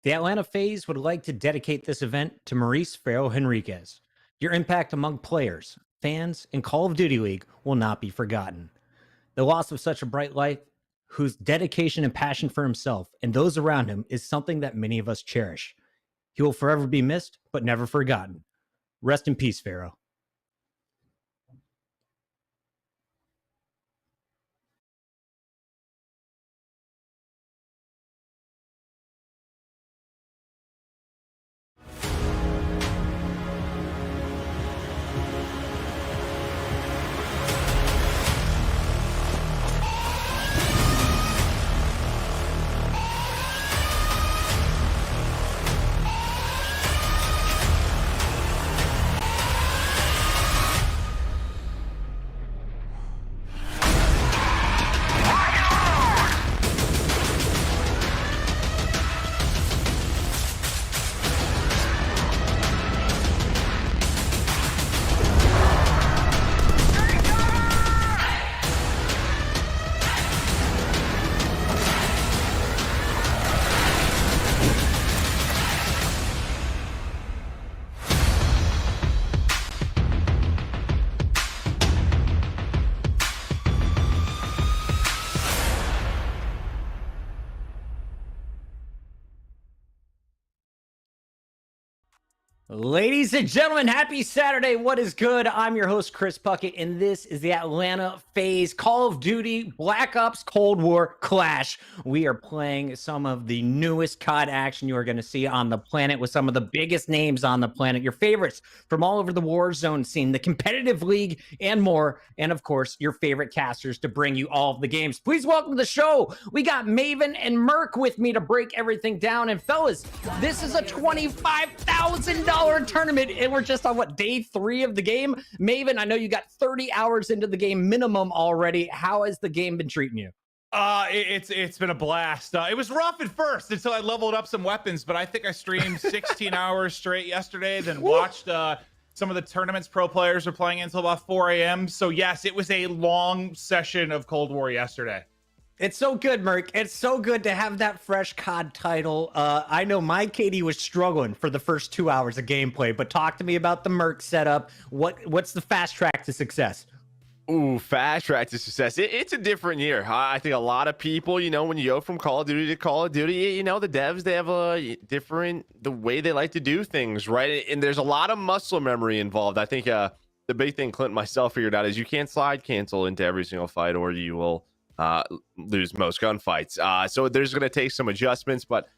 The Atlanta FaZe would like to dedicate this event to Maurice Ferro Henriquez. Your impact among players, fans, and Call of Duty League will not be forgotten. The loss of such a bright light, whose dedication and passion for himself and those around him is something that many of us cherish. He will forever be missed, but never forgotten. Rest in peace, Ferro. Ladies and gentlemen, happy Saturday. What is good? I'm your host, Chris Puckett, and this is the Atlanta FaZe Call of Duty Black Ops Cold War Clash. We are playing some of the newest COD action you are going to see on the planet with some of the biggest names on the planet, your favorites from all over the Warzone scene, the competitive league, and more. And of course, your favorite casters to bring you all of the games. Please welcome to the show. We got Maven and Merc with me to break everything down. And fellas, this is a $25,000 tournament, and we're just on day 3 of the game. Maven, I know you got 30 hours into the game minimum already. How has the game been treating you? It's been a blast. It was rough at first until I leveled up some weapons, but I think I streamed 16 hours straight yesterday, then watched some of the tournaments pro players were playing until about 4 a.m. So yes, it was a long session of Cold War yesterday. It's so good, Merc. It's so good to have that fresh COD title. I know my KD was struggling for the first 2 hours of gameplay, but talk to me about the Merc setup. What's the fast track to success? Ooh, fast track to success. It's a different year. I think a lot of people, when you go from Call of Duty to Call of Duty, the devs, they have a different, the way they like to do things, right? And there's a lot of muscle memory involved. I think the big thing Clint and myself figured out is you can't slide cancel into every single fight or you will lose most gunfights. So there's going to take some adjustments, but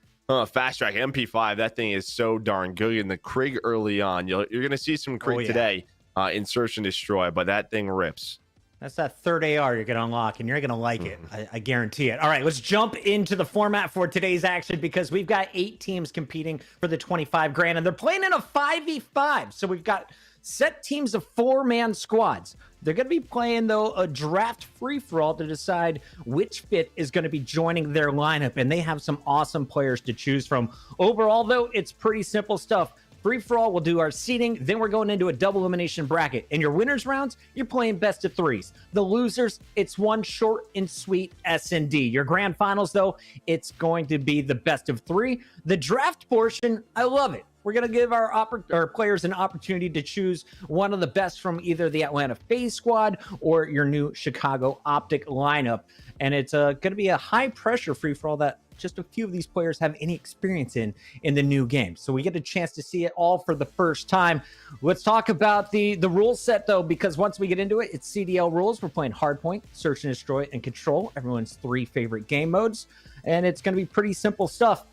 fast track MP5, that thing is so darn good. And the Krig early on, you're going to see some Krig today in Search and Destroy, but that thing rips. That's that third AR you're going to unlock, and you're going to like it. I guarantee it. All right, let's jump into the format for today's action because we've got 8 teams competing for the 25 grand, and they're playing in a 5v5. So we've got set teams of 4-man squads. They're going to be playing, though, a draft free-for-all to decide which fit is going to be joining their lineup, and they have some awesome players to choose from. Overall, though, it's pretty simple stuff. Free-for-all, we'll do our seeding, then we're going into a double elimination bracket. In your winners rounds, you're playing best of 3s. The losers, it's one short and sweet S&D. Your grand finals, though, it's going to be the best of 3. The draft portion, I love it. We're going to give our players an opportunity to choose one of the best from either the Atlanta FaZe squad or your new Chicago OpTic lineup. And it's going to be a high-pressure free-for-all that just a few of these players have any experience in the new game. So we get a chance to see it all for the first time. Let's talk about the rule set, though, because once we get into it, it's CDL rules. We're playing Hardpoint, Search and Destroy, and Control, everyone's 3 favorite game modes. And it's going to be pretty simple stuff.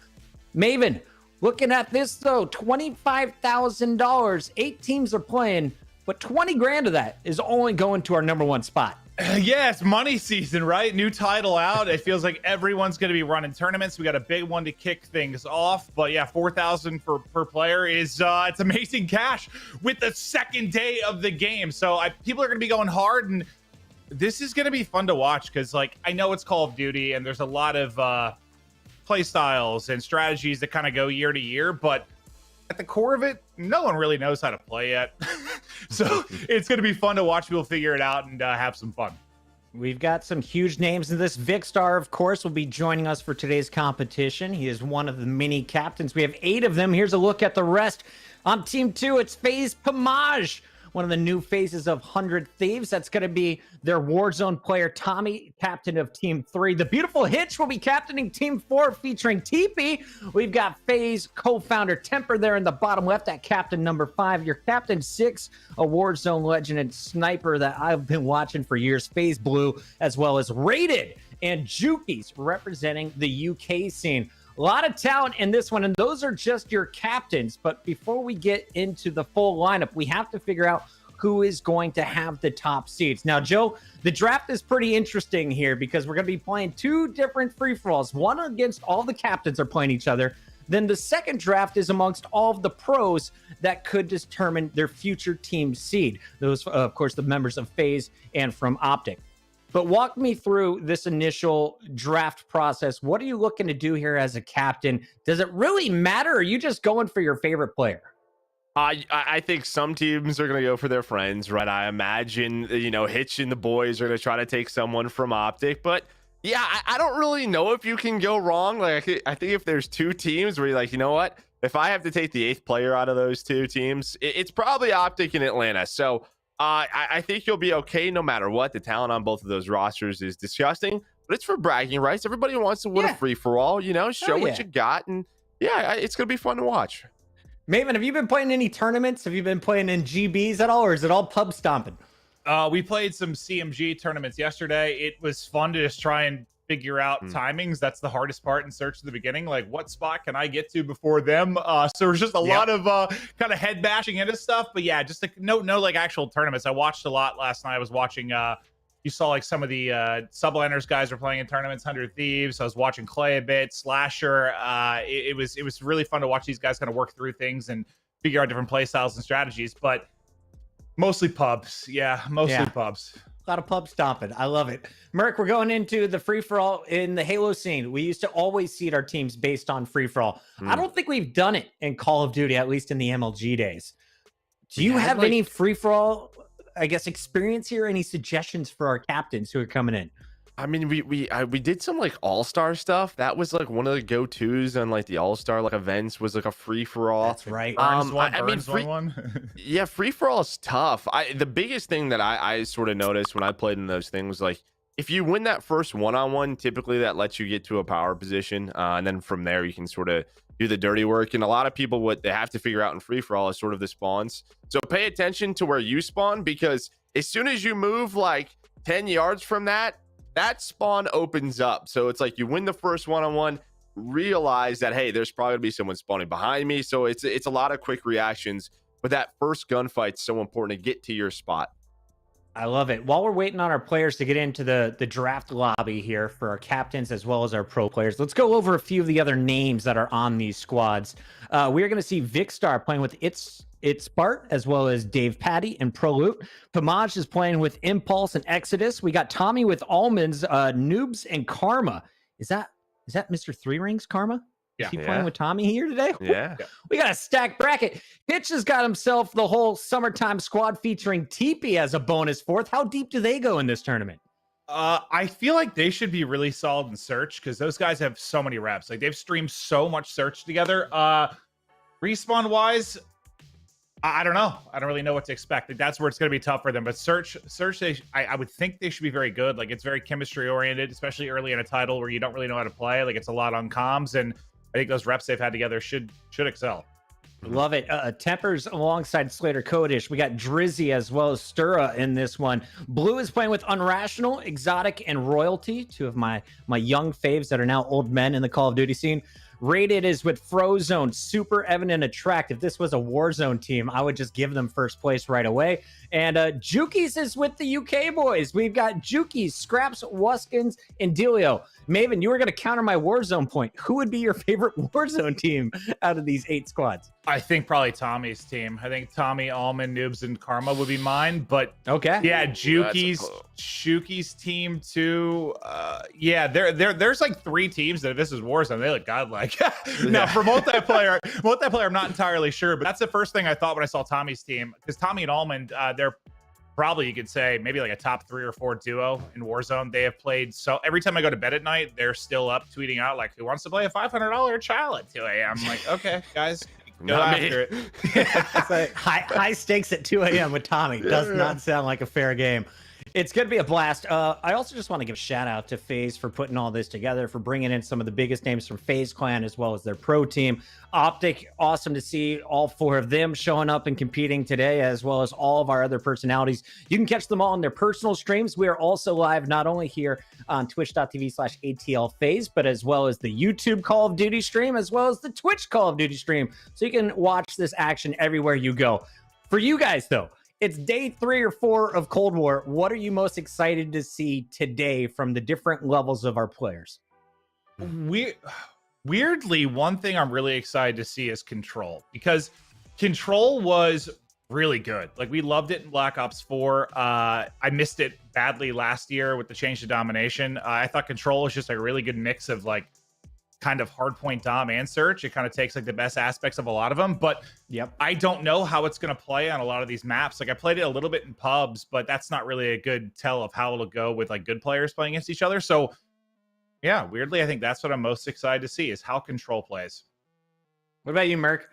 Maven, looking at this, though, $25,000. 8 teams are playing, but 20 grand of that is only going to our #1 spot. Yeah, it's money season, right? New title out. It feels like everyone's going to be running tournaments. We got a big one to kick things off. But yeah, 4,000 per player is it's amazing cash with the second day of the game. So people are going to be going hard, and this is going to be fun to watch because, I know it's Call of Duty, and there's a lot of play styles and strategies that kind of go year to year, but at the core of it, no one really knows how to play yet. So it's going to be fun to watch people figure it out and have some fun. We've got some huge names in this. Vikkstar, of course, will be joining us for today's competition. He is one of the mini captains. We have 8 of them. Here's a look at the rest. On Team 2, it's FaZe Pamaj, one of the new phases of 100 Thieves. That's going to be their Warzone player, Tommey, captain of Team 3. The beautiful Hitch will be captaining Team 4, featuring TeeP. We've got FaZe co-founder Temperrr there in the bottom left at captain number 5. Your captain 6, a Warzone legend and sniper that I've been watching for years, FaZe Bloo, as well as Rated and Jukeyz representing the UK scene. A lot of talent in this one, and those are just your captains. But before we get into the full lineup, we have to figure out who is going to have the top seeds. Now, Joe, the draft is pretty interesting here because we're going to be playing 2 different free-for-alls. One against all the captains are playing each other. Then the second draft is amongst all of the pros that could determine their future team seed. Those, of course, the members of FaZe and from OpTic. But walk me through this initial draft process. What are you looking to do here as a captain? Does it really matter, or are you just going for your favorite player? I think some teams are going to go for their friends, right? I imagine, Hitch and the boys are going to try to take someone from OpTic. But yeah, I don't really know if you can go wrong. Like, I think if there's 2 teams where you're like, you know what? If I have to take the 8th player out of those 2 teams, it's probably OpTic in Atlanta. So I think you'll be okay no matter what. The talent on both of those rosters is disgusting, but it's for bragging rights. Everybody wants to win a free-for-all, show what you got. And yeah, it's going to be fun to watch. Maven, have you been playing any tournaments? Have you been playing in GBs at all, or is it all pub stomping? We played some CMG tournaments yesterday. It was fun to just try and figure out timings. That's the hardest part in search at the beginning. Like, what spot can I get to before them? So there's just a lot of kind of head bashing into stuff. But yeah, just like no like actual tournaments. I watched a lot last night. I was watching. You saw like some of the Subliners guys were playing in tournaments, 100 Thieves. I was watching Clay a bit, Slasher. It was really fun to watch these guys kind of work through things and figure out different play styles and strategies. But mostly pubs. Yeah, mostly pubs. A lot of pub stomping. I love it. Merc, we're going into the free-for-all in the Halo scene. We used to always seed our teams based on free-for-all. I don't think we've done it in Call of Duty, at least in the MLG days. Do you have any free-for-all, I guess, experience here? Any suggestions for our captains who are coming in? I mean, we did some like all-star stuff. That was like one of the go-tos on like the all-star like events, was like a free-for-all. That's right. Yeah, free-for-all is tough. The biggest thing that I sort of noticed when I played in those things, like if you win that first one-on-one, typically that lets you get to a power position, and then from there you can sort of do the dirty work. And a lot of people, what they have to figure out in free-for-all is sort of the spawns. So pay attention to where you spawn, because as soon as you move like 10 yards from that spawn opens up. So it's like you win the first one-on-one, realize that, hey, there's probably gonna be someone spawning behind me. So it's a lot of quick reactions, but that first gunfight's so important to get to your spot. I love it. While we're waiting on our players to get into the draft lobby here for our captains as well as our pro players, let's go over a few of the other names that are on these squads. We're going to see Vikkstar playing with It's Bart, as well as Dave Patty and Proloot. Pamaj is playing with Impulse and Exodass. We got Tommey with Almonds, Noobs, and Karma. Is that Mr. Three Rings Karma? Is he playing with Tommey here today? Yeah. We got a stacked bracket. Hitch has got himself the whole summertime squad featuring TeeP as a bonus 4th. How deep do they go in this tournament? I feel like they should be really solid in search, because those guys have so many reps. Like, they've streamed so much search together. Respawn wise, I don't know. I don't really know what to expect. Like, that's where it's going to be tough for them. But search, I would think they should be very good. Like, it's very chemistry oriented, especially early in a title where you don't really know how to play. Like, it's a lot on comms, and I think those reps they've had together should excel. Love it. Temperrr's alongside SlaterKodish. We got Drizzy as well as Sturzahh in this one. Bloo is playing with Unrational, Exotic, and Royalty, 2 of my young faves that are now old men in the Call of Duty scene. Rated is with Frozone, SuperEvan, and aHTracTXII. If this was a Warzone team, I would just give them first place right away. And Jukeyz is with the UK boys. We've got Jukeyz, Skrapz, Wuskins, and Deleo. Maven, you were going to counter my Warzone point. Who would be your favorite Warzone team out of these 8 squads? I think probably Tommy's team. I think Tommey, Almond, Noobs, and Karma would be mine. But okay, yeah, Jukeyz team too. Yeah, there's like 3 teams that if this is Warzone, they look godlike. Now for multiplayer, I'm not entirely sure, but that's the first thing I thought when I saw Tommy's team, because Tommey and Almond, they're probably, you could say, maybe like a top 3 or 4 duo in Warzone. They have played, so every time I go to bed at night, they're still up tweeting out like, who wants to play a $500 trial at 2 a.m.? I'm like, okay, guys, go Not after it. It's like high stakes at 2 a.m. with Tommey. Does not sound like a fair game. It's going to be a blast. I also just want to give a shout out to FaZe for putting all this together, for bringing in some of the biggest names from FaZe Clan as well as their pro team. OpTic, awesome to see all 4 of them showing up and competing today, as well as all of our other personalities. You can catch them all on their personal streams. We are also live not only here on twitch.tv/ATLFaZe, but as well as the YouTube Call of Duty stream, as well as the Twitch Call of Duty stream. So you can watch this action everywhere you go. For you guys, though, it's day 3 or 4 of Cold War. What are you most excited to see today from the different levels of our players? Weirdly, one thing I'm really excited to see is Control, because Control was really good. Like, we loved it in Black Ops 4. I missed it badly last year with the change to domination. I thought Control was just like a really good mix of like kind of hardpoint dom and search. It kind of takes like the best aspects of a lot of them, but I don't know how it's going to play on a lot of these maps. Like, I played it a little bit in pubs, but that's not really a good tell of how it'll go with like good players playing against each other. So yeah, weirdly, I think that's what I'm most excited to see, is how Control plays. What about you, Merc?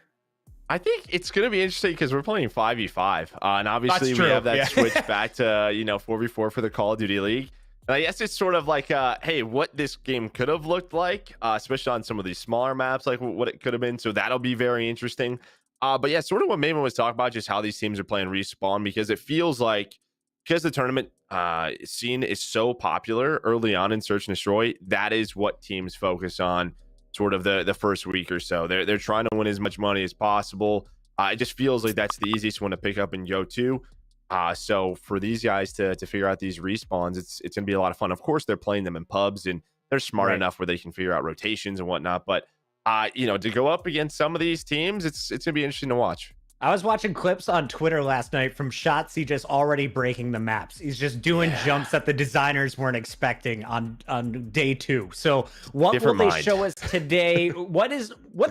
I think it's going to be interesting because we're playing 5v5. And obviously we have that switch back to, 4v4 for the Call of Duty League. And I guess it's sort of like, hey, what this game could have looked like, especially on some of these smaller maps, like what it could have been. So that'll be very interesting. But yeah, sort of what Maven was talking about, just how these teams are playing Respawn, because it feels like, because the tournament scene is so popular early on in Search and Destroy, that is what teams focus on sort of the first week or so. They're trying to win as much money as possible. It just feels like that's the easiest one to pick up and go to. So for these guys to figure out these respawns, it's going to be a lot of fun. Of course, they're playing them in pubs and they're smart enough where they can figure out rotations and whatnot. But, to go up against some of these teams, it's going to be interesting to watch. I was watching clips on Twitter last night from Shotzzy just already breaking the maps. He's just doing jumps that the designers weren't expecting on day 2. So what will they show us today? What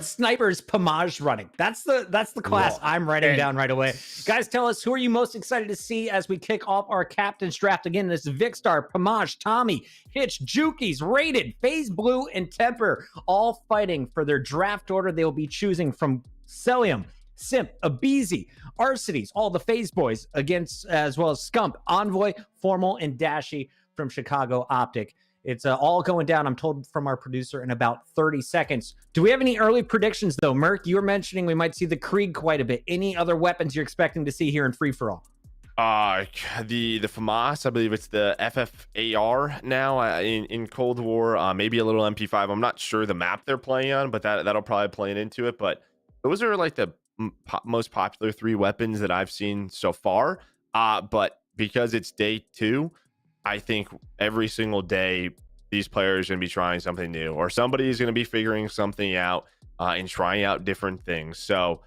sniper is Pamaj running? That's the class I'm writing down right away. Guys, tell us, who are you most excited to see as we kick off our captain's draft? Again, this is Vikkstar, Pamaj, Tommey, Hitch, Jukeyz, Rated, FaZe, Bloo, and Temperrr, all fighting for their draft order. They will be choosing from Cellium, Simp, aBeZy, Arcitys, all the FaZe boys, against as well as Scump, Envoy, Formal, and Dashy from Chicago OpTic. It's all going down, I'm told from our producer, in about 30 seconds. Do we have any early predictions, though? Merc, you were mentioning we might see the Krieg quite a bit. Any other weapons you're expecting to see here in free-for-all? The FAMAS, I believe it's the FFAR now in Cold War. Maybe a little MP5. I'm not sure the map they're playing on, but that'll probably play into it. But those are like the most popular 3 weapons that I've seen so far. But because it's day 2, I think every single day these players are going to be trying something new, or somebody is going to be figuring something out and trying out different things. So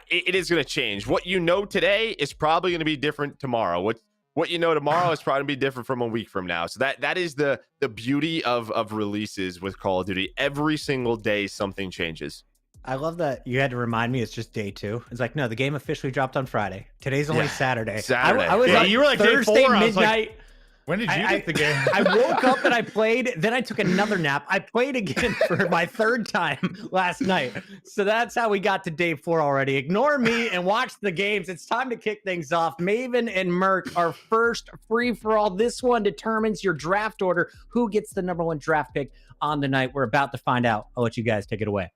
it is going to change. What you know today is probably going to be different tomorrow. What you know tomorrow is probably going to be different from a week from now. So that is the beauty of releases with Call of Duty. Every single day something changes. I love that you had to remind me it's just day 2. It's like, no, the game officially dropped on Friday. Today's only Saturday. I was you were like Thursday day 4. midnight. I was like, when did you get the game? I woke up and I played. Then I took another nap. I played again for my 3rd time last night. So that's how we got to day 4 already. Ignore me and watch the games. It's time to kick things off. Maven and Merc, our first free-for-all. This one determines your draft order. Who gets the #1 draft pick on the night? We're about to find out. I'll let you guys take it away.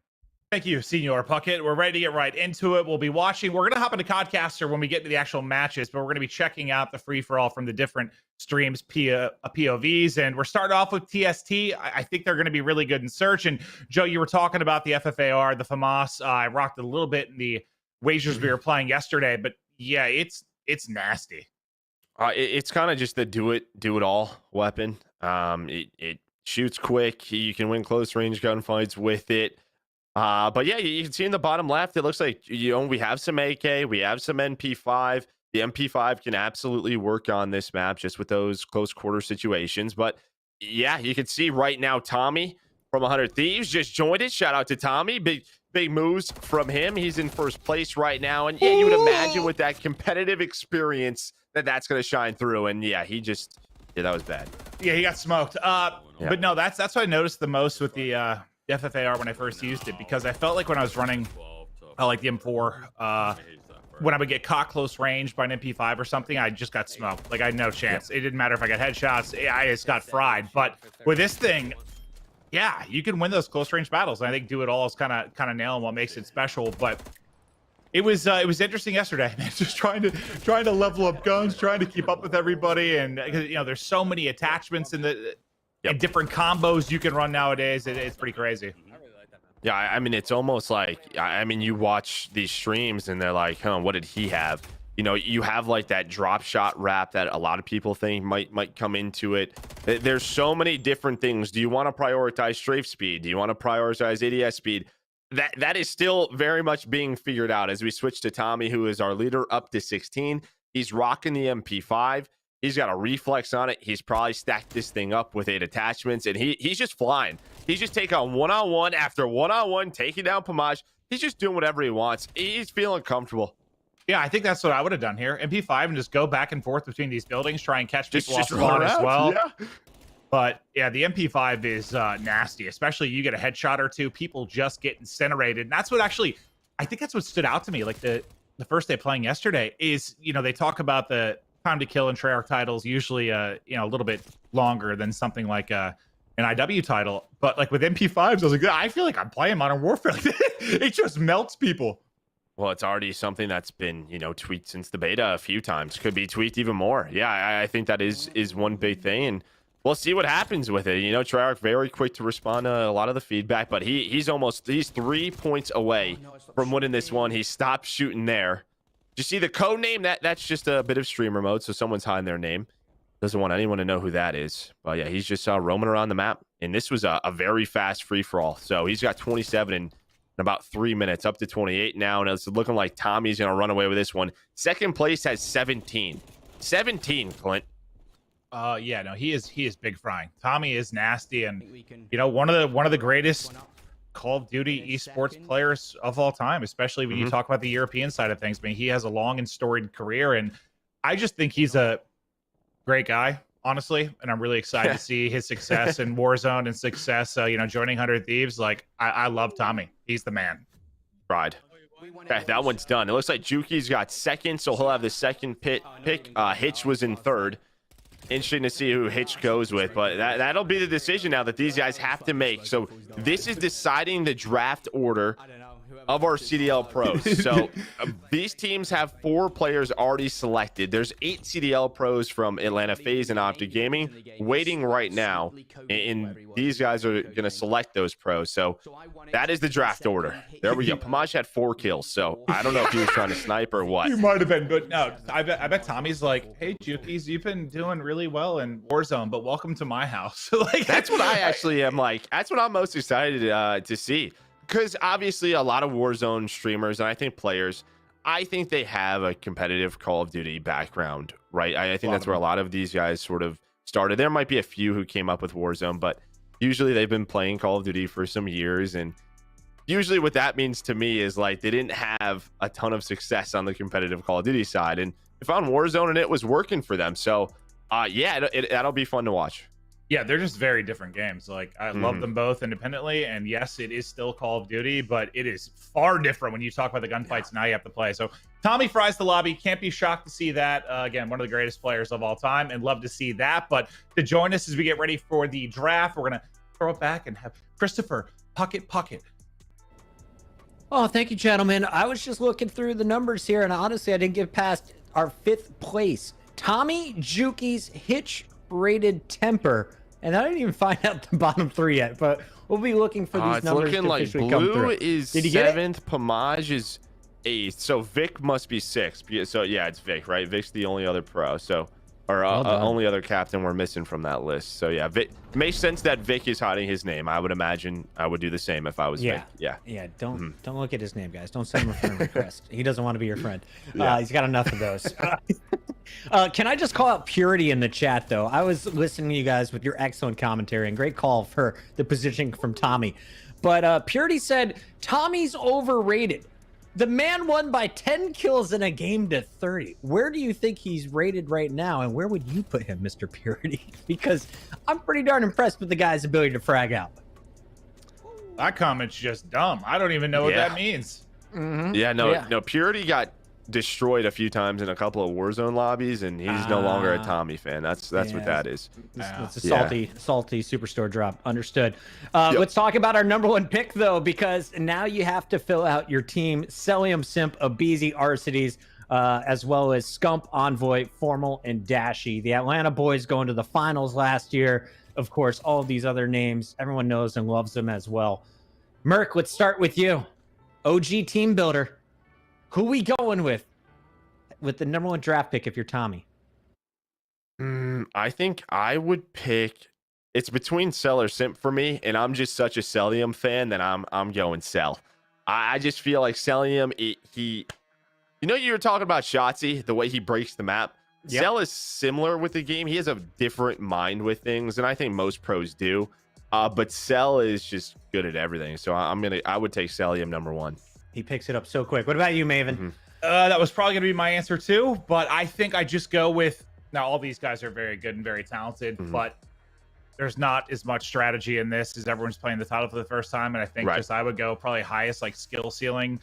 Thank you, Senor Puckett. We're ready to get right into it. We'll be watching. We're going to hop into Codcaster when we get to the actual matches, but we're going to be checking out the free-for-all from the different streams, POVs, and we're starting off with TST. I think they're going to be really good in search. And Joe, you were talking about the FFAR, the FAMAS. I rocked a little bit in the wagers we were playing yesterday, but yeah, it's nasty. It's kind of just the do it all weapon. It shoots quick. You can win close range gunfights with it. But yeah, you can see in the bottom left, it looks like, we have some AK, we have some MP5. The MP5 can absolutely work on this map just with those close quarter situations. But yeah, you can see right now, Tommey, from 100 Thieves just joined it. Shout out to Tommey. Big moves from him. He's in first place right now. And yeah, you would imagine with that competitive experience that's going to shine through. And yeah, that was bad. Yeah, he got smoked. But no, that's what I noticed the most with the FFAR when I first used it, because I felt like when I was running like the M4, when I would get caught close range by an MP5 or something, I just got smoked. Like I had no chance. It didn't matter if I got headshots. I just got fried. But with this thing, yeah, you can win those close range battles. And I think Do It All is kind of nailing what makes it special. But it was interesting yesterday, man. Just trying to level up guns, trying to keep up with everybody, and you know, there's so many attachments in the and different combos you can run nowadays. It's pretty crazy. Yeah, I mean, it's almost like, I mean, you watch these streams and they're like, huh, what did he have? You know, you have like that drop shot wrap that a lot of people think might come into it. There's so many different things. Do you want to prioritize strafe speed? Do you want to prioritize ADS speed? That is still very much being figured out as we switch to Tommey, who is our leader up to 16. He's rocking the MP5. He's got a reflex on it. He's probably stacked this thing up with 8 attachments, and he's just flying. He's just taking on one-on-one after one-on-one, taking down Pamaj. He's just doing whatever he wants. He's feeling comfortable. Yeah, I think that's what I would have done here. MP5 and just go back and forth between these buildings, try and catch people off spawn as well. Yeah. But yeah, the MP5 is nasty, especially you get a headshot or two, people just get incinerated. And that's what actually, I think that's what stood out to me. Like the first day playing yesterday is, you know, they talk about the time to kill in Treyarch titles, usually, you know, a little bit longer than something like an IW title. But like with MP5s, I was like, I feel like I'm playing Modern Warfare. It just melts people. Well, it's already something that's been, you know, tweaked since the beta a few times. Could be tweaked even more. Yeah, I think that is one big thing. And we'll see what happens with it. You know, Treyarch very quick to respond to a lot of the feedback, but he's 3 points away from winning this one. He stopped shooting there. You see the code name? That's just a bit of streamer mode, so someone's hiding their name. Doesn't want anyone to know who that is. But yeah, he's just roaming around the map. And this was a very fast free-for-all. So he's got 27 in about 3 minutes, up to 28 now. And it's looking like Tommy's going to run away with this one. Second place has 17. 17, Clint. Yeah, no, he is big frying. Tommey is nasty, and you know, one of the greatest Call of Duty esports players of all time, especially when you talk about the European side of things. I mean, he has a long and storied career, and I just think he's a great guy, honestly. And I'm really excited to see his success in Warzone and success, you know, joining 100 Thieves. Like, I love Tommey. He's the man. Pride. Okay, that one's done. It looks like Jukeyz got second, so he'll have the second pick. Hitch was in third. Interesting to see who Hitch goes with, but that'll be the decision now that these guys have to make. So this is deciding the draft order of our CDL pros. So these teams have 4 players already selected. There's 8 CDL pros from Atlanta FaZe and OpTic Gaming waiting right now, and these guys are going to select those pros. So that is the draft order. There we go. Pamaj had 4 kills, so I don't know if he was trying to snipe or what. He might have been, but no, I bet Tommy's like, hey, Jukeyz, you've been doing really well in Warzone, but welcome to my house. Like, that's what I actually am like. That's what I'm most excited to see. Because obviously a lot of Warzone streamers and I think players, I think they have a competitive Call of Duty background, right? I think that's where a lot of these guys sort of started. There might be a few who came up with Warzone, but usually they've been playing Call of Duty for some years. And usually what that means to me is like they didn't have a ton of success on the competitive Call of Duty side. And they found Warzone and it was working for them. So yeah, that'll be fun to watch. Yeah, they're just very different games. Like, I love them both independently, and yes, it is still Call of Duty, but it is far different when you talk about the gunfights now you have to play. So Tommey fries the lobby. Can't be shocked to see that. Again, one of the greatest players of all time, and love to see that. But to join us as we get ready for the draft, we're going to throw it back and have Christopher Puckett. Oh, thank you, gentlemen. I was just looking through the numbers here, and honestly, I didn't get past our 5th place. Tommey, Jukeyz, Hitch, rated Temperrr. And I didn't even find out the bottom 3 yet, but we'll be looking for these numbers to officially come through. Bloo is 7th, Pamaj is 8th, so Vic must be 6th. So yeah, it's Vic, right? Vic's the only other pro. So or Well done. only other captain we're missing from that list. So yeah, Vic, makes sense that Vic is hiding his name. I would imagine I would do the same if I was Vic. Yeah. Don't look at his name, guys. Don't send him a friend request. He doesn't want to be your friend. Yeah. He's got enough of those. Can I just call out Purity in the chat though? I was listening to you guys with your excellent commentary and great call for the positioning from Tommey. But Purity said Tommey's overrated. The man won by 10 kills in a game to 30. Where do you think he's rated right now, and where would you put him, Mr. Purity? Because I'm pretty darn impressed with the guy's ability to frag out. That comment's just dumb. I don't even know what that means. Yeah, no, Purity got destroyed a few times in a couple of Warzone lobbies, and he's no longer a Tommey fan. That's what that is. It's a salty superstore drop. Understood. Let's talk about our #1 pick though, because now you have to fill out your team: Cellium, Simp, aBeZy, Arcitys, as well as Scump, Envoy, Formal, and Dashy. The Atlanta boys going to the finals last year. Of course, all of these other names, everyone knows and loves them as well. Merc, let's start with you. OG team builder. Who we going with the #1 draft pick if you're Tommey? I think I would pick. It's between Cell or Simp for me, and I'm just such a Cellium fan that I'm going Cell. I just feel like Cellium, he, you know, you were talking about Shotzzy, the way he breaks the map. Yep. Cell is similar with the game. He has a different mind with things, and I think most pros do. But Cell is just good at everything. So I would take Cellium #1. He picks it up so quick. What about you, Maven? That was probably going to be my answer too, but I think I just go with, now all these guys are very good and very talented, but there's not as much strategy in this as everyone's playing the title for the first time, and I think just I would go probably highest like skill ceiling.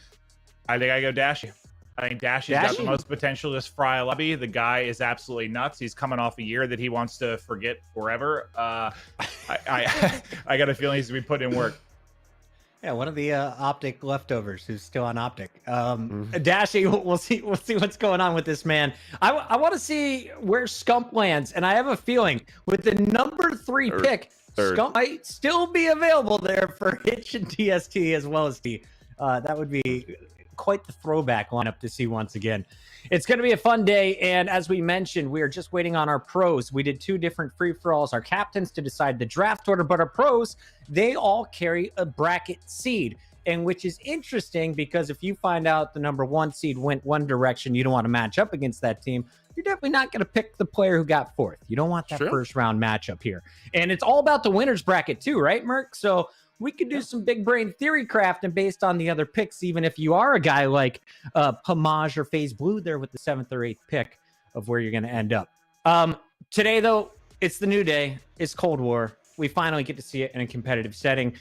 I think I go Dashy. I think Dashy's got the most potential to fry a lobby. The guy is absolutely nuts. He's coming off a year that he wants to forget forever. I got a feeling he's going to be putting in work. Yeah, one of the OpTic leftovers who's still on OpTic. Dashy, we'll see what's going on with this man. I want to see where Scump lands, and I have a feeling with the #3 pick, Scump might still be available there for Hitch and TST as well as T. That would be quite the throwback lineup to see once again. It's going to be a fun day, and as we mentioned, we are just waiting on our pros. We did 2 different free-for-alls, our captains to decide the draft order, but our pros, they all carry a bracket seed, and which is interesting because if you find out the #1 seed went one direction, you don't want to match up against that team, you're definitely not going to pick the player who got 4th. You don't want that first-round matchup here. And it's all about the winner's bracket too, right, Merc? So we could do some big brain theory crafting based on the other picks, even if you are a guy like Pamaj or FaZe Bloo there with the 7th or 8th pick of where you're going to end up. Today, though, it's the new day. It's Cold War. We finally get to see it in a competitive setting.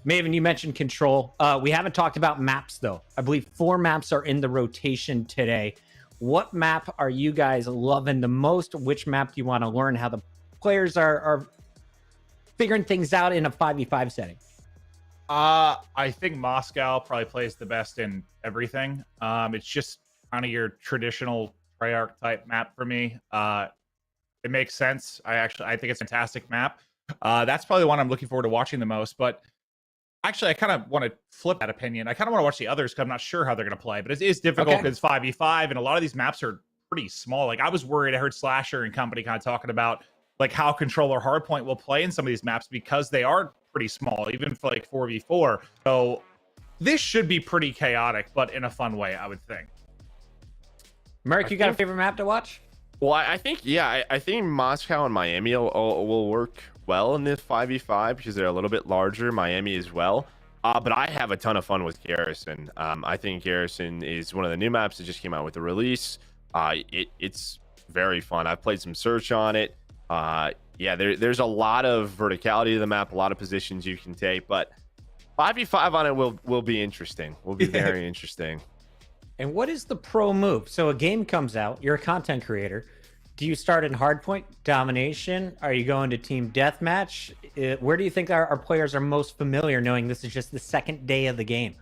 Maven, you mentioned control. We haven't talked about maps, though. I believe 4 maps are in the rotation today. What map are you guys loving the most? Which map do you want to learn how the players are figuring things out in a 5v5 setting? I think Moscow probably plays the best in everything. It's just kind of your traditional Treyarch type map for me. It makes sense. I think it's a fantastic map. That's probably the one I'm looking forward to watching the most. But actually, I kind of want to flip that opinion. I kind of want to watch the others because I'm not sure how they're going to play. But it is difficult because it's 5v5, and a lot of these maps are pretty small. Like I was worried. I heard Slasher and company kind of talking about like how Controller Hardpoint will play in some of these maps because they are pretty small, even for like 4v4. So this should be pretty chaotic, but in a fun way, I would think. Merc, you got a favorite map to watch? Well, I think, I think Moscow and Miami will work well in this 5v5 because they're a little bit larger. Miami as well. But I have a ton of fun with Garrison. I think Garrison is one of the new maps that just came out with the release. It's very fun. I've played some Search on it. Yeah, there's a lot of verticality to the map, a lot of positions you can take, but 5v5 on it will be interesting. Will be very interesting. And what is the pro move? So a game comes out, you're a content creator. Do you start in hardpoint domination? Are you going to team deathmatch? Where do you think our players are most familiar, knowing this is just the 2nd day of the game?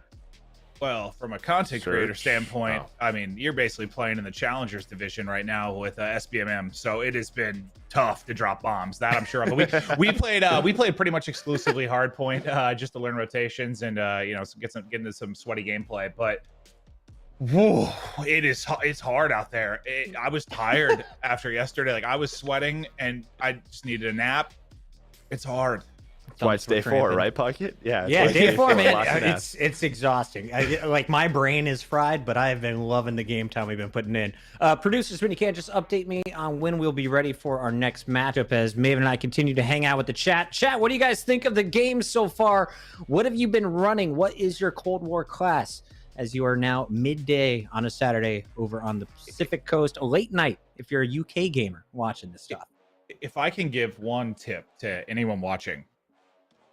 Well, from a content creator standpoint, I mean, you're basically playing in the Challengers division right now with SBMM, so it has been tough to drop bombs. That I'm sure of. But we played pretty much exclusively hardpoint just to learn rotations and you know get into some sweaty gameplay. But Whoa, it's hard out there. I was tired after yesterday. Like I was sweating and I just needed a nap. It's hard. That's why it's day 4, right, Puckett? Yeah. Yeah, day 4, man. Lots of naps. It's exhausting. Like my brain is fried, but I've been loving the game time we've been putting in. Producers, when you can, just update me on when we'll be ready for our next matchup as Maven and I continue to hang out with the chat. Chat, what do you guys think of the game so far? What have you been running? What is your Cold War class? As you are now midday on a Saturday over on the Pacific Coast, a late night if you're a UK gamer watching this stuff. If I can give one tip to anyone watching,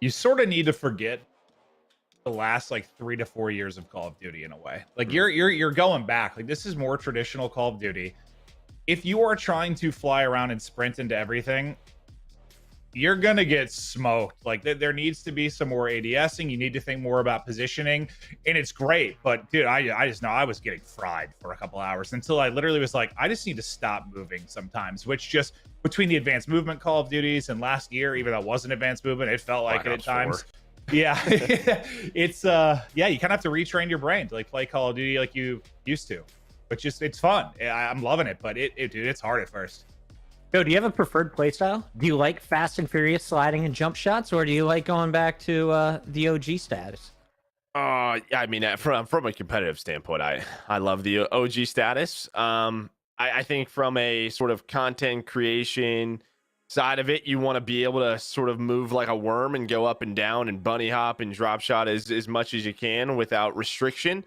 you sort of need to forget the last like 3 to 4 years of Call of Duty in a way. Like you're going back. Like this is more traditional Call of Duty. If you are trying to fly around and sprint into everything, you're gonna get smoked. Like there needs to be some more ADSing. You need to think more about positioning, and it's great. But dude, I just know I was getting fried for a couple hours until I literally was like, I just need to stop moving sometimes. Which just between the advanced movement Call of Duties and last year, even though it wasn't advanced movement, it felt like it at times. Yeah, it's yeah, you kind of have to retrain your brain to like play Call of Duty like you used to. But just it's fun. I'm loving it, but dude, it's hard at first. Yo, do you have a preferred playstyle? Do you like fast and furious sliding and jump shots, or do you like going back to the OG status? I mean, from a competitive standpoint, I love the OG status. I think from a sort of content creation side of it, you want to be able to sort of move like a worm and go up and down and bunny hop and drop shot as much as you can without restriction.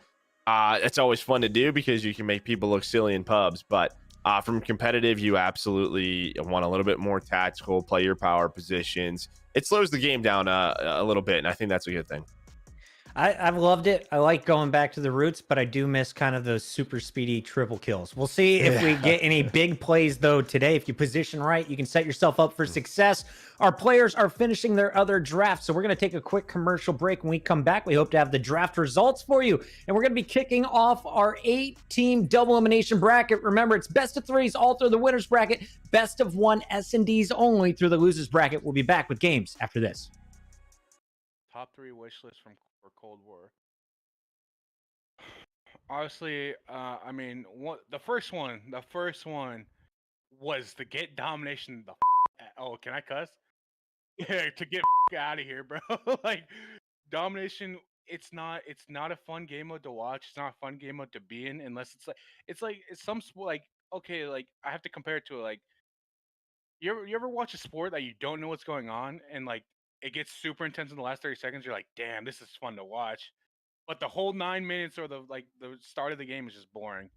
It's always fun to do because you can make people look silly in pubs, but from competitive, you absolutely want a little bit more tactical, play your power positions. It slows the game down a little bit, and I think that's a good thing. I've loved it. I like going back to the roots, but I do miss kind of those super speedy triple kills. We'll see if we get any big plays, though, today. If you position right, you can set yourself up for success. Our players are finishing their other drafts, so we're going to take a quick commercial break. When we come back, we hope to have the draft results for you, and we're going to be kicking off our 8-team double elimination bracket. Remember, it's best of 3s all through the winners bracket, best of 1 S&Ds only through the losers bracket. We'll be back with games after this. Top 3 wish list for Cold War. Honestly, I mean, the first one was to get domination. Oh, can I cuss? Yeah, to get out of here, bro. Like domination, it's not a fun game mode to watch. It's not a fun game mode to be in unless it's some sport. Like okay, like I have to compare it to like you ever watch a sport that you don't know what's going on and like it gets super intense in the last 30 seconds. You're like, damn, this is fun to watch. But the whole 9 minutes or the start of the game is just boring.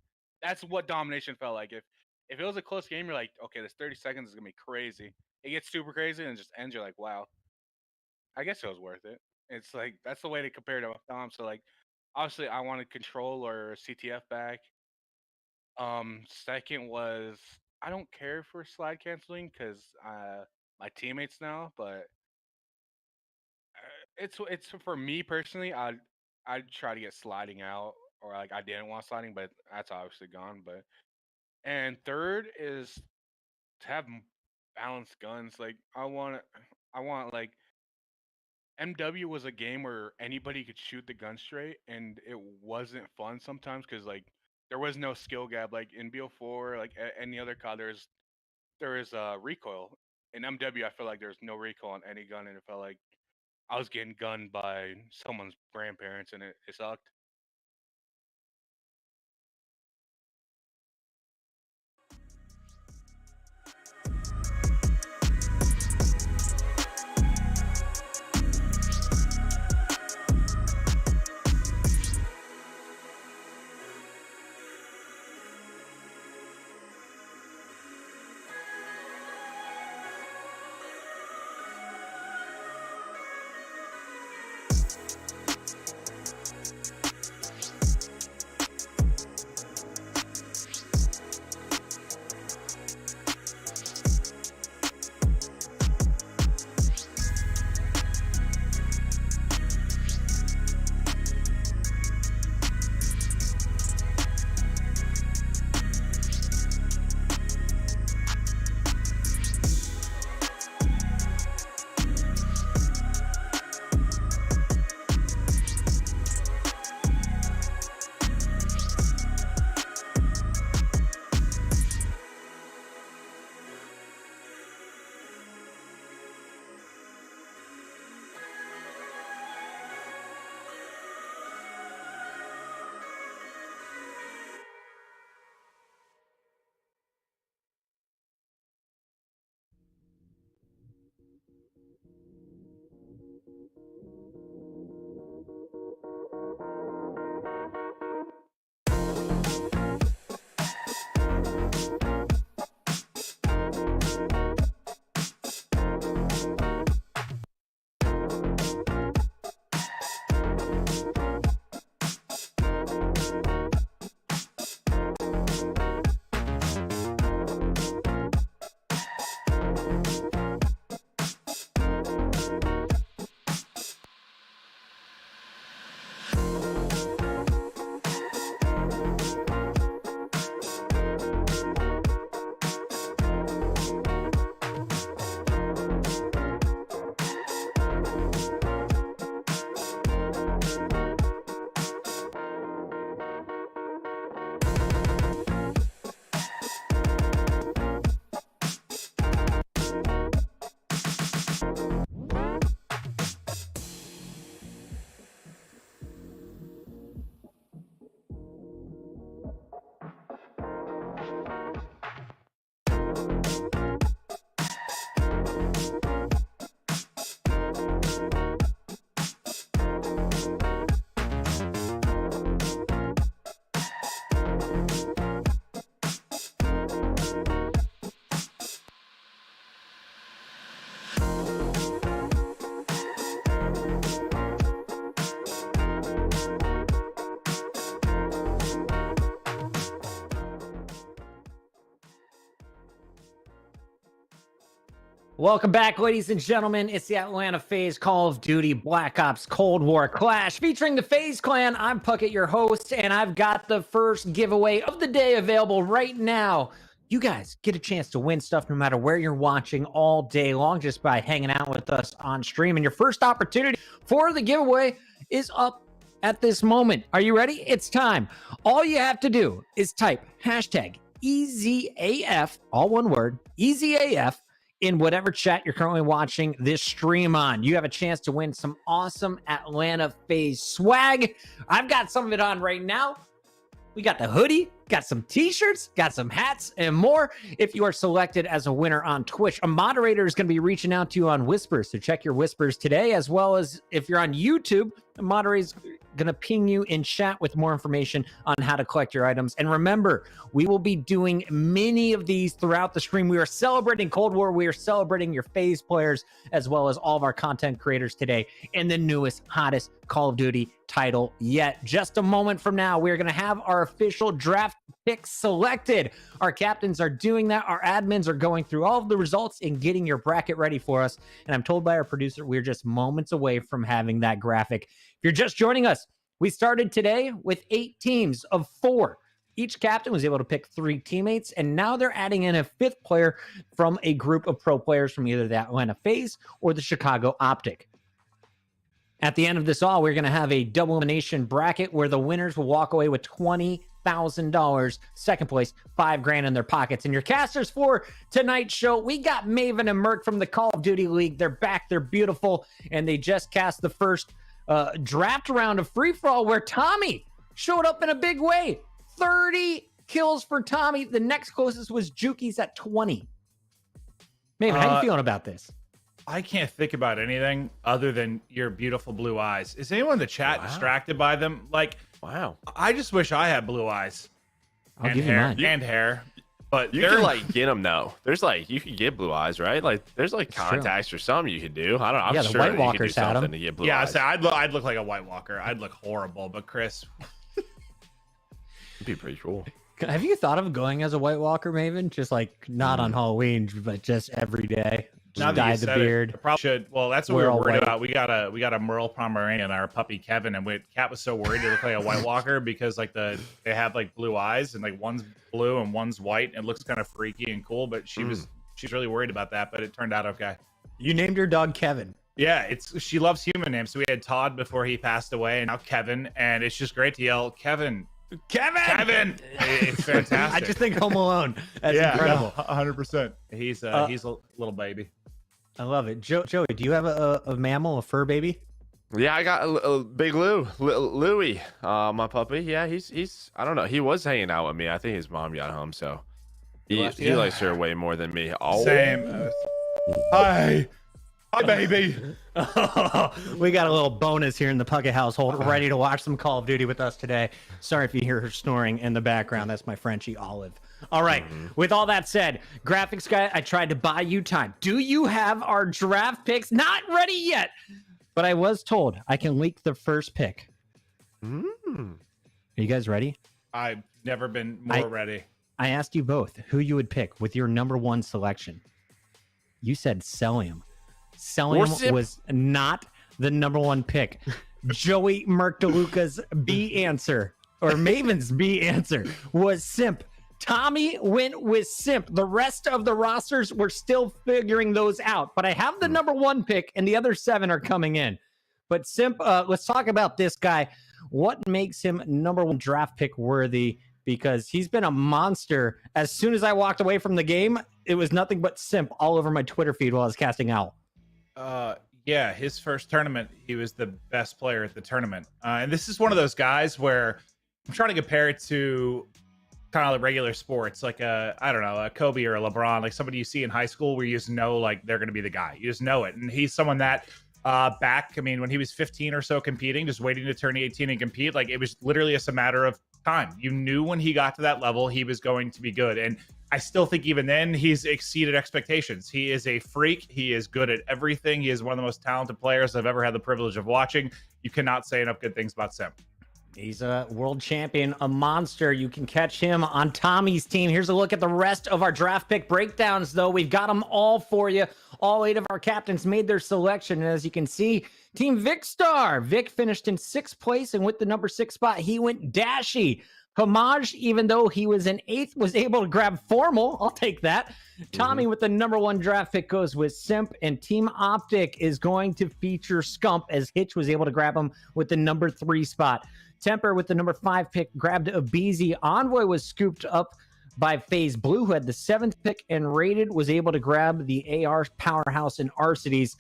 That's what domination felt like. If it was a close game, you're like, okay, this 30 seconds is gonna be crazy. It gets super crazy and it just ends. You're like, wow, I guess it was worth it. It's like that's the way to compare to Dom. So like, obviously, I wanted Control or CTF back. Second was I don't care for slide canceling because my teammates now, but it's for me personally. I'd try to get sliding out, or like I didn't want sliding, but that's obviously gone. But and third is to have balanced guns. Like I want like MW was a game where anybody could shoot the gun straight, and it wasn't fun sometimes because like there was no skill gap. Like in BO4, like any other COD, there is recoil. In MW, I feel like there's no recoil on any gun, and it felt like I was getting gunned by someone's grandparents, and it sucked. Welcome back, ladies and gentlemen. It's the Atlanta FaZe Call of Duty Black Ops Cold War Clash featuring the FaZe Clan. I'm Puckett, your host, and I've got the first giveaway of the day available right now. You guys get a chance to win stuff no matter where you're watching all day long just by hanging out with us on stream. And your first opportunity for the giveaway is up at this moment. Are you ready? It's time. All you have to do is type hashtag EZAF, all one word, EZAF, in whatever chat you're currently watching this stream on. You have a chance to win some awesome Atlanta FaZe swag. I've got some of it on right now. We got the hoodie, got some t-shirts, got some hats, and more. If you are selected as a winner on Twitch, a moderator is going to be reaching out to you on Whispers, so check your Whispers today, as well as if you're on YouTube, the moderator is going to ping you in chat with more information on how to collect your items. And remember, we will be doing many of these throughout the stream. We are celebrating Cold War. We are celebrating your FaZe players, as well as all of our content creators today in the newest, hottest Call of Duty title yet. Just a moment from now, we're going to have our official draft picks selected. Our captains are doing that. Our admins are going through all of the results and getting your bracket ready for us. And I'm told by our producer, we're just moments away from having that graphic. If you're just joining us, we started today with 8 teams of 4. Each captain was able to pick 3 teammates, and now they're adding in a 5th player from a group of pro players from either the Atlanta FaZe or the Chicago OpTic. At the end of this all, we're going to have a double elimination bracket where the winners will walk away with $20,000. Second place, $5,000 in their pockets. And your casters for tonight's show, we got Maven and Merc from the Call of Duty League. They're back. They're beautiful. And they just cast the first draft round of free-for-all where Tommey showed up in a big way. 30 kills for Tommey. The next closest was Jukeyz at 20. Maven, how you feeling about this? I can't think about anything other than your beautiful blue eyes. Is anyone in the chat distracted by them? Like, wow. I just wish I had blue eyes. I'll give you mine. And hair. But you can like get them though. There's like you can get blue eyes, right? Like there's like contacts or something you could do. I don't know. I'm yeah, sure the White that you could do Walkers had something them. to get blue eyes. Yeah, I'd look like a White Walker. I'd look horrible. But Chris, it'd be pretty cool. Have you thought of going as a White Walker, Maven? Just like not on Halloween, but just every day. Just dye the beard. Probably should. Well, that's what we were worried about. We got a Merle Pomeranian, our puppy Kevin, and Cat was so worried to look like a White Walker because like they have like blue eyes and like one's blue and one's white. It looks kind of freaky and cool, but she's really worried about that. But it turned out okay. You named your dog Kevin. Yeah, she loves human names. So we had Todd before he passed away, and now Kevin, and it's just great to yell Kevin. It's fantastic. I just think Home Alone. That's incredible. 100%. He's a little baby. I love it. Joey, do you have a mammal, a fur baby? Yeah, I got a big Louie, my puppy. Yeah, he's I don't know. He was hanging out with me. I think his mom got home, so he likes her way more than me. Oh. Same. Hi. Hi, baby. We got a little bonus here in the Puckett household, ready to watch some Call of Duty with us today. Sorry if you hear her snoring in the background. That's my Frenchie Olive. All right. With all that said, graphics guy, I tried to buy you time. Do you have our draft picks? Not ready yet, but I was told I can leak the first pick. Are you guys ready? I've never been more ready. I asked you both who you would pick with your number one selection. You said Cellium. Cellium was not the number one pick. Joey Merkdeluca's B answer, or Maven's B answer, was Simp. Tommey went with Simp. The rest of the rosters were still figuring those out. But I have the number one pick, and the other 7 are coming in. But Simp, let's talk about this guy. What makes him number one draft pick worthy? Because he's been a monster. As soon as I walked away from the game, it was nothing but Simp all over my Twitter feed while I was casting out. Yeah, his first tournament, he was the best player at the tournament. And this is one of those guys where I'm trying to compare it to kind of like regular sports, like I don't know, a Kobe or a LeBron, like somebody you see in high school where you just know like they're going to be the guy. You just know it. And he's someone that when he was 15 or so competing, just waiting to turn 18 and compete, like it was literally just a matter of time. You knew when he got to that level, he was going to be good. And I still think even then he's exceeded expectations. He is a freak. He is good at everything. He is one of the most talented players I've ever had the privilege of watching. You cannot say enough good things about Simp. He's a world champion, a monster. You can catch him on Tommy's team. Here's a look at the rest of our draft pick breakdowns, though. We've got them all for you. All 8 of our captains made their selection. And as you can see, Team Vicstar. Vic finished in 6th place, and with the number 6 spot, he went Dashy. Pamaj, even though he was in 8th, was able to grab Formal. I'll take that. Tommey with the number 1 draft pick goes with Simp, and Team OpTic is going to feature Scump, as Hitch was able to grab him with the number 3 spot. Temperrr with the number 5 pick grabbed aBeZy. Envoy was scooped up by FaZe Bloo, who had the 7th pick, and Rated was able to grab the AR powerhouse in Arcitys.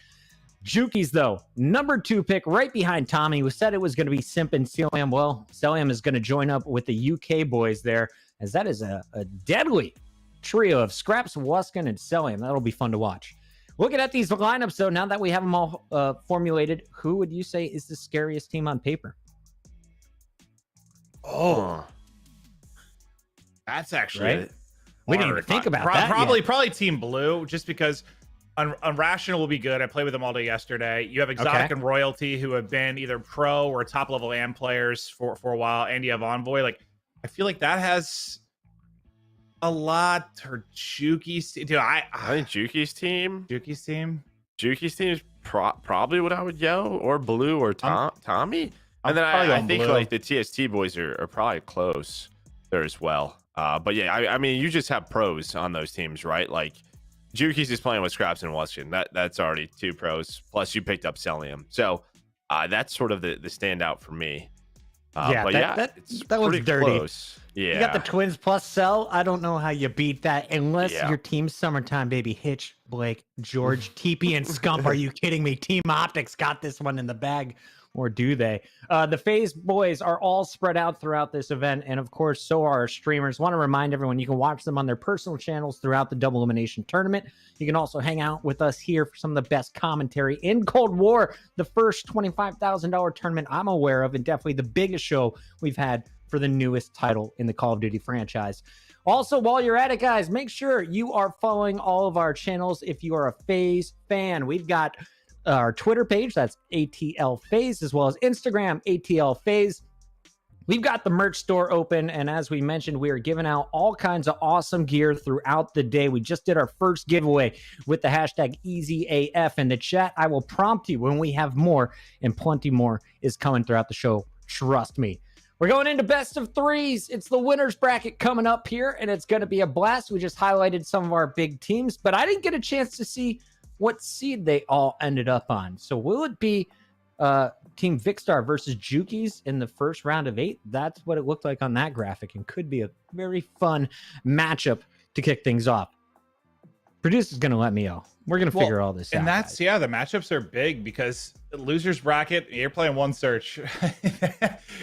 Jukeyz, though, number 2 pick right behind Tommey. We said it was going to be Simp and Cellium. Well, Cellium is going to join up with the UK boys there, as that is a deadly trio of Skrapz, Wuskin, and Cellium. That'll be fun to watch. Looking at these lineups, though, now that we have them all formulated, who would you say is the scariest team on paper? Oh, that's actually right. We didn't even think about that. Probably Team Blue, just because Unrational will be good. I played with them all day yesterday. You have Exotic and Royalty, who have been either pro or top level AM players for a while, and you have Envoy. Like, I feel like that has a lot. Or Jukeyz, dude. I think Jukeyz team. Jukeyz Blue. Like the TST boys are probably close there as well. But yeah, I mean, you just have pros on those teams, right? Like Jukeyz is playing with Skrapz and Wuskin. That's already 2 pros. Plus you picked up Cellium. So that's sort of the standout for me. That was dirty. Close. Yeah. You got the twins plus Cell. I don't know how you beat that unless your team's summertime, baby. Hitch, Blake, George, TeeP, and Scump. Are you kidding me? Team OpTic's got this one in the bag. Or do they? The FaZe boys are all spread out throughout this event. And of course, so are our streamers. Want to remind everyone, you can watch them on their personal channels throughout the Double Elimination Tournament. You can also hang out with us here for some of the best commentary in Cold War, the first $25,000 tournament I'm aware of, and definitely the biggest show we've had for the newest title in the Call of Duty franchise. Also, while you're at it, guys, make sure you are following all of our channels if you are a FaZe fan. We've got our Twitter page, that's ATL FaZe, as well as Instagram, ATL FaZe. We've got the merch store open, and as we mentioned, we are giving out all kinds of awesome gear throughout the day. We just did our first giveaway with the hashtag EasyAF in the chat. I will prompt you when we have more, and plenty more is coming throughout the show. Trust me. We're going into best of 3s. It's the winners bracket coming up here, and it's going to be a blast. We just highlighted some of our big teams, but I didn't get a chance to see what seed they all ended up on. So will it be Team Vicstar versus Jukeyz in the first round of 8? That's what it looked like on that graphic, and could be a very fun matchup to kick things off. Producer's going to let me know. We're going to figure all this out. And that's, the matchups are big because losers bracket, you're playing one search.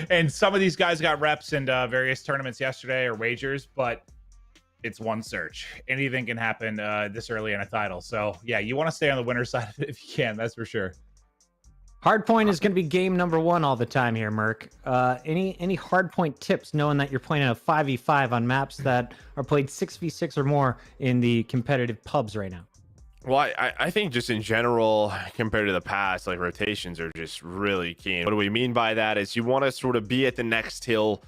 And some of these guys got reps in various tournaments yesterday or wagers, but it's one search. Anything can happen this early in a title. So yeah, you want to stay on the winner's side of it if you can. That's for sure. Hardpoint is going to be game number 1 all the time here, Merc. Any hardpoint tips, knowing that you're playing a 5v5 on maps that are played 6v6 or more in the competitive pubs right now? Well, I think just in general, compared to the past, like rotations are just really key. What do we mean by that is you want to sort of be at the next hill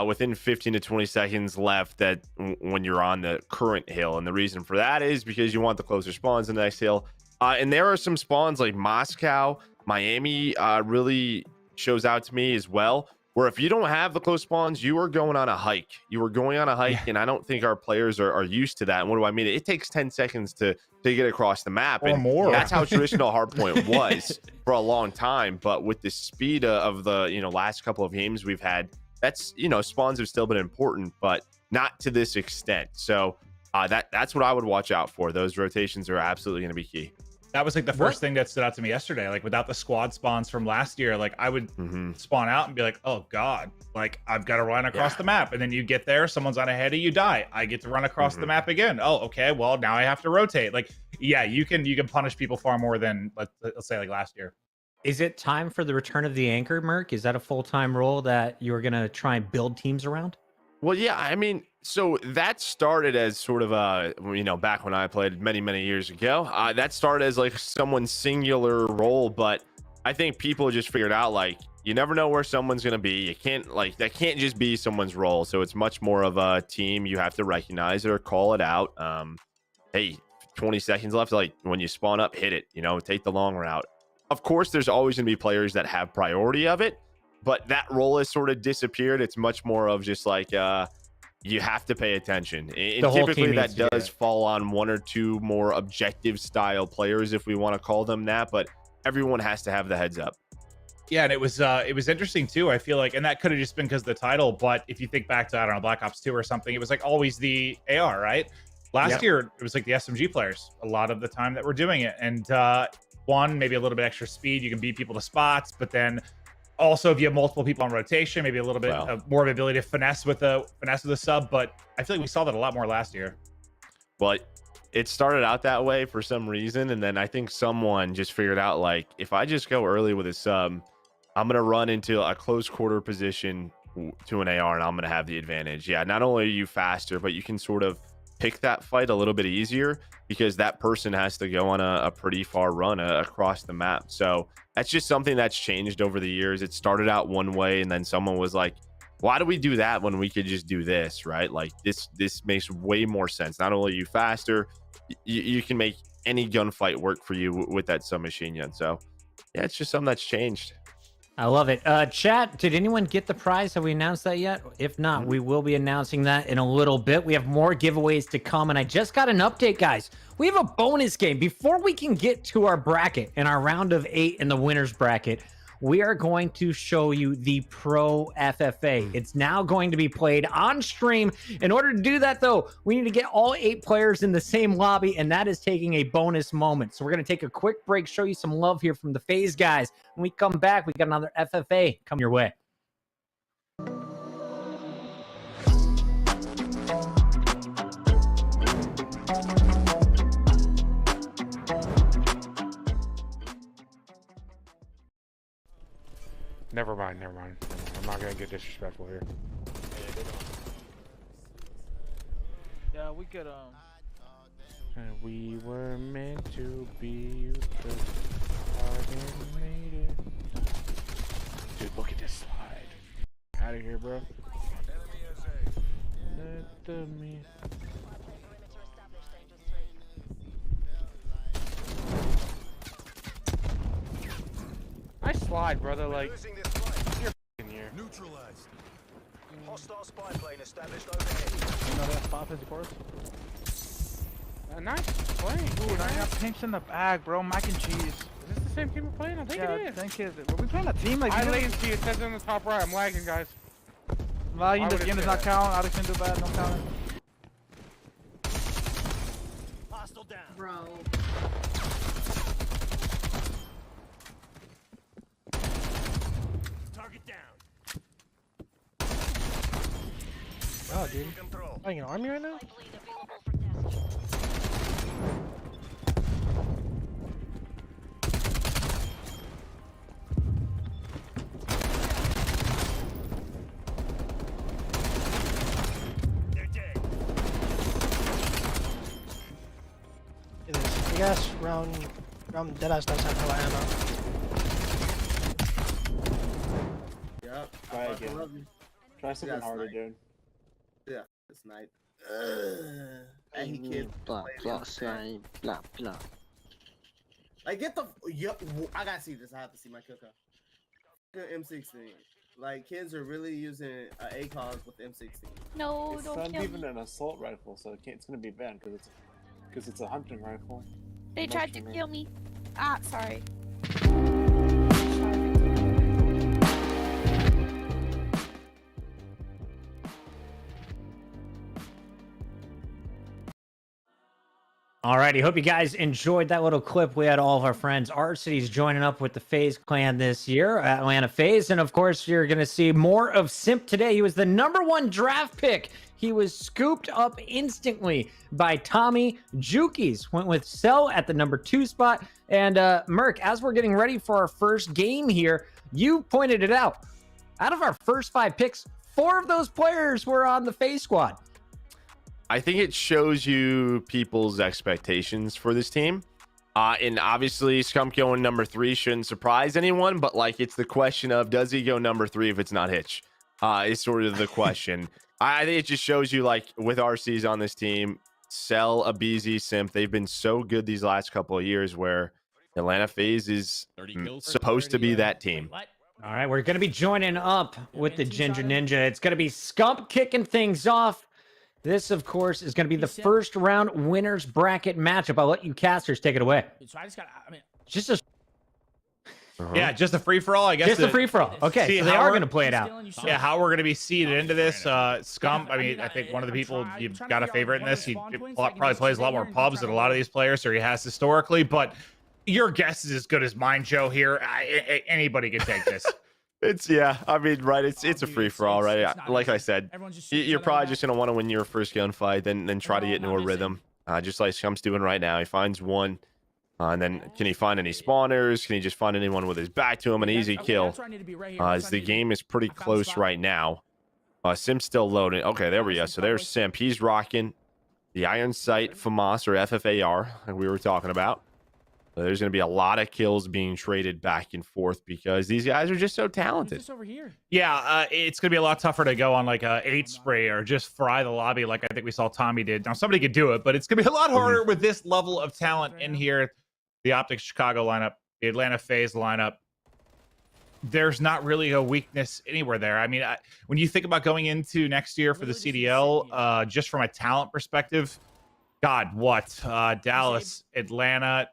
within 15 to 20 seconds left that when you're on the current hill. And the reason for that is because you want the closer spawns in the next hill. And there are some spawns like Moscow, Miami really shows out to me as well, where if you don't have the close spawns, you are going on a hike. You are going on a hike, and I don't think our players are used to that. And what do I mean? It takes 10 seconds to get across the map. Or and more. That's how traditional hardpoint was for a long time. But with the speed of the last couple of games we've had, that's spawns have still been important, but not to this extent. So that's what I would watch out for. Those rotations are absolutely going to be key. That was like the first thing that stood out to me yesterday. Like without the squad spawns from last year, like I would spawn out and be like, oh God, like I've got to run across the map. And then you get there, someone's on ahead of you, die. I get to run across the map again. Oh, okay. Well, now I have to rotate. Like, yeah, you can punish people far more than let's say like last year. Is it time for the return of the anchor, Merc? Is that a full-time role that you're going to try and build teams around? Well, yeah, I mean, so that started as sort of back when I played many years ago, that started as like someone's singular role. But I think people just figured out, like, you never know where someone's going to be. You can't, like, that can't just be someone's role. So it's much more of a team. You have to recognize it or call it out. Hey, 20 seconds left. Like when you spawn up, hit it, take the long route. Of course, there's always going to be players that have priority of it, but that role has sort of disappeared. It's much more of just like, you have to pay attention. And typically that does fall on 1 or 2 more objective style players, if we want to call them that, but everyone has to have the heads up. Yeah, and it was interesting too. I feel like, and that could have just been because of the title, but if you think back to, I don't know, Black Ops 2 or something, it was like always the AR, right? Last year, it was like the SMG players a lot of the time that were doing it. And one, maybe a little bit extra speed. You can beat people to spots, but then also if you have multiple people on rotation, maybe a little bit more of ability to finesse with the sub. But I feel like we saw that a lot more last year. Well, it started out that way for some reason, and then I think someone just figured out, like, if I just go early with a sub, I'm gonna run into a close quarter position to an AR, and I'm gonna have the advantage. Yeah, not only are you faster, but you can sort of pick that fight a little bit easier because that person has to go on a pretty far run across the map. So that's just something that's changed over the years. It started out one way, and then someone was like, why do we do that when we could just do this, right? Like this makes way more sense. Not only are you faster, you can make any gunfight work for you with that submachine gun. So yeah, it's just something that's changed. I love it. Chat, did anyone get the prize? Have we announced that yet? If not, we will be announcing that in a little bit. We have more giveaways to come, and I just got an update, guys. We have a bonus game. Before we can get to our bracket and our round of 8 in the winner's bracket, we are going to show you the Pro FFA. It's now going to be played on stream. In order to do that, though, we need to get all 8 players in the same lobby, and that is taking a bonus moment. So we're going to take a quick break, show you some love here from the FaZe guys. When we come back, we got another FFA come your way. Never mind. I'm not gonna get disrespectful here. Yeah, we could And we were meant to be, you just hardly made it. Dude, look at this slide. Out of here, bro. Let the me. I slide, brother, like you're f***ing here. Neutralized. Hostile spy plane established overhead. you know that spot is course. Nice play. Dude, I got pinks in the bag, bro. Mac and cheese. Is this the same team we're playing? I think Yeah, it I is. think it. Were we playing a team like? I latency. It says in the top right. I'm lagging, guys. Lagging. Why The would it game does say not that? count. Alex can do bad. No counting. Hostile down. Bro. Target down. Oh, dude. Playing an army right now? It is. You guys, round Deadass does have hella ammo. Yep. Try I again. love you. Try something Yeah, harder, snipe. dude. Yeah, it's night. And he killed. Blah blah slime blah blah. Like, get the. I gotta see this. I have to see my cooker. M16. Like, kids are really using ACOGs with M16. No, It's don't not kill even me. an assault rifle, so it's gonna be banned because it's a hunting rifle. They tried to kill me. Ah, sorry. Alrighty, hope you guys enjoyed that little clip. We had all of our friends Arcitys joining up with the FaZe Clan this year, Atlanta FaZe, and of course you're going to see more of Simp today. He was the #1 draft pick. He was scooped up instantly by Tommey. Jukeyz went with Cell at the #2 spot, and Merc, as we're getting ready for our first game here, you pointed it out. Out of our first 5 picks, 4 of those players were on the FaZe squad. I think it shows you people's expectations for this team. And obviously, Scump going #3 shouldn't surprise anyone, but like it's the question of does he go #3 if it's not Hitch? Is sort of the question. I think it just shows you like with RCs on this team, Cell, aBeZy, Simp, they've been so good these last couple of years where Atlanta FaZe is supposed to be that team. All right, we're going to be joining up with the Ginger Ninja. It's going to be Scump kicking things off. This, of course, is going to be the first round winners bracket matchup. I'll let you casters take it away. So I just got. I mean, Just a Yeah, just a free for all, I guess. just a free for all. Okay, See so they how are we're- going to play it out. Yeah, how we're going to be seeded into this. Scump, I mean, I think one of the people you've got a favorite in this. He probably plays a lot more pubs than a lot of these players, or he has historically. But your guess is as good as mine, Joe. Here, anybody can take this. It's I mean, right. It's a free for all, right? Like I said, you're probably just gonna want to win your first gunfight, then try to get into a rhythm, just like Scump's doing right now. He finds one, and then can he find any spawners? Can he just find anyone with his back to him? An easy kill. As the game is pretty close right now. Simp's still loading. Okay, there we go. So there's Simp. He's rocking the Iron Sight FAMAS or FFAR, like we were talking about. There's going to be a lot of kills being traded back and forth because these guys are just so talented. over here. Yeah, it's going to be a lot tougher to go on like a 8 spray or just fry the lobby like I think we saw Tommey did. Now, somebody could do it, but it's going to be a lot harder with this level of talent in here. The OpTic Chicago lineup, the Atlanta FaZe lineup. There's not really a weakness anywhere there. I mean, when you think about going into next year for the CDL, just from a talent perspective, God, what? Dallas, Atlanta,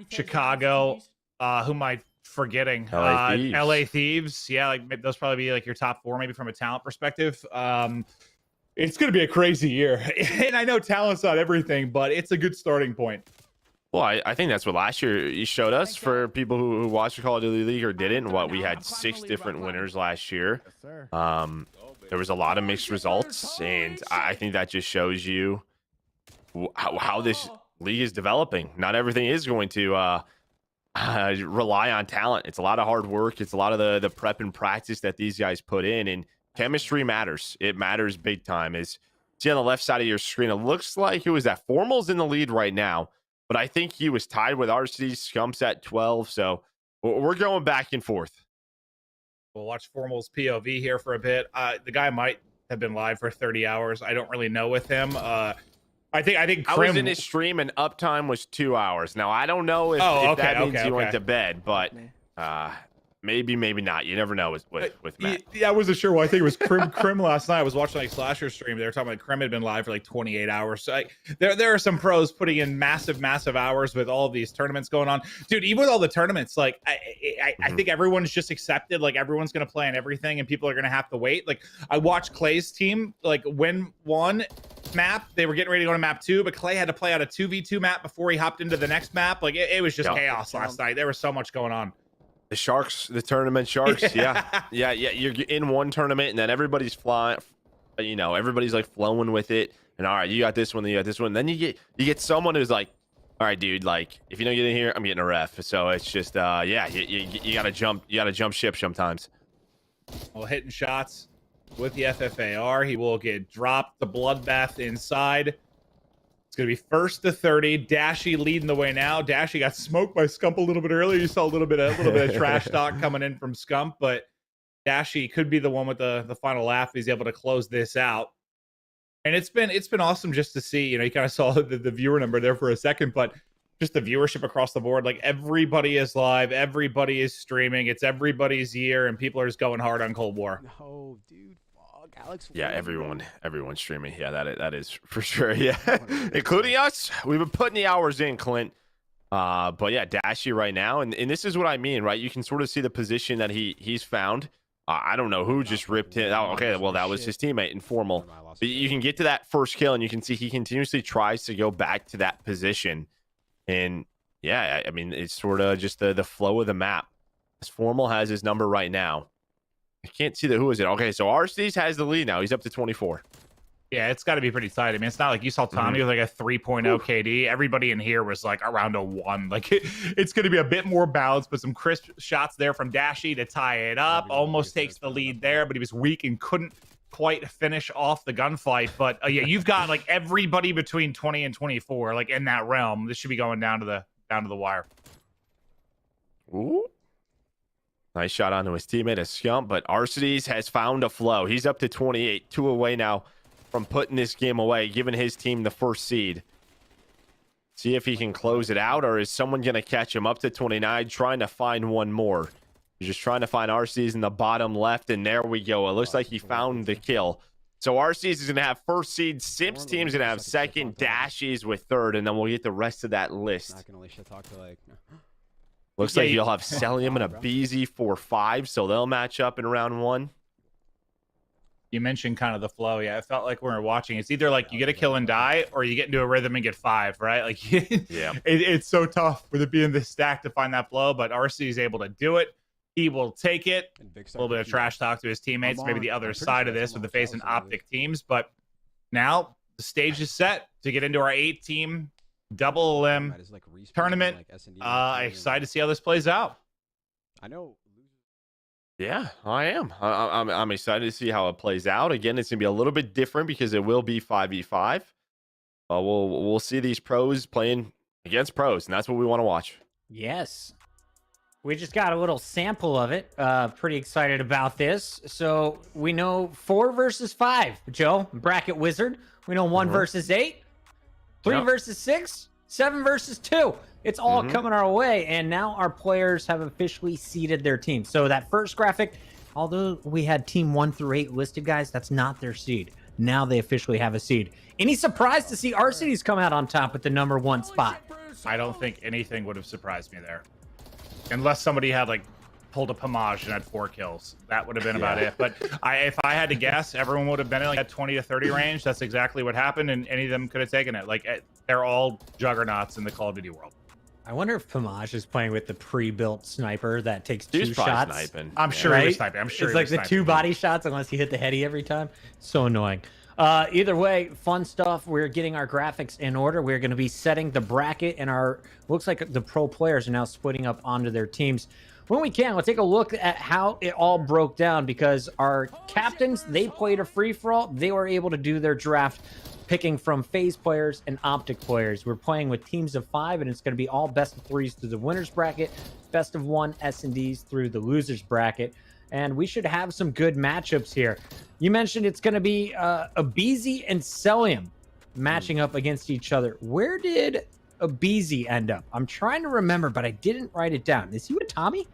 Chicago, who am I forgetting? LA Thieves. LA Thieves. Yeah, like maybe those probably be like your top 4, maybe from a talent perspective. It's going to be a crazy year. And I know talent's not everything, but it's a good starting point. Well, I think that's what last year you showed us for people who watched the Call of Duty League or didn't. What we had 6 different winners last year. There was a lot of mixed results, and I think that just shows you how this league is developing. Not everything is going to rely on talent. It's a lot of hard work. It's a lot of the prep and practice that these guys put in, and chemistry matters. It matters big time. Is see on the left side of your screen, it looks like who is that? Formal's in the lead right now. But I think he was tied with Arcitys. Scump's at 12. So we're going back and forth. We'll watch Formal's POV here for a bit. The guy might have been live for 30 hours. I don't really know with him. I think I was in his stream and uptime was 2 hours. Now, I don't know if that means you went to bed, but maybe not. You never know with Matt. Yeah, I wasn't sure. Well, I think it was Crim last night. I was watching like Slasher stream. They were talking about Crim had been live for like 28 hours. So there are some pros putting in massive hours with all of these tournaments going on. Dude, even with all the tournaments, like I think everyone's just accepted. Like everyone's going to play on everything and people are going to have to wait. Like I watched Clay's team like win one map. They were getting ready to go to map 2, but Clay had to play out a 2v2 map before he hopped into the next map. Like it was just chaos last night. There was so much going on. The Sharks, the tournament Sharks, yeah. You're in one tournament, and then everybody's you know, everybody's like flowing with it. And all right, you got this one, you got this one. Then you get someone who's like, all right, dude, like if you don't get in here, I'm getting a ref. So it's just yeah, you gotta jump ship sometimes. Well, hitting shots with the FFAR. He will get dropped. The bloodbath inside. It's going to be first to 30. Dashy leading the way now. Dashy got smoked by Scump a little bit earlier. You saw a little bit of trash talk coming in from Scump, but Dashy could be the one with the final laugh. He's able to close this out. And it's been awesome just to see, you know, you kind of saw the viewer number there for a second, but just the viewership across the board, like everybody is live, everybody is streaming, it's everybody's year, and people are just going hard on Cold War. No, dude, fuck, Alex. Yeah, everyone's streaming. Yeah, that is for sure. Yeah, including us. We've been putting the hours in, Clint. But yeah, Dashy right now, and this is what I mean, right? You can sort of see the position that he's found. I don't know who just ripped it. Oh, okay, well, that was his teammate, Informal. But you can get to that first kill, and you can see he continuously tries to go back to that position. And yeah, I mean, it's sort of just the flow of the map. As Formal has his number right now. I can't see who is it. Okay, so Arcitys has the lead now. He's up to 24. Yeah, it's got to be pretty tight. I mean, it's not like you saw Tommey with like a 3.0 KD. Everybody in here was like around a 1. Like it's going to be a bit more balanced, but some crisp shots there from Dashy to tie it up. Almost takes the lead there, but he was weak and couldn't quite finish off the gunfight. But yeah, you've got like everybody between 20 and 24, like in that realm. This should be going down to the wire. Ooh. Nice shot onto his teammate, a Scump, but Arcitys has found a flow. He's up to 28, 2 away now from putting this game away, giving his team the first seed. See if he can close it out, or is someone going to catch him up to 29, trying to find one more. He's just trying to find Arcitys in the bottom left, and there we go. It looks like he found the kill. So Arcitys is going to have first seed. Simp's team is going to have second. Dashy's with third, and then we'll get the rest of that list. I can only shit talk to like. Looks like you'll have Cellium and aBeZy 4-5, so they'll match up in round 1. You mentioned kind of the flow. Yeah, it felt like when we were watching, it's either like you get a kill and die, or you get into a rhythm and get 5, right? Like, yeah, it's so tough with it being this stack to find that flow, but RC is able to do it. He will take it. A little bit of trash talk to his teammates, maybe the other side of this with the FaZe and OpTic teams, but now the stage is set to get into our 8-team double elim tournament. Excited to see how this plays out. I know. Yeah, I am. I'm excited to see how it plays out. Again, it's gonna be a little bit different because it will be 5v5. We'll see these pros playing against pros, and that's what we want to watch. Yes. We just got a little sample of it. Pretty excited about this. So we know 4 versus 5, Joe, bracket wizard. We know 1 versus 8, 3 versus 6, 7 versus 2. It's all coming our way, and now our players have officially seeded their team. So that first graphic, although we had team 1 through 8 listed, guys, that's not their seed. Now they officially have a seed. Any surprise to see Arcitys come out on top with the number 1 spot? I don't think anything would have surprised me there. Unless somebody had like pulled a Pamaj and had 4 kills. That would have been about it. But if I had to guess, everyone would have been in like that 20 to 30 range. That's exactly what happened, and any of them could have taken it. Like they're all juggernauts in the Call of Duty world. I wonder if Pamaj is playing with the pre-built sniper that takes 2 shots. Sniping. I'm sure he was sniping. I'm sure it's like the 2 body shots unless you hit the heady every time. So annoying. Either way, fun stuff. We're getting our graphics in order. We're going to be setting the bracket, and looks like the pro players are now splitting up onto their teams. When we can, we'll take a look at how it all broke down, because our captains, they played a free-for-all. They were able to do their draft picking from FaZe players and OpTic players. We're playing with teams of 5, and it's going to be all best of 3s through the winners bracket, best of 1 S&Ds through the losers bracket, and we should have some good matchups here. You mentioned it's going to be aBeZy and Cellium matching up against each other. Where did aBeZy end up? I'm trying to remember, but I didn't write it down. Is he with Tommey?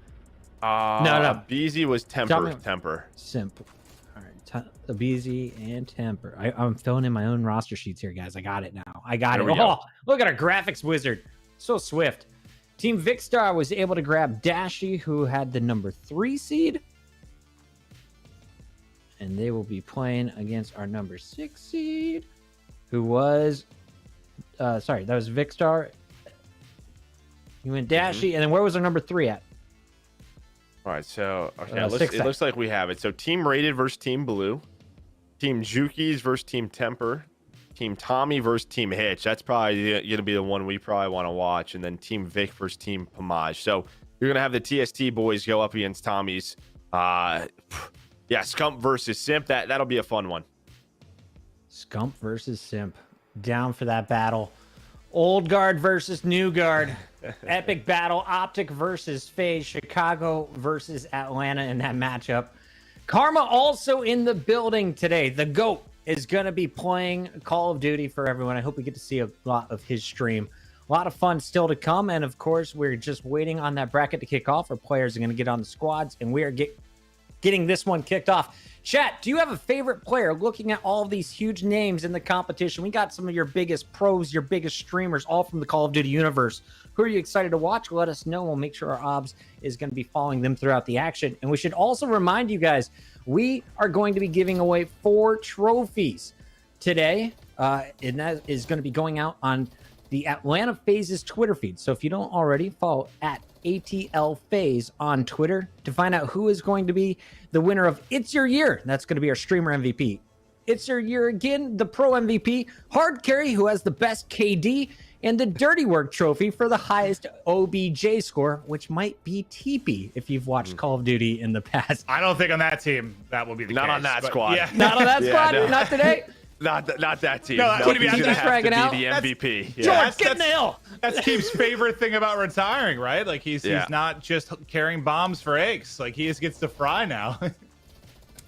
No. aBeZy was Temperrr. Simp. All right, aBeZy and Temperrr. I'm filling in my own roster sheets here, guys. I got it now. I got it. Oh, look at our graphics wizard. So swift. Team Vicstar was able to grab Dashy, who had the number 3 seed. And they will be playing against our number 6 seed, who was, sorry, that was Vicstar. He went Dashy, and then where was our number 3 at? All right, so okay, it looks like we have it. So team rated versus team blue. Team Jukeyz versus Team Temperrr. Team Tommey versus Team Hitch. That's probably going to be the one we probably want to watch. And then Team Vic versus Team Pamaj. So you're going to have the TST boys go up against Tommy's. Yeah, Scump versus Simp. That'll be a fun one. Scump versus Simp. Down for that battle. Old guard versus new guard. Epic battle. OpTic versus FaZe. Chicago versus Atlanta in that matchup. Karma also in the building today. The GOAT is going to be playing Call of Duty for everyone. I hope we get to see a lot of his stream. A lot of fun still to come. And of course, we're just waiting on that bracket to kick off. Our players are going to get on the squads, and we are getting this one kicked off. Chat, do you have a favorite player? Looking at all of these huge names in the competition, we got some of your biggest pros, your biggest streamers, all from the Call of Duty universe. Who are you excited to watch? Let us know. We'll make sure our obs is going to be following them throughout the action. And we should also remind you guys, we are going to be giving away 4 trophies today. And that is going to be going out on the Atlanta FaZe's Twitter feed. So if you don't already, follow at ATL FaZe on Twitter to find out who is going to be the winner of It's Your Year. That's going to be our streamer MVP. It's Your Year again, the pro MVP, Hard Carry, who has the best KD, and the Dirty Work trophy for the highest OBJ score, which might be TeeP if you've watched Call of Duty in the past. I don't think on that team that will be the case. Not on that but squad. Yeah. Not on that squad? no. Not today? Not that team. No, No, to be he's gonna honest, have to bragging be out. the MVP. Yeah. George, get in the hill. That's Teep's favorite thing about retiring, right? Like he's not just carrying bombs for aches. Like he just gets to fry now.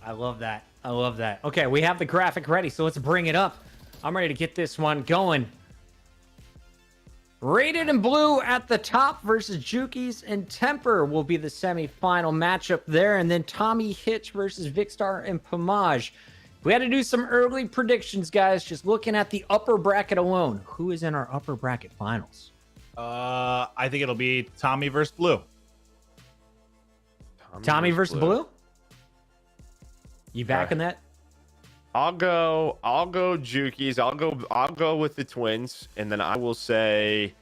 I love that. I love that. Okay, we have the graphic ready, so let's bring it up. I'm ready to get this one going. Rated and Blue at the top versus Jukeyz and Temperrr will be the semi-final matchup there. And then Tommey, Hitch versus Vikkstar and Pamaj. We had to do some early predictions, guys. Just looking at the upper bracket alone. Who is in our upper bracket finals? I think it'll be Tommey versus Blue. Tommey versus Blue? You backing that? I'll go Jukeyz. I'll go with the twins, and then I will say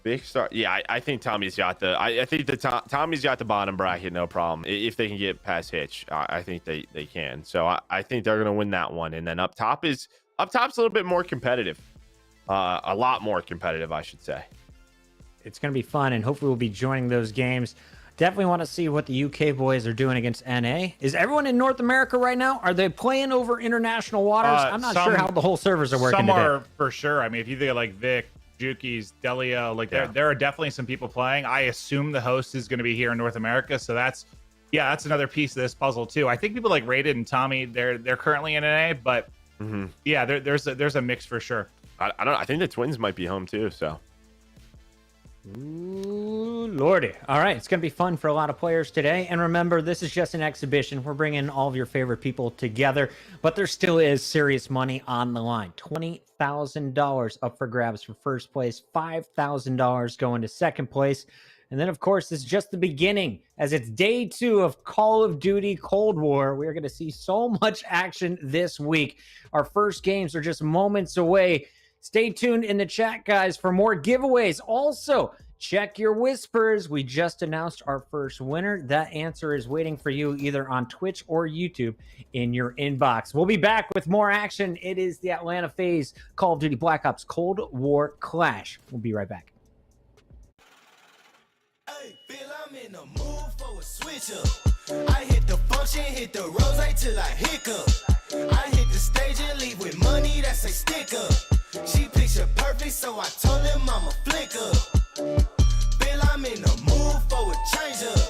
Vikkstar. Yeah, I think Tommy's got the. I think Tommy's got the bottom bracket, no problem. If they can get past Hitch, I think they can. So I think they're gonna win that one. And then up top's a little bit more competitive, a lot more competitive, I should say. It's gonna be fun, and hopefully we'll be joining those games. Definitely want to see what the UK boys are doing against NA. Is everyone in North America right now? Are they playing over international waters? I'm not sure how the whole servers are working Some today. are for sure. I mean, if you think of like Vic, Jukeyz, Deleo, like there are definitely some people playing. I assume the host is going to be here in North America, so that's another piece of this puzzle too. I think people like Rated and Tommey, they're currently in NA, but yeah, there's a mix for sure. I don't know. I think the twins might be home too. So. Ooh, lordy. All right, it's going to be fun for a lot of players today. And remember, this is just an exhibition. We're bringing all of your favorite people together, but there still is serious money on the line. $20,000 up for grabs for first place, $5,000 going to second place. And then, of course, this is just the beginning, as it's day 2 of Call of Duty Cold War. We're going to see so much action this week. Our first games are just moments away. Stay tuned in the chat, guys, for more giveaways. Also, check your whispers. We just announced our first winner. That answer is waiting for you either on Twitch or YouTube in your inbox. We'll be back with more action. It is the Atlanta FaZe Call of Duty Black Ops Cold War Clash. We'll be right back. Hey, Bill, I'm in the mood for a switch up. I hit the function, hit the rose till I hiccup. I hit the stage and leave with money that say stick up. She picture perfect, so I told him I'm a flick up. Bill, I'm in the mood for a change up.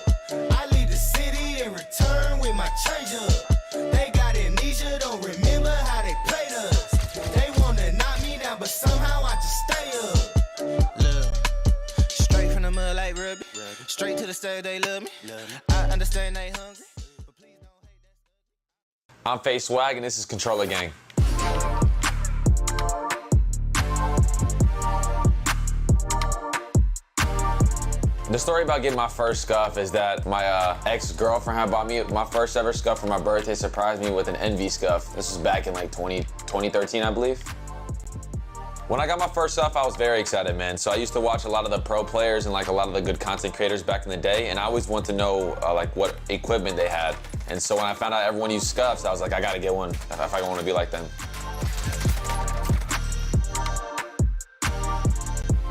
I leave the city and return with my change up. They got amnesia, don't remember how they played us. They wanna knock me down, but somehow I just stay up. Look, straight from the mud like rugby. Straight to the stage, they love me. I understand they hungry, but please don't hate that. I'm FaZe Swag, and this is Controller Gang. The story about getting my first scuff is that my ex-girlfriend had bought me my first ever scuff for my birthday, surprised me with an Envy scuff. This was back in like 2013, I believe. When I got my first Scuff, I was very excited, man. So I used to watch a lot of the pro players and like a lot of the good content creators back in the day, and I always wanted to know like what equipment they had. And so when I found out everyone used Scuffs, I was like, I gotta get one if I want to be like them.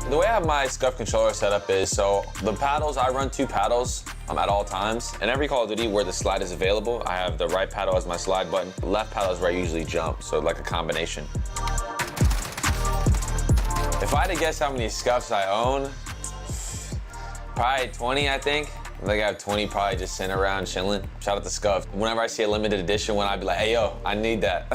The way I have my Scuff controller set up is, so the paddles, I run 2 paddles at all times. And every Call of Duty where the slide is available, I have the right paddle as my slide button. The left paddle is where I usually jump, so like a combination. If I had to guess how many Scuffs I own, probably 20, I think. I think I have 20 probably just sitting around chilling. Shout out to Scuff. Whenever I see a limited edition one, I'd be like, hey, yo, I need that.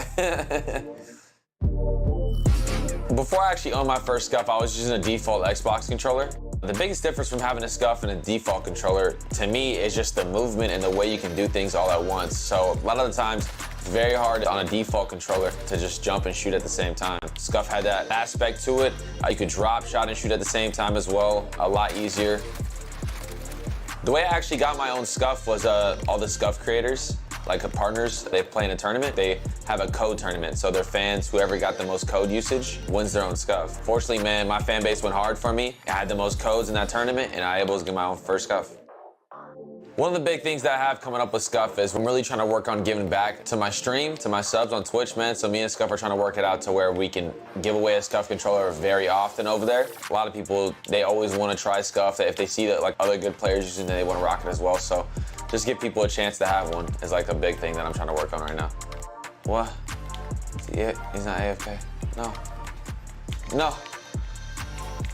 Before I actually owned my first Scuff, I was using a default Xbox controller. The biggest difference from having a Scuff and a default controller, to me, is just the movement and the way you can do things all at once. So a lot of the times, it's very hard on a default controller to just jump and shoot at the same time. Scuff had that aspect to it. You could drop shot and shoot at the same time as well, a lot easier. The way I actually got my own Scuff was all the Scuff creators, like partners, they play in a tournament, they have a code tournament. So their fans, whoever got the most code usage, wins their own Scuff. Fortunately, man, my fan base went hard for me. I had the most codes in that tournament, and I was able to get my own first Scuff. One of the big things that I have coming up with Scuff is I'm really trying to work on giving back to my stream, to my subs on Twitch, man. So me and Scuff are trying to work it out to where we can give away a Scuff controller very often over there. A lot of people, they always want to try Scuff. If they see that like other good players using it, they want to rock it as well. So just give people a chance to have one is like a big thing that I'm trying to work on right now. What? Yeah, he's not AFK. No. No.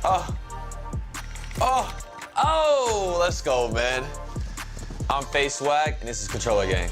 Oh. Oh. Oh, let's go, man. I'm FaZe Swag, and this is Controller Gang.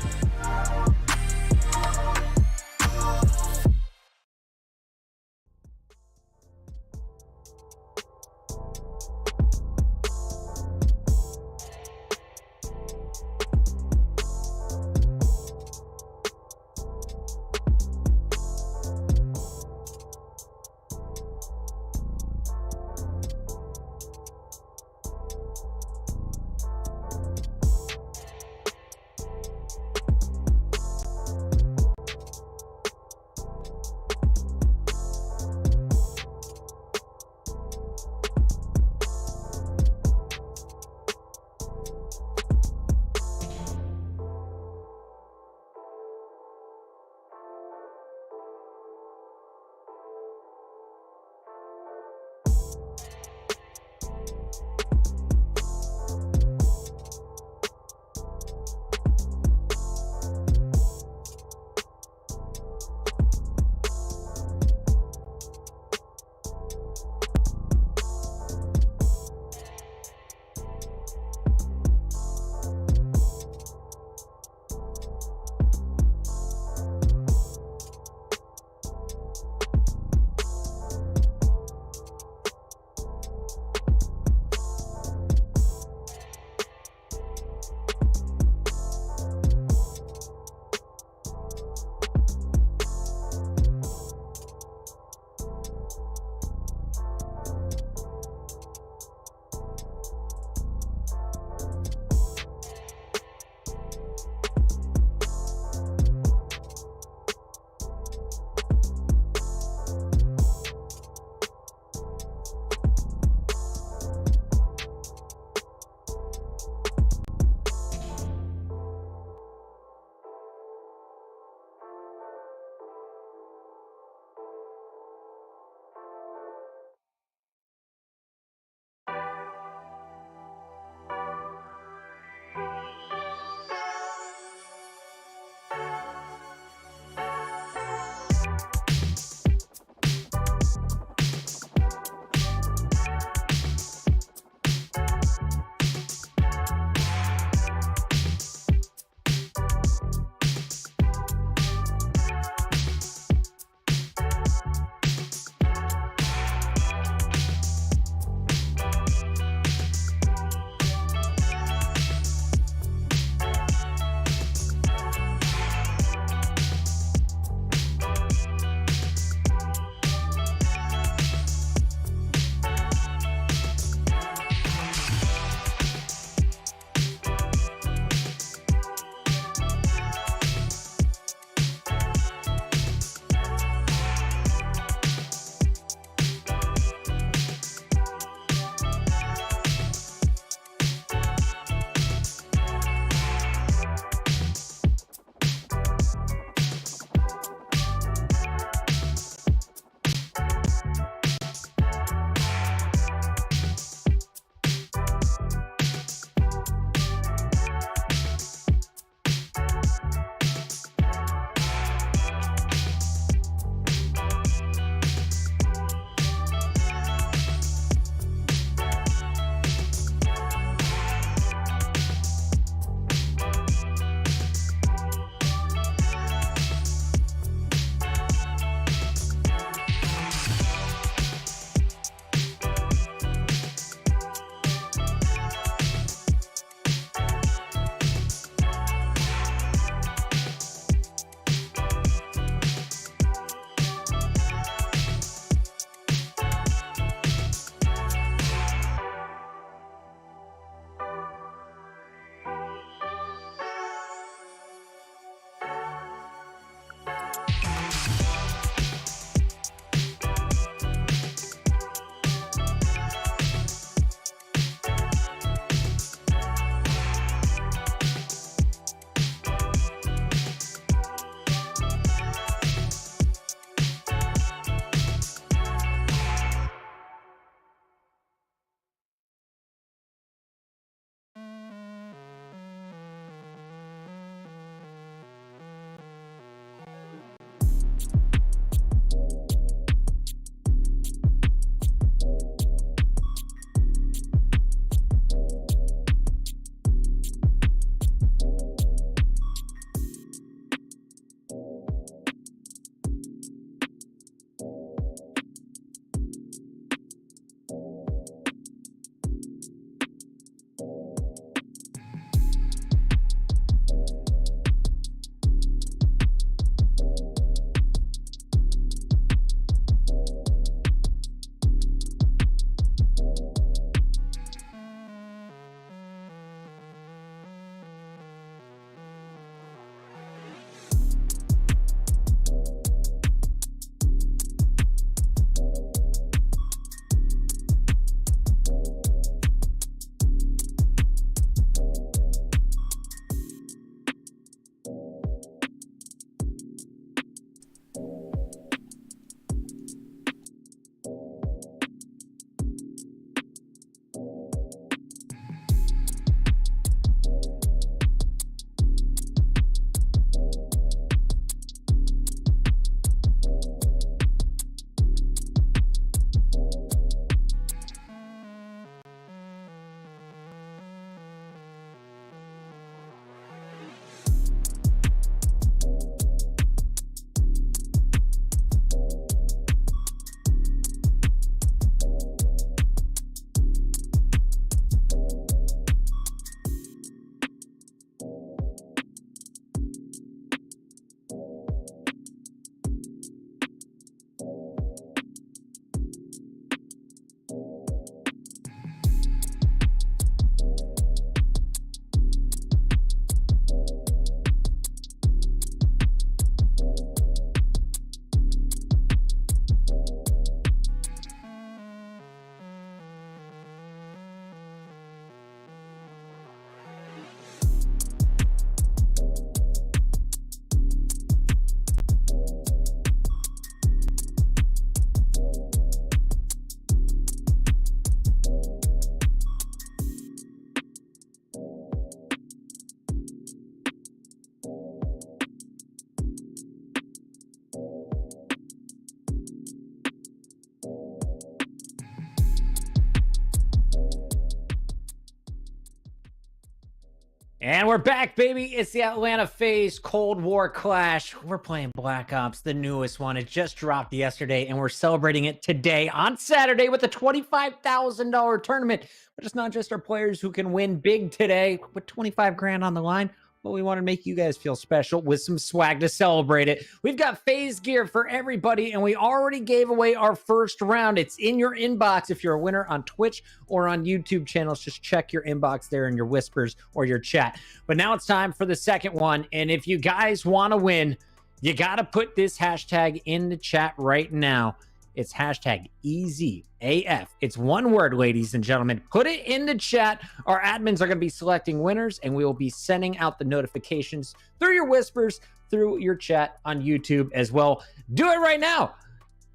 And we're back, baby. It's the Atlanta FaZe Cold War Clash. We're playing Black Ops, the newest one. It just dropped yesterday, and we're celebrating it today on Saturday with a $25,000 tournament. But it's not just our players who can win big today with 25 grand on the line. But we want to make you guys feel special with some swag to celebrate it. We've got FaZe gear for everybody, and we already gave away our first round. It's in your inbox if you're a winner on Twitch or on YouTube channels. Just check your inbox there in your whispers or your chat. But now it's time for the second one, and if you guys want to win, you got to put this hashtag in the chat right now. It's hashtag EasyAF. It's one word, ladies and gentlemen. Put it in the chat. Our admins are going to be selecting winners, and we will be sending out the notifications through your whispers, through your chat on YouTube as well. Do it right now.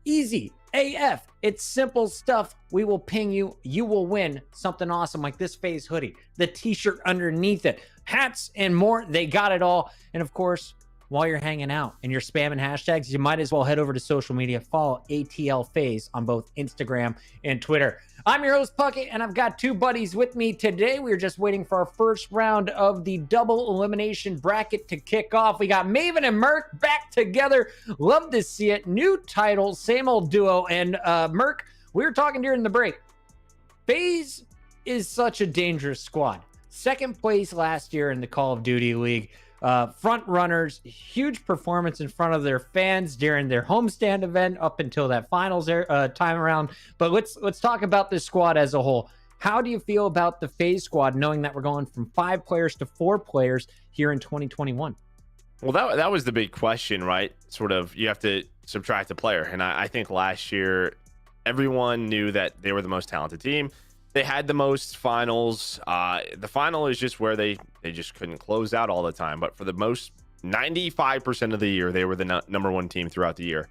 Easy AF. It's simple stuff. We will ping you. You will win something awesome like this FaZe hoodie, the t-shirt underneath it, hats, and more. They got it all. And of course, while you're hanging out and you're spamming hashtags, you might as well head over to social media. Follow ATL FaZe on both Instagram and Twitter. I'm your host, Puckett, and I've got two buddies with me today. We're just waiting for our first round of the double elimination bracket to kick off. We got Maven and Merc back together. Love to see it. New title, same old duo. And Merc, we were talking during the break. FaZe is such a dangerous squad. Second place last year in the Call of Duty League. Front runners, huge performance in front of their fans during their homestand event up until that finals time around. But let's talk about this squad as a whole. How do you feel about the FaZe squad, knowing that we're going from 5 players to 4 players here in 2021? Well, that was the big question, right? Sort of, you have to subtract a player. And I think last year, everyone knew that they were the most talented team. They had the most finals. The final is just where they just couldn't close out all the time. But for the most 95% of the year, they were the number one team throughout the year.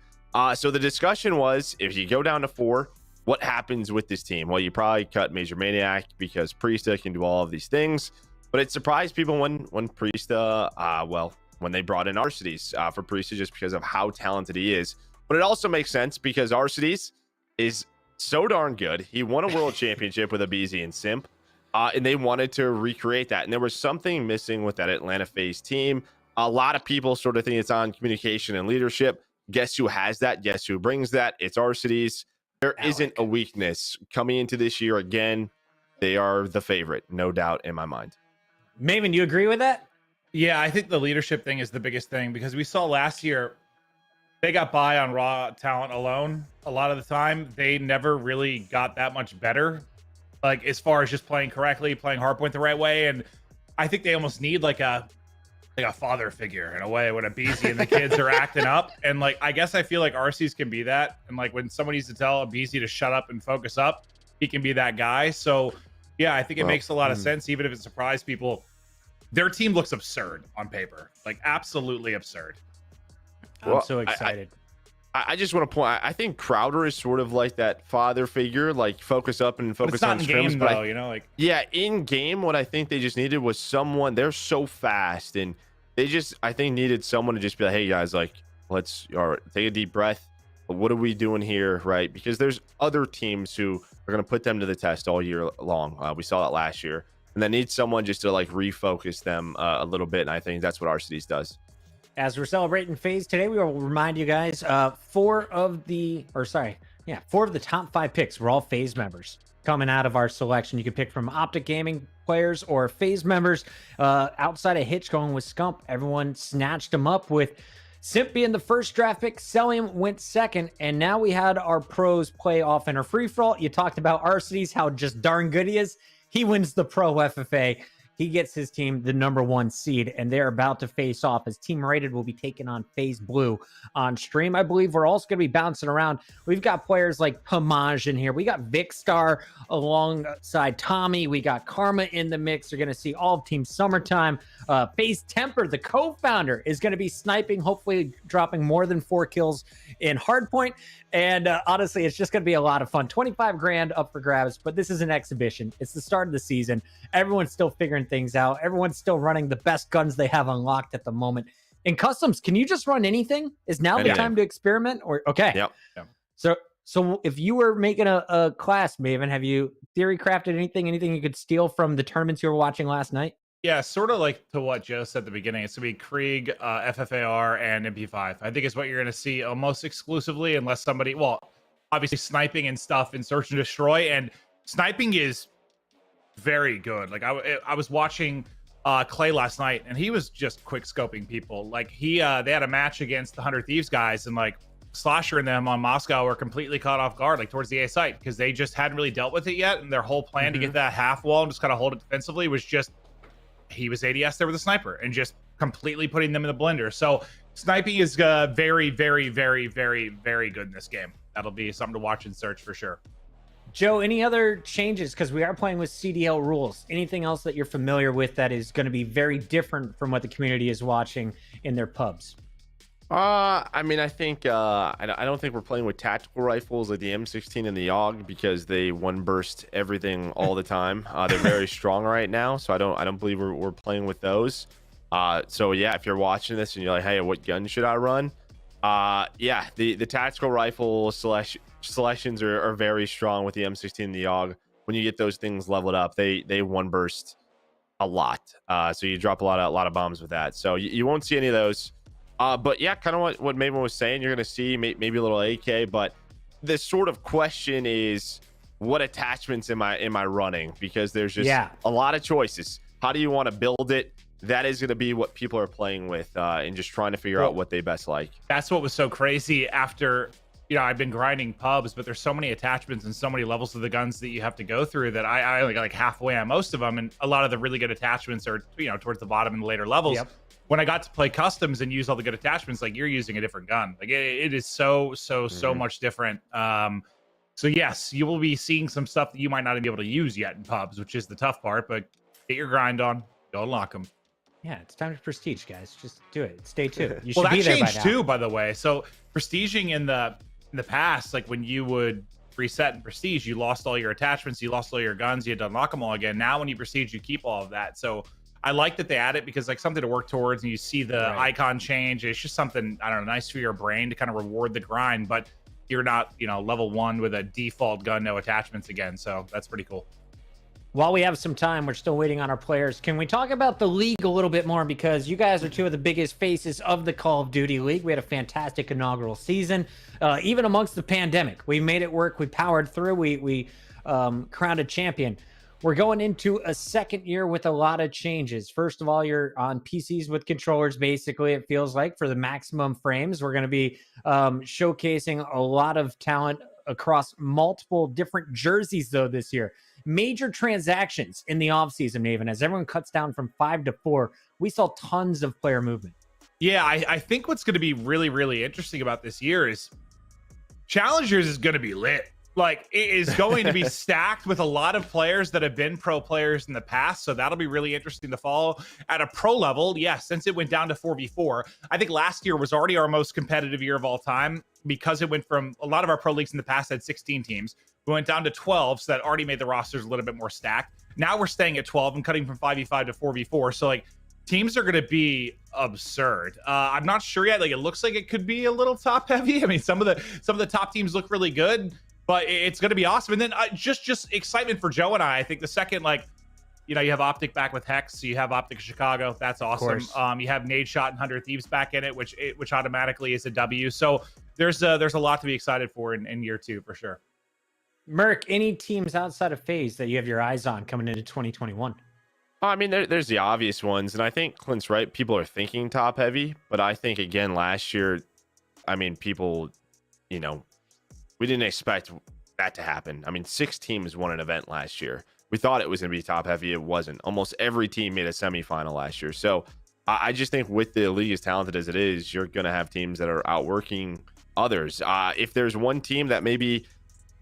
So the discussion was, if you go down to 4, what happens with this team? Well, you probably cut Major Maniac because Priestahh can do all of these things. But it surprised people when Priestahh, when they brought in Arcitys for Priestahh, just because of how talented he is. But it also makes sense because Arcitys is so darn good. He won a world championship with aBeZy and Simp, and they wanted to recreate that. And there was something missing with that Atlanta FaZe team. A lot of people sort of think it's on communication and leadership. Guess who has that? Guess who brings that? It's Arcitys. There isn't a weakness coming into this year. Again, they are the favorite, no doubt in my mind. Maven, you agree with that? Yeah, I think the leadership thing is the biggest thing, because we saw last year they got by on raw talent alone. A lot of the time, they never really got that much better, like as far as just playing correctly, playing hardpoint the right way. And I think they almost need like a father figure in a way when aBeZy and the kids are acting up. And like, I guess I feel like Arcitys can be that. And like when someone needs to tell aBeZy to shut up and focus up, he can be that guy. So yeah, I think it makes a lot of sense, even if it surprised people. Their team looks absurd on paper, like absolutely absurd. I'm so excited. I just want to point. I think Crowder is sort of like that father figure, like focus up and focus on scrims. Game, though, you know, like in game, what I think they just needed was someone. They're so fast, and they just I think needed someone to just be like, hey guys, like let's take a deep breath. What are we doing here, right? Because there's other teams who are going to put them to the test all year long. We saw that last year, and they need someone just to like refocus them a little bit. And I think that's what Arcitys does. As we're celebrating FaZe today, we will remind you guys, 4 of the top 5 picks were all FaZe members coming out of our selection. You can pick from OpTic Gaming players or FaZe members. Outside of Hitch going with Scump, everyone snatched them up, with Simp being the first draft pick, Cellium went second, and now we had our pros play off in our free-for-all. You talked about Arcitys, how just darn good he is. He wins the pro FFA. He gets his team the #1 seed, and they're about to face off as Team Rated will be taking on FaZe Bloo on stream. I believe we're also going to be bouncing around. We've got players like Pamaj in here. We got Vicstar alongside Tommey. We got Karma in the mix. You're going to see all of Team Summertime. FaZe Temperrr, the co-founder, is going to be sniping, hopefully dropping more than 4 kills in hardpoint. And honestly, it's just going to be a lot of fun. 25 grand up for grabs, but this is an exhibition. It's the start of the season. Everyone's still figuring things out. Everyone's still running the best guns they have unlocked at the moment. In customs, can you just run anything? Is now the time to experiment? Or okay. Yep. So if you were making a class, Maven, have you theory crafted anything you could steal from the tournaments you were watching last night? Yeah, sort of like to what Joe said at the beginning. It's gonna be Krieg, FFAR, and MP5. I think is what you're gonna see almost exclusively, unless somebody, well, obviously sniping and stuff in Search and Destroy, and sniping is very good. Like I was watching Clay last night, and he was just quick scoping people. Like they had a match against the 100 Thieves guys, and like Slasher and them on Moscow were completely caught off guard, like towards the A site, because they just hadn't really dealt with it yet, and their whole plan to get that half wall and just kind of hold it defensively was just he was ADS there with a sniper and just completely putting them in the blender. So sniping is very, very, very, very, very good in this game. That'll be something to watch and search for sure. Joe, any other changes? Because we are playing with CDL rules. Anything else that you're familiar with that is going to be very different from what the community is watching in their pubs? I mean, I think I don't think we're playing with tactical rifles like the M16 and the AUG because they one burst everything all the time. They're very strong right now, so I don't believe we're playing with those. So yeah, if you're watching this and you're like, hey, what gun should I run? Yeah, the tactical rifle selections are very strong with the M16 and the AUG. When you get those things leveled up, they one burst a lot. So you drop a lot of bombs with that. So you won't see any of those. But yeah, kind of what Maven was saying, you're going to see maybe a little AK, but the sort of question is, what attachments am I running? Because there's just a lot of choices. How do you want to build it? That is going to be what people are playing with and just trying to figure out what they best like. That's what was so crazy after, I've been grinding pubs, but there's so many attachments and so many levels of the guns that you have to go through that I only got like halfway on most of them. And a lot of the really good attachments are, towards the bottom and the later levels. Yep. When I got to play customs and use all the good attachments, like you're using a different gun. Like it is so much different. So yes, you will be seeing some stuff that you might not be able to use yet in pubs, which is the tough part, but get your grind on, go unlock them. Yeah, it's time to prestige, guys. Just do it. It's day 2. You well, should be that there changed by now. too, by the way. So prestiging in the past, like when you would reset in prestige, you lost all your attachments, you lost all your guns, you had to unlock them all again. Now when you prestige, you keep all of that. So I like that they add it because like something to work towards, and you see the icon change. It's just something, I don't know, nice for your brain to kind of reward the grind, but you're not, level 1 with a default gun, no attachments again. So that's pretty cool. While we have some time, we're still waiting on our players. Can we talk about the league a little bit more? Because you guys are two of the biggest faces of the Call of Duty League. We had a fantastic inaugural season, even amongst the pandemic. We made it work. We powered through. We crowned a champion. We're going into a second year with a lot of changes. First of all, you're on PCs with controllers, basically, it feels like, for the maximum frames. We're going to be showcasing a lot of talent across multiple different jerseys, though, this year. Major transactions in the offseason, Maven, as everyone cuts down from 5 to 4. We saw tons of player movement. Yeah, I think what's going to be really, really interesting about this year is Challengers is going to be lit. Like, it is going to be stacked with a lot of players that have been pro players in the past. So that'll be really interesting to follow at a pro level. Yes, since it went down to 4v4, I think last year was already our most competitive year of all time because it went from a lot of our pro leagues in the past had 16 teams. We went down to 12, so that already made the rosters a little bit more stacked. Now we're staying at 12 and cutting from 5v5 to 4v4. So like teams are going to be absurd. I'm not sure yet. Like, it looks like it could be a little top heavy. I mean, some of the top teams look really good. But it's going to be awesome. And then just excitement for Joe and I think the second, like, you have OpTic back with Hex. So you have OpTic Chicago. That's awesome. You have Nade Shot and 100 Thieves back in it, which automatically is a W. So there's a lot to be excited for in year 2 for sure. Merc, any teams outside of FaZe that you have your eyes on coming into 2021? I mean, there's the obvious ones. And I think Clint's right. People are thinking top heavy. But I think, again, last year, I mean, people, we didn't expect that to happen. I mean, 6 teams won an event last year. We thought it was going to be top heavy. It wasn't. Almost every team made a semifinal last year. So I just think with the league as talented as it is, you're going to have teams that are outworking others. If there's one team that maybe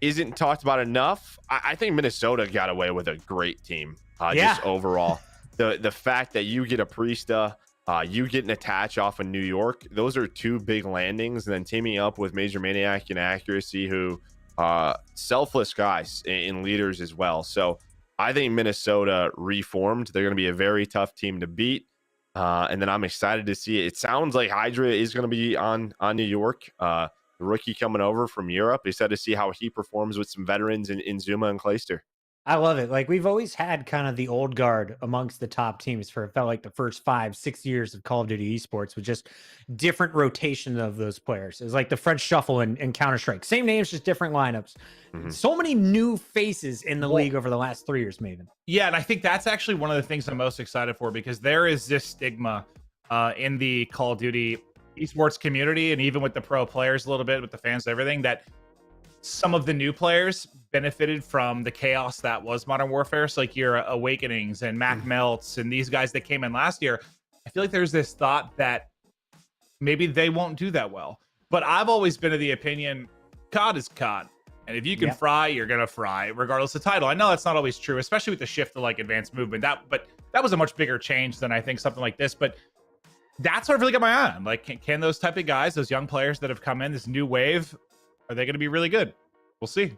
isn't talked about enough, I think Minnesota got away with a great team. Just overall. The fact that you get a Priesta, you get an attach off of New York. Those are 2 big landings. And then teaming up with Major Maniac and Accuracy, who selfless guys in leaders as well. So I think Minnesota reformed. They're going to be a very tough team to beat. And then I'm excited to see it. It sounds like Hydra is going to be on New York. The rookie coming over from Europe. Excited to see how he performs with some veterans in Zuma and Clayster. I love it. Like we've always had kind of the old guard amongst the top teams for it felt like the first 5-6 years of Call of Duty esports with just different rotation of those players. It's like the French Shuffle and Counter-Strike. Same names, just different lineups. So many new faces in the league over the last 3 years, Maven. Yeah, and I think that's actually one of the things I'm most excited for because there is this stigma in the Call of Duty esports community and even with the pro players a little bit, with the fans and everything, that some of the new players benefited from the chaos that was Modern Warfare. So like your Awakenings and Mac Melts and these guys that came in last year, I feel like there's this thought that maybe they won't do that well. But I've always been of the opinion, COD is COD. And if you can fry, you're going to fry, regardless of title. I know that's not always true, especially with the shift to like advanced movement. But that was a much bigger change than I think something like this. But that's what I've really got my eye on. Like, can those type of guys, those young players that have come in, this new wave, are they going to be really good? We'll see.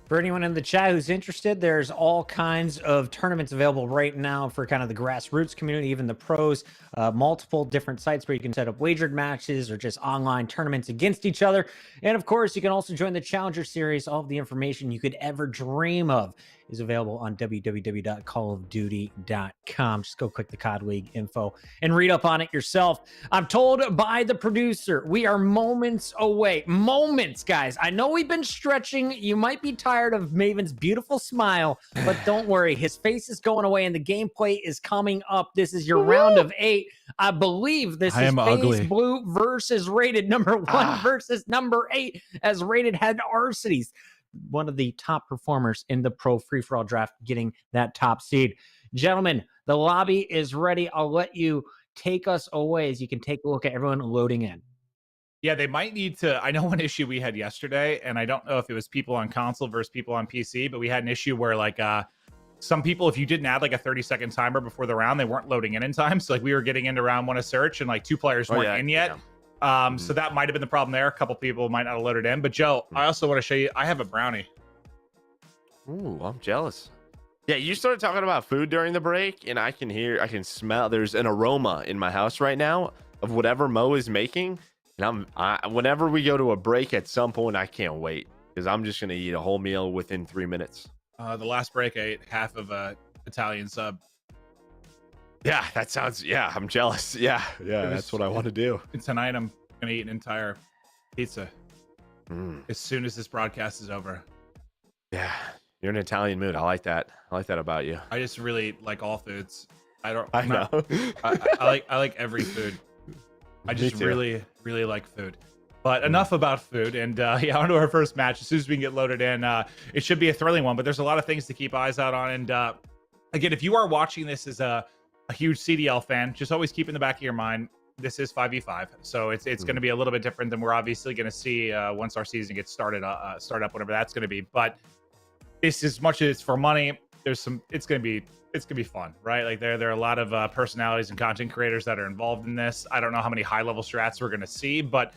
For anyone in the chat who's interested, there's all kinds of tournaments available right now for kind of the grassroots community, even the pros, multiple different sites where you can set up wagered matches or just online tournaments against each other. And of course, you can also join the Challenger Series. All of the information you could ever dream of is available on www.callofduty.com. Just go click the COD League info and read up on it yourself. I'm told by the producer, we are moments away. Moments, guys. I know we've been stretching. You might be tired of Maven's beautiful smile, but don't worry. His face is going away and the gameplay is coming up. This is your round of 8. I believe this is FaZe Bloo versus rated number 1 versus number 8 as rated had Arcitys, one of the top performers in the pro free-for-all draft, getting that top seed. Gentlemen, the lobby is ready. I'll let you take us away as you can take a look at everyone loading in. Yeah, they might need to. I know one issue we had yesterday, and I don't know if it was people on console versus people on PC, but we had an issue where like some people, if you didn't add like a 30-second timer before the round, they weren't loading in time. So like we were getting into round 1 of search and like 2 players weren't in yet. So that might have been the problem there. A couple people might not have loaded in. But Joe, I also want to show you, I have a brownie. Ooh, I'm jealous. Yeah, you started talking about food during the break, and I can smell, there's an aroma in my house right now of whatever Mo is making. And whenever we go to a break at some point, I can't wait because I'm just going to eat a whole meal within 3 minutes. The last break, I ate half of a Italian sub. Yeah, that sounds, I'm jealous. Yeah, that's what I want to do. And tonight I'm going to eat an entire pizza as soon as this broadcast is over. Yeah, you're in an Italian mood. I like that. I like that about you. I just really like all foods. I know. I like every food. I just really like food. But enough about food. And on to our first match. As soon as we can get loaded in, it should be a thrilling one. But there's a lot of things to keep eyes out on. And again, if you are watching this as a huge CDL fan, just always keep in the back of your mind, this is 5v5. So it's going to be a little bit different than we're obviously going to see once our season gets started up, whatever that's going to be. But this, as much as it's for money, it's going to be fun, right? Like there are a lot of personalities and content creators that are involved in this. I don't know how many high level strats we're going to see, but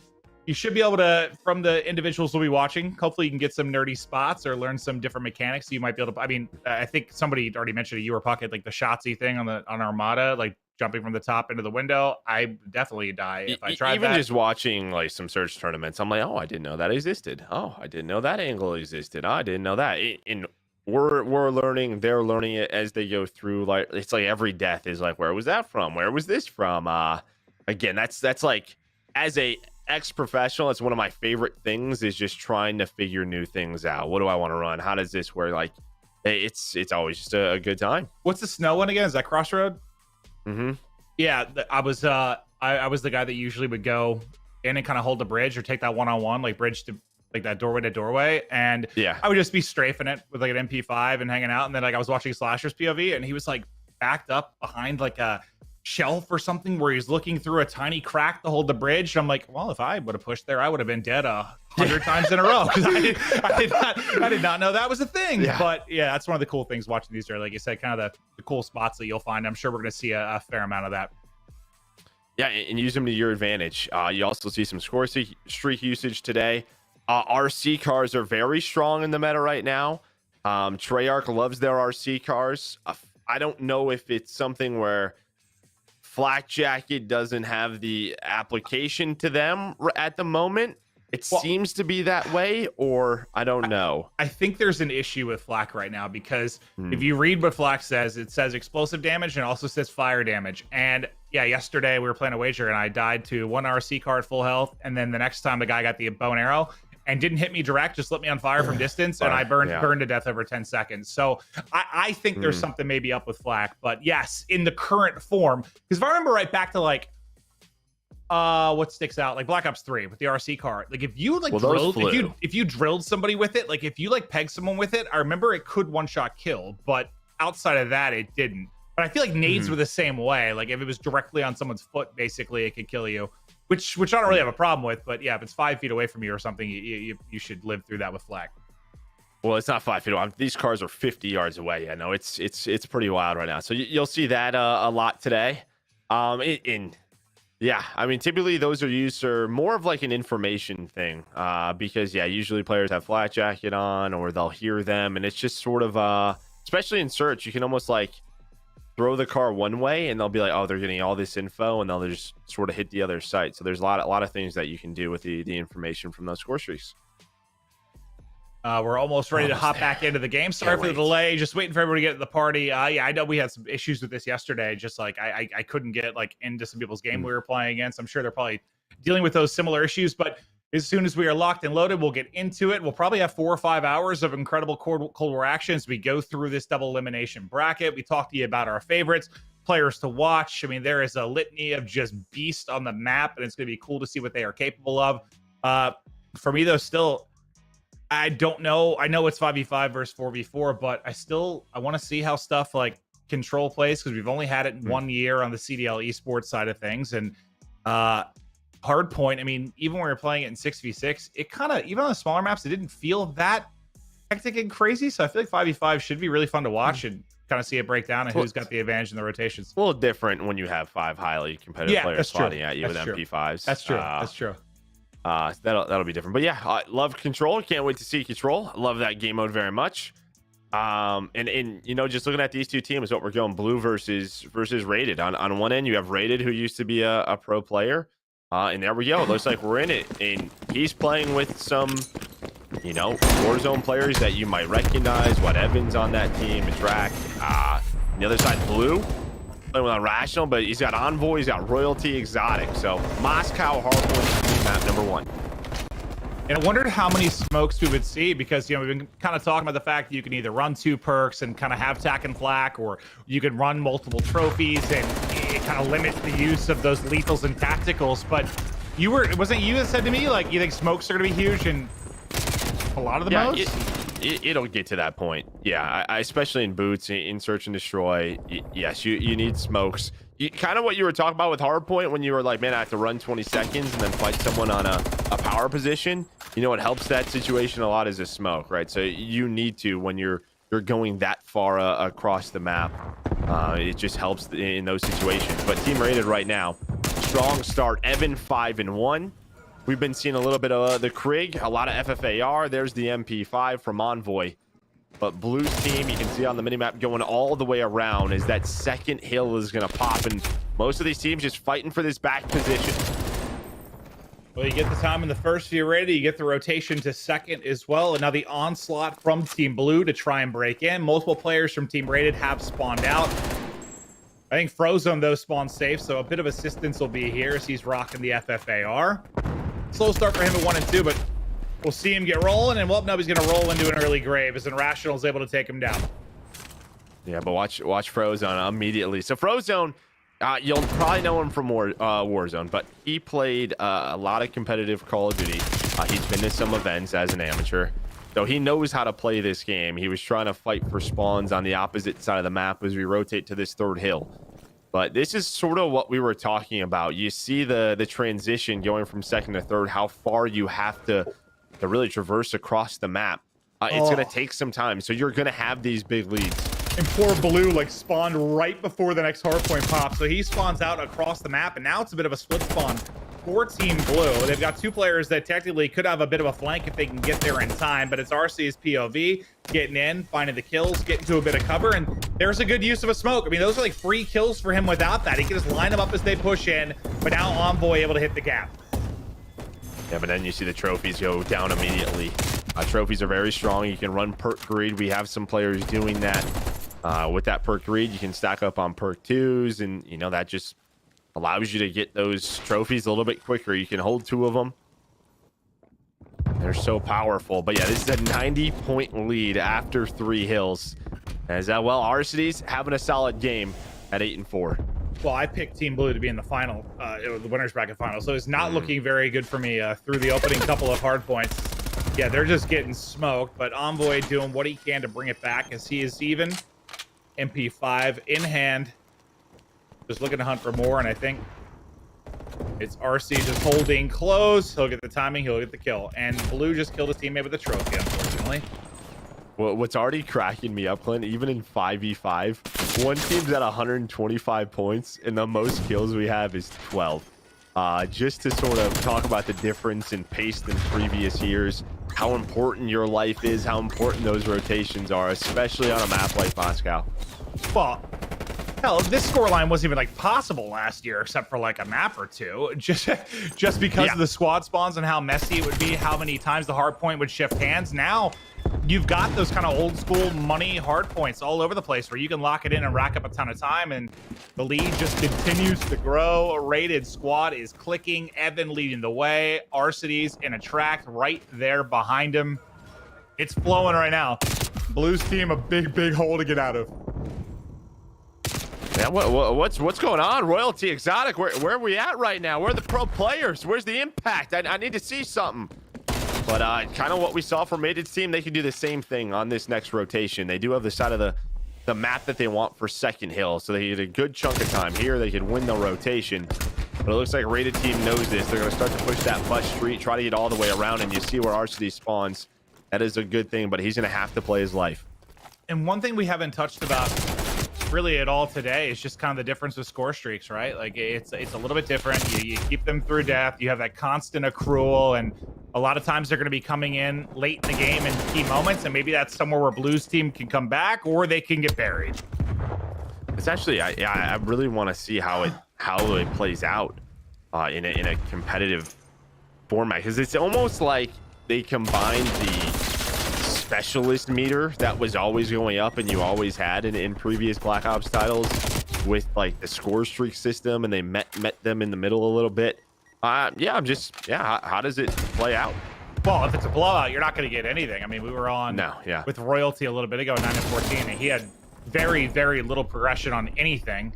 you should be able to, from the individuals we'll be watching, hopefully you can get some nerdy spots or learn some different mechanics. You might be able to, I mean, I think somebody already mentioned it, you were Puckett, like the Shotzzy thing on Armada, like jumping from the top into the window. I definitely die if I tried even that. just watching like some search tournaments, I'm like, oh, I didn't know that existed. Oh, I didn't know that angle existed. Oh, I didn't know that. And we're learning, they're learning it as they go through. Like it's like every death is like, where was that from? Where was this from? Again, that's like, as a ex-professional, it's one of my favorite things, is just trying to figure new things out. What do I want to run? How does this work? Like it's always just a good time. What's the snow one again? Is that Crossroad? Yeah, I was the guy that usually would go in and kind of hold the bridge or take that one-on-one, like bridge to like that doorway to doorway, and I would just be strafing it with like an MP5 and hanging out. And then like I was watching Slasher's POV, and he was like backed up behind like a shelf or something where he's looking through a tiny crack to hold the bridge. I'm like, well, if I would have pushed there, I would have been dead 100 times in a row, because I did not know that was a thing. But yeah, that's one of the cool things watching these are, like you said, kind of the cool spots that you'll find. I'm sure we're going to see a fair amount of that. Yeah, and use them to your advantage. You also see some score streak usage today. RC cars are very strong in the meta right now. Treyarch loves their RC cars. I don't know if it's something where Flak Jacket doesn't have the application to them at the moment, It seems to be that way, or I don't know. I think there's an issue with Flak right now because if you read what Flak says, it says explosive damage and also says fire damage. And yeah, yesterday we were playing a wager and I died to 1 RC card full health. And then the next time the guy got the bow and arrow and didn't hit me direct, just lit me on fire from distance. And I burned to death over 10 seconds. So I think there's something maybe up with Flak. But yes, in the current form, because if I remember right back to like, what sticks out, like Black Ops 3 with the RC card, like if you like drilled, if you drilled somebody with it, like if you like pegged someone with it, I remember it could one-shot kill, but outside of that it didn't. But I feel like nades were the same way. Like if it was directly on someone's foot, basically it could kill you, which I don't really have a problem with. But yeah, if it's 5 feet away from you or something, you should live through that with Flak. Well, it's not 5 feet away. These cars are 50 yards away. Yeah, no, it's pretty wild right now. So you'll see that a lot today. Yeah, I mean, typically those are used for more of like an information thing because, yeah, usually players have flat jacket on or they'll hear them. And it's just sort of, especially in search, you can almost like throw the car one way and they'll be like, oh, they're getting all this info and they'll just sort of hit the other site. So there's a lot of things that you can do with the information from those score streaks. We're almost ready to hop back into the game. Sorry for the delay. Just waiting for everybody to get to the party. Yeah, I know we had some issues with this yesterday. Just like I couldn't get like into some people's game we were playing against. I'm sure they're probably dealing with those similar issues. But as soon as we are locked and loaded, we'll get into it. We'll probably have 4 or 5 hours of incredible Cold War action as we go through this double elimination bracket. We talk to you about our favorites, players to watch. I mean, there is a litany of just beasts on the map, and it's going to be cool to see what they are capable of. For me, though, still, I don't know. I know it's 5v5 versus 4v4, but I want to see how stuff like control plays because we've only had it in 1 year on the CDL esports side of things. And hardpoint, I mean, even when we were playing it in 6v6, it kind of, even on the smaller maps, it didn't feel that hectic and crazy. So I feel like 5v5 should be really fun to watch and kind of see it break down and who's got the advantage in the rotations. It's a little different when you have 5 highly competitive players spotting at you with MP5s. That's true. That's true. That'll be different, but yeah, I love control. Can't wait to see control. Love that game mode very much. And you know, just looking at these two teams, what we're going Blue versus Rated. On one end, you have Rated, who used to be a pro player, and there we go. It looks like we're in it, and he's playing with some, you know, Warzone players that you might recognize. What Evans on that team, aHTracTXII. On the other side, Blue playing with Irrational, but he's got Envoy, he's got Royalty, Exotic. So Moscow hardpoint map number 1. And I wondered how many smokes we would see because, you know, we've been kind of talking about the fact that you can either run 2 perks and kind of have tack and flak, or you can run multiple trophies and it kind of limits the use of those lethals and tacticals. But wasn't you that said to me, like, you think smokes are going to be huge in a lot of the modes? It'll get to that point. Yeah, I especially in boots, in search and destroy. Yes, you need smokes. Kind of what you were talking about with hardpoint when you were like, man, I have to run 20 seconds and then fight someone on a power position. You know what helps that situation a lot is a smoke, right? So you need to, when you're going that far across the map, it just helps in those situations. But team Rated right now, strong start. Evan 5-1. We've been seeing a little bit of the Krig, a lot of FFAR. There's the MP5 from Envoy. But Blue's team, you can see on the minimap going all the way around as that second hill is going to pop. And most of these teams just fighting for this back position. Well, you get the time in the first if you're ready. You get the rotation to second as well. And now the onslaught from Team Blue to try and break in. Multiple players from Team Rated have spawned out. I think Frozone, though, spawned safe. So a bit of assistance will be here as he's rocking the FFAR. Slow start for him at 1 and 2, but we'll see him get rolling, and well, no, he's going to roll into an early grave as Irrational is able to take him down. Yeah, but watch Frozone immediately. So Frozone, you'll probably know him from Warzone, but he played a lot of competitive Call of Duty. He's been to some events as an amateur, so he knows how to play this game. He was trying to fight for spawns on the opposite side of the map as we rotate to this third hill. But this is sort of what we were talking about. You see the transition going from second to third, how far you have to really traverse across the map. It's going to take some time. So you're going to have these big leads. And poor Blue like spawned right before the next hardpoint pops. So he spawns out across the map, and now it's a bit of a split spawn for Team Blue. They've got 2 players that technically could have a bit of a flank if they can get there in time, but it's RC's POV getting in, finding the kills, getting to a bit of cover, and there's a good use of a smoke. I mean, those are like free kills for him without that. He can just line them up as they push in, but now Envoy able to hit the gap. Yeah, but then you see the trophies go down immediately. Trophies are very strong. You can run perk greed. We have some players doing that. With that perk greed, you can stack up on perk 2s, and you know that just allows you to get those trophies a little bit quicker. You can hold 2 of them. They're so powerful. But yeah, this is a 90-point lead after 3 hills. As that, well, Arcitys having a solid game at 8-4. Well, I picked Team Blue to be in the final, the winners bracket final, so it's not looking very good for me through the opening couple of hard points. Yeah, they're just getting smoked, but Envoy doing what he can to bring it back as he is even. MP5 in hand, just looking to hunt for more, and I think it's RC just holding close. He'll get the timing, he'll get the kill, and Blue just killed his teammate with a trophy, unfortunately. Well, what's already cracking me up, Clint, even in 5v5, one team's at 125 points, and the most kills we have is 12. Just to sort of talk about the difference in pace than previous years, how important your life is, how important those rotations are, especially on a map like Moscow. Well, hell, this scoreline wasn't even like possible last year, except for like a map or two. Just because of the squad spawns and how messy it would be, how many times the hard point would shift hands. Now you've got those kind of old school money hard points all over the place where you can lock it in and rack up a ton of time, and the lead just continues to grow. A rated squad is clicking. Evan leading the way. Arcitys and aHTracT right there behind him. It's flowing right now. Blue's team a big hole to get out of. Yeah, what's going on? Royalty, Exotic, where are we at right now? Where are the pro players? Where's the impact? I need to see something. But kind of what we saw from Mated's team, they can do the same thing on this next rotation. They do have the side of the map that they want for second hill, so they get a good chunk of time here. They can win the rotation. But it looks like Rated team knows this. They're going to start to push that bus street, try to get all the way around, and you see where Arcitys spawns. That is a good thing, but he's going to have to play his life. And one thing we haven't touched about really at all today is just kind of the difference with score streaks, right? Like it's a little bit different. You keep them through death. You have that constant accrual, and a lot of times they're going to be coming in late in the game in key moments, and maybe that's somewhere where Blue's team can come back or they can get buried. It's actually, I really want to see how it plays out in a competitive format, because it's almost like they combined the specialist meter that was always going up and you always had in previous Black Ops titles with like the score streak system, and they met them in the middle a little bit. How does it play out? Well, if it's a blowout, you're not going to get anything. I mean, we were on with Royalty a little bit ago, 9-14, and he had very little progression on anything.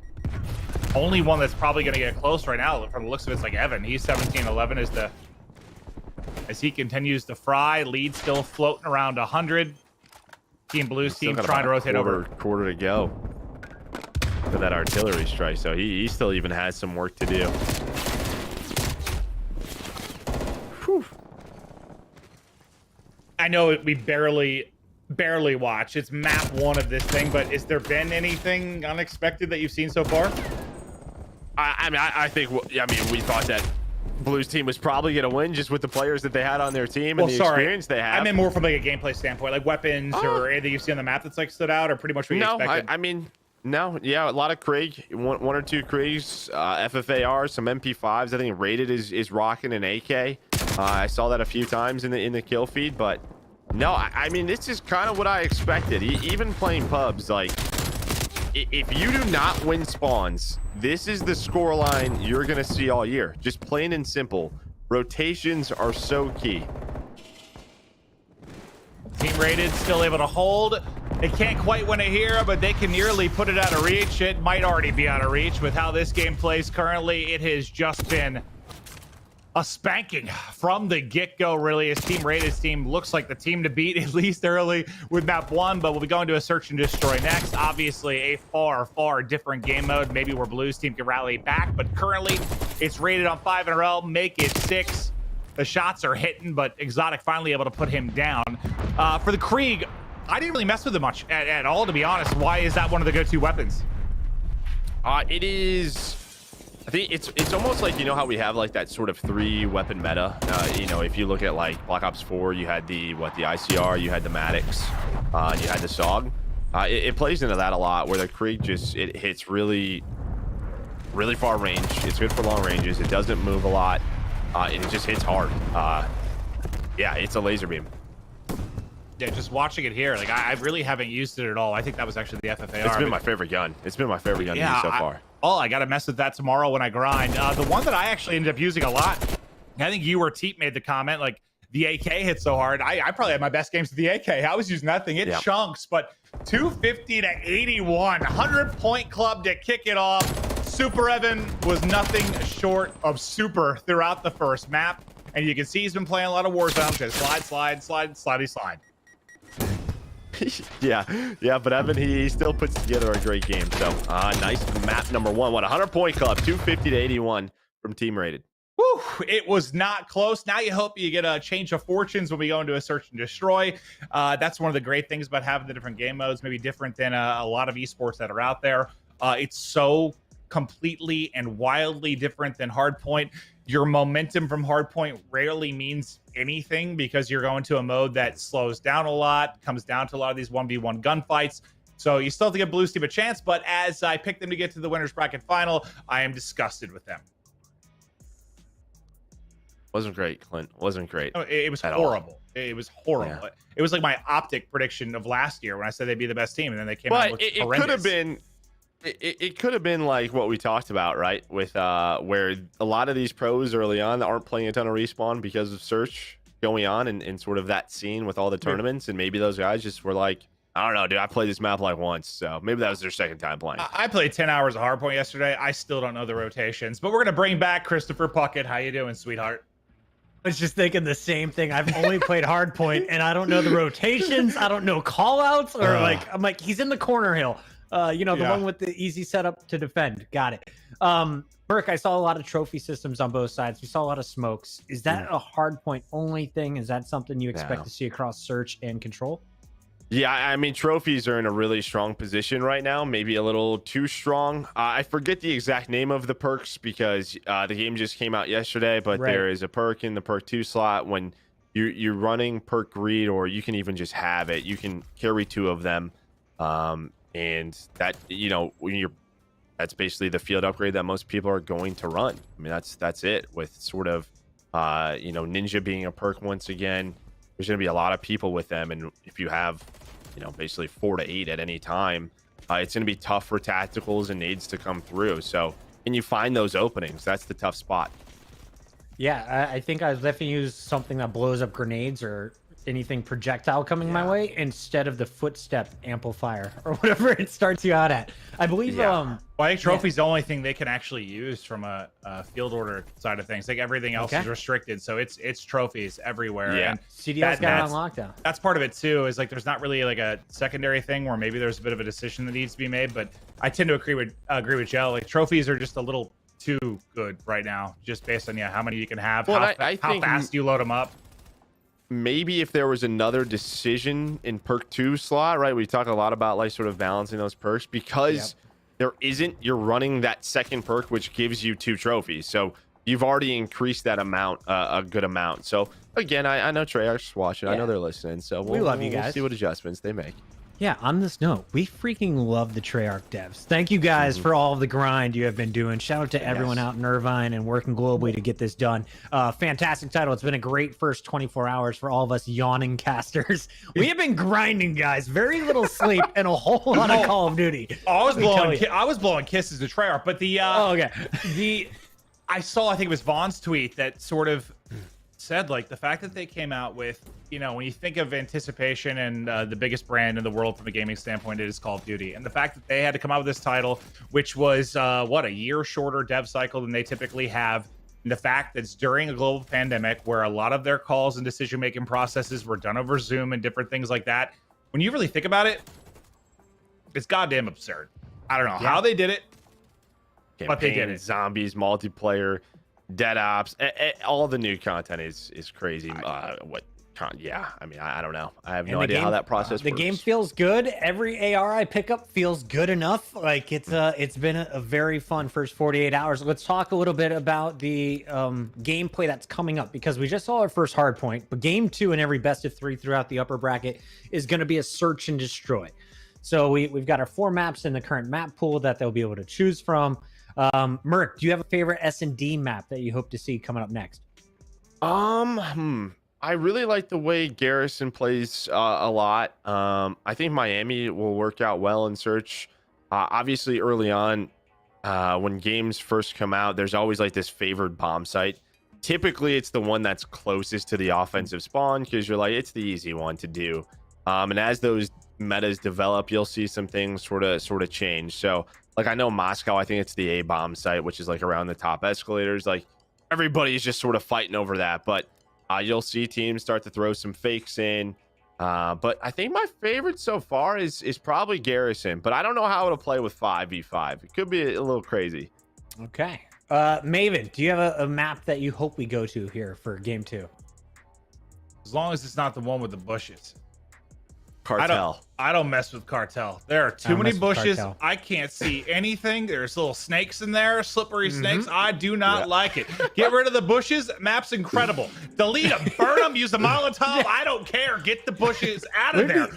Only one that's probably going to get close right now, from the looks of it, is like Evan. He's 17-11 as he continues to fry. Lead still floating around 100. Team Blue's team trying to rotate over. Quarter to go for that artillery strike, so he still even has some work to do. Whew. I know we barely watch. It's map 1 of this thing, but has there been anything unexpected that you've seen so far? I think we thought that Blue's team was probably going to win just with the players that they had on their team and the experience they have. I meant more from like a gameplay standpoint, like weapons or anything you see on the map that's like stood out, or pretty much what you expected. A lot of Craig, one or two Craigs, FFAR, some MP5s. I think Rated is rocking an AK. I saw that a few times in the kill feed, but no, I mean, this is kind of what I expected. Even playing pubs, like if you do not win spawns, this is the scoreline you're going to see all year. Just plain and simple. Rotations are so key. Team Rated still able to hold. They can't quite win it here, but they can nearly put it out of reach. It might already be out of reach with how this game plays currently. It has just been a spanking from the get-go, really. As Team Rated's team looks like the team to beat, at least early with map 1, but we'll be going to a search and destroy next. Obviously, a far different game mode, maybe where Blue's team can rally back, but currently it's Rated on 5 in a row, make it 6. The shots are hitting, but Exotic finally able to put him down. For the Krieg, I didn't really mess with it much at all, to be honest. Why is that one of the go-to weapons? It is... I think it's almost like, you know how we have like that sort of 3-weapon meta. If you look at like Black Ops 4, you had the ICR, you had the Maddox, you had the SOG. It plays into that a lot, where the Krieg it hits really far range. It's good for long ranges. It doesn't move a lot. and it just hits hard. Yeah, it's a laser beam. Yeah, just watching it here, like I really haven't used it at all. I think that was actually the FFAR. It's been my favorite gun. It's been my favorite gun to use so far. I got to mess with that tomorrow when I grind. The one that I actually ended up using a lot, I think you or TeeP made the comment, like the AK hit so hard. I probably had my best games with the AK. I was using that thing. It chunks, but 250 to 81, 100-point club to kick it off. SuperEvan was nothing short of super throughout the first map. And you can see he's been playing a lot of Warzone. Just slide. yeah, but Evan, he still puts together a great game. So nice map number 1. What, 100-point club, 250 to 81 from Team Rated. Whew, it was not close. Now you hope you get a change of fortunes when we go into a search and destroy. That's one of the great things about having the different game modes, maybe different than a lot of esports that are out there. It's so completely and wildly different than Hardpoint. Your momentum from Hardpoint rarely means anything because you're going to a mode that slows down a lot, comes down to a lot of these 1v1 gunfights. So you still have to give Blue Team a chance, but as I pick them to get to the winners bracket final, I am disgusted with them. Wasn't great, Clint. Wasn't great. It was horrible. It was horrible. Yeah. It was like my OpTic prediction of last year when I said they'd be the best team, and then they came out with horrendous. Could have been. It could have been like what we talked about, right? With where a lot of these pros early on aren't playing a ton of respawn because of search going on and sort of that scene with all the tournaments, and maybe those guys just were like, I don't know, dude, I played this map like once, so maybe that was their second time playing. I played 10 hours of Hardpoint yesterday. I still don't know the rotations, but we're gonna bring back Christopher Puckett. How you doing, sweetheart? I was just thinking the same thing. I've only played Hardpoint, and I don't know the rotations. I don't know call-outs, or I'm like, he's in the corner hill. The one with the easy setup to defend. Got it. Merc, I saw a lot of trophy systems on both sides. We saw a lot of smokes. Is that a Hardpoint only thing? Is that something you expect to see across search and control? Yeah, I mean, trophies are in a really strong position right now, maybe a little too strong. I forget the exact name of the perks because the game just came out yesterday, but there is a perk in the perk 2 slot when you're running perk greed, or you can even just have it. You can carry 2 of them. And that, when that's basically the field upgrade that most people are going to run. I mean, that's it with sort of, Ninja being a perk once again. There's going to be a lot of people with them. And if you have, basically 4 to 8 at any time, it's going to be tough for tacticals and nades to come through. So can you find those openings? That's the tough spot. Yeah, I think I was definitely use something that blows up grenades or anything projectile coming my way instead of the footstep amplifier or whatever it starts you out at. I believe well, I think trophy's the only thing they can actually use from a field order side of things. Like everything else is restricted, so it's trophies everywhere. And CDL's got it on lockdown. That's part of it too, is like there's not really like a secondary thing where maybe there's a bit of a decision that needs to be made, but I tend to agree with Joe. Like trophies are just a little too good right now, just based on how many you can have, how fast you load them up. Maybe if there was another decision in perk 2 slot, right? We talk a lot about like sort of balancing those perks because there isn't, you're running that second perk, which gives you 2 trophies. So you've already increased that amount, a good amount. So again, I know Treyarch's watching. I know they're listening. So we love you guys. We'll see what adjustments they make. Yeah, on this note, we freaking love the Treyarch devs. Thank you guys for all of the grind you have been doing. Shout out to everyone out in Irvine and working globally to get this done. Fantastic title. It's been a great first 24 hours for all of us yawning casters. We have been grinding, guys. Very little sleep and a whole lot of Call of Duty. I was blowing kisses to Treyarch, but I saw, I think it was Vaughn's tweet that sort of said like the fact that they came out with, when you think of anticipation and the biggest brand in the world from a gaming standpoint, it is Call of Duty, and the fact that they had to come out with this title, which was a year shorter dev cycle than they typically have, and the fact that it's during a global pandemic where a lot of their calls and decision making processes were done over Zoom and different things like that, when you really think about it, it's goddamn absurd. I don't know how they did it, but they did it. Zombies, multiplayer, dead ops, all the new content is crazy. I mean, I don't know. I have no idea how that process works. The game feels good. Every AR I pick up feels good enough. Like it's been a very fun first 48 hours. Let's talk a little bit about the gameplay that's coming up, because we just saw our first Hardpoint, but game 2 in every best of 3 throughout the upper bracket is going to be a search and destroy. So we've got our 4 maps in the current map pool that they'll be able to choose from. Merc, do you have a favorite S&D map that you hope to see coming up next? I really like the way Garrison plays a lot. I think Miami will work out well in search. Obviously, early on, when games first come out, there's always like this favored bomb site. Typically, it's the one that's closest to the offensive spawn because you're like, it's the easy one to do. And as those metas develop, you'll see some things sort of change. So, like, I know Moscow, I think it's the A bomb site, which is like around the top escalators. Like, everybody's just sort of fighting over that, but you'll see teams start to throw some fakes in. But I think my favorite so far is probably Garrison, but I don't know how it'll play with 5v5. It could be a little crazy. Okay. Maven, do you have a map that you hope we go to here for game 2? As long as it's not the one with the bushes. Cartel. I don't mess with Cartel. There are too many bushes. I can't see anything. There's little snakes in there, slippery snakes. I do not like it. Get rid of the bushes. Map's incredible. Delete them, burn them, use a Molotov. I don't care. Get the bushes out of there.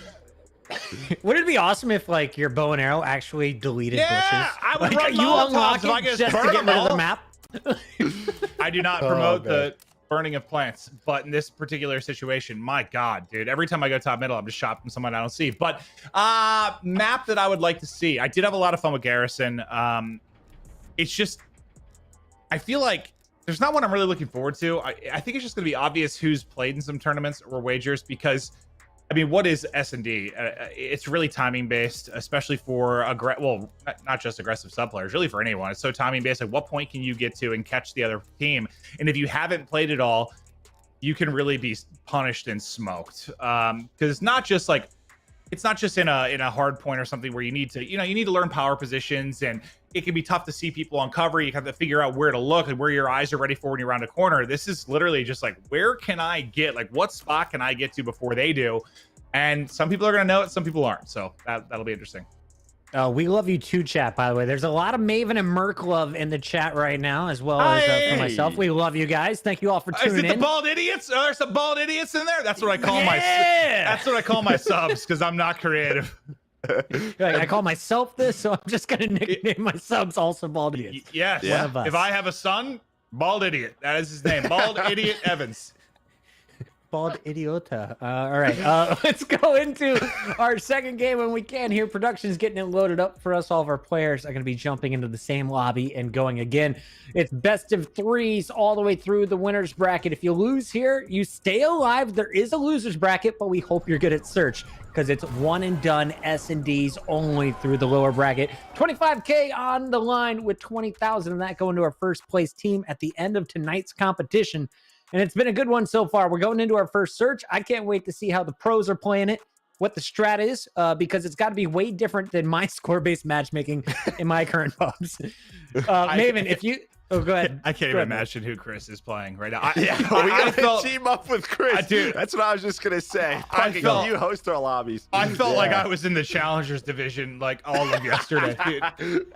Would it be awesome if like your bow and arrow actually deleted bushes? I would like, run you unlock Molotovs if I it could just burn to get them rid of the all. map. I do not promote the burning of plants, but in this particular situation, my God, dude, every time I go top middle, I'm just shot from someone I don't see. But map that I would like to see. I did have a lot of fun with Garrison. It's just, I feel like there's not one I'm really looking forward to. I think it's just going to be obvious who's played in some tournaments or wagers because, I mean, what is S&D? It's really timing based, especially for not just aggressive sub players, really for anyone. It's so timing based. Like, what point can you get to and catch the other team? And if you haven't played it all, you can really be punished and smoked. Because it's not just in a hard point or something where you need to learn power positions, and it can be tough to see people on cover. You have to figure out where to look and where your eyes are ready for when you're around a corner. This is literally just like, where can I get, like, what spot can I get to before they do? And some people are going to know it, some people aren't. So that'll be interesting. We love you too, chat, by the way. There's a lot of Maven and Merc love in the chat right now, as well as for myself. We love you guys. Thank you all for tuning in. Is it the bald idiots? Are there some bald idiots in there? That's what I call that's what I call my subs, because I'm not creative. Like, I call myself this, so I'm just going to nickname my subs also bald idiots. Yes. One of us. If I have a son, bald idiot. That is his name. Bald idiot Evans. Bald idiota. All right, let's go into our second game when we can here. Production's getting it loaded up for us. All of our players are going to be jumping into the same lobby and going again. It's best of threes all the way through the winner's bracket. If you lose here, you stay alive. There is a loser's bracket, but we hope you're good at search because it's one and done S&Ds only through the lower bracket. 25K on the line with 20,000 of that going to our first place team at the end of tonight's competition. And it's been a good one so far. We're going into our first search. I can't wait to see how the pros are playing it, what the strat is, because it's got to be way different than my score-based matchmaking in my current pubs. Maven, if you... Oh, go ahead. I can't even imagine who Chris is playing right now. We got to team up with Chris. Dude, that's what I was just going to say. You host our lobbies. I felt like I was in the Challengers division like all of yesterday, dude.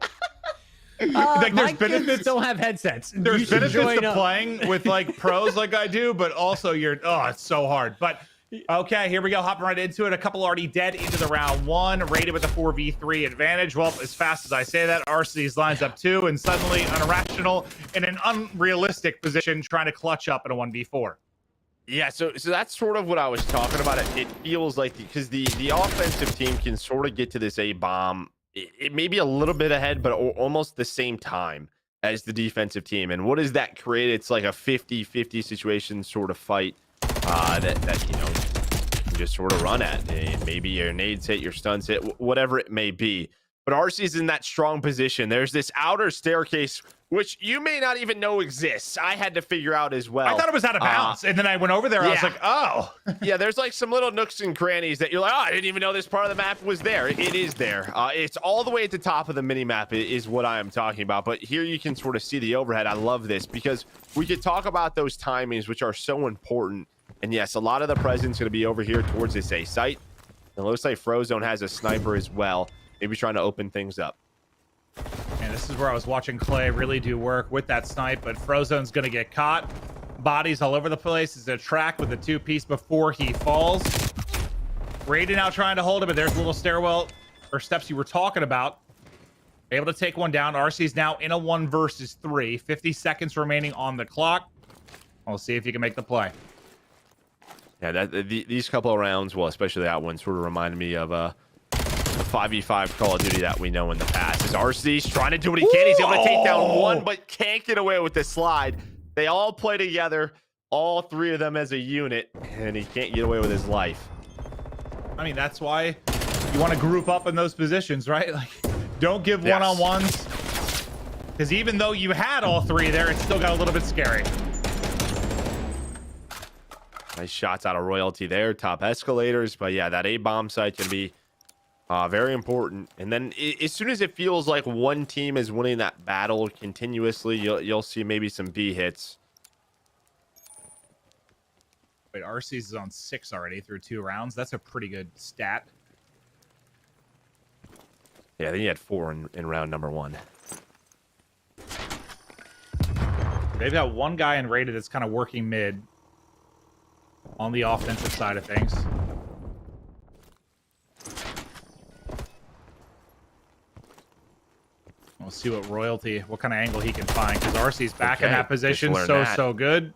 Like, my kids don't have headsets. There's benefits to playing with like pros like I do, but also it's so hard. But okay, here we go, hopping right into it. A couple already dead into the round one, rated with a 4v3 advantage. Well, as fast as I say that, Arcitys lines up 2 and suddenly an irrational in an unrealistic position trying to clutch up in a 1v4. Yeah, so that's sort of what I was talking about. It feels like because the offensive team can sort of get to this A bomb. It may be a little bit ahead, but almost the same time as the defensive team. And what does that create? It's like a 50-50 situation sort of fight that you can just sort of run at. And maybe your nades hit, your stuns hit, whatever it may be. But Arcee's in that strong position. There's this outer staircase, which you may not even know exists. I had to figure out as well. I thought it was out of bounds. And then I went over there. I was like, oh. Yeah, there's like some little nooks and crannies that you're like, oh, I didn't even know this part of the map was there. It is there. It's all the way at the top of the mini map is what I am talking about. But here you can sort of see the overhead. I love this because we could talk about those timings, which are so important. And yes, a lot of the presence going to be over here towards this A site. It looks like Frozone has a sniper as well. Maybe trying to open things up. And this is where I was watching Clay really do work with that snipe, but Frozone's going to get caught. Bodies all over the place. Is a track with the 2-piece before he falls. Raiden now trying to hold him, but there's a little stairwell or steps you were talking about. Able to take one down. RC's now in a 1 versus 3. 50 seconds remaining on the clock. We'll see if you can make the play. Yeah, these couple of rounds, well, especially that one, sort of reminded me of a 5v5 Call of Duty that we know in the past. Is Arcitys trying to do what he can. He's able to take down one, but can't get away with the slide. They all play together, all three of them as a unit, and he can't get away with his life. I mean, that's why you want to group up in those positions, right? Like, don't give one-on-ones. Because even though you had all three there, it still got a little bit scary. Nice shots out of Royalty there. Top escalators. But yeah, that A bomb site can be very important. And then as soon as it feels like one team is winning that battle continuously, you'll see maybe some B hits. Wait, Arcitys is on 6 already through 2 rounds. That's a pretty good stat. Yeah, I think he had 4 in round number 1. They've got one guy in rated that's kind of working mid on the offensive side of things. We'll see what kind of angle he can find, because Arcitys back in that position. So good.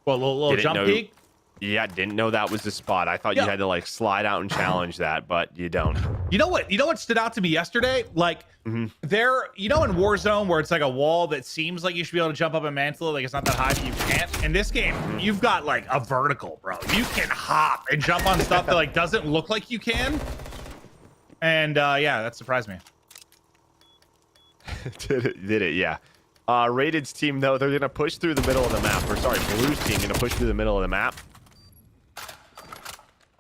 Well, a little jump peek. Yeah, didn't know that was the spot. I thought you had to like slide out and challenge that, but you don't. You know what stood out to me yesterday? Like there, in Warzone where it's like a wall that seems like you should be able to jump up and mantle it, like it's not that high, but you can't. In this game, you've got like a vertical, bro. You can hop and jump on stuff that like doesn't look like you can. And yeah, that surprised me. Did it, yeah. Rated's team, though, they're going to push through the middle of the map. Or sorry, Blue's team going to push through the middle of the map.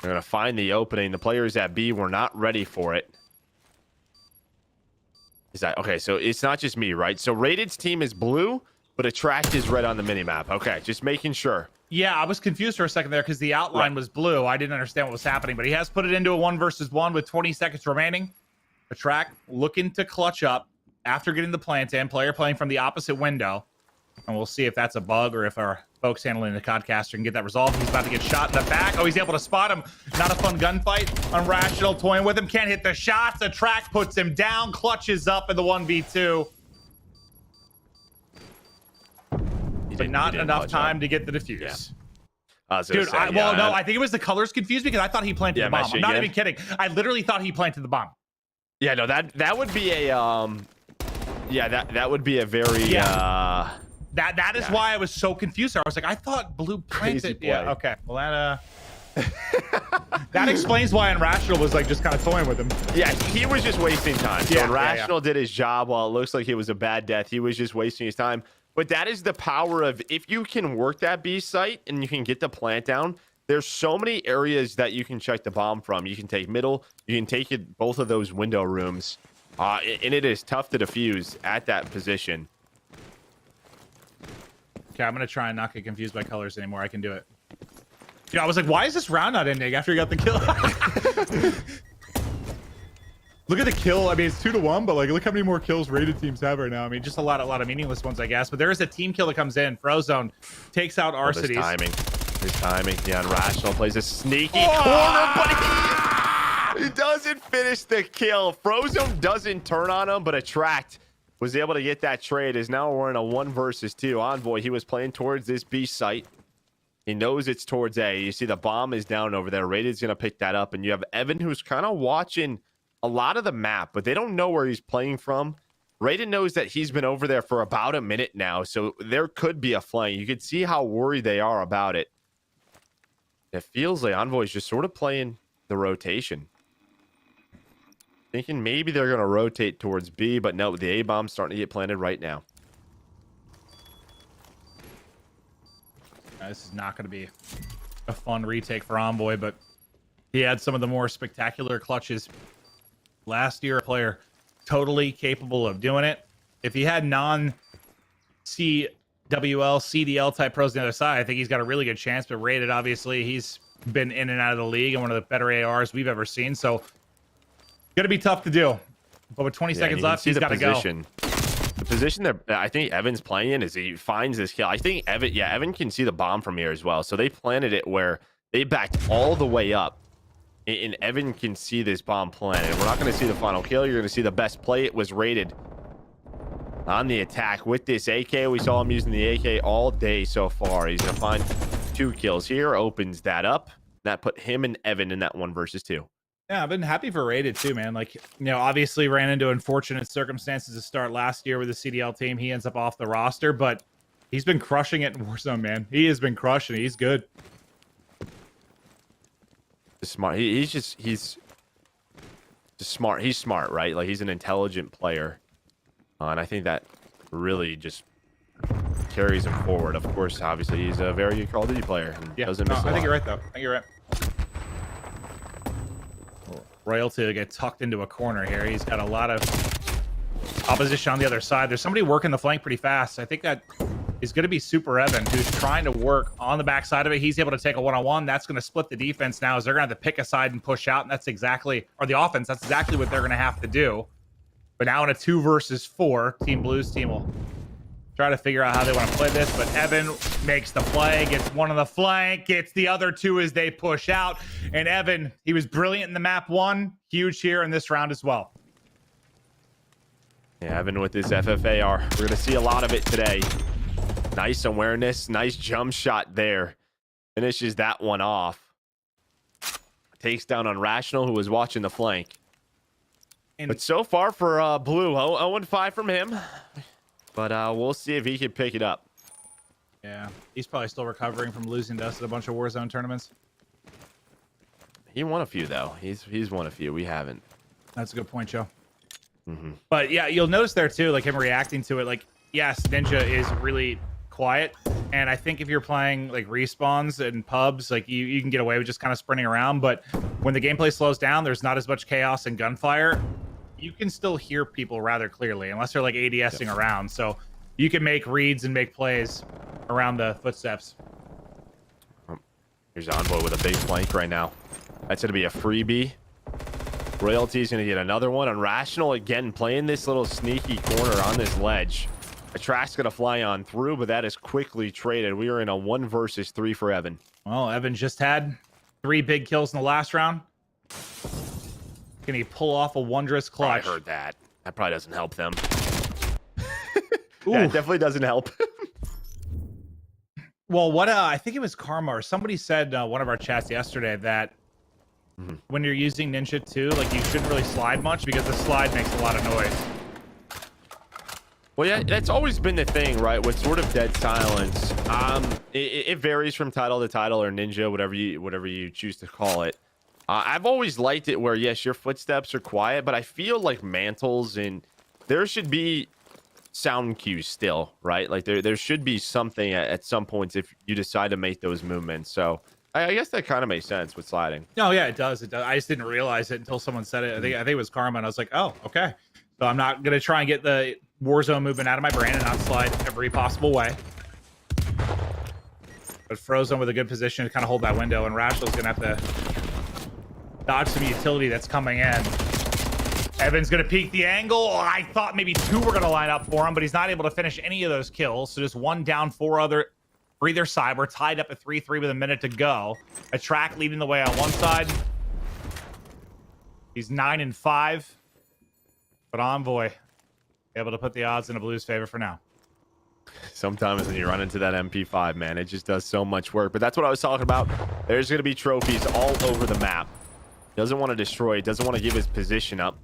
They're going to find the opening. The players at B were not ready for it. Is that okay? So it's not just me, right? So Rated's team is blue, but aHTracTXII is red on the minimap. Okay, just making sure. Yeah, I was confused for a second there because the outline was blue. I didn't understand what was happening, but he has put it into a 1 versus 1 with 20 seconds remaining. aHTracTXII looking to clutch up after getting the plant in, player playing from the opposite window. And we'll see if that's a bug or if our folks handling the Codcaster can get that resolved. He's about to get shot in the back. Oh, he's able to spot him. Not a fun gunfight. Unrational toying with him. Can't hit the shots. aHTracTXII puts him down. Clutches up in the 1v2. But not enough time to get the defuse. Yeah. Dude, I think it was the colors confused because I thought he planted the bomb. I'm not even kidding. I literally thought he planted the bomb. Yeah, no, that would be a that would be a very that is why I was so confused. I was like, I thought Blue planted. Yeah, okay. Well, that explains why Unrational was like just kind of toying with him. Yeah, he was just wasting time. So Unrational did his job. While it looks like it was a bad death, he was just wasting his time. But that is the power of, if you can work that B site and you can get the plant down, there's so many areas that you can check the bomb from. You can take middle, you can take it both of those window rooms, and it is tough to defuse at that position. Okay, I'm gonna try and not get confused by colors anymore. I can do it. Yeah, I was like, why is this round not ending after he got the kill? Look at the kill. I mean, it's 2-1, but like, look how many more kills rated teams have right now. I mean, just a lot of meaningless ones, I guess. But there is a team kill that comes in. Frozone takes out Arcitys. His timing. The Unrational plays a sneaky corner, but he doesn't finish the kill. Frozone doesn't turn on him, but aHTracTXII was able to get that trade. Is now we're in a 1 versus 2. Envoy, he was playing towards this B site. He knows it's towards A. You see the bomb is down over there. Rated's going to pick that up, and you have Evan, who's kind of watching a lot of the map, but they don't know where he's playing from. Rated knows that he's been over there for about a minute now, so there could be a flank. You could see how worried they are about it. It feels like Envoy's just sort of playing the rotation. Thinking maybe they're going to rotate towards B, but no, the A-bomb's starting to get planted right now. This is not going to be a fun retake for Envoy, but he had some of the more spectacular clutches last year. A player totally capable of doing it. If he had non-CWL, CDL type pros on the other side, I think he's got a really good chance. But Rated, obviously, he's been in and out of the league and one of the better ARs we've ever seen. So, gonna be tough to do. But with 20 seconds left, he's got to go. The position that I think Evan's playing in is he finds this kill. I think Evan can see the bomb from here as well. So they planted it where they backed all the way up. And Evan can see this bomb planted. We're not going to see the final kill. You're going to see the best play. It was Rated. on the attack with this AK. We saw him using the AK all day so far. He's going to find 2 kills here, opens that up. That put him and Evan in that 1 versus 2. Yeah, I've been happy for Rated too, man. Like, obviously ran into unfortunate circumstances to start last year with the CDL team. He ends up off the roster, but he's been crushing it in Warzone, man. He has been crushing it. He's good. Smart. He's just smart. He's smart, right? Like, he's an intelligent player. And I think that really just carries him forward. Of course, obviously, he's a very good Call of Duty player. And doesn't miss a I think lot. you're right, though. I think you're right. Royalty to get tucked into a corner here. He's got a lot of opposition on the other side. There's somebody working the flank pretty fast. I think that is going to be SuperEvan, who's trying to work on the backside of it. He's able to take a one-on-one. That's going to split the defense now, as they're going to have to pick a side and push out. And that's exactly, or the offense, that's exactly what they're going to have to do. But now in a 2 versus 4, Team Blue's team will try to figure out how they want to play this. But Evan makes the play, gets one on the flank, gets the other 2 as they push out. And Evan, he was brilliant in the map 1, huge here in this round as well. Yeah, Evan with his FFAR. We're going to see a lot of it today. Nice awareness, nice jump shot there. Finishes that one off. Takes down Unrational, who was watching the flank. But so far for Blue, 0-5 from him. But we'll see if he can pick it up. Yeah, he's probably still recovering from losing to us at a bunch of Warzone tournaments. He won a few, though. He's won a few. We haven't. That's a good point, Joe. Mm-hmm. But yeah, you'll notice there too, like him reacting to it. Like, yes, Ninja is really quiet, and I think if you're playing like respawns and pubs, like you can get away with just kind of sprinting around. But when the gameplay slows down, there's not as much chaos and gunfire. You can still hear people rather clearly, unless they're like ADSing around. So you can make reads and make plays around the footsteps. Here's Envoy with a big flank right now. That's going to be a freebie. Royalty's going to get another one. Unrational again playing this little sneaky corner on this ledge. aHTracTXII going to fly on through, but that is quickly traded. We are in a 1 versus 3 for Evan. Well, Evan just had 3 big kills in the last round. Can he pull off a wondrous clutch? I heard that. That probably doesn't help them. Yeah, it definitely doesn't help. Well, what I think it was Karma or somebody said one of our chats yesterday that when you're using Ninja 2, like you shouldn't really slide much because the slide makes a lot of noise. Well, yeah, that's always been the thing, right? With sort of dead silence. It varies from title to title or Ninja, whatever you choose to call it. I've always liked it where, yes, your footsteps are quiet, but I feel like mantles and there should be sound cues still, right? Like there should be something at some points if you decide to make those movements. So I guess that kind of makes sense with sliding. No, yeah, it does. It does. I just didn't realize it until someone said it. I think it was Karma, and I was like, oh, okay. So I'm not gonna try and get the Warzone movement out of my brain and not slide every possible way. But Frozone with a good position to kind of hold that window, and Rational's gonna have to dodge some utility that's coming in. Evan's gonna peek the angle. Oh, I thought maybe 2 were gonna line up for him, but he's not able to finish any of those kills. So just 1 down, 4 for either side. We're tied up at 3-3 with a minute to go. aHTracTXII leading the way on one side. He's 9-5. But Envoy able to put the odds in a Blue's favor for now. Sometimes when you run into that MP5, man, it just does so much work. But that's what I was talking about. There's going to be trophies all over the map. Doesn't want to destroy it. Doesn't want to give his position up.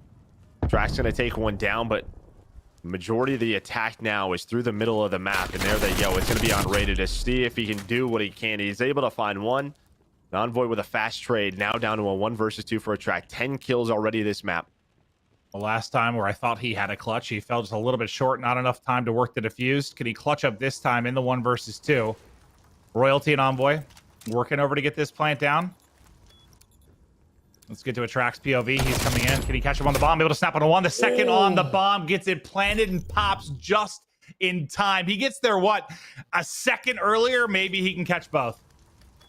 aHTracTXII's going to take one down, but the majority of the attack now is through the middle of the map. And there they go. It's going to be on Rated to see if he can do what he can. He's able to find one. Envoy with a fast trade. Now down to a 1 versus 2 for aHTracTXII. 10 kills already this map. The last time where I thought he had a clutch, he fell just a little bit short. Not enough time to work the defuse. Can he clutch up this time in the 1 versus 2? Royalty and Envoy working over to get this plant down. Let's get to aHTracTXII's POV. He's coming in. Can he catch him on the bomb? Able to snap on the 1. The second on the bomb gets it planted and pops just in time. He gets there, what, a second earlier? Maybe he can catch both.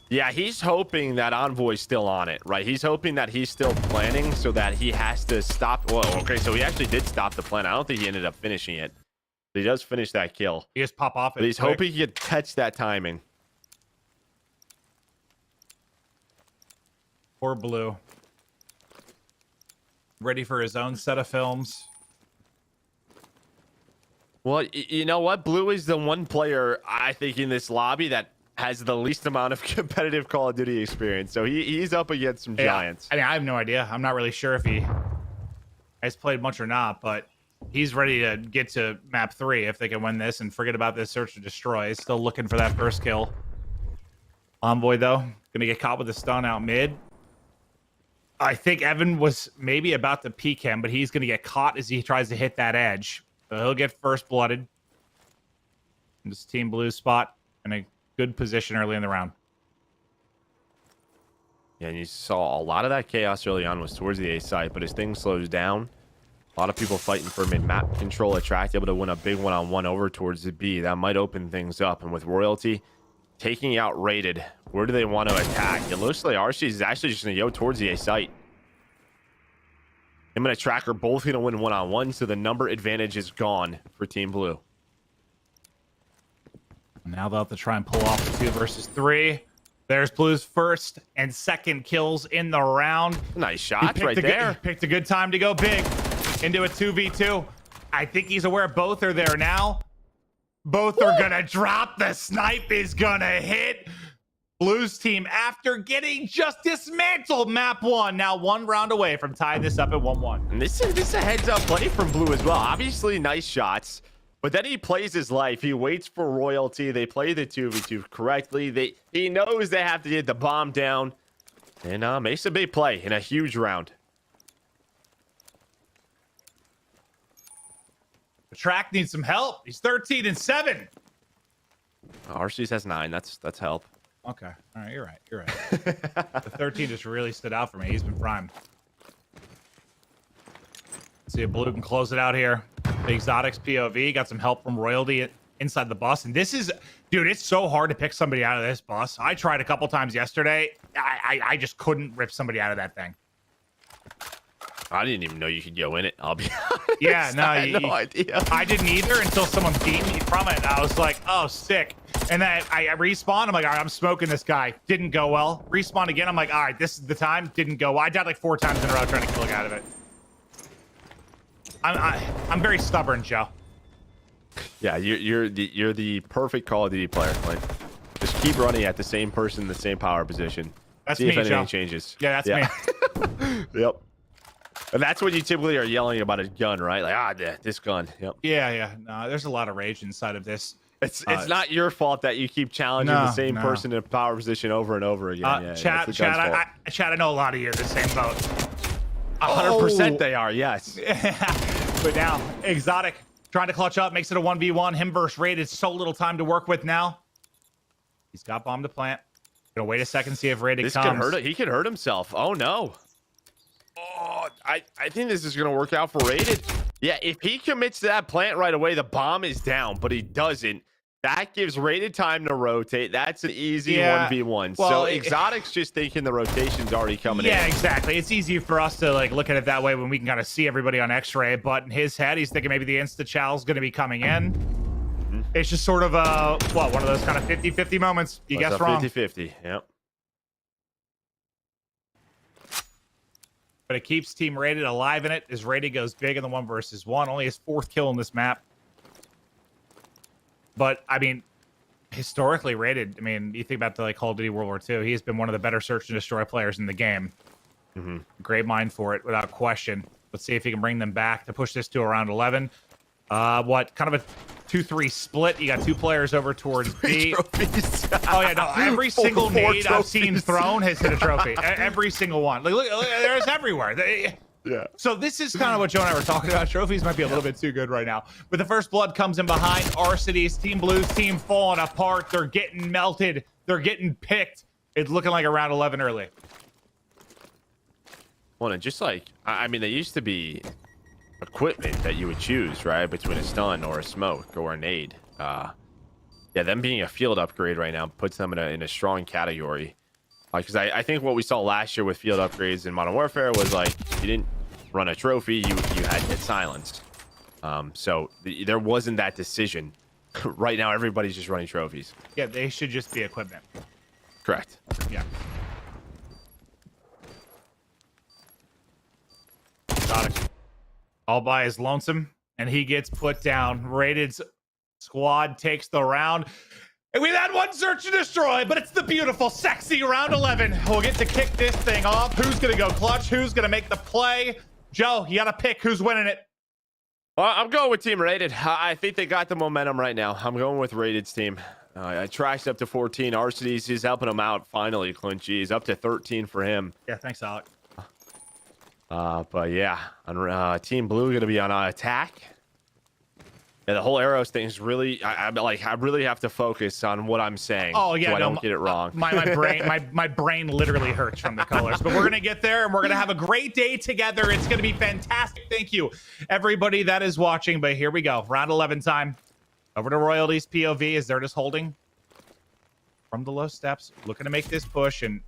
Yeah, he's hoping that Envoy's still on it, right? He's hoping that he's still planning so that he has to stop. Whoa, okay, so he actually did stop the plan. I don't think he ended up finishing it. But he does finish that kill. He just pop off it. But he's hoping he could catch that timing. Poor Blue. Ready for his own set of films. Well, you know what? Blue is the one player I think in this lobby that has the least amount of competitive Call of Duty experience. So he's up against some giants. I mean, I have no idea. I'm not really sure if he has played much or not, but he's ready to get to map 3 if they can win this and forget about this search and destroy. He's still looking for that first kill. Envoy, though, gonna get caught with a stun out mid. I think Evan was maybe about to peek him, but he's gonna get caught as he tries to hit that edge. So he'll get first blooded. This Team Blue spot in a good position early in the round. Yeah, and you saw a lot of that chaos early on was towards the A site, but as things slows down, a lot of people fighting for mid-map control. aHTracTXII able to win a big one-on-one over towards the B. That might open things up. And with Royalty taking out Rated, where do they want to attack? It looks like Arcitys is actually just going to go towards the A site. Him and aHTracTXII are both going to win one-on-one, so the number advantage is gone for Team Blue. Now they'll have to try and pull off the 2 versus 3. There's Blue's first and second kills in the round. Nice shots right there. Picked a good time to go big into a 2v2. I think he's aware both are there now. Both are going to drop. The snipe is going to hit. Blue's team, after getting just dismantled map 1, now 1 round away from tying this up at 1-1. And this is a heads-up play from Blue as well. Obviously, nice shots. But then he plays his life. He waits for Royalty. They play the 2v2 correctly. He knows they have to get the bomb down. And makes a big play in a huge round. The track needs some help. He's 13-7. Arcitys has 9. That's help. Okay. All right. You're right. You're right. The 13 just really stood out for me. He's been primed. See if Blue can close it out here. The Exotics POV got some help from Royalty inside the bus. And this is, dude, it's so hard to pick somebody out of this bus. I tried a couple times yesterday. I just couldn't rip somebody out of that thing. I didn't even know you could go in it. I'll be honest. Yeah, no, I had no idea. I didn't either until someone beat me from it. I was like, oh, sick. And then I respawned. I'm like, all right, I'm smoking this guy. Didn't go well. Respawn again. I'm like, all right, this is the time. Didn't go well. I died like 4 times in a row trying to kill a guy out of it. I'm very stubborn, Joe. Yeah, you're the perfect Call of Duty player. Like, just keep running at the same person, the same power position. That's See me, if anything Joe. changes. Yeah, that's me. Yep. And that's when you typically are yelling about a gun, right? Like, this gun. Yep. Yeah. No, there's a lot of rage inside of this. It's not your fault that you keep challenging the same person in a power position over and over again. Chad, I know a lot of you are the same boat. 100% they are, yes. But now, Exotic trying to clutch up, makes it a 1v1. Him versus Rated, so little time to work with now. He's got bomb to plant. Gonna wait a second, see if Rated comes. He could hurt himself. Oh, no. Oh, I think this is going to work out for Rated. Yeah, if he commits to that plant right away, the bomb is down, but he doesn't. That gives Rated time to rotate. That's an easy 1v1. Well, so Exotic's just thinking the rotation's already coming in. Yeah, exactly. It's easy for us to like look at it that way when we can kind of see everybody on X-ray, but in his head, he's thinking maybe the insta-chow's going to be coming in. It's just sort of one of those kind of 50-50 moments. You guessed wrong. 50-50, yep. But it keeps Team Rated alive in it as Rated goes big in the 1 versus 1. Only his 4th kill in this map. But, I mean, historically Rated, I mean, you think about the like Call of Duty World War II, he has been one of the better search and destroy players in the game. Great mind for it, without question. Let's see if he can bring them back to push this to around 11. Kind of a 2-3 split. You got 2 players over towards B. Oh yeah, no. Every single nade I've seen thrown has hit a trophy. Every single one. Like, look, there's everywhere. Yeah. So this is kind of what Joe and I were talking about. Trophies might be a little bit too good right now. But the first blood comes in behind. Arcitys, Team Blue's team falling apart. They're getting melted. They're getting picked. It's looking like around 11 early. Well, and just like, I mean, there used to be equipment that you would choose, right, between a stun or a smoke or a nade. Yeah, them being a field upgrade right now puts them in a strong category. Because I think what we saw last year with field upgrades in Modern Warfare was like, you didn't run a trophy, you had to get silenced. So there wasn't that decision. Right now, everybody's just running trophies. Yeah, they should just be equipment. Correct. Yeah. Got it. All by his lonesome. and he gets put down. Rated squad takes the round. And we've had one search and destroy, but it's the beautiful, sexy round 11. We'll get to kick this thing off. Who's going to go clutch? Who's going to make the play? Joe, you got to pick who's winning it. Well, I'm going with Team Rated. I think they got the momentum right now. I'm going with Rated's team. I trashed up to 14. Arcitys is helping him out finally. Clinchy is up to 13 for him. Yeah, thanks, Alec. But yeah, on Team Blue going to be on attack. Yeah, the whole arrows thing is really, I really have to focus on what I'm saying. Oh yeah, so I don't get it wrong. My brain literally hurts from the colors. But we're gonna get there, and we're gonna have a great day together. It's gonna be fantastic. Thank you, everybody that is watching. But here we go, round 11 time. Over to Royalties POV as they're just holding from the low steps, looking to make this push, and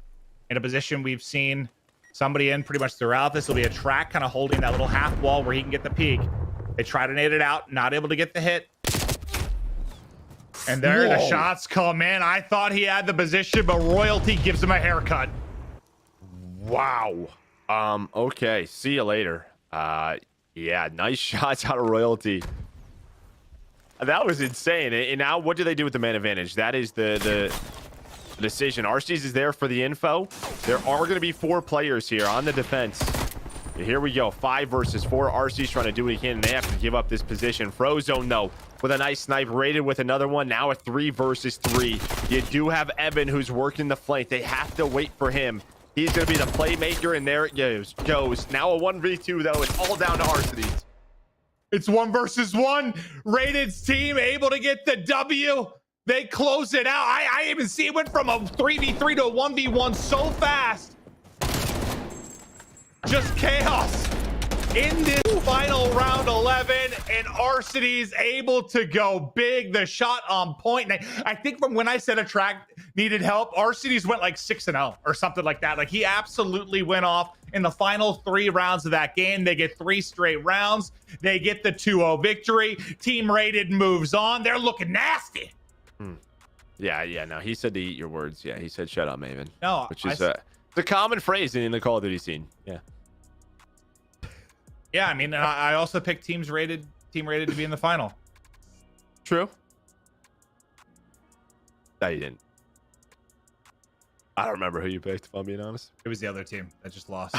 in a position we've seen somebody in pretty much throughout. This will be a track kind of holding that little half wall where he can get the peek. They try to nade it out, not able to get the hit. And there the shots come in. I thought he had the position, but Royalty gives him a haircut. Wow. Okay, see you later. Yeah, nice shots out of Royalty. That was insane. And now what do they do with the man advantage? That is the decision. Arcitys is there for the info. There are going to be 4 players here on the defense. Here we go. 5 versus 4. Arcitys trying to do what he can, and they have to give up this position. Frozone, though, with a nice snipe. Rated with another one. Now a 3 versus 3. You do have Evan, who's working the flank. They have to wait for him. He's going to be the playmaker, and there it goes. Now a 1v2, though. It's all down to Arcitys. It's 1 versus 1. Rated's team able to get the W. They close it out. I even see it went from a 3v3 to a 1v1 so fast. Just chaos in this final round 11, and Arcitys able to go big. The shot on point. And I think from when I said aHTracTXII needed help, Arcitys went like 6-0 or something like that. Like he absolutely went off in the final 3 rounds of that game. They get 3 straight rounds. They get the 2-0 victory. Team Rated moves on. They're looking nasty. Yeah. No, he said to eat your words. Yeah, he said, "Shut up, Maven." No, which is the common phrase in the Call of Duty scene. Yeah. Yeah, I mean, I also picked Team Rated to be in the final. True. No, you didn't. I don't remember who you picked, if I'm being honest. It was the other team that just lost.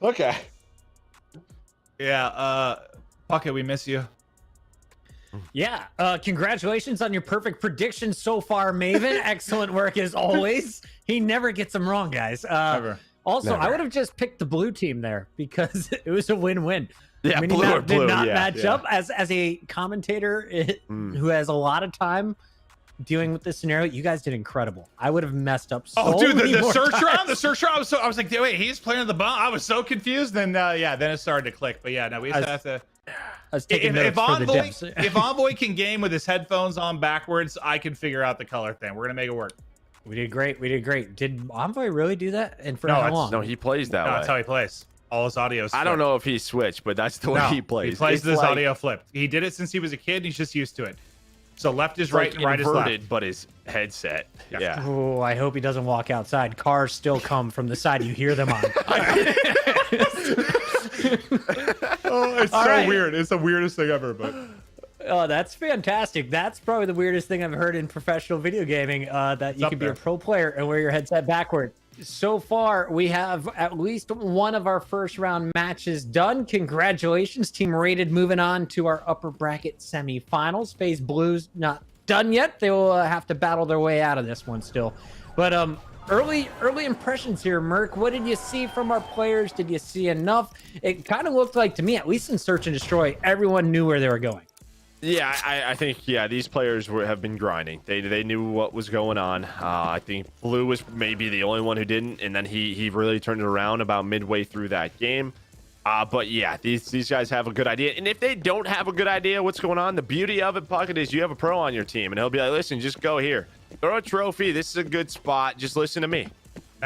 Okay. Yeah, Puckett, we miss you. Yeah, congratulations on your perfect predictions so far, Maven. Excellent work as always. He never gets them wrong, guys. Never. Also, Never. I would have just picked the blue team there because it was a win-win. Yeah, I mean, blue did not yeah, match yeah. up as a commentator who has a lot of time dealing with this scenario. You guys did incredible. I would have messed up so dude, many the more search times. round, I was like, wait, he's playing the bomb. I was so confused. Then yeah, then it started to click. But yeah, no, we just have to. I was taking notes If for the Envoy, devs. if Envoy can game with his headphones on backwards, I can figure out the color thing. We're gonna make it work. We did great. We did great. Did Envoy really do that? And for No, how it's- long? No, he plays that No, way. that's how he plays. All his audio. I don't know if he switched, but that's the way No, he plays. He plays It's this like- audio flipped. He did it since he was a kid. He's just used to it. So left is it's right, like and right is inverted, left. but his headset. Yeah. Yeah. Oh, I hope he doesn't walk outside. Cars still come from the side you hear them on. Oh, it's All so right. weird. It's the weirdest thing ever. But Oh, that's fantastic. That's probably the weirdest thing I've heard in professional video gaming, that you up can be a there. pro player and wear your headset backward. So far, we have at least one of our first round matches done. Congratulations, Team Rated moving on to our upper bracket semifinals. FaZe Blue's not done yet. They will have to battle their way out of this one still. But early impressions here, Merc. What did you see from our players? Did you see enough? It kind of looked like, to me, at least in Search and Destroy, everyone knew where they were going. Yeah, I think these players have been grinding. They knew what was going on. I think Blue was maybe the only one who didn't, and then he really turned it around about midway through that game. But yeah, these guys have a good idea, and if they don't have a good idea what's going on, the beauty of it, Puckett, is you have a pro on your team, and he'll be like, listen, just go here, throw a trophy. This is a good spot. Just listen to me.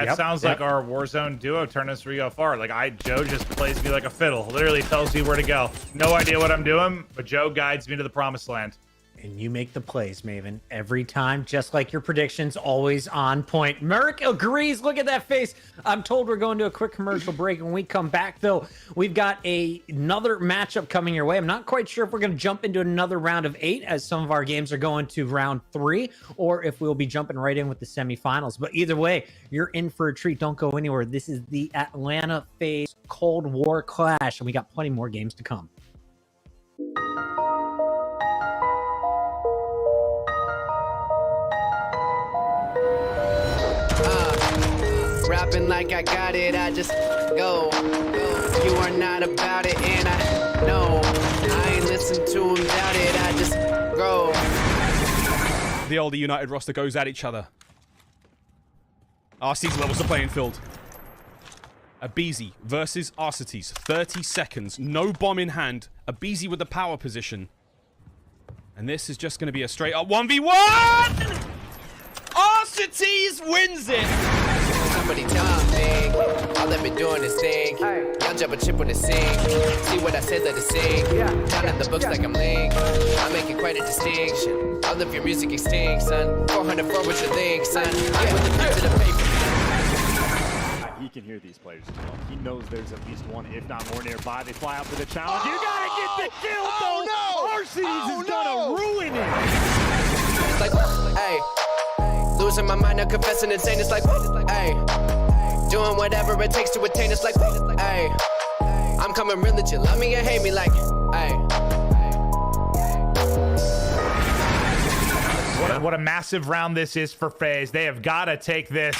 that sounds like our Warzone duo tournaments where we go far. Like Joe just plays me like a fiddle. Literally tells me where to go. No idea what I'm doing, but Joe guides me to the promised land. And you make the plays, Maven, every time, just like your predictions, always on point. Merc agrees. Look at that face. I'm told we're going to a quick commercial break. When we come back, though, we've got another matchup coming your way. I'm not quite sure if we're going to jump into another round of 8, as some of our games are going to round 3, or if we'll be jumping right in with the semifinals. But either way, you're in for a treat. Don't go anywhere. This is the Atlanta FaZe Cold War Clash, and we got plenty more games to come. Rapping like I got it, I just go. You are not about it, and I know. I ain't listen to him doubt it, I just grow. The older United roster goes at each other. Arcitys levels the playing field. aBeZy versus Arcitys. 30 seconds, no bomb in hand. aBeZy with the power position. And this is just going to be a straight up 1v1! Arcitys wins it! Somebody dumb, man. All I've been doing is think. Y'all jump a chip when it sing. See what I said, let it sing. Down in the books like I'm Link. I'm making quite a distinction. All of your music extinct, son. 404 with your link, son. I put the pen to the paper. He can hear these players as well. He knows there's at least one, if not more, nearby. They fly out for the challenge. You gotta get the kill, though! Arcitys is gonna ruin it! It's like, hey. Losing my mind, I'm confessing insane. It's like, hey. Doing whatever it takes to attain. It's like, hey. I'm coming real legit. Love me and hate me like, hey. What a massive round this is for FaZe. They have got to take this.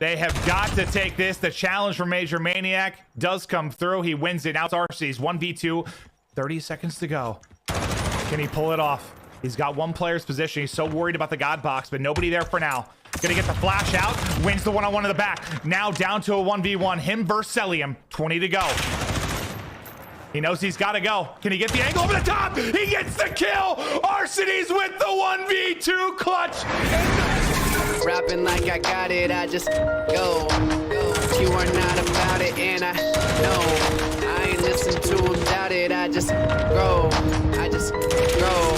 They have got to take this. The challenge from Major Maniac does come through. He wins it. Now it's Arcitys. 1v2. 30 seconds to go. Can he pull it off? He's got one player's position. He's so worried about the God box, but nobody there for now. Gonna get the flash out. Wins the one-on-one in the back. Now down to a 1v1. Him versus Cellium. 20 to go. He knows he's got to go. Can he get the angle over the top? He gets the kill. Arcitys with the 1v2 clutch. Rapping like I got it, I just go. You are not about it, and I know. I ain't listen to him doubt it, I just grow. I just grow.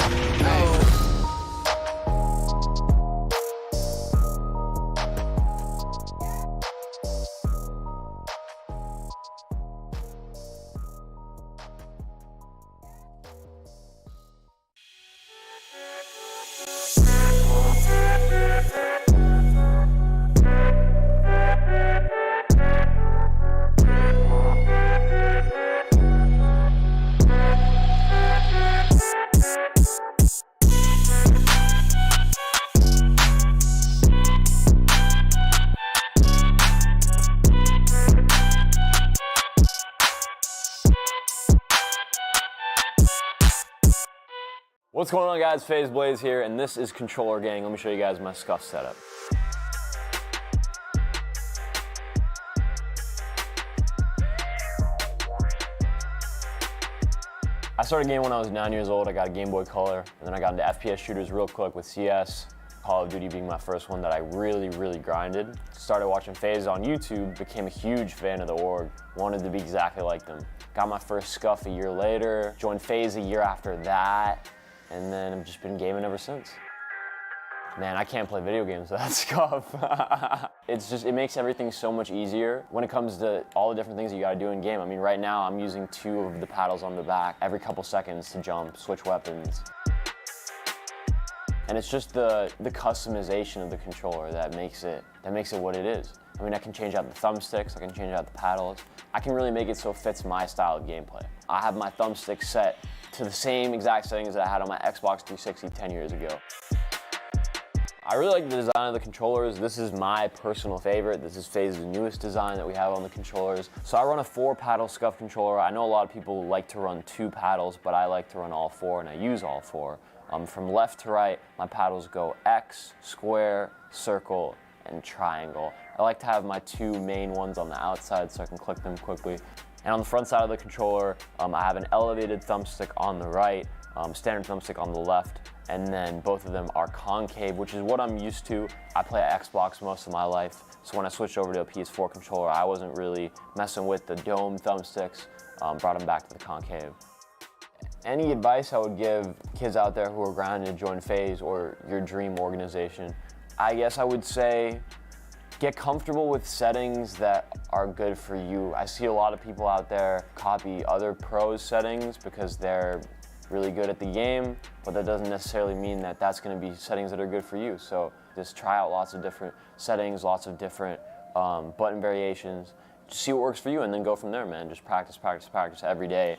What's going on, guys? FaZe Blaze here, and this is Controller Gang. Let me show you guys my scuff setup. I started gaming when I was 9 years old. I got a Game Boy Color, and then I got into FPS shooters real quick with CS. Call of Duty being my first one that I really grinded. Started watching FaZe on YouTube, became a huge fan of the org, wanted to be exactly like them. Got my first scuff a year later, joined FaZe a year after that, and then I've just been gaming ever since. Man, I can't play video games without scuff. It makes everything so much easier when it comes to all the different things you gotta do in game. I mean, right now I'm using 2 of the paddles on the back every couple seconds to jump, switch weapons. And it's just the customization of the controller that makes it what it is. I mean, I can change out the thumbsticks, I can change out the paddles. I can really make it so it fits my style of gameplay. I have my thumbstick set to the same exact settings that I had on my Xbox 360 10 years ago. I really like the design of the controllers. This is my personal favorite. This is FaZe's newest design that we have on the controllers. So I run a 4-paddle scuff controller. I know a lot of people like to run 2 paddles, but I like to run all 4, and I use all 4. From left to right, my paddles go X, square, circle, and triangle. I like to have my 2 main ones on the outside so I can click them quickly. And on the front side of the controller, I have an elevated thumbstick on the right, standard thumbstick on the left, and then both of them are concave, which is what I'm used to. I play Xbox most of my life, so when I switched over to a PS4 controller, I wasn't really messing with the dome thumbsticks, brought them back to the concave. Any advice I would give kids out there who are grinding to join FaZe or your dream organization, I guess I would say get comfortable with settings that are good for you. I see a lot of people out there copy other pros' settings because they're really good at the game, but that doesn't necessarily mean that that's going to be settings that are good for you. So just try out lots of different settings, lots of different button variations. Just see what works for you and then go from there, man. Just practice, practice, practice every day.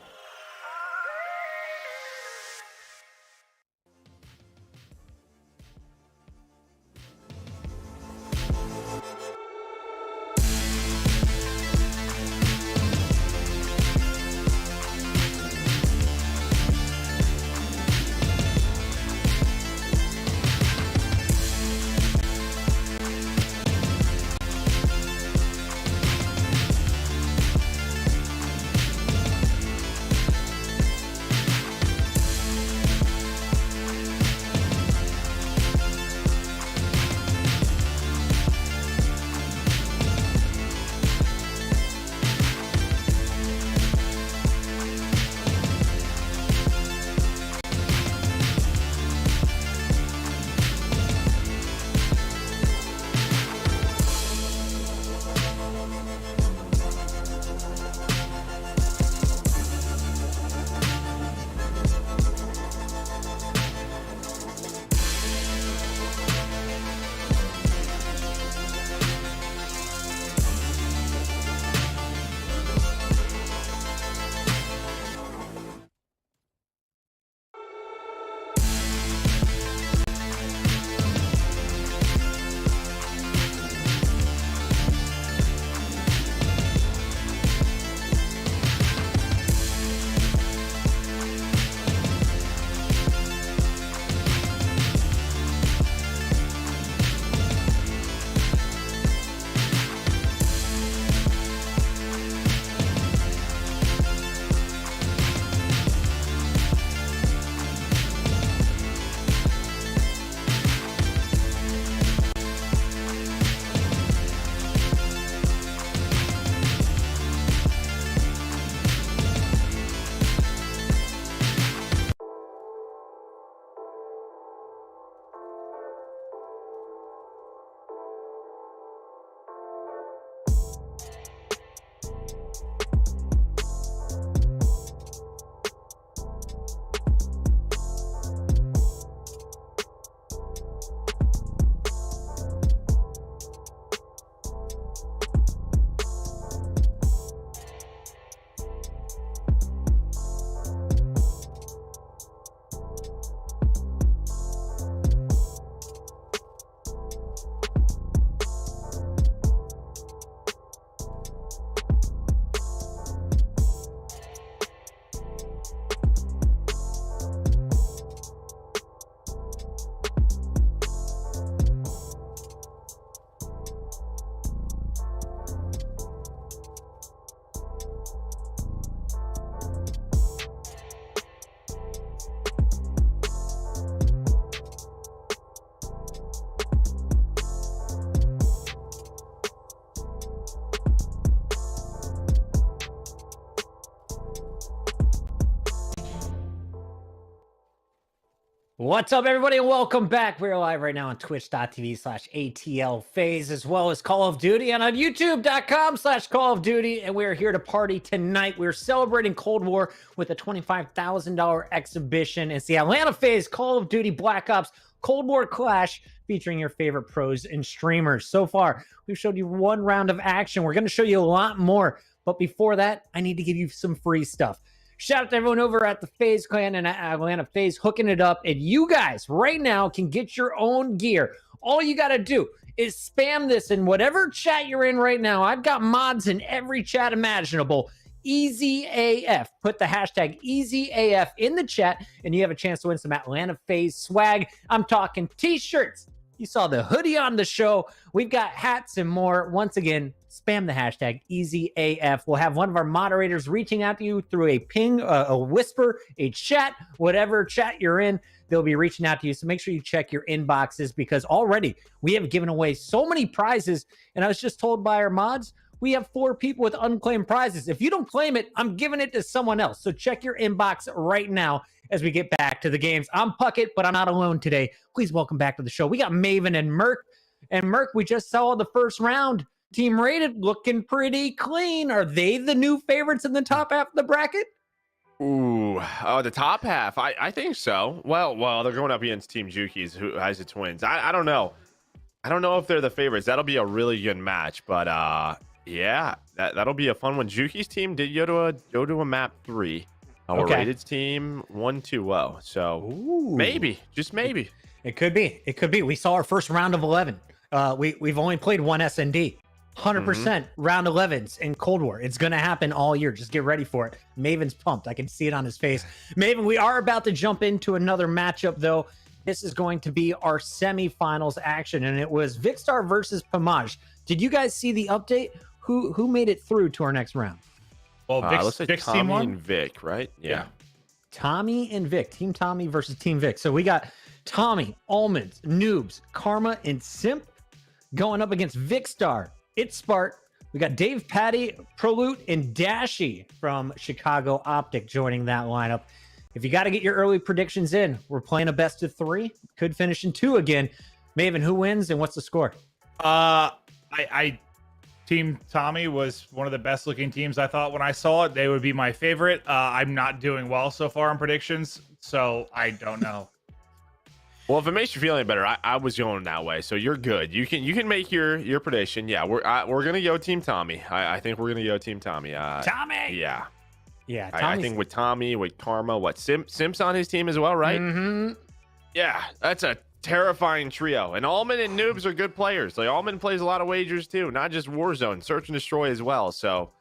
What's up, everybody, and welcome back. We're live right now on twitch.tv/ATLFaze, as well as Call of Duty, and on youtube.com/Call of Duty. And we're here to party tonight. We're celebrating Cold War with a $25,000 exhibition. It's the Atlanta FaZe Call of Duty Black Ops Cold War Clash, featuring your favorite pros and streamers. So far, we've showed you one round of action. We're going to show you a lot more. But before that, I need to give you some free stuff. Shout out to everyone over at the FaZe Clan and at Atlanta FaZe hooking it up. And you guys right now can get your own gear. All you got to do is spam this in whatever chat you're in right now. I've got mods in every chat imaginable. EasyAF. Put the hashtag EasyAF in the chat and you have a chance to win some Atlanta FaZe swag. I'm talking t-shirts. You saw the hoodie on the show. We've got hats and more. Once again, spam the hashtag EasyAF. We'll have one of our moderators reaching out to you through a ping, a whisper, a chat, whatever chat you're in. They'll be reaching out to you. So make sure you check your inboxes because already we have given away so many prizes. And I was just told by our mods, we have 4 people with unclaimed prizes. If you don't claim it, I'm giving it to someone else. So check your inbox right now as we get back to the games. I'm Puckett, but I'm not alone today. Please welcome back to the show. We got Maven and Merc. And Merc, we just saw the first round. Team rated looking pretty clean. Are they the new favorites in the top half of the bracket? Ooh, oh, the top half. I think so. Well, they're going up against Team Jukeyz, who has the twins. I don't know. I don't know if they're the favorites. That'll be a really good match. But yeah, that'll be a fun one. Jukeyz team did go to a map 3. Our Rated's team 1-2-0. So maybe, just maybe. It could be. It could be. We saw our first round of 11. We've only played one S&D. 100% round 11s in Cold War. It's going to happen all year. Just get ready for it. Maven's pumped. I can see it on his face. Maven, we are about to jump into another matchup, though. This is going to be our semifinals action, and it was Vikkstar versus Pamaj. Did you guys see the update? Who made it through to our next round? Well, looks like Vic's Tommey team won. and Vic, right? Yeah. Tommey and Vic. Team Tommey versus Team Vic. So we got Tommey, Almond, Noobs, Karma, and Simp going up against Vikkstar, It's Spart. We got Dave Patty, Prolute, and Dashy from Chicago OpTic joining that lineup. If you got to get your early predictions in, we're playing a best of 3. Could finish in 2 again. Maven, who wins and what's the score? Team Tommey was one of the best looking teams. I thought when I saw it, they would be my favorite. I'm not doing well so far in predictions, so I don't know. Well, if it makes you feel any better, I was going that way, so you're good. You can make your prediction. Yeah, we're gonna go Team Tommey. I think we're gonna go Team Tommey. Tommey. Yeah. Yeah. I think with Tommey, with Karma, Simp's on his team as well, right? Mm-hmm. Yeah, that's a terrifying trio. And Almond and Noobs are good players. Like Almond plays a lot of wagers too, not just Warzone, Search and Destroy as well. So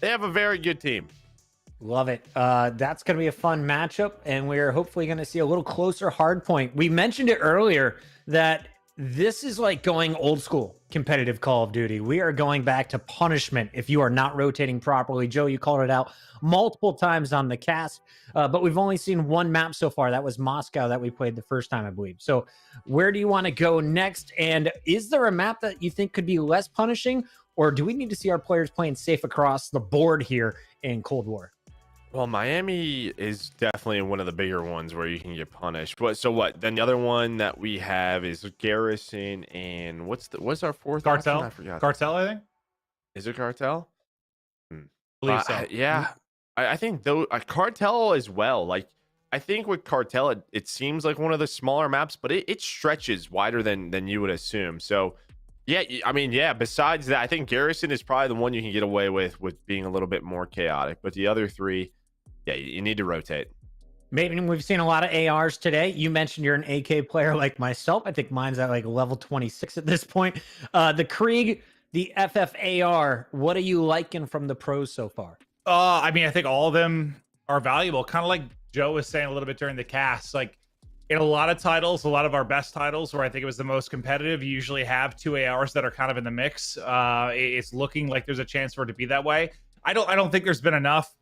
they have a very good team. Love it. That's going to be a fun matchup, and we're hopefully going to see a little closer hard point. We mentioned it earlier that this is like going old school competitive Call of Duty. We are going back to punishment if you are not rotating properly. Joe, you called it out multiple times on the cast, but we've only seen one map so far. That was Moscow that we played the first time, I believe. So where do you want to go next? And is there a map that you think could be less punishing, or do we need to see our players playing safe across the board here in Cold War? Well, Miami is definitely one of the bigger ones where you can get punished. So what? Then the other one that we have is Garrison, and what's our fourth Cartel? option? I forgot. Cartel, I think. Is it Cartel? Believe so. Yeah. I think though Cartel as well. Like I think with Cartel, it seems like one of the smaller maps, but it stretches wider than you would assume. So yeah, I mean, yeah, besides that, I think Garrison is probably the one you can get away with being a little bit more chaotic. But the other 3, yeah, you need to rotate. Maybe we've seen a lot of ARs today. You mentioned you're an AK player like myself. I think mine's at like level 26 at this point. The Krieg, the FFAR, what are you liking from the pros so far? I mean, I think all of them are valuable. Kind of like Joe was saying a little bit during the cast. Like in a lot of titles, a lot of our best titles where I think it was the most competitive, you usually have 2 ARs that are kind of in the mix. It's looking like there's a chance for it to be that way. I don't think there's been enough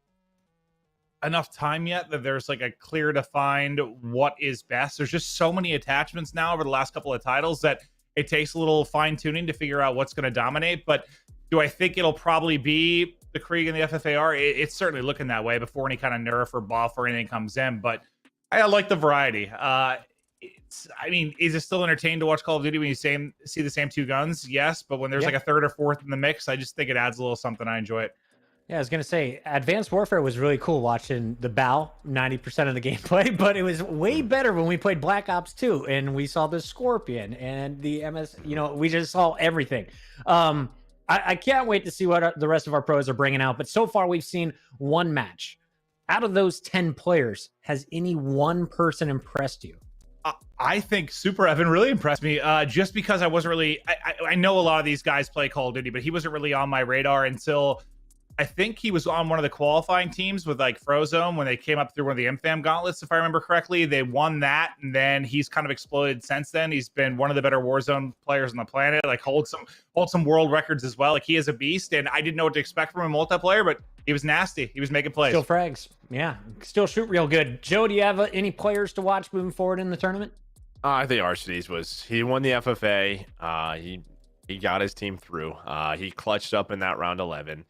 time yet that there's like a clear defined what is best. There's just so many attachments now over the last couple of titles that it takes a little fine tuning to figure out what's going to dominate. But do I think it'll probably be the Krieg and the FFAR? It's certainly looking that way before any kind of nerf or buff or anything comes in. But I like the variety. I mean, is it still entertaining to watch Call of Duty when you see the same 2 guns? Yes, but when there's like a third or fourth in the mix, I just think it adds a little something. I enjoy it. Yeah, I was going to say, Advanced Warfare was really cool watching the BAL, 90% of the gameplay, but it was way better when we played Black Ops 2 and we saw the Scorpion and the MS, we just saw everything. I can't wait to see what the rest of our pros are bringing out, but so far we've seen one match. Out of those 10 players, has any one person impressed you? I think SuperEvan really impressed me just because I wasn't really... I know a lot of these guys play Call of Duty, but he wasn't really on my radar until... I think he was on one of the qualifying teams with like Frozone when they came up through one of the MFAM gauntlets, if I remember correctly. They won that, and then he's kind of exploded since then. He's been one of the better Warzone players on the planet. Like holds some world records as well. Like he is a beast, and I didn't know what to expect from him multiplayer, but he was nasty. He was making plays. Still frags. Yeah, still shoot real good. Joe, do you have any players to watch moving forward in the tournament? I think Arcitys he won the FFA. He He got his team through. He clutched up in that round 11.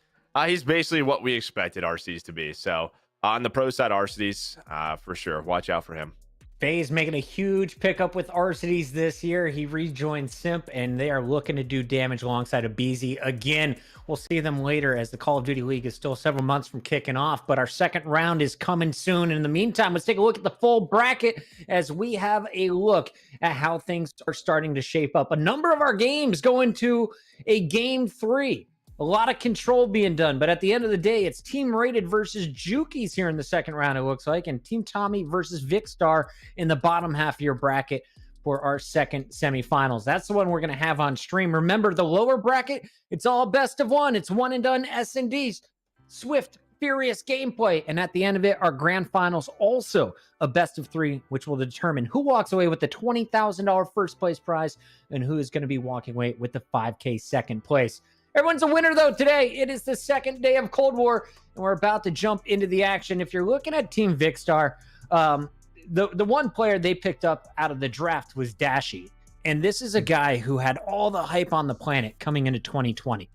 He's basically what we expected Arcitys to be. So on the pro side, Arcitys, for sure. Watch out for him. FaZe making a huge pickup with Arcitys this year. He rejoined Simp, and they are looking to do damage alongside aBeZy again. We'll see them later as the Call of Duty League is still several months from kicking off, but our second round is coming soon. In the meantime, let's take a look at the full bracket as we have a look at how things are starting to shape up. A number of our games go into a game 3. A lot of control being done, but at the end of the day, it's Team Rated versus Jukeyz here in the second round, it looks like, and Team Tommey versus Vikkstar in the bottom half of your bracket for our second semifinals. That's the one we're going to have on stream. Remember, the lower bracket, it's all best of one. It's one and done S&Ds. Swift, furious gameplay. And at the end of it, our grand finals also a best of 3, which will determine who walks away with the $20,000 first place prize and who is going to be walking away with the $5K second place. Everyone's a winner, though, today. It is the second day of Cold War, and we're about to jump into the action. If you're looking at Team Vikkstar, the one player they picked up out of the draft was Dashy, and this is a guy who had all the hype on the planet coming into 2020.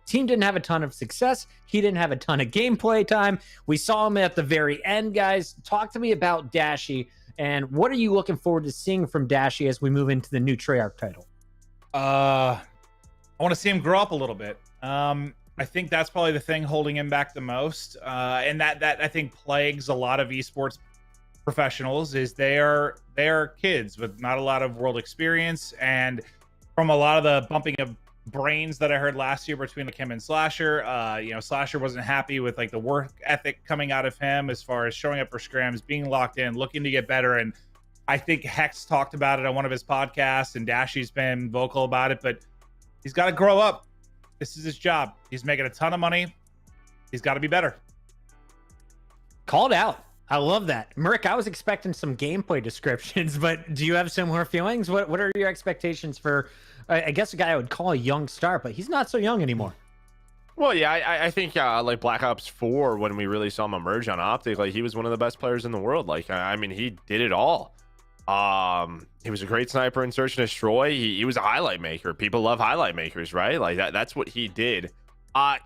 Team didn't have a ton of success. He didn't have a ton of gameplay time. We saw him at the very end, guys. Talk to me about Dashy, and what are you looking forward to seeing from Dashy as we move into the new Treyarch title? I want to see him grow up a little bit. I think that's probably the thing holding him back the most. And that I think plagues a lot of esports professionals is they are kids with not a lot of world experience. And from a lot of the bumping of brains that I heard last year between like him and Slasher, Slasher wasn't happy with like the work ethic coming out of him as far as showing up for scrims, being locked in, looking to get better. And I think Hex talked about it on one of his podcasts, and Dashy's been vocal about it, but he's got to grow up. This is his job. He's making a ton of money. He's got to be better. Called out. I love that. Merrick, I was expecting some gameplay descriptions, but do you have similar feelings? What are your expectations for, I guess, a guy I would call a young star, but he's not so young anymore? Well, yeah, I think like Black Ops 4, when we really saw him emerge on OpTic, like he was one of the best players in the world. Like, I mean, he did it all. He was a great sniper in Search and Destroy. He was a highlight maker. People love highlight makers, right? Like that's what he did. I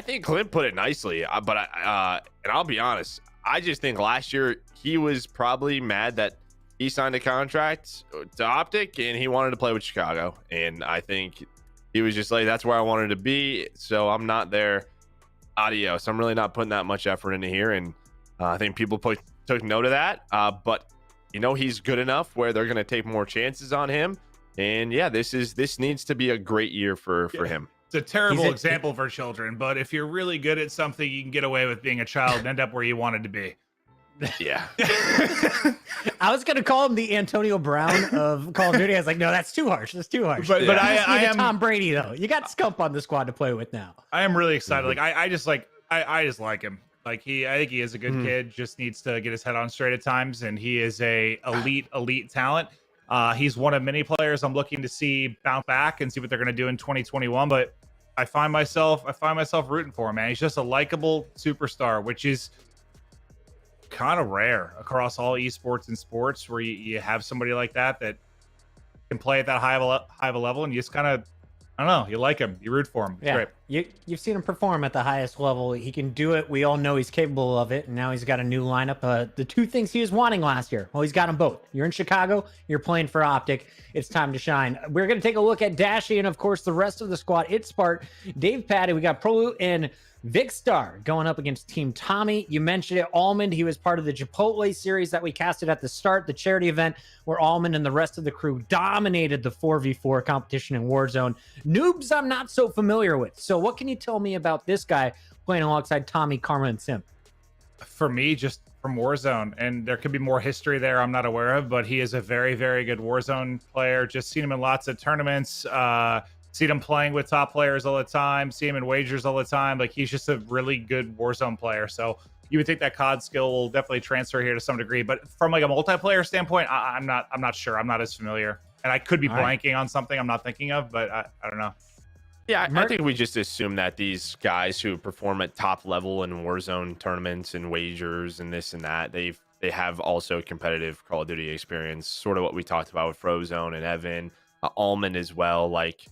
think Clint put it nicely, but and I'll be honest, I just think last year he was probably mad that he signed a contract to OpTic and he wanted to play with Chicago, and I think he was just like, that's where I wanted to be, so I'm not there. Adios. I'm really not putting that much effort into here, and I think people took note of that, but he's good enough where they're going to take more chances on him. And yeah, this needs to be a great year for him. It's a terrible example for children, but if you're really good at something, you can get away with being a child and end up where you wanted to be. Yeah. I was going to call him the Antonio Brown of Call of Duty. I was like, no, that's too harsh. That's too harsh. But I am Tom Brady, though. You got Scump on the squad to play with now. I am really excited. Like I just like him. Like I think he is a good kid, just needs to get his head on straight at times, and he is a elite talent. He's one of many players I'm looking to see bounce back and see what they're going to do in 2021, but I find myself rooting for him, man. He's just a likable superstar, which is kind of rare across all esports and sports, where you have somebody like that can play at that high of a level, and you just kind of, I don't know, you like him, you root for him. It's great. You've seen him perform at the highest level. He can do it. We all know he's capable of it, and now he's got a new lineup. The two things he was wanting last year, well, he's got them both. You're in Chicago, you're playing for OpTic. It's time to shine. We're going to take a look at Dashy and, of course, the rest of the squad. It's Spart, Dave Patty, we got Bloo and Vikkstar going up against Team Tommey. You mentioned it, Almond. He was part of the Chipotle series that we casted at the start, the charity event where Almond and the rest of the crew dominated the 4v4 competition in Warzone. Noobs I'm not so familiar with. So what can you tell me about this guy playing alongside Tommey, Karma, and Simp? For me, just from Warzone, and there could be more history there I'm not aware of, but he is a very, very good Warzone player. Just seen him in lots of tournaments, seen him playing with top players all the time, see him in wagers all the time. Like, he's just a really good Warzone player. So you would think that COD skill will definitely transfer here to some degree, but from like a multiplayer standpoint, I'm not sure. I'm not as familiar, and I could be blanking on something I'm not thinking of, but I don't know. Yeah, I think we just assume that these guys who perform at top level in Warzone tournaments and wagers and this and that, they have also competitive Call of Duty experience, sort of what we talked about with Frozone and Evan, Almond as well. Like,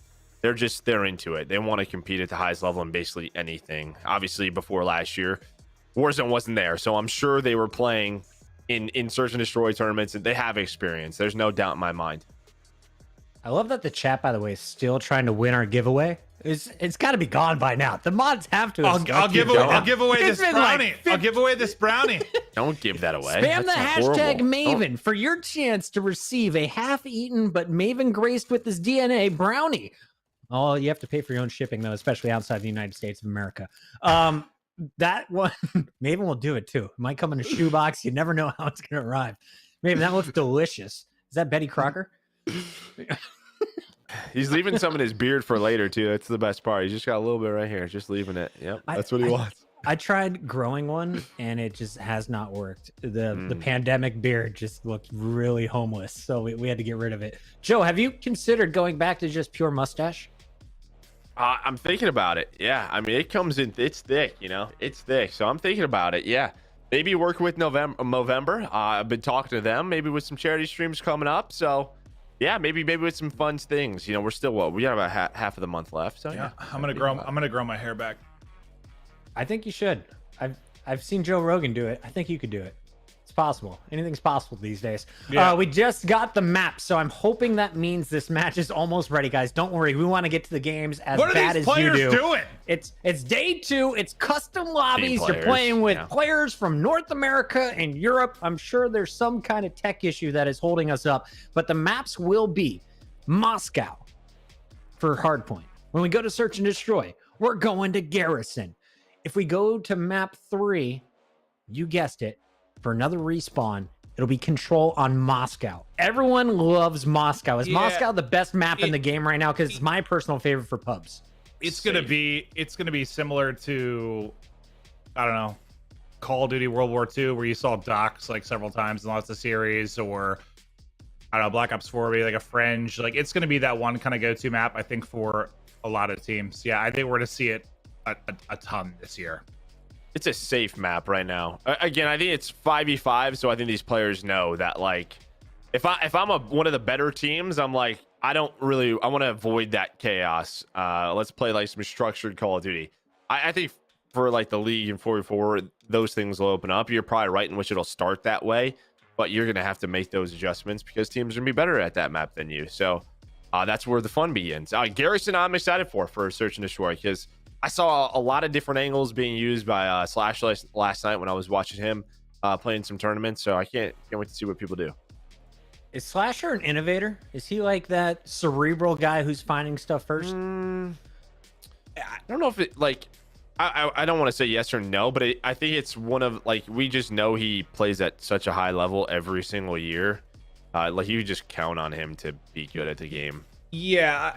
they're into it. They want to compete at the highest level in basically anything. Obviously, before last year, Warzone wasn't there, so I'm sure they were playing in search and destroy tournaments, and they have experience. There's no doubt in my mind. I love that the chat, by the way, is still trying to win our giveaway. It's got to be gone by now. The mods have to. I'll give away this brownie. I'll give away this brownie. Don't give that away. Spam the hashtag horrible. Maven for your chance to receive a half-eaten but Maven graced with his DNA brownie. Oh, you have to pay for your own shipping though, especially outside the United States of America. That one, Maven will do it too. It might come in a shoebox. You never know how it's gonna arrive. Maven, that looks delicious. Is that Betty Crocker? He's leaving some in his beard for later too. That's the best part. He's just got a little bit right here, just leaving it. Yep, that's what he wants. I tried growing one and it just has not worked. The pandemic beard just looked really homeless, so we had to get rid of it. Joe, have you considered going back to just pure mustache? I'm thinking about it. Yeah, I mean, it comes in, it's thick, you know, it's thick. So I'm thinking about it. Yeah, maybe work with Movember. I've been talking to them, maybe with some charity streams coming up. So yeah, maybe with some fun things. You know, we're still we got about half of the month left. So yeah, I'm gonna grow my hair back. I think you should. I've seen Joe Rogan do it. I think you could do it. It's possible. Anything's possible these days. Yeah. We just got the map, so I'm hoping that means this match is almost ready, guys. Don't worry. We want to get to the games as bad as you do. Doing? It's day 2. It's custom lobbies. You're playing with players from North America and Europe. I'm sure there's some kind of tech issue that is holding us up, but the maps will be Moscow for Hardpoint. When we go to Search and Destroy, we're going to Garrison. If we go to map 3, you guessed it, for another respawn, it'll be Control on Moscow. Everyone loves Moscow. Is Moscow the best map in the game right now? Because it's my personal favorite for pubs. It's gonna be similar to, I don't know, Call of Duty World War II, where you saw docks like several times in lots of series, or I don't know, Black Ops 4 be like a fringe. Like, it's gonna be that one kind of go-to map, I think, for a lot of teams. Yeah, I think we're gonna see it a ton this year. It's a safe map right now. Again, I think it's 5v5, so I think these players know that, like, if I'm one of the better teams, I'm like, I want to avoid that chaos. Let's play like some structured Call of Duty. I think for like the league and 4v4, those things will open up. You're probably right in which it'll start that way, but you're gonna have to make those adjustments because teams are gonna be better at that map than you. So that's where the fun begins. Garrison, I'm excited for Search and Destroy, because I saw a lot of different angles being used by Slash last night when I was watching him playing some tournaments. So I can't wait to see what people do. Is Slasher an innovator? Is he like that cerebral guy who's finding stuff first? I don't know if it, like, I don't want to say yes or no, but I think it's one of, like, we just know he plays at such a high level every single year. Like, you just count on him to be good at the game. Yeah,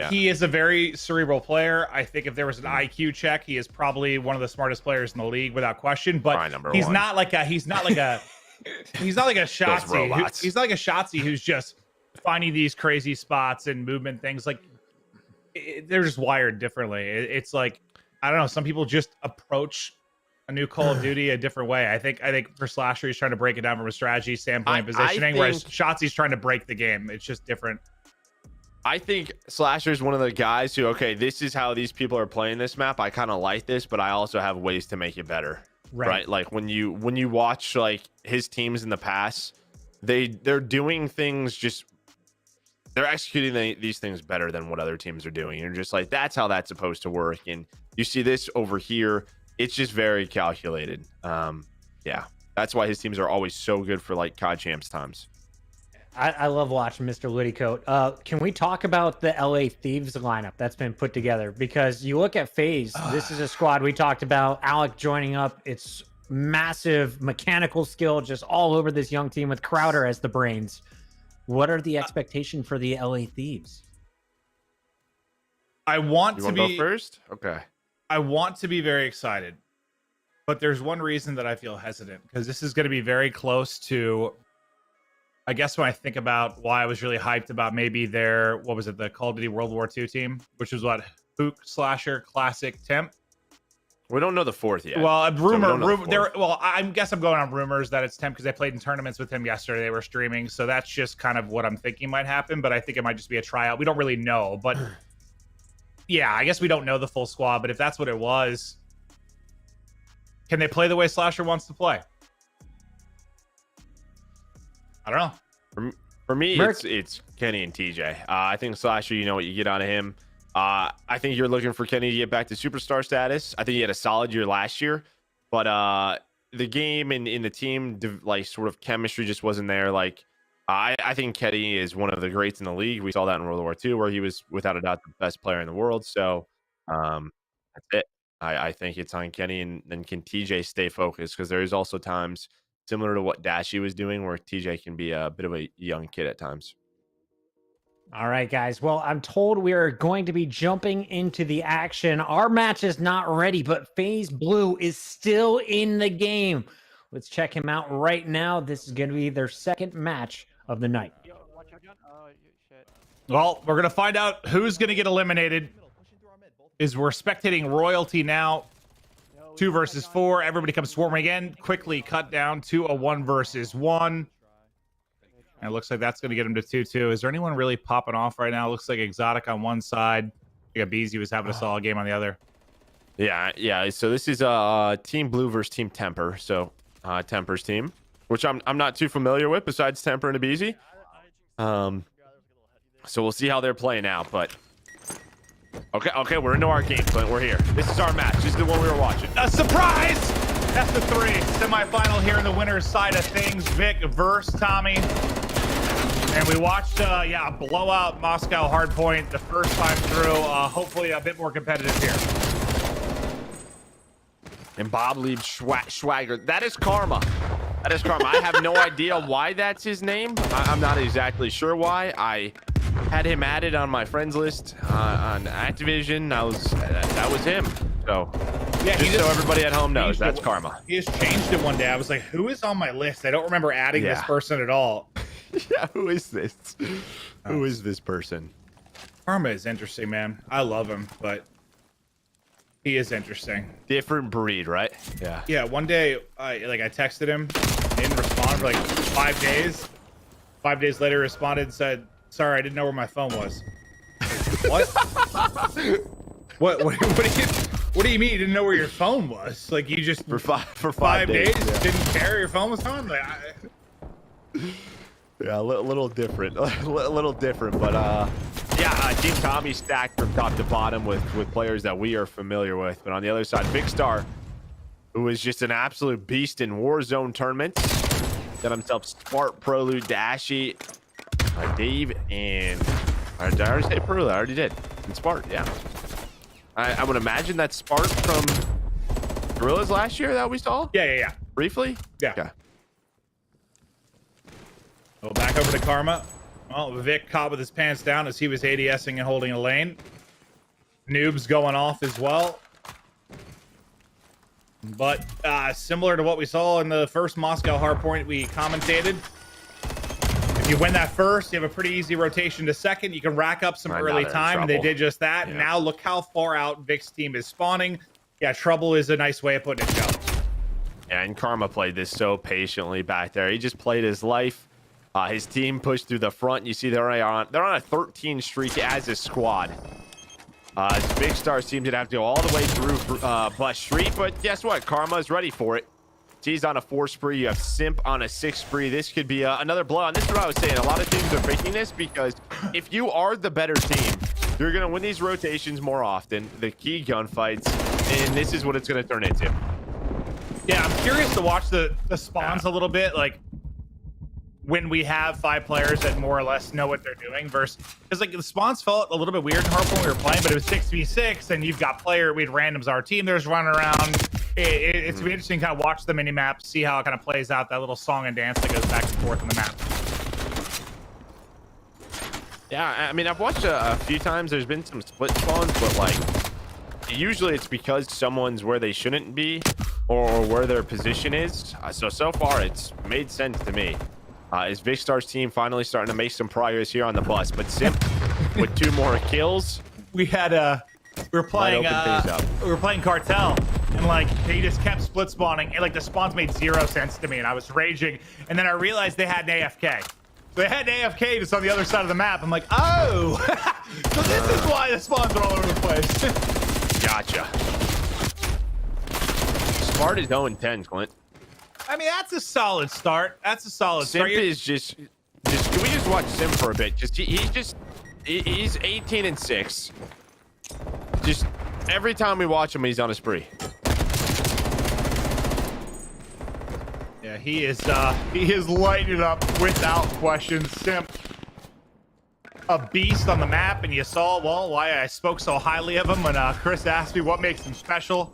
he is a very cerebral player. I think if there was an IQ check, he is probably one of the smartest players in the league without question. But he's not like a Shotzzy. He's not like a Shotzzy who's just finding these crazy spots and movement things. Like, they're just wired differently. It's like, I don't know. Some people just approach a new Call of Duty a different way. I think for Slasher, he's trying to break it down from a strategy standpoint, positioning, whereas Shotzi's trying to break the game. It's just different. I think Slasher is one of the guys who, okay, this is how these people are playing this map. I kind of like this, but I also have ways to make it better. Right? Like when you watch like his teams in the past, they're doing things they're executing these things better than what other teams are doing. You're just like, that's how that's supposed to work. And you see this over here, it's just very calculated. Yeah, that's why his teams are always so good for like COD champs times. I love watching Mr. Liddycoat. Can we talk about the LA Thieves lineup that's been put together? Because you look at FaZe, this is a squad we talked about. Alec joining up. It's massive mechanical skill just all over this young team with Crowder as the brains. What are the expectations for the LA Thieves? I want to go first. Okay. I want to be very excited, but there's one reason that I feel hesitant, because this is going to be very close to, I guess, when I think about why I was really hyped about maybe the Call of Duty World War II team, which was what, Hook, Slasher, Classic, Temp. We don't know the fourth yet. Well, I guess I'm going on rumors that it's Temp because I played in tournaments with him yesterday. They were streaming, so that's just kind of what I'm thinking might happen. But I think it might just be a tryout. We don't really know. But yeah, I guess we don't know the full squad, but if that's what it was, can they play the way Slasher wants to play? I don't know. For me, it's Kenny and TJ. I think Slasher, you know what you get out of him. I think you're looking for Kenny to get back to superstar status. I think he had a solid year last year, but the game and in the team, like, sort of chemistry just wasn't there. Like, I think Kenny is one of the greats in the league. We saw that in World War II, where he was without a doubt the best player in the world. So that's it. I think it's on Kenny, and then can TJ stay focused, because there is also times similar to what Dashy was doing where TJ can be a bit of a young kid at times. All right, guys. Well, I'm told we are going to be jumping into the action. Our match is not ready, but FaZe Bloo is still in the game. Let's check him out right now. This is going to be their second match of the night. Well, we're going to find out who's going to get eliminated. We're spectating Royalty now. 2 versus 4. Everybody comes swarming again. Quickly cut down to a 1 versus 1. And it looks like that's going to get him to 2-2. Is there anyone really popping off right now? It looks like Exotic on one side. aBeZy was having a solid game on the other. Yeah. So this is Team Blue versus Team Temperrr. So Temperrr's team, which I'm not too familiar with besides Temperrr and aBeZy. So we'll see how they're playing out, but okay, we're into our game, Clint. We're here. This is our match. This is the one we were watching. A surprise! That's the 3 semifinal here in the winner's side of things. Vic versus Tommey. And we watched, a blowout Moscow hardpoint the first time through. Hopefully a bit more competitive here. And Bob leaves Swagger. That is Karma. That is Karma. I have no idea why that's his name. I'm not exactly sure why. I had him added on my friends list on Activision. That was him. So yeah, so everybody at home knows, that's Karma. He just changed it one day. I was like, who is on my list? I don't remember adding this person at all. Yeah, who is this? Who is this person? Karma is interesting, man. I love him, but he is interesting. Different breed, right? Yeah. Yeah, one day I texted him, he didn't respond for like 5 days. 5 days later, responded and said, "Sorry, I didn't know where my phone was." What? What do you mean you didn't know where your phone was? Like, you just for five days didn't care your phone was on? Like, yeah, a little different, a little different, but Team Tommey stacked from top to bottom with players that we are familiar with. But on the other side, Big Star, who is just an absolute beast in Warzone tournaments, got himself Smart, Prelude, Dashy, Dave, and did I already say Prelude? I already did. And Smart, yeah. I would imagine that's Smart from Gorillas last year that we saw. Yeah. Briefly. Yeah. Okay. Well, back over to Karma. Well, Vic caught with his pants down as he was ADSing and holding a lane. Noob's going off as well. But similar to what we saw in the first Moscow hardpoint we commentated, if you win that first, you have a pretty easy rotation to second. You can rack up some early time, and they did just that. Yeah. Now look how far out Vic's team is spawning. Yeah, trouble is a nice way of putting it, Joe. Yeah, and Karma played this so patiently back there. He just played his life. His team pushed through the front. You see they're on a 13 streak as a squad. Big Star seems to have to go all the way through Bus Street, but guess what? Karma is ready for it. He's on a 4 spree. You have Simp on a 6 spree. This could be another blowout. This is what I was saying. A lot of teams are picking this because if you are the better team, you're going to win these rotations more often, the key gunfights, and this is what it's going to turn into. Yeah, I'm curious to watch the spawns a little bit. Like, when we have 5 players that more or less know what they're doing versus, because like the spawns felt a little bit weird in Hardpoint when we were playing, but it was 6v6 and you've got we had randoms our team there's running around. It's gonna be interesting to kind of watch the mini map, see how it kind of plays out, that little song and dance that goes back and forth on the map. Yeah, I mean, I've watched a few times. There's been some split spawns, but like usually it's because someone's where they shouldn't be or where their position is. So far it's made sense to me. Is Big Star's team finally starting to make some progress here on the bus? But Simp with 2 more kills. We were playing Cartel, and like they just kept split spawning, and like the spawns made 0 sense to me, and I was raging. And then I realized they had an AFK, They had AFK just on the other side of the map. I'm like, oh, so this is why the spawns are all over the place. Gotcha. Smart is 0-10, Clint. I mean, that's a solid start. That's a solid Simp start. is just can we just watch Simp for a bit? He's 18-6. Just every time we watch him, he's on a spree. Yeah, he is lighting it up without question. Simp, a beast on the map, and you saw, well, why I spoke so highly of him when Chris asked me what makes him special.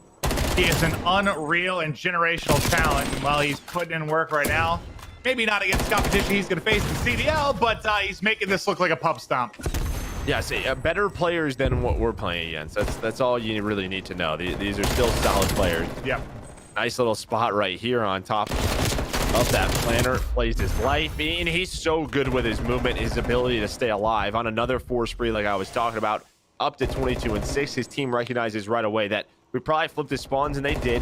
He is an unreal and generational talent. And while he's putting in work right now, maybe not against competition he's going to face in CDL, but he's making this look like a pub stomp. Yeah, see, better players than what we're playing against. That's all you really need to know. These are still solid players. Yep. Nice little spot right here on top of that planter. Plays his life. And he's so good with his movement, his ability to stay alive. On another 4 spree like I was talking about, up to 22-6. His team recognizes right away that we probably flipped his spawns, and they did.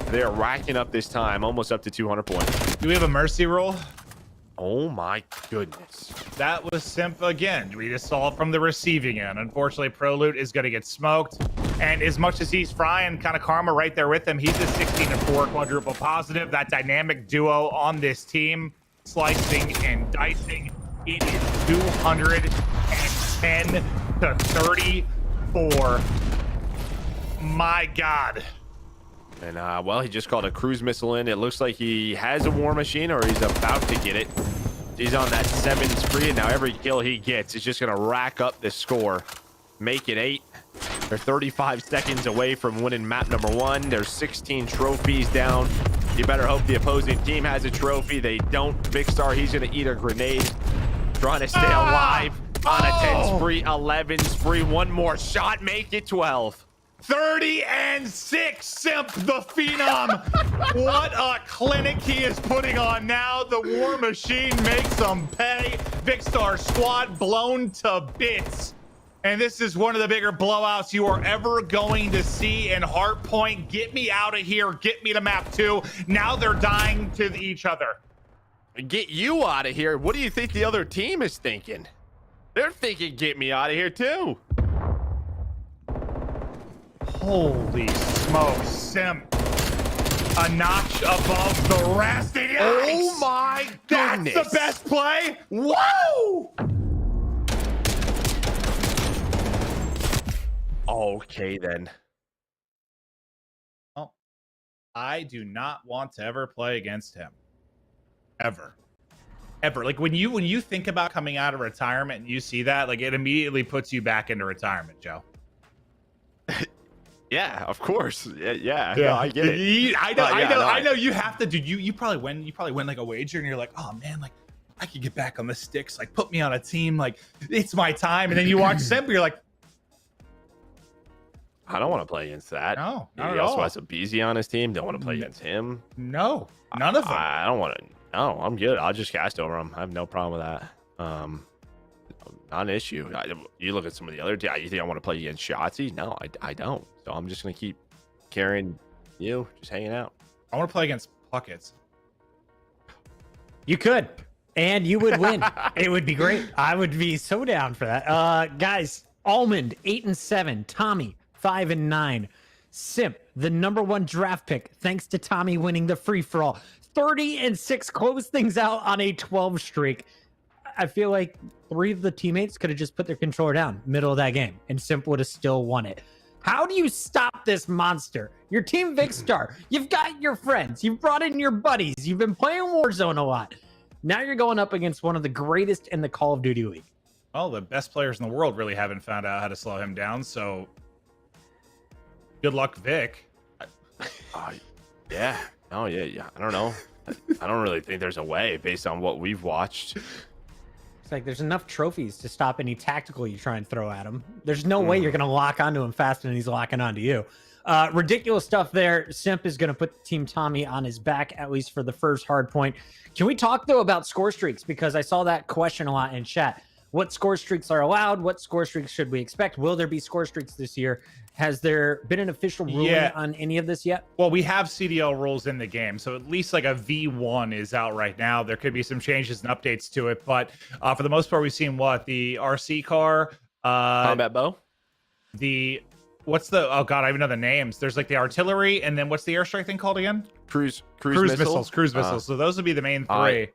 They're racking up this time, almost up to 200 points. Do we have a mercy roll? Oh my goodness. That was Simp again. We just saw from the receiving end. Unfortunately, Prolute is going to get smoked. And as much as he's frying kind of karma right there with him, he's a 16-4 quadruple positive. That dynamic duo on this team, slicing and dicing. It is 210 to 34. My God. And, well, he just called a cruise missile in. It looks like he has a war machine, or he's about to get it. He's on that 7 spree, and now every kill he gets is just going to rack up the score. Make it 8. They're 35 seconds away from winning map number 1. There's 16 trophies down. You better hope the opposing team has a trophy. They don't. Vikkstar, he's going to eat a grenade. Trying to stay alive on a 10 spree, 11 spree. One more shot, make it 12. 30-6, Simp the Phenom. What a clinic he is putting on now. The war machine makes them pay. Vikkstar squad blown to bits. And this is one of the bigger blowouts you are ever going to see in Hardpoint. Get me out of here. Get me to map 2. Now they're dying to each other. Get you out of here. What do you think the other team is thinking? They're thinking get me out of here too. Holy smokes, Simp. A notch above the rest. And Oh my goodness. That's the best play. Whoa! Okay, then. Oh, I do not want to ever play against him. Ever. Like when you think about coming out of retirement and you see that, like it immediately puts you back into retirement, Joe. Yeah, of course. Yeah. No, I get it. I know you have to do you probably win like a wager and you're like, oh man, like I could get back on the sticks, like put me on a team, like it's my time. And then you watch Simp, you're like, I don't want to play against that. No, not he at also all. has aBeZy on his team. Don't want to play against him. No, none of them. I don't want to. No, I'm good. I'll just cast over him. I have no problem with that. Not an issue. You look at some of the other teams. You think I want to play against Shotzzy? No, I don't. So I'm just going to keep carrying you, just hanging out. I want to play against Puckets. You could, and you would win. It would be great. I would be so down for that. Guys, Almond 8-7, Tommey 5-9, Simp the #1 draft pick thanks to Tommey winning the free for all. 30-6 close things out on a 12 streak. I feel like 3 of the teammates could have just put their controller down middle of that game, and Simp would have still won it. How do you stop this monster? Your team Vikkstar, you've got your friends, you've brought in your buddies, you've been playing Warzone a lot. Now you're going up against one of the greatest in the Call of Duty League. Well, the best players in the world really haven't found out how to slow him down, so good luck, Vic. Yeah. Oh, yeah. I don't know. I don't really think there's a way based on what we've watched. It's like there's enough trophies to stop any tactical you try and throw at him. There's no way you're going to lock onto him faster than he's locking onto you. Ridiculous stuff there. Simp is going to put Team Tommey on his back, at least for the first hard point. Can we talk, though, about score streaks? Because I saw that question a lot in chat. what score streaks are allowed, what score streaks should we expect, will there be score streaks this year? Has there been an official ruling on any of this yet? Well, we have CDL rules in the game, so at least like a V1 is out right now. There could be some changes and updates to it, but for the most part, we've seen the RC car, combat bow, what's the, oh god, I even know the names. There's like the artillery, and then what's the airstrike thing called again? Cruise missiles. So those would be the main three.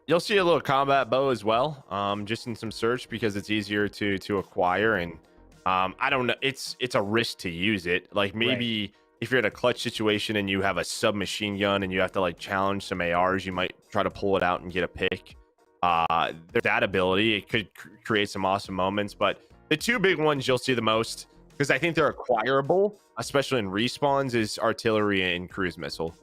You'll see a little combat bow as well, just in some search because it's easier to acquire, and I don't know, it's a risk to use it. Like maybe if you're in a clutch situation and you have a submachine gun and you have to like challenge some ARs, you might try to pull it out and get a pick. There's that ability. It could create some awesome moments, but the two big ones you'll see the most, because I think they're acquirable, especially in respawns, is artillery and cruise missile.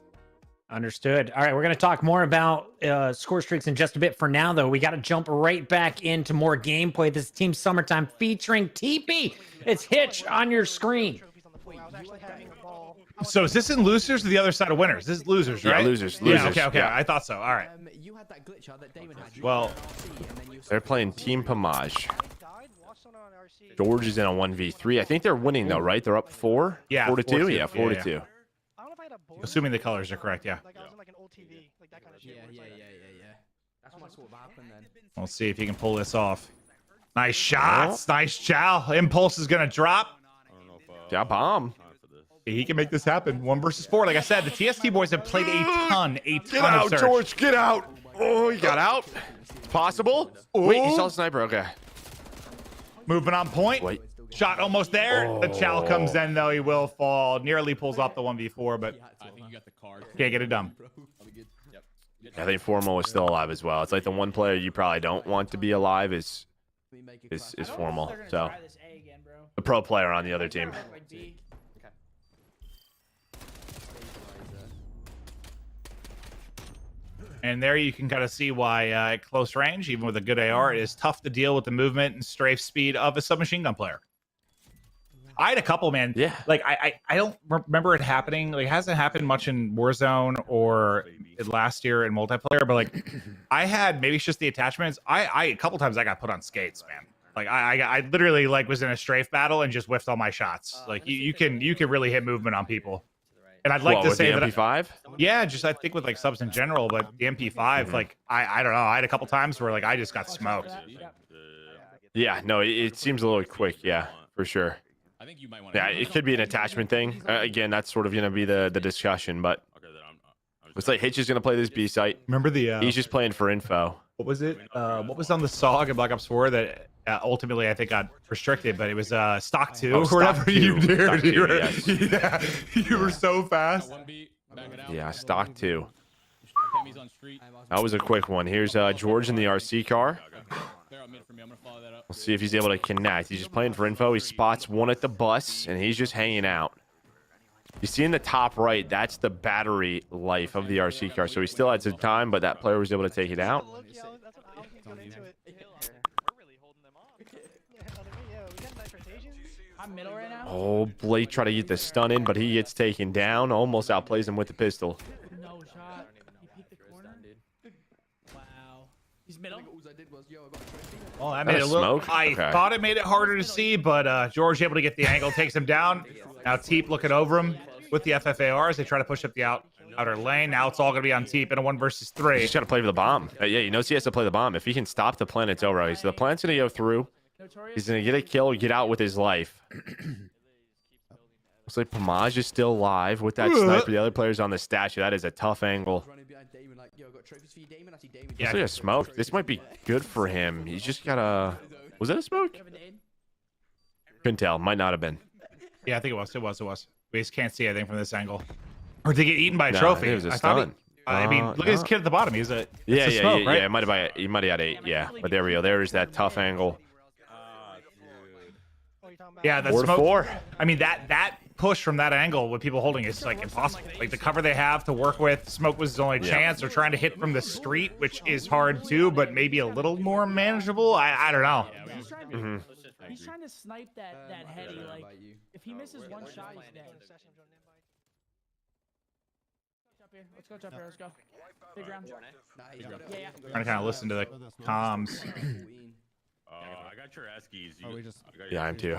Understood. All right, we're going to talk more about score streaks in just a bit. For now, though, we got to jump right back into more gameplay. This is Team Summertime featuring TeeP. It's Hitch on your screen. So is this in losers or the other side of winners? This is losers, right? Yeah, losers. Yeah, okay. Yeah. I thought so. All right. Well, they're playing Team Pamaj. George is in a 1v3. I think they're winning though, right? They're up 4? Yeah, 4-2. Yeah, 4-2. Assuming the colors are correct, yeah. We'll see if he can pull this off. Nice shots. Nice chow. Impulse is going to drop. Yeah, bomb. He can make this happen. 1 versus 4. Like I said, the TST boys have played a ton Get out, of search. George. Get out. Oh, he got out. Possible. Wait, he saw the sniper. Okay. Moving on point. Wait. Shot almost there. The chow comes in, though. He will fall. Nearly pulls off the 1v4, but can't get it done. I think Formal is still alive as well. It's like the one player you probably don't want to be alive is Formal. So the pro player on the other team. And there you can kind of see why at close range, even with a good AR, it is tough to deal with the movement and strafe speed of a submachine gun player. I had a couple, man. Yeah. Like, I don't remember it happening. Like, it hasn't happened much in Warzone or last year in multiplayer, but, like, I had, maybe it's just the attachments. A couple times I got put on skates, man. Like, I literally, like, was in a strafe battle and just whiffed all my shots. Like, you can really hit movement on people. And I'd like to say the that MP5? Yeah, just I think with like subs in general, but the MP5, like I don't know, I had a couple times where like I just got smoked. Yeah, no, it seems a little quick. Yeah, for sure. I think you might want. Yeah, it could be an attachment thing. Again, that's sort of gonna be the discussion, but looks like Hitch is gonna play this B site. Remember the? He's just playing for info. What was it? What was on the SOG in Black Ops 4 that ultimately I think got restricted, but it was stock 2 or whatever you did. You were so fast. Yeah, stock 2. That was a quick one. Here's George in the RC car. We'll see if he's able to connect. He's just playing for info. He spots one at the bus, and he's just hanging out. You see in the top right, that's the battery life of the RC car. So he still had some time, but that player was able to take it out. Oh, Blake tried to get the stun in, but he gets taken down. Almost outplays him with the pistol. No shot. He peeked the corner. Wow. He's middle. Well, that made it a little. I thought it made it harder to see, but George able to get the angle, takes him down. Now TeeP looking over him with the FFARs. They try to push up the outer lane. Now it's all going to be on TeeP in a 1 versus 3. He's trying to play for the bomb. Yeah, he knows he has to play the bomb. If he can stop the plant, it's over. So the plant's going to go through. He's going to get a kill, get out with his life. Looks like Pamaj is still alive with that sniper. The other player's on the statue. That is a tough angle. Yeah, like a smoke. This might be good for him. He's just got a... Was that a smoke? Couldn't tell. Might not have been. Yeah, I think it was. We just can't see anything from this angle. Or did he get eaten by a trophy? It was a stun. I mean, look at his kid at the bottom. He's a yeah, smoke, right? Yeah. He might have had 8. Yeah, but there we go. There's that tough angle. Yeah, that's 4-4. I mean, that push from that angle with people holding is like impossible. Like the cover they have to work with, smoke was his only chance. They're trying to hit from the street, which is hard too, but maybe a little more manageable. I don't know. He's trying to snipe that heady. Like if he misses one shot, he's dead. Let's go jump here. Let's go. Big round. Trying to kind of listen to the comms. I got your Eskies. Yeah, I'm too.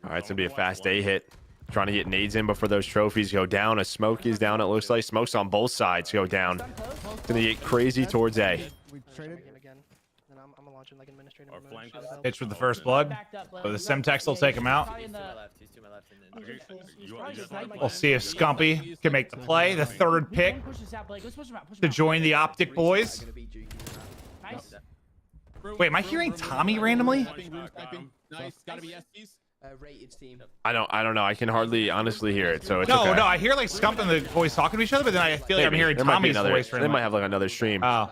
All right, it's gonna be a fast A hit. Trying to get nades in before those trophies go down. A smoke is down, it looks like. Smoke's on both sides go down. It's gonna get crazy towards A. Hitch with the first blood. But the Semtex will take him out. We'll see if Scumpy can make the play. The third pick to join the OpTic boys. Wait, am I hearing Tommey randomly? Nice. Gotta be Eskies. Rated team. I don't know. I can hardly honestly hear it, so it's No, okay. no, I hear like Scump and the boys talking to each other, but then I feel like I'm hearing There might be Tommy's another. voice They randomly. might have like another stream. Oh.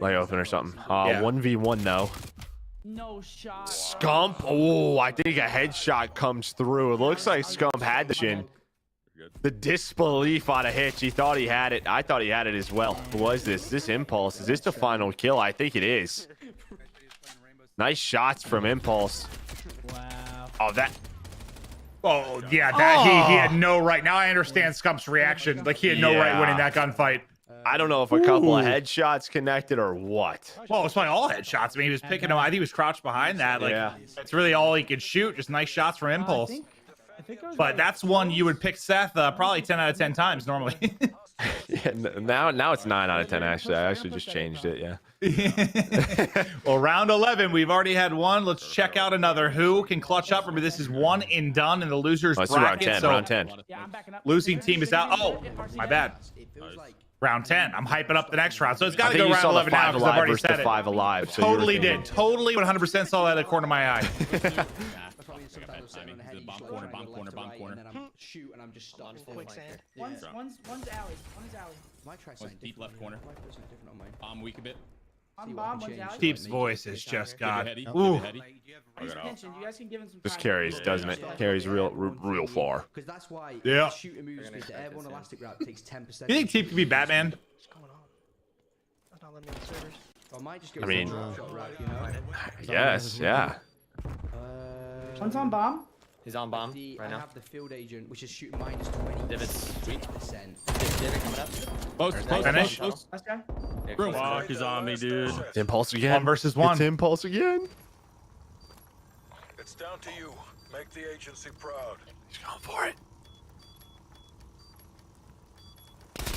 Like open or something. Yeah. 1v1 though. No shot. Scump. Oh, I think a headshot comes through. It looks like Scump had the chin. The disbelief on a Hitch. He thought he had it. I thought he had it as well. Who was this? Is this Impulse? Is this the final kill? I think it is. Nice shots from Impulse. Wow. Oh, that. Oh, yeah, that he had no right. Now I understand Scump's reaction. Like he had no right winning that gunfight. I don't know if a couple of headshots connected or what. Well, it's probably all headshots. I mean, he was picking them. I think he was crouched behind that. Like, it's really all he could shoot. Just nice shots from Impulse. But that's one you would pick Seth probably 10 out of 10 times normally. Yeah, now it's 9 out of 10. Actually, I actually just changed it. Yeah. Well, round 11, we've already had one. Let's check out another. Who can clutch up? Remember, this is one and done in the losers Let's bracket. do round 10. So Round 10. losing team is out. Oh, my bad. Round 10. I'm hyping up the next round. So it's got to go you round saw 11 the now 5 because I've alive already versus said the it. 5 alive. So Totally did. Totally 100% saw that in the corner of my eye. Bomb corner. Shoot, and I'm just stuck. One's alley. Might try something Deep left corner. Bomb weak a bit. Bomb, one's alley. TeeP's voice is just got. Heady. Ooh. He's pinching. You guys can give him some Just time. carries, doesn't it? Carries real far. Because that's why Yeah. shooter moves with the airborne elastic wrap takes 10%. You think TeeP could be Batman? I mean, yes, yeah. One's on bomb. He's on bomb I right now. have the field agent, which is shooting minus 20%. Divots sweet. Divot coming up. Finish. Last guy. Fuck, he's on me, dude. It's Impulse again. 1 versus 1. It's Impulse again. It's down to you. Make the agency proud. He's going for it.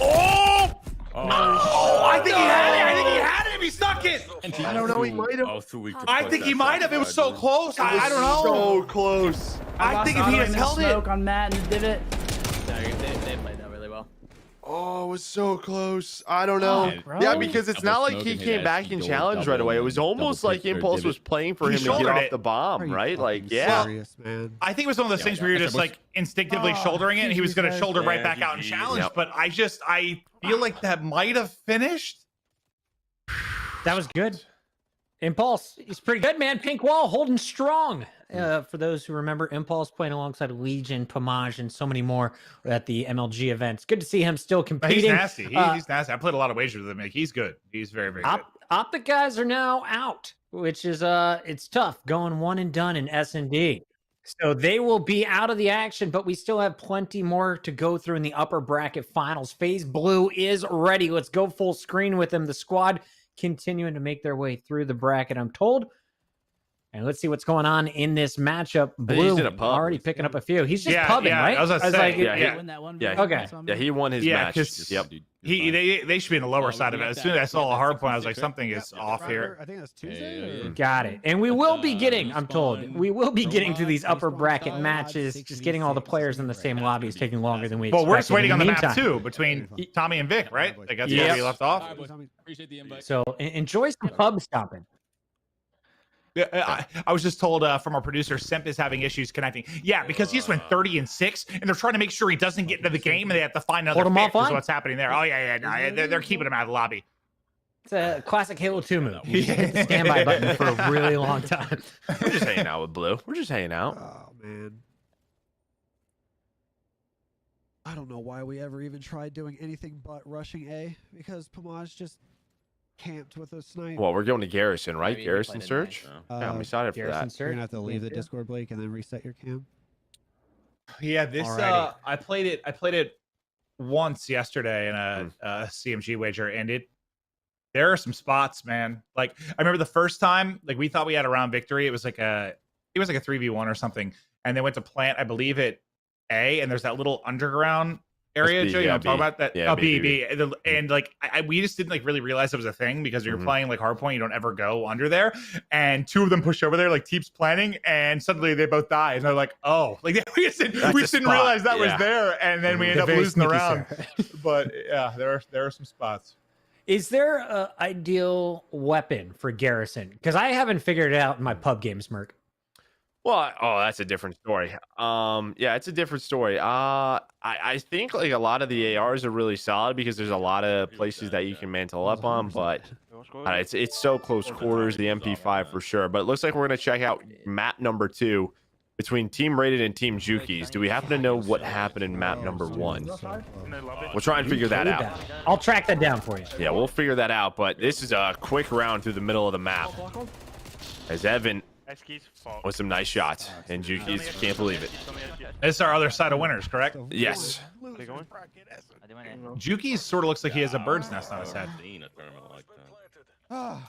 Oh! I think he had it. I think he had it if he stuck it. I don't know. He might have. I think he might have. It was so close. I don't know. So close. I think if he had held it. Smoke on Matt and the divot. They played that really well. Oh, it was so close. I don't know. bro. Yeah, because it's not like smoke he and hit came back SC and goal, challenged right away. It was double almost pick like or Impulse divot. was playing for He him to get shouldered off it. the bomb, right? Like, yeah. I think it was one of those things where you're just like instinctively shouldering it, and he was going to shoulder right back out and challenge. Yep. But I feel like that might have finished. That was good. Impulse, he's pretty good, man. Pink wall holding strong. For those who remember, Impulse playing alongside Legion, Pamaj, and so many more at the MLG events. Good to see him still But competing. he's nasty. He's nasty. I played a lot of wagers with him. Like, he's good. He's very, very good. OpTic guys are now out, which is it's tough going one and done in S&D. So they will be out of the action, but we still have plenty more to go through in the upper bracket finals. FaZe Bloo is ready. Let's go full screen with him. The squad continuing to make their way through the bracket, I'm told. And let's see what's going on in this matchup. Blue in a pub. already picking up a few. He's just pubbing, right? I was gonna say, Yeah, he won his match. Yep. They should be in the lower side of it. As soon as I saw a hard point, I was like, something is off here. I think that's Tuesday. Got it. And we will be getting, I'm told, we will be getting to these upper bracket matches. Just getting all the players in the same lobby is taking longer than we expected. Well, we're just waiting on the map meantime, too, between Tommey and Vic, right? Like that's where we left off. So enjoy some pub stopping. Yeah, I was just told from our producer, Simp is having issues connecting. Yeah, because he just went 30-6, and they're trying to make sure he doesn't get into the game, and they have to find another Hold him fifth, is offline? what's happening there. Oh, yeah. They're keeping him out of the lobby. It's a classic Halo 2 move. You just hit the standby button for a really long time. We're just hanging out with Blue. We're just hanging out. Oh man. I don't know why we ever even tried doing anything but rushing A, because Pamaj just camped with a snipe. Well, we're going to Garrison, right? I mean, Garrison we played search? it Yeah, I'm excited for Garrison that. search. You're gonna have to leave the Discord, Blake, and then reset your cam. Yeah, this Alrighty. I played it once yesterday in a CMG wager, and There are some spots, man. Like I remember the first time, like we thought we had a round victory. It was like a 3v1 or something, and they went to plant, I believe, at A, and there's that little underground area. B, Joe, you yeah, know what I'm talking B. about that? Yeah, Oh, B, B. And like we just didn't like really realize it was a thing because you're playing like hardpoint, you don't ever go under there. And two of them push over there, like TeeP's planning, and suddenly they both die. And they're like, oh, like we just didn't realize that was there, and then we end up losing the round. But yeah, there are some spots. Is there an ideal weapon for Garrison? Because I haven't figured it out in my pub games, Merc. Well, that's a different story. Yeah, it's a different story. I think like a lot of the ARs are really solid because there's a lot of places that you can mantle up on, but it's so close quarters, the MP5 for sure. But it looks like we're gonna check out map number 2 between Team Rated and Team Jukeyz. Do we happen to know what happened in map number 1? We'll try and figure that out. I'll track that down for you. Yeah, we'll figure that out. But this is a quick round through the middle of the map as Evan with some nice shots, and Jukeyz can't believe it. This is our other side of winners, correct? Yes. Jukeyz sort of looks like he has a bird's nest on his head. All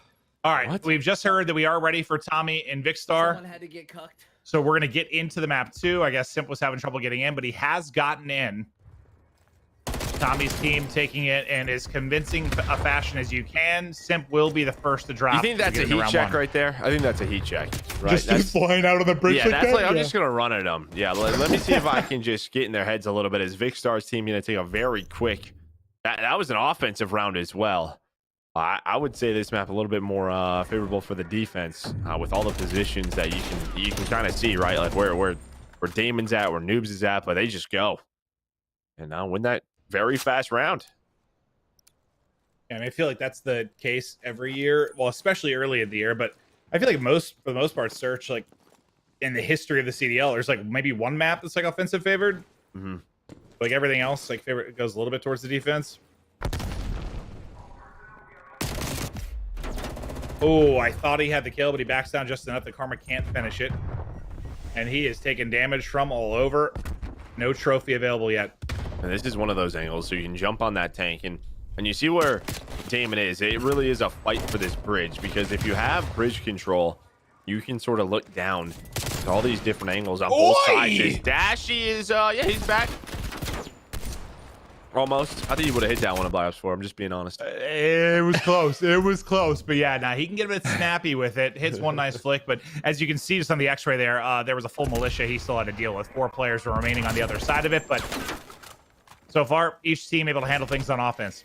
right, we've just heard that we are ready for Tommey and Vikkstar. Someone had to get cucked. So we're going to get into the map 2. I guess Simp was having trouble getting in, but he has gotten in. Tommy's team taking it in as convincing a fashion as you can. Simp will be the first to drop. You think that's a heat check right there? I think that's a heat check. Right? Just flying out on the bridge. Yeah, that's like I'm just gonna run at them. Yeah, let me see if I can just get in their heads a little bit. As Vikkstar's team gonna take a very quick. That was an offensive round as well. I would say this map a little bit more favorable for the defense with all the positions that you can kind of see, right? Like where Damon's at, where Noobs is at, but they just go and now win that very fast round. Yeah, I mean, I feel like that's the case every year. Well, especially early in the year, but I feel like for the most part, Search, like in the history of the CDL, there's like maybe one map that's like offensive favored. Like everything else, like favorite goes a little bit towards the defense. Oh, I thought he had the kill, but he backs down just enough that Karma can't finish it. And he is taking damage from all over. No trophy available yet. And this is one of those angles, so you can jump on that tank, and you see where Damon is. It really is a fight for this bridge, because if you have bridge control, you can sort of look down to all these different angles on both sides. Dashy is, yeah, he's back. Almost. I think he would have hit that one of Black Ops 4. I'm just being honest. It was close. It was close. But yeah, now he can get a bit snappy with it. Hits one nice flick. But as you can see just on the X-ray there, there was a full militia he still had to deal with. 4 players were remaining on the other side of it. But so far, each team able to handle things on offense.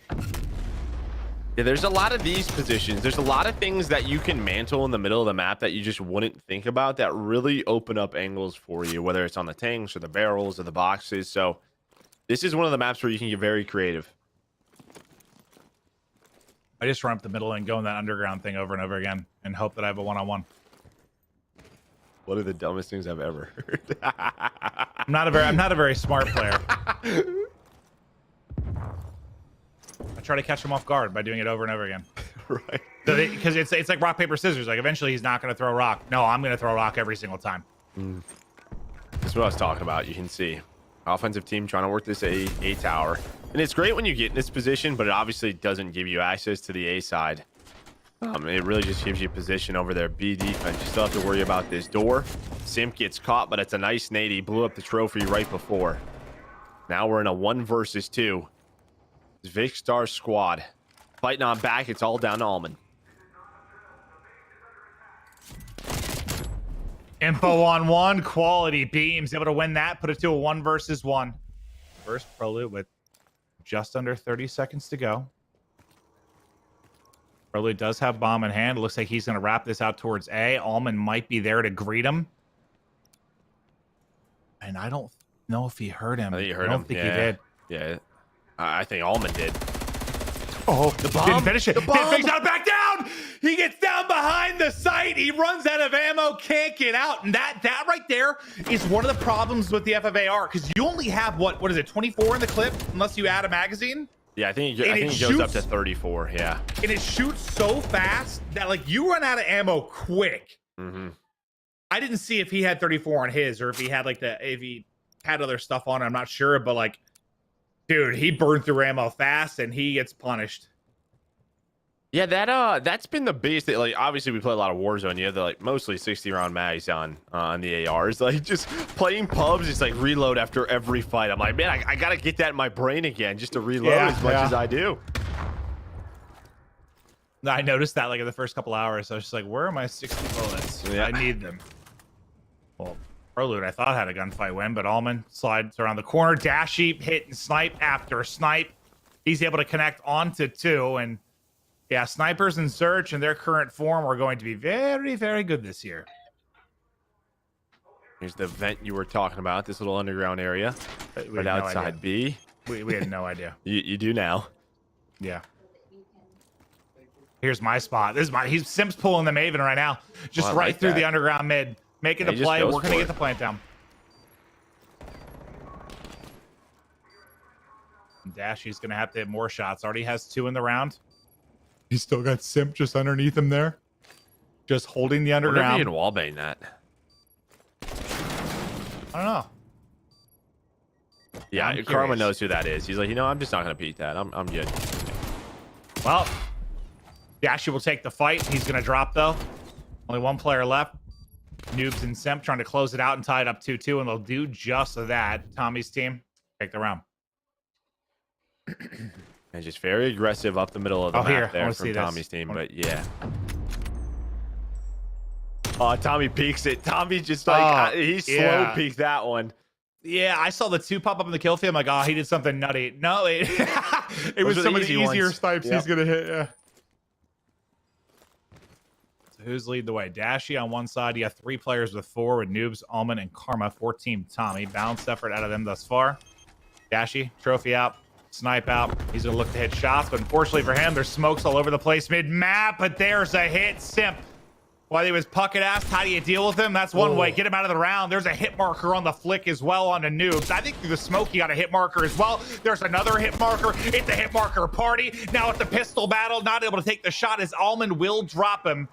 Yeah, there's a lot of these positions. There's a lot of things that you can mantle in the middle of the map that you just wouldn't think about that really open up angles for you, whether it's on the tanks or the barrels or the boxes. So this is one of the maps where you can get very creative. I just run up the middle and go in that underground thing over and over again and hope that I have a one-on-one. What are the dumbest things I've ever heard? I'm not a very smart player. I try to catch him off guard by doing it over and over again. Right. Because it's like rock, paper, scissors. Like eventually he's not going to throw a rock. No, I'm going to throw a rock every single time. That's what I was talking about. You can see offensive team trying to work this A tower. And it's great when you get in this position, but it obviously doesn't give you access to the A side. It really just gives you position over their B defense. You still have to worry about this door. Simp gets caught, but it's a nice nade. He blew up the trophy right before. Now we're in a 1 versus 2. It's Vikkstar's squad fighting on back. It's all down to Almond. Info on 1, quality beams, able to win that, put it to a 1 versus 1. First Prelude with just under 30 seconds to go. Prelude does have bomb in hand. It looks like he's going to wrap this out towards A. Almond might be there to greet him. And I don't know if he heard him. I think he heard him. I don't think he did. Yeah, I think Almond did. Oh, the bomb. Didn't finish it. Didn't out, back down. He gets down behind the site. He runs out of ammo, can't get out. And that right there is one of the problems with the FFAR, because you only have, what is it, 24 in the clip, unless you add a magazine? Yeah, I think it goes up to 34, yeah. And it shoots so fast that, like, you run out of ammo quick. I didn't see if he had 34 on his, or if he had, like, if he had other stuff on it. I'm not sure, but, like, dude, he burned through ammo fast, and he gets punished. Yeah, that's been the biggest thing. Like, obviously we play a lot of Warzone. You have the like mostly 60-round mags on the ARs. Like, just playing pubs, it's like reload after every fight. I'm like, man, I gotta get that in my brain again just to reload as much as I do. I noticed that like in the first couple hours. I was just like, where are my 60 bullets? Yeah. I need them. Well, Proloot I thought had a gunfight win, but Almond slides around the corner. Dashy hit and snipe after snipe. He's able to connect onto 2, and yeah, snipers in Search in their current form are going to be very, very good this year. Here's the vent you were talking about, this little underground area right no outside idea. B. We had no idea. You do now. Yeah. Here's my spot. This is my. He's Simp's pulling the Maven right now, just I right like through that. the underground mid, making Yeah, the he just play. goes We're gonna for get it. the plant down. Dashy's gonna have to hit more shots. Already has 2 in the round. He's still got Simp just underneath him there, just holding the Whenever underground. you can wallbang that. I don't know. Yeah, I'm Karma curious. knows who that is. He's like, I'm just not gonna beat that. I'm good. Well, Dashy will take the fight. He's gonna drop though. Only 1 player left. Noobs and Simp trying to close it out and tie it up 2-2, and they'll do just that. Tommy's team take the round. And just very aggressive up the middle of the Oh, map here, I there wanna from see this. Tommy's team, but yeah. Oh, Tommy peeks it. Tommy just like he slow peeked that one. Yeah, I saw the 2 pop up in the kill field. I'm like, oh, he did something nutty. No, it was are some the of the easy easier ones. snipes Yep. he's gonna hit. Yeah. So who's lead the way? Dashy on one side. You got 3 players with 4 with Noobs, Almond, and Karma. 4 team Tommy. Balanced effort out of them thus far. Dashy, trophy out. Snipe out. He's gonna look to hit shots, but unfortunately for him, there's smokes all over the place mid-map, but there's a hit. Simp. While he was pucket asked, how do you deal with him? That's one way. Get him out of the round. There's a hit marker on the flick as well on the Noobs. I think through the smoke, he got a hit marker as well. There's another hit marker. It's a hit marker party. Now it's a pistol battle. Not able to take the shot as Almond will drop him.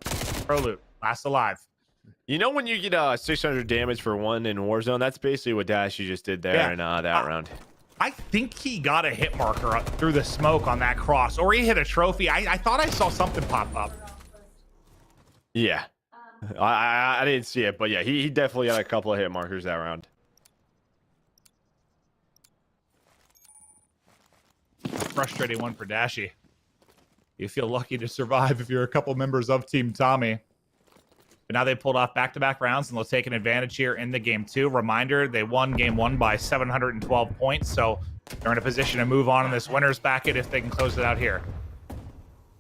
Proloot, last alive. You know when you get 600 damage for 1 in Warzone? That's basically what Dashy just did there in that round. I think he got a hit marker through the smoke on that cross, or he hit a trophy. I thought I saw something pop up. Yeah. I didn't see it, but yeah, he definitely got a couple of hit markers that round. Frustrating one for Dashy. You feel lucky to survive if you're a couple members of Team Tommey. But now they pulled off back-to-back rounds, and they'll take an advantage here in the game 2. Reminder, they won game 1 by 712 points, so they're in a position to move on in this winner's bracket if they can close it out here.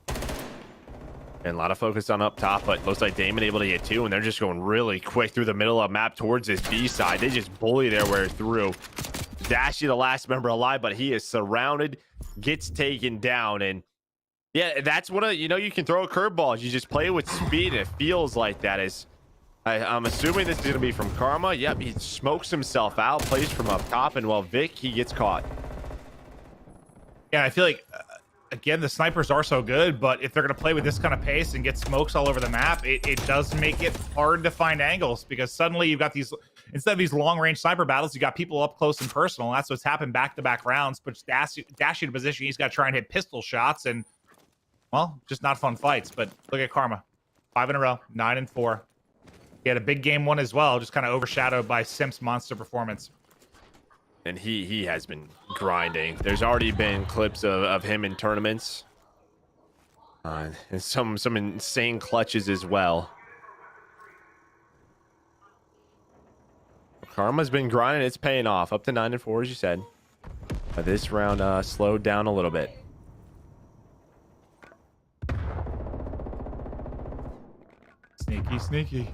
And a lot of focus on up top, but looks like Damon able to get 2, and they're just going really quick through the middle of the map towards this B side. They just bully their way through. Dashy, the last member alive, but he is surrounded, gets taken down, and yeah, that's what you can throw a curveball. You just play with speed, and it feels like that is. I'm assuming this is going to be from Karma. Yep, he smokes himself out, plays from up top, and while Vic, he gets caught. Yeah, I feel like, again, the snipers are so good, but if they're going to play with this kind of pace and get smokes all over the map, it does make it hard to find angles, because suddenly you've got these, instead of these long-range sniper battles, you got people up close and personal, and that's what's happened back-to-back rounds. But Dashy in a position, he's got to try and hit pistol shots, and well, just not fun fights. But look at Karma. 5 in a row, 9 and 4. He had a big game 1 as well, just kind of overshadowed by Simp's monster performance. And he has been grinding. There's already been clips of him in tournaments. And some insane clutches as well. Karma's been grinding. It's paying off. Up to 9 and 4, as you said. But this round slowed down a little bit. Sneaky, sneaky.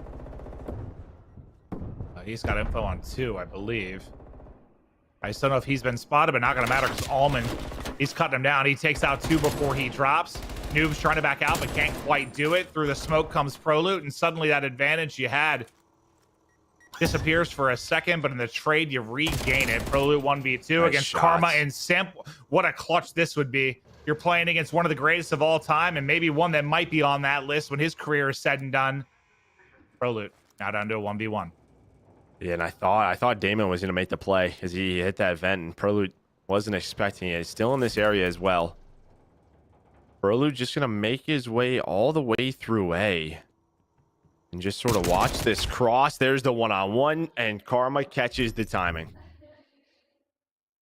He's got info on 2, I believe. I just don't know if he's been spotted, but not going to matter because Almond, he's cutting him down. He takes out 2 before he drops. Noob's trying to back out, but can't quite do it. Through the smoke comes Proloot, and suddenly that advantage you had disappears for a second, but in the trade, you regain it. Proloot 1v2 against shots. Karma and Simp. What a clutch this would be. You're playing against one of the greatest of all time, and maybe one that might be on that list when his career is said and done. Proloot now down to a 1v1. Yeah, and I thought Damon was going to make the play as he hit that vent, and Proloot wasn't expecting it. He's still in this area as well. Bloo just gonna make his way all the way through A. And just sort of watch this cross. There's the one-on-one, and Karma catches the timing.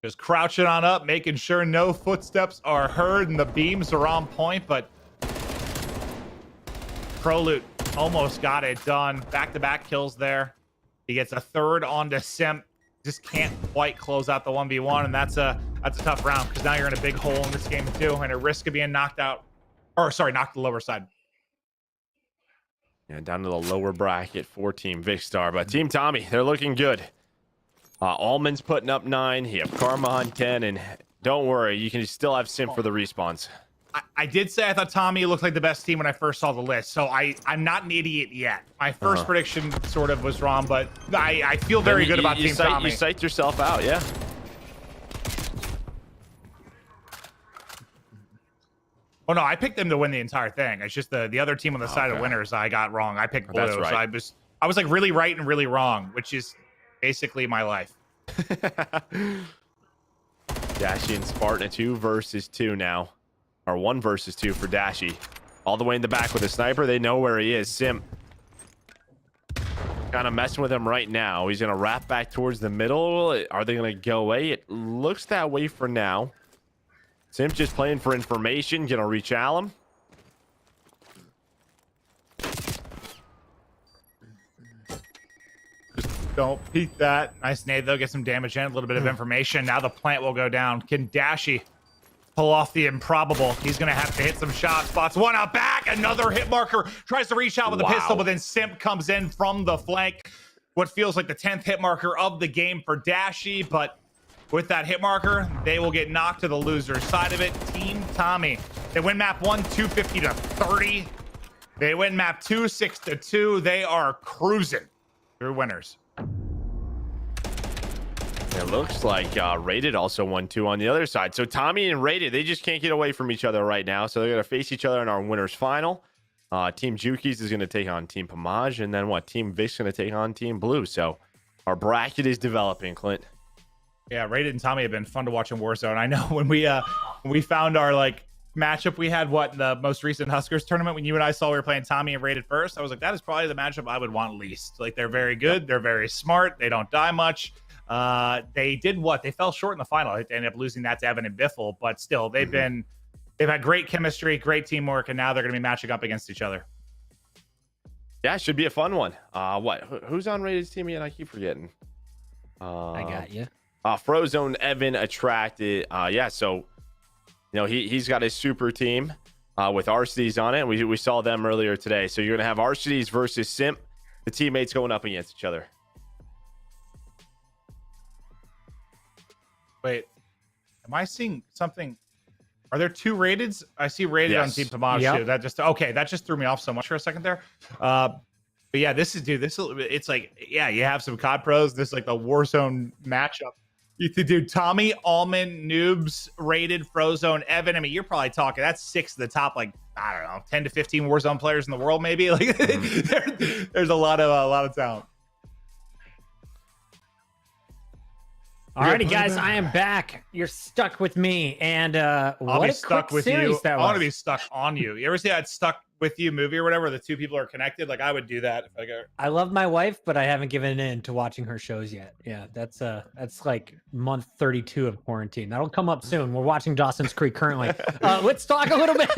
Just crouching on up, making sure no footsteps are heard and the beams are on point, but Prolute almost got it done. Back-to-back kills there. He gets a third onto Simp. Just can't quite close out the 1v1, and that's a tough round because now you're in a big hole in this game too, and at risk of being knocked out. Or sorry, knocked to the lower side. Yeah, down to the lower bracket for Team Vikkstar, but Team Tommey, they're looking good. Almond's putting up 9. You have Karma on 10, and don't worry, you can still have Simp for the respawns. I did say I thought Tommey looked like the best team when I first saw the list, so I'm not an idiot yet. My first prediction sort of was wrong, but I feel very good about Team Tommey. You psyched yourself out, yeah. Oh no, I picked them to win the entire thing. It's just the other team on the side of winners I got wrong. I picked Blue, right. so I was like really right and really wrong, which is basically my life. Dashy and Spartan 2 versus 2 now. Or 1 versus 2 for Dashy. All the way in the back with a sniper. They know where he is. Simp kind of messing with him right now. He's going to wrap back towards the middle. Are they going to go away? It looks that way for now. Simp just playing for information. Going to reach Alum. Don't peek that. Nice nade, though. Get some damage in. A little bit of information. Now the plant will go down. Can Dashy pull off the improbable? He's going to have to hit some shot spots. One out back. Another hit marker. Tries to reach out with a pistol, but then Simp comes in from the flank. What feels like the 10th hit marker of the game for Dashy, but with that hit marker, they will get knocked to the loser side of it. Team Tommey. They win map 1, 250 to 30. They win map 2, 6 to 2. They are cruising through winners. It looks like Rated also won 2 on the other side. So Tommey and Rated, they just can't get away from each other right now. So they're going to face each other in our winners final. Team Jukeyz is going to take on Team Pamaj. And then what? Team Vik's going to take on Team Blue. So our bracket is developing, Clint. Yeah, Rated and Tommey have been fun to watch in Warzone. I know when we found our matchup we had in the most recent Huskers tournament, when you and I saw we were playing Tommey and Rated first, I was like, that is probably the matchup I would want least. Like, they're very good. They're very smart. They don't die much. They did what? They fell short in the final. They ended up losing that to Evan and Biffle, but still, they've had great chemistry, great teamwork, and now they're going to be matching up against each other. Yeah, it should be a fun one. Who's on Rated's team again? I keep forgetting. I got you. Frozone, Evan, aHTracTXII. Yeah, so he's got his super team with Arcitys on it. We saw them earlier today. So you're gonna have Arcitys versus Simp, the teammates going up against each other. Wait, am I seeing something? Are there 2 Rateds? I see Rated on Team Pamaj too. That just threw me off so much for a second there. But yeah, it's like, yeah, you have some COD pros. This is like the Warzone matchup. You could do Tommey, Almond, Noobs, Rated, Frozone, Evan. I mean, you're probably talking, that's 6 of the top, I don't know, 10 to 15 Warzone players in the world, maybe. Like, there's a lot of talent. Alrighty, guys, I am back. You're stuck with me, and I'll be stuck with you. I want to be stuck on you. You ever see that Stuck With You movie or whatever, where the 2 people are connected? Like, I would do that if I go. I love my wife, but I haven't given in to watching her shows yet. Yeah, that's like month 32 of quarantine. That'll come up soon. We're watching Dawson's Creek currently. Let's talk a little bit.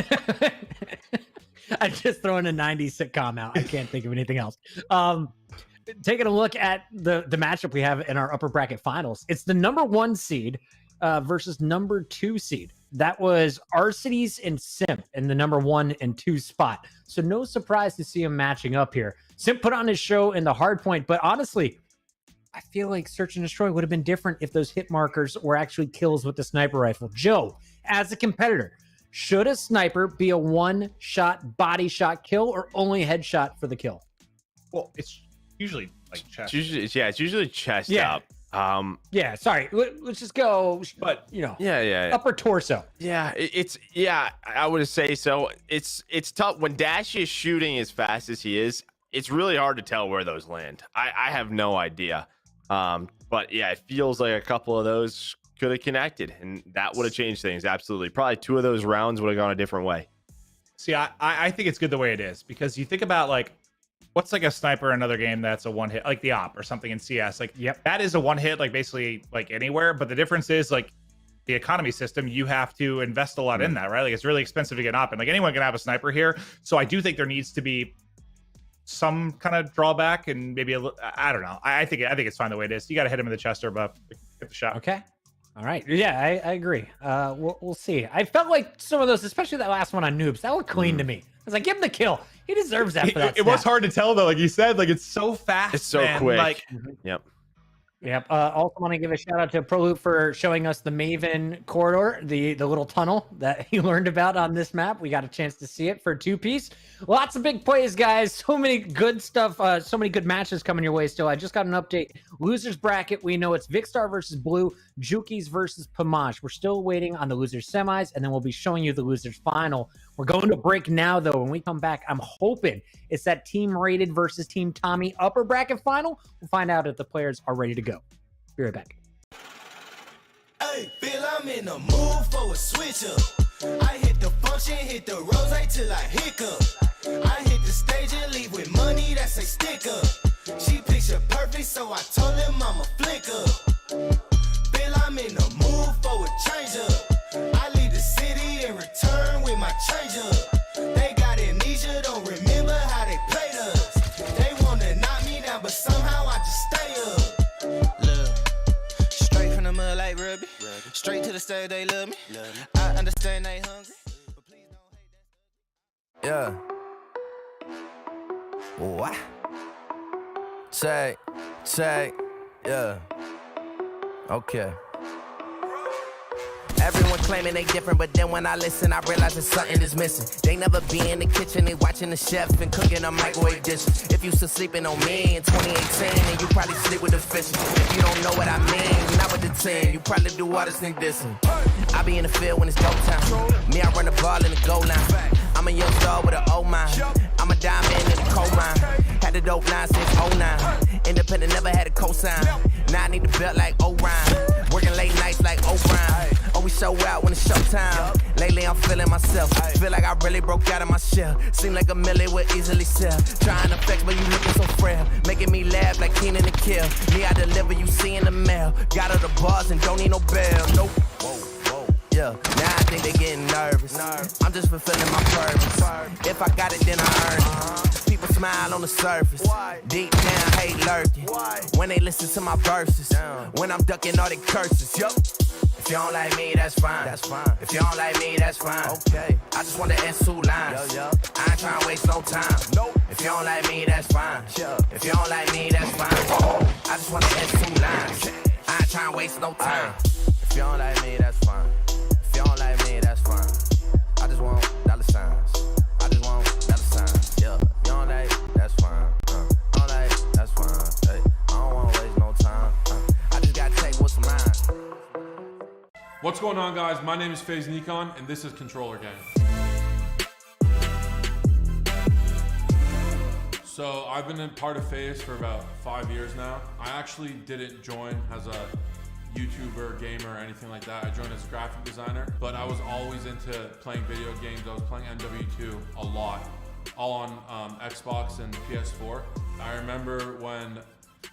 I just thrown a 90s sitcom out. I can't think of anything else. Taking a look at the matchup we have in our upper bracket finals, it's the number 1 seed versus number 2 seed. That was Arcitys and Simp in the number 1 and 2 spot. So no surprise to see him matching up here. Simp put on his show in the hard point, but honestly, I feel like Search and Destroy would have been different if those hit markers were actually kills with the sniper rifle. Joe, as a competitor, should a sniper be a 1-shot body shot kill or only headshot for the kill? Well, it's usually like chest. It's usually chest up. Yeah, sorry. Let's just go. But upper torso. Yeah, I would say so. It's tough when Dash is shooting as fast as he is. It's really hard to tell where those land. I have no idea. But yeah, it feels like a couple of those could have connected, and that would have changed things. Absolutely, probably 2 of those rounds would have gone a different way. See, I think it's good the way it is, because you think about like, what's like a sniper in another game that's a one hit, like the op or something in CS. Like, yep, that is a one hit, like basically like anywhere. But the difference is like the economy system, you have to invest a lot in that, right? Like it's really expensive to get an op, and like anyone can have a sniper here. So I do think there needs to be some kind of drawback, and maybe I don't know. I think it's fine the way it is. You got to hit him in the chest or above, get the shot. Okay. All right. Yeah, I agree. We'll see. I felt like some of those, especially that last one on Noobs, that looked clean to me. I was like, give him the kill. He deserves that for that. It was hard to tell though. Like you said, like it's so fast. It's so man. quick. Like, yep. Yep. Also want to give a shout out to ProLoot for showing us the Maven corridor, the little tunnel that he learned about on this map. We got a chance to see it for 2-piece. Lots of big plays, guys. So many good stuff. So many good matches coming your way still. I just got an update. Losers bracket. We know it's Vikkstar versus Bloo, Jukeyz versus Pamaj. We're still waiting on the losers semis, and then we'll be showing you the losers final. We're going to break now, though. When we come back, I'm hoping it's that Team Rated versus Team Tommey upper bracket final. We'll find out if the players are ready to go. Be right back. Hey, feel I'm in the mood for a switch up. I hit the function, hit the rose till I hiccup. I hit the stage and leave with money that say stick up. She picture perfect, so I told him I'm a flick up. Feel I'm in the mood for a change up. I leave the city and return with my change up. They got amnesia, don't remember how they played us. They wanna knock me down, but somehow I just stay up. Look, straight from the mud like Ruby. Straight to the stage, they love me. I understand they hungry. But please don't hate that. Yeah. What? Say, yeah. Okay. Everyone claiming they different, but then when I listen, I realize that something is missing. They never be in the kitchen, they watching the chef and cooking a microwave dishes. If you still sleeping on me in 2018, then you probably sleep with the fishes. If you don't know what I mean, not with the team, you probably do all this thing dissing. I be in the field when it's go time. Me, I run the ball in the goal line. I'm a young star with an old mind. I'm a diamond in the coal mine. Had the dope line since 09. Independent, never had a cosign. Now I need the belt like Orion. Working late nights like O'Brien. Oh, we show out when it's showtime. Lately I'm feeling myself. Feel like I really broke out of my shell. Seem like a milli would easily sell. Trying to flex, but you looking so frail. Making me laugh like Keenan to Kill. Me, I deliver, you see in the mail. Got all the bars and don't need no bail. Nope. Yeah, now I think they getting nervous. I'm just fulfilling my purpose. If I got it, then I earn it. People smile on the surface. Deep down, hate lurking. When they listen to my verses. When I'm ducking all the curses. Yup. If you don't like me, that's fine. If you don't like me, that's fine. Okay. I just want to end 2 lines. I ain't trying to waste no time. If you don't like me, that's fine. If you don't like me, that's fine. I just want to end 2 lines. I ain't trying to waste no time. If you don't like me, that's fine. If you don't like me, that's fine. I just want dollar signs. I just want dollar signs. Yeah. You don't like, that's fine. I don't like, that's fine. Hey, I don't want to waste no time. I just got to take what's mine. What's going on, guys? My name is FaZe Nikon, and this is Controller Gang. So I've been a part of FaZe for about 5 years now. I actually didn't join as a YouTuber, gamer, or anything like that. I joined as a graphic designer, but I was always into playing video games. I was playing MW2 a lot, all on Xbox and PS4. I remember when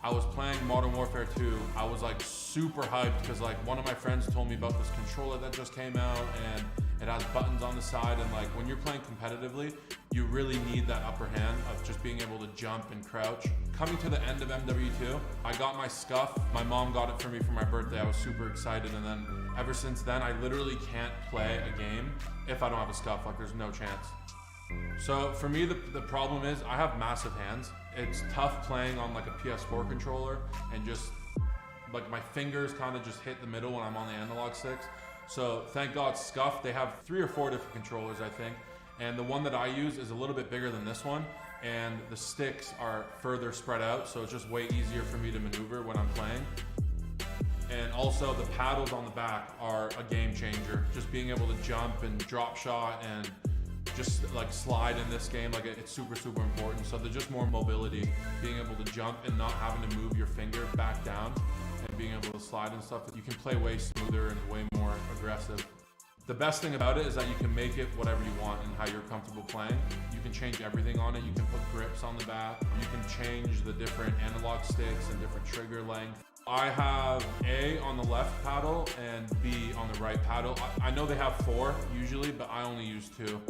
I was playing Modern Warfare 2, I was like super hyped because like one of my friends told me about this controller that just came out and it has buttons on the side, and like when you're playing competitively, you really need that upper hand of just being able to jump and crouch. Coming to the end of MW2, I got my Scuff. My mom got it for me for my birthday. I was super excited, and then ever since then, I literally can't play a game if I don't have a Scuff. Like there's no chance. So for me, the problem is I have massive hands. It's tough playing on like a PS4 controller and just like my fingers kind of just hit the middle when I'm on the analog sticks. So thank God Scuff, they have 3 or 4 different controllers, I think. And the one that I use is a little bit bigger than this one. And the sticks are further spread out. So it's just way easier for me to maneuver when I'm playing. And also the paddles on the back are a game changer. Just being able to jump and drop shot and just like slide in this game, like it's super important. So there's just more mobility, being able to jump and not having to move your finger back down and being able to slide and stuff. You can play way smoother and way more aggressive. The best thing about it is that you can make it whatever you want and how you're comfortable playing. You can change everything on it. You can put grips on the bat. You can change the different analog sticks and different trigger length. I have A on the left paddle and B on the right paddle. I know they have 4 usually, but I only use 2.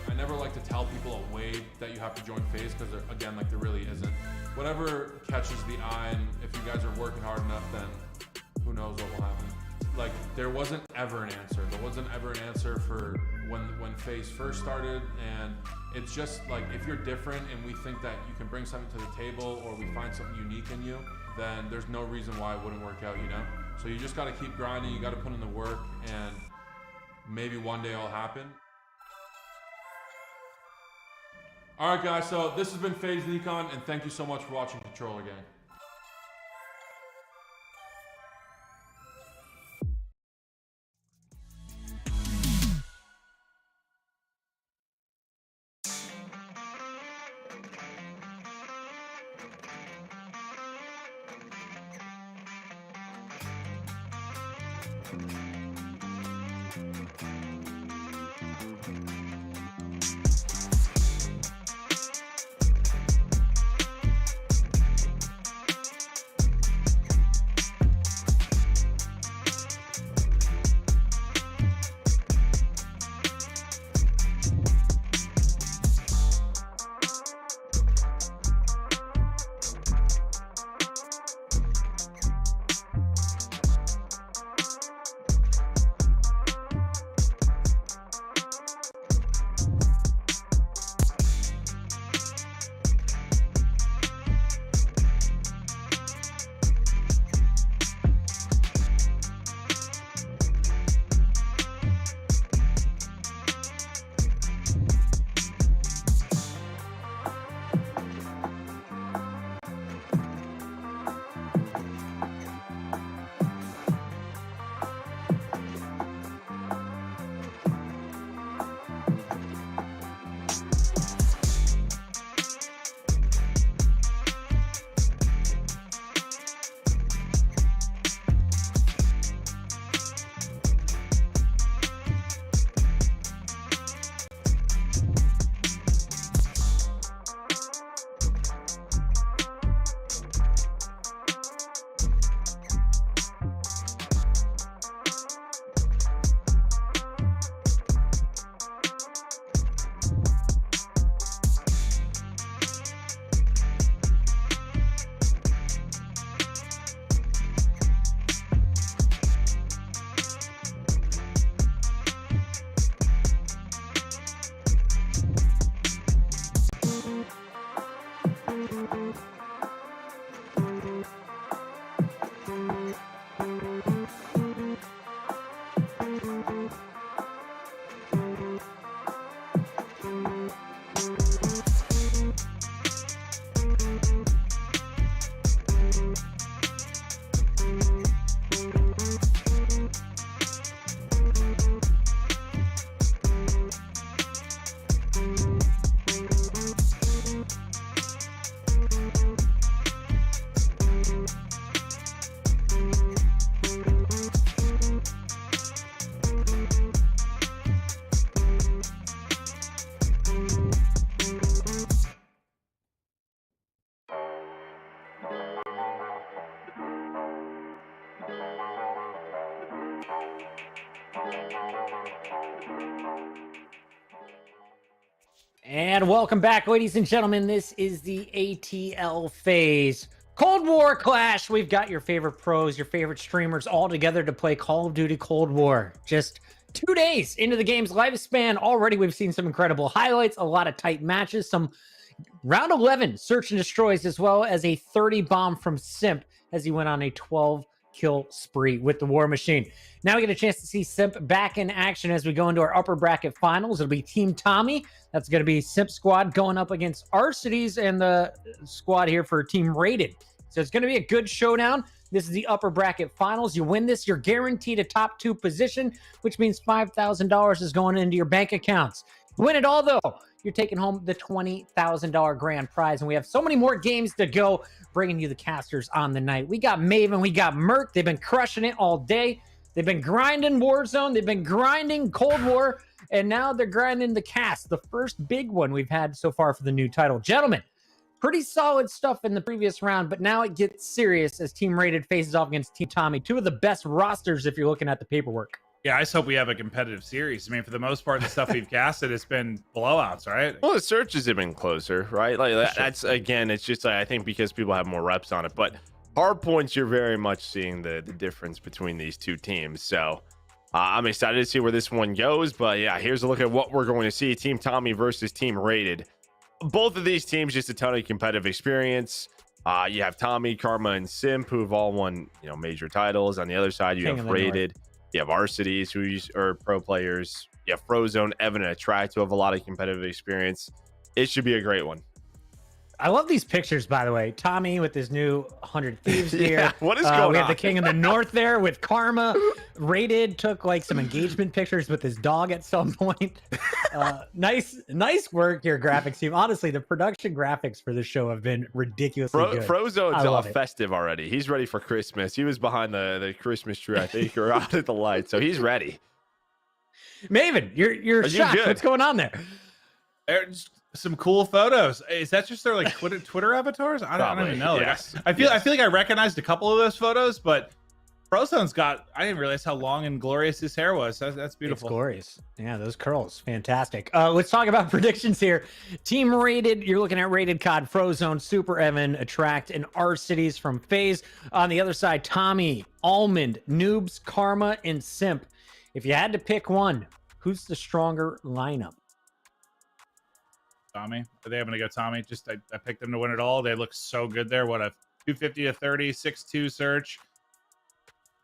I never like to tell people a way that you have to join FaZe because again, like there really isn't. Whatever catches the eye, and if you guys are working hard enough, then who knows what will happen. Like there wasn't ever an answer. There wasn't ever an answer for when FaZe first started, and it's just like if you're different and we think that you can bring something to the table or we find something unique in you, then there's no reason why it wouldn't work out, you know? So you just gotta keep grinding, you gotta put in the work, and maybe one day it'll happen. All right, guys, so this has been FaZe Nikon, and thank you so much for watching Controller Gang. And welcome back, ladies and gentlemen. This is the ATL FaZe Cold War Clash. We've got your favorite pros, your favorite streamers all together to play Call of Duty Cold War. Just 2 days into the game's lifespan, already we've seen some incredible highlights, a lot of tight matches, some round 11 search and destroys, as well as a 30 bomb from Simp as he went on a 12 kill spree with the War Machine. Now we get a chance to see Simp back in action as we go into our upper bracket finals. It'll be Team Tommey. That's going to be Simp squad going up against Arcitys and the squad here for Team Rated. So it's going to be a good showdown. This is the upper bracket finals. You win this, you're guaranteed a top 2 position, which means $5,000 is going into your bank accounts. You win it all, though, you're taking home the $20,000 grand prize. And we have so many more games to go, bringing you the casters on the night. We got Maven, we got Merc. They've been crushing it all day. They've been grinding Warzone. They've been grinding Cold War. And now they're grinding the cast, the first big one we've had so far for the new title. Gentlemen, pretty solid stuff in the previous round, but now it gets serious as Team Rated faces off against Team Tommey. Two of the best rosters if you're looking at the paperwork. Yeah, I just hope we have a competitive series. I mean, for the most part, the stuff we've casted, it's been blowouts, right? Well, the searches have been closer, right? Like that's again, it's just I think because people have more reps on it. But hard points, you're very much seeing the difference between these two teams. So I'm excited to see where this one goes. But yeah, here's a look at what we're going to see: Team Tommey versus Team Rated. Both of these teams just a ton of competitive experience. You have Tommey, Karma, and Simp, who have all won major titles. On the other side, you have Rated. You have Arcitys, who are pro players. You have Frozone, Evan, and aHTracTXII, who have a lot of competitive experience. It should be a great one. I love these pictures, by the way. Tommey with his new 100 Thieves gear. Yeah, what is going on? We have the King of the North there with Karma. Rated took like some engagement pictures with his dog at some point. Nice work here, graphics team. Honestly, the production graphics for this show have been ridiculously good. Frozone's all festive already. He's ready for Christmas. He was behind the Christmas tree, I think, or out at the light, so he's ready. Maven, you're shocked. What's going on there? There's some cool photos. Is that just their like Twitter avatars? I don't even know. Yes. I feel like I recognized a couple of those photos, but Frozone's got. I didn't realize how long and glorious his hair was. That's beautiful. It's glorious. Yeah, those curls, fantastic. Let's talk about predictions here. Team Rated, you're looking at Rated COD, Frozone, SuperEvan, aHTracTXII, and Arcitys from FaZe. On the other side, Tommey, Almond, Noobs, Karma, and Simp. If you had to pick one, who's the stronger lineup? Tommey. Are they having to go Tommey? Just I picked them to win it all. They look so good there. What a 250 to 30, 6'2" search.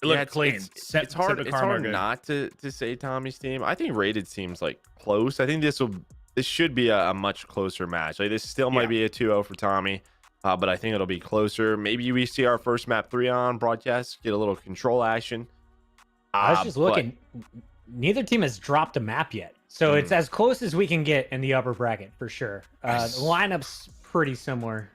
It looked clean. It's hard not to say Tommy's team. I think Rated seems like close. I think this should be a much closer match. Like this still might be a 2-0 for Tommey, but I think it'll be closer. Maybe we see our first map 3 on broadcast, get a little control action. I was just looking. Neither team has dropped a map yet. So it's as close as we can get in the upper bracket for sure. The lineup's pretty similar.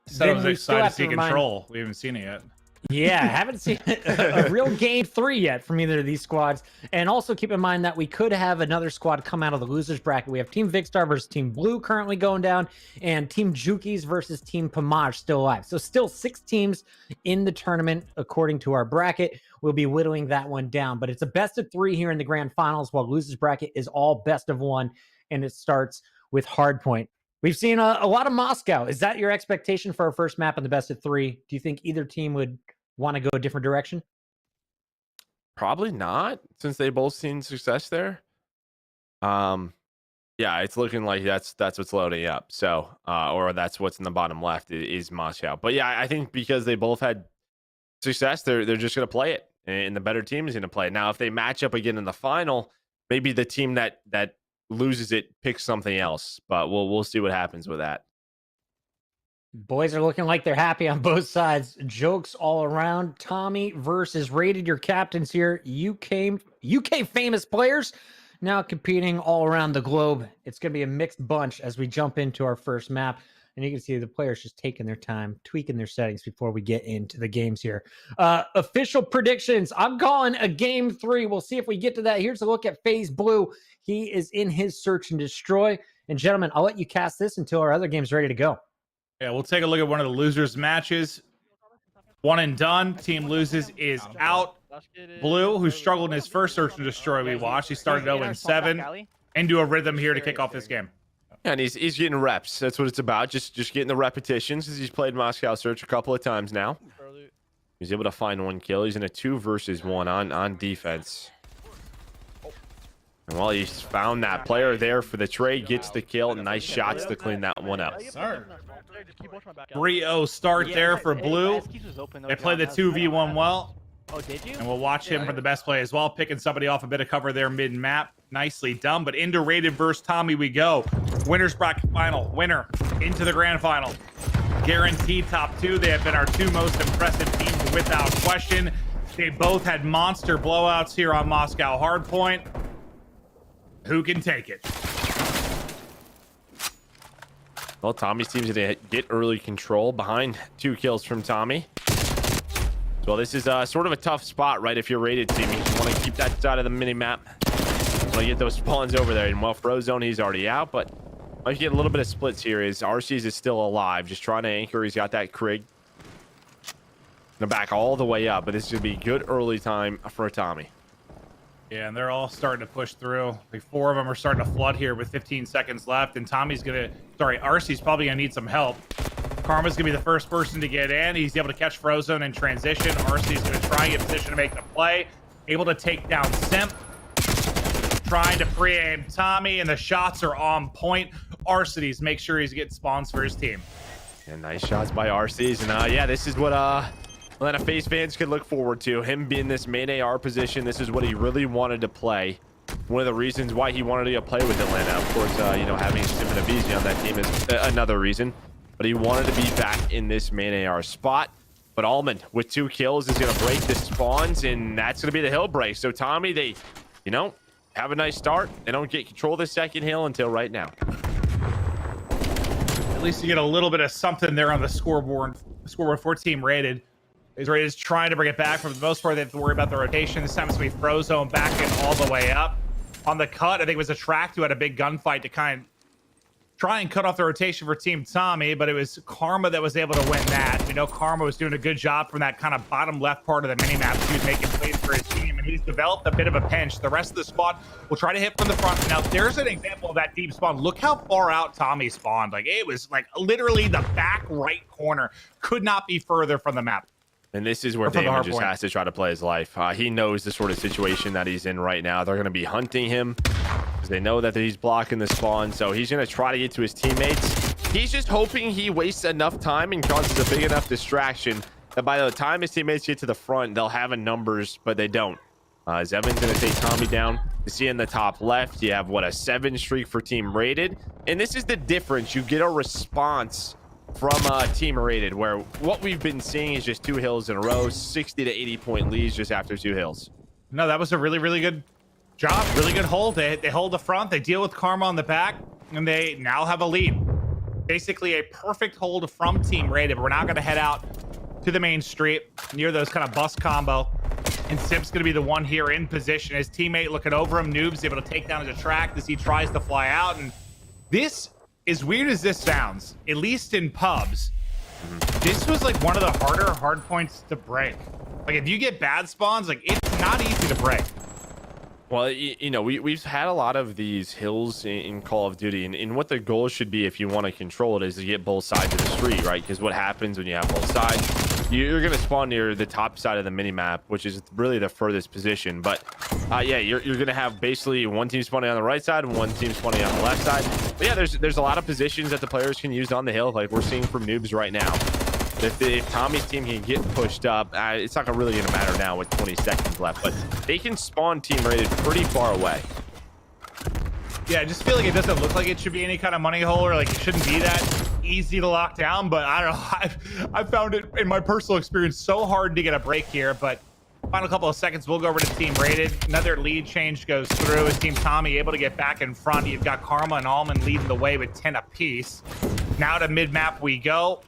So I was excited to see control. We haven't seen it yet. Yeah, I haven't seen a real game 3 yet from either of these squads. And also keep in mind that we could have another squad come out of the losers bracket. We have Team Vikkstar versus Team Bloo currently going down, and Team Jukeyz versus Team Pamaj still alive. So still 6 teams in the tournament according to our bracket. We'll be whittling that one down, but it's a best of 3 here in the grand finals, while losers bracket is all best of 1, and it starts with hardpoint. We've seen a lot of Moscow. Is that your expectation for our first map in the best of 3? Do you think either team would want to go a different direction? Probably not, since they both seen success there. Yeah, it's looking like that's what's loading up. So, or that's what's in the bottom left is Moscow. But yeah, I think because they both had success, they're just gonna play it, and the better team is gonna play it. Now, if they match up again in the final, maybe the team that loses it picks something else. But we'll see what happens with that. Boys are looking like they're happy on both sides. Jokes all around. Tommey versus Rated, your captains here. UK famous players now competing all around the globe. It's going to be a mixed bunch as we jump into our first map. And you can see the players just taking their time, tweaking their settings before we get into the games here. Official predictions. I'm calling a game 3. We'll see if we get to that. Here's a look at FaZe Bloo. He is in his search and destroy. And gentlemen, I'll let you cast this until our other game's ready to go. Yeah, we'll take a look at one of the losers matches. One and done. Team loses is out. Blue, who struggled in his first search and destroy we watched. He started 0-7 into a rhythm here to kick off this game. And he's getting reps. That's what it's about. Just getting the repetitions, as he's played Moscow Search a couple of times now. He's able to find 1 kill. He's in a 2 versus 1 on defense. And while he's found that player there for the trade, gets the kill. Nice shots to clean that one up. 3-0 start there for Blue. They played the 2v1 well. Oh, did you? And we'll watch him for the best play as well, picking somebody off a bit of cover there mid-map. Nicely done, but into Rated versus Tommey we go. Winner's bracket final. Winner into the grand final. Guaranteed top 2. They have been our 2 most impressive teams without question. They both had monster blowouts here on Moscow Hardpoint. Who can take it? Well, Tommy's team's going to get early control behind 2 kills from Tommey. Well, this is sort of a tough spot, right? If you're rated team, you just want to keep that side of the mini-map. Want to get those spawns over there. And well, Frozone, he's already out, but might get a little bit of splits here. Arcitys is still alive, just trying to anchor. He's got that Krig. Gonna back all the way up, but this is going to be good early time for Tommey. Yeah, and they're all starting to push through. Like 4 of them are starting to flood here with 15 seconds left, and Tommy's gonna, Arcety's probably gonna need some help. Karma's gonna be the first person to get in. He's able to catch Frozone in transition. Arcety's gonna try and get in position to make the play. Able to take down Simp. Trying to pre-aim Tommey, and the shots are on point. Arcitys make sure he's getting spawns for his team. And nice shots by Arcitys. And yeah, this is what Atlanta FaZe fans could look forward to. Him being this main AR position, this is what he really wanted to play. One of the reasons why he wanted to play with Atlanta. Of course, you know, having Simp and aBeZy on that team is another reason. But he wanted to be back in this main AR spot. But Almond, with 2 kills, is going to break the spawns, and that's going to be the hill break. So Tommey, they, you know, have a nice start. They don't get control of the second hill until right now. At least you get a little bit of something there on the scoreboard. Scoreboard for team rated. He's rated trying to bring it back. For the most part, they have to worry about the rotation. This time it's going to be Frozone backing all the way up. On the cut, I think it was aHTracTXII who had a big gunfight to kind of try and cut off the rotation for Team Tommey, but it was Karma that was able to win that. We know Karma was doing a good job from that kind of bottom left part of the minimap. He was making plays for his team, and he's developed a bit of a pinch. The rest of the squad will try to hit from the front. Now, there's an example of that deep spawn. Look how far out Tommey spawned. Like, it was like literally the back right corner. Could not be further from the map. And this is where Damon just has to try to play his life. He knows the sort of situation that he's in right now. They're going to be hunting him because they know that he's blocking the spawn. So he's going to try to get to his teammates. He's just hoping he wastes enough time and causes a big enough distraction that by the time his teammates get to the front, they'll have a numbers, but they don't. As Evan's going to take Tommey down. You see in the top left, you have, what, a 7 streak for team rated. And this is the difference. You get a response from team rated, where what we've been seeing is just 2 hills in a row, 60 to 80 point leads just after 2 hills. No, that was a really, really good job. Really good hold. They hold the front, they deal with Karma on the back, and they now have a lead. Basically a perfect hold from team rated. We're now going to head out to the main street near those kind of bus combo, and Simp's going to be the one here in position. His teammate looking over him. Noob's able to take down his aHTracTXII as he tries to fly out. And this, as weird as this sounds, at least in pubs, this was like one of the harder hard points to break. Like, if you get bad spawns, like, it's not easy to break. Well, you know, we've had a lot of these hills in Call of Duty, and what the goal should be if you want to control it is to get both sides of the street, right? Because what happens when you have both sides, you're going to spawn near the top side of the minimap, which is really the furthest position. But yeah, you're going to have basically one team spawning on the right side and one team spawning on the left side. But yeah, there's a lot of positions that the players can use on the hill, like we're seeing from Noobs right now. If Tommy's team can get pushed up, it's not really going to matter now with 20 seconds left, but they can spawn team rated pretty far away. Yeah, I just feel like it doesn't look like it should be any kind of money hole, or like it shouldn't be that easy to lock down, but I don't know. I've found it in my personal experience so hard to get a break here, but final couple of seconds, we'll go over to team rated. Another lead change goes through as Team Tommey able to get back in front. You've got Karma and Almond leading the way with 10 apiece. Now to mid-map we go.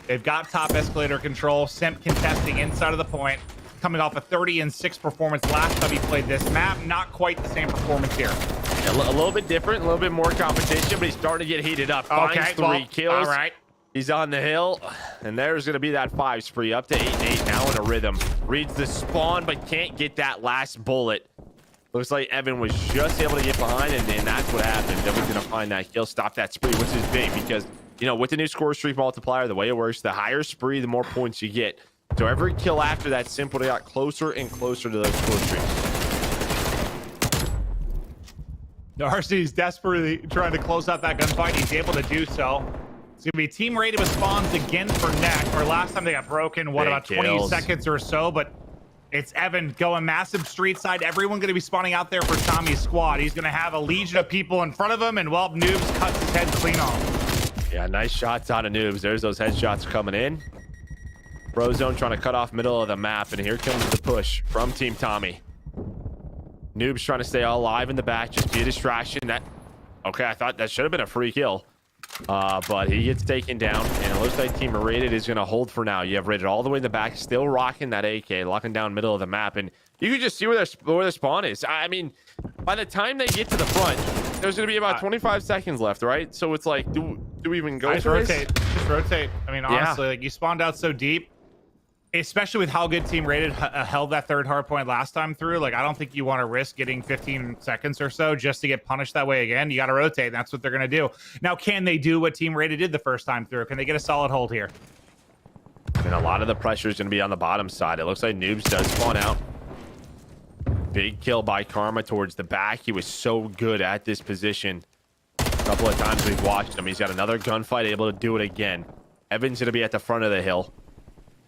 They've got top escalator control. Simp contesting inside of the point. Coming off a 30-6 performance last time he played this map. Not quite the same performance here. Yeah, a little bit different, a little bit more competition, but he's starting to get heated up. Okay, Finds 3 kills. All right. He's on the hill, and there's going to be that 5 spree. Up to 8-8 now in a rhythm. Reads the spawn, but can't get that last bullet. Looks like Evan was just able to get behind, and that's what happened. Evan's going to find that kill, stop that spree, which is big because, you know, with the new score streak multiplier, the way it works, the higher spree, the more points you get. So every kill after that simply got closer and closer to those score streaks. Darcy's desperately trying to close out that gunfight. He's able to do so. It's going to be team rated with spawns again for neck. Or last time they got broken, what, about 20 seconds or so? But it's Evan going massive street side. Everyone going to be spawning out there for Tommy's squad. He's going to have a legion of people in front of him, and well, Noobs cuts his head clean off. Yeah, nice shots out of Noobs. There's those headshots coming in. Frozone trying to cut off middle of the map, and here comes the push from Team Tommey. Noobs trying to stay alive in the back, just be a distraction. Okay, I thought that should have been a free kill. But he gets taken down, and it looks like Team Rated is going to hold for now. You have Rated all the way in the back, still rocking that AK, locking down middle of the map, and you can just see where their spawn is. I mean, by the time they get to the front, there's going to be about 25 seconds left, right? So it's like, do we even go Just for rotate. this? Just rotate. I mean, honestly, like you spawned out so deep, especially with how good Team Rated held that third hard point last time through. Like, I don't think you want to risk getting 15 seconds or so just to get punished that way again. You got to rotate. And that's what they're going to do. Now, can they do what Team Rated did the first time through? Can they get a solid hold here? And a lot of the pressure is going to be on the bottom side. It looks like Noobs does spawn out. Big kill by Karma towards the back. He was so good at this position. A couple of times we've watched him. He's got another gunfight, able to do it again. Evan's going to be at the front of the hill.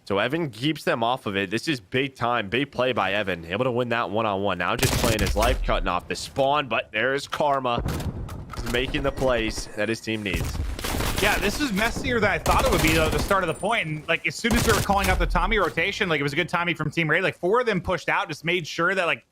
So Evan keeps them off of it. This is big time, big play by Evan. Able to win that one-on-one. Now just playing his life, cutting off the spawn, but there's Karma. He's making the plays that his team needs. Yeah, this was messier than I thought it would be, though, at the start of the point. And, like, as soon as we were calling out the Tommey rotation, like, it was a good timing from Team Raid. Like, 4 of them pushed out, just made sure that, like,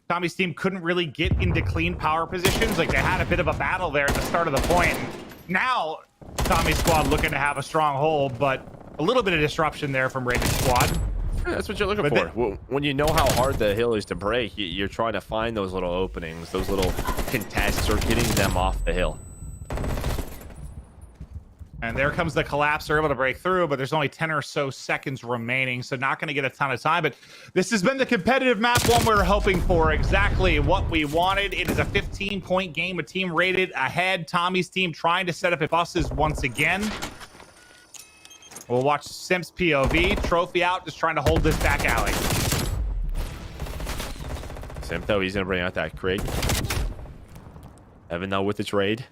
Tommy's team couldn't really get into clean power positions. Like, they had a bit of a battle there at the start of the point. And now, Tommy's squad looking to have a strong hold, but a little bit of disruption there from Raid's squad. Yeah, that's what you're looking for. When you know how hard the hill is to break, you're trying to find those little openings, those little contests, or getting them off the hill. And there comes the collapse. They're able to break through, but there's only 10 or so seconds remaining, so not going to get a ton of time. But this has been the competitive map, one we were hoping for, exactly what we wanted. It is a 15-point game with Team Rated ahead. Tommy's team trying to set up buses once again. We'll watch Simp's POV. Trophy out, just trying to hold this back alley. Simp, though, he's going to bring out that Krig. Evan, though, with the trade.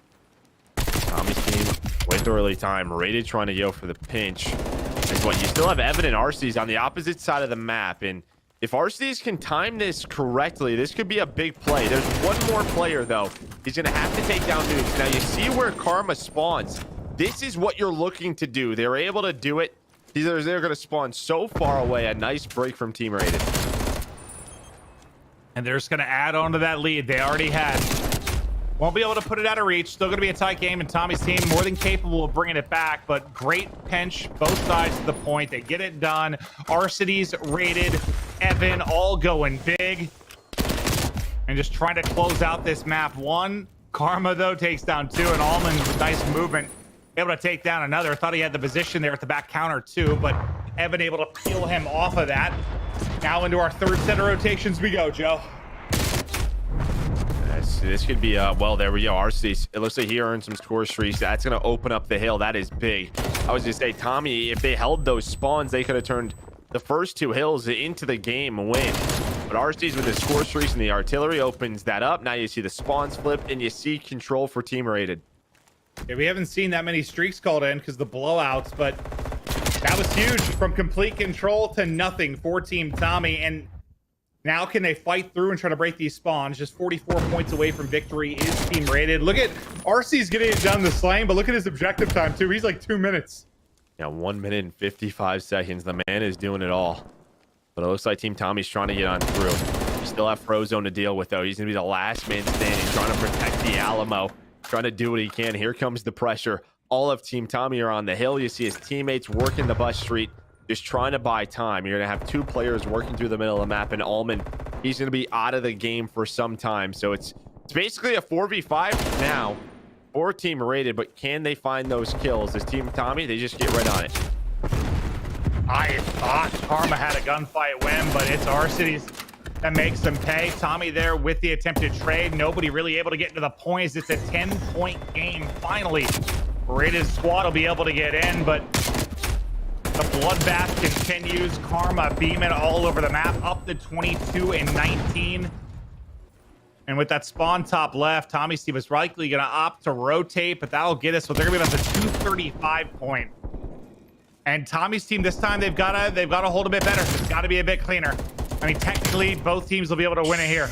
Tommy's team with early time. Rated trying to go for the pinch. Is what you still have Evan and Arcitys on the opposite side of the map. And if Arcitys can time this correctly, this could be a big play. There's one more player, though. He's going to have to take down Noobs. Now, you see where Karma spawns. This is what you're looking to do. They're able to do it. They're going to spawn so far away. A nice break from Team Rated. And they're just going to add on to that lead they already had. Won't be able to put it out of reach. Still going to be a tight game, and Tommy's team more than capable of bringing it back. But great pinch, both sides of the point. They get it done. Arcitys, Rated, Evan, all going big. And just trying to close out this map. 1. Karma, though, takes down 2. And Almond, nice movement. Able to take down another. Thought he had the position there at the back counter, too. But Evan able to peel him off of that. Now into our third set of rotations we go, Joe. This could be, well, there we go. Arcitys, it looks like he earned some score streaks. That's going to open up the hill. That is big. I was going to say, Tommey, if they held those spawns, they could have turned the first 2 hills into the game win. But Arcitys with the score streaks and the artillery opens that up. Now you see the spawns flip, and you see control for Team Rated. Yeah, we haven't seen that many streaks called in because the blowouts, but that was huge. From complete control to nothing for Team Tommey. And now can they fight through and try to break these spawns? Just 44 points away from victory is Team Rated. Look at Arcitys getting it done the slaying, but look at his objective time too. He's like 2 minutes. Yeah, 1 minute and 55 seconds. The man is doing it all. But it looks like Team Tommy's trying to get on through. You still have Frozone to deal with, though. He's going to be the last man standing, trying to protect the Alamo, trying to do what he can. Here comes the pressure. All of Team Tommey are on the hill. You see his teammates working the bus street, just trying to buy time. You're going to have 2 players working through the middle of the map, and Almond, he's going to be out of the game for some time. So it's basically a 4v5 now for Team Rated, but can they find those kills? As Team Tommey, they just get right on it. I thought Karma had a gunfight win, but it's Arcitys that makes them pay. Tommey there with the attempted trade. Nobody really able to get into the points. It's a 10-point game finally. Rated squad will be able to get in, but the bloodbath continues. Karma beaming all over the map, up to 22 and 19. And with that spawn top left, Tommy's team is likely going to opt to rotate, but that'll get us. So they're going to be about the 235 point. And Tommy's team this time, they've got to hold a bit better. It's got to be a bit cleaner. I mean, technically, both teams will be able to win it here.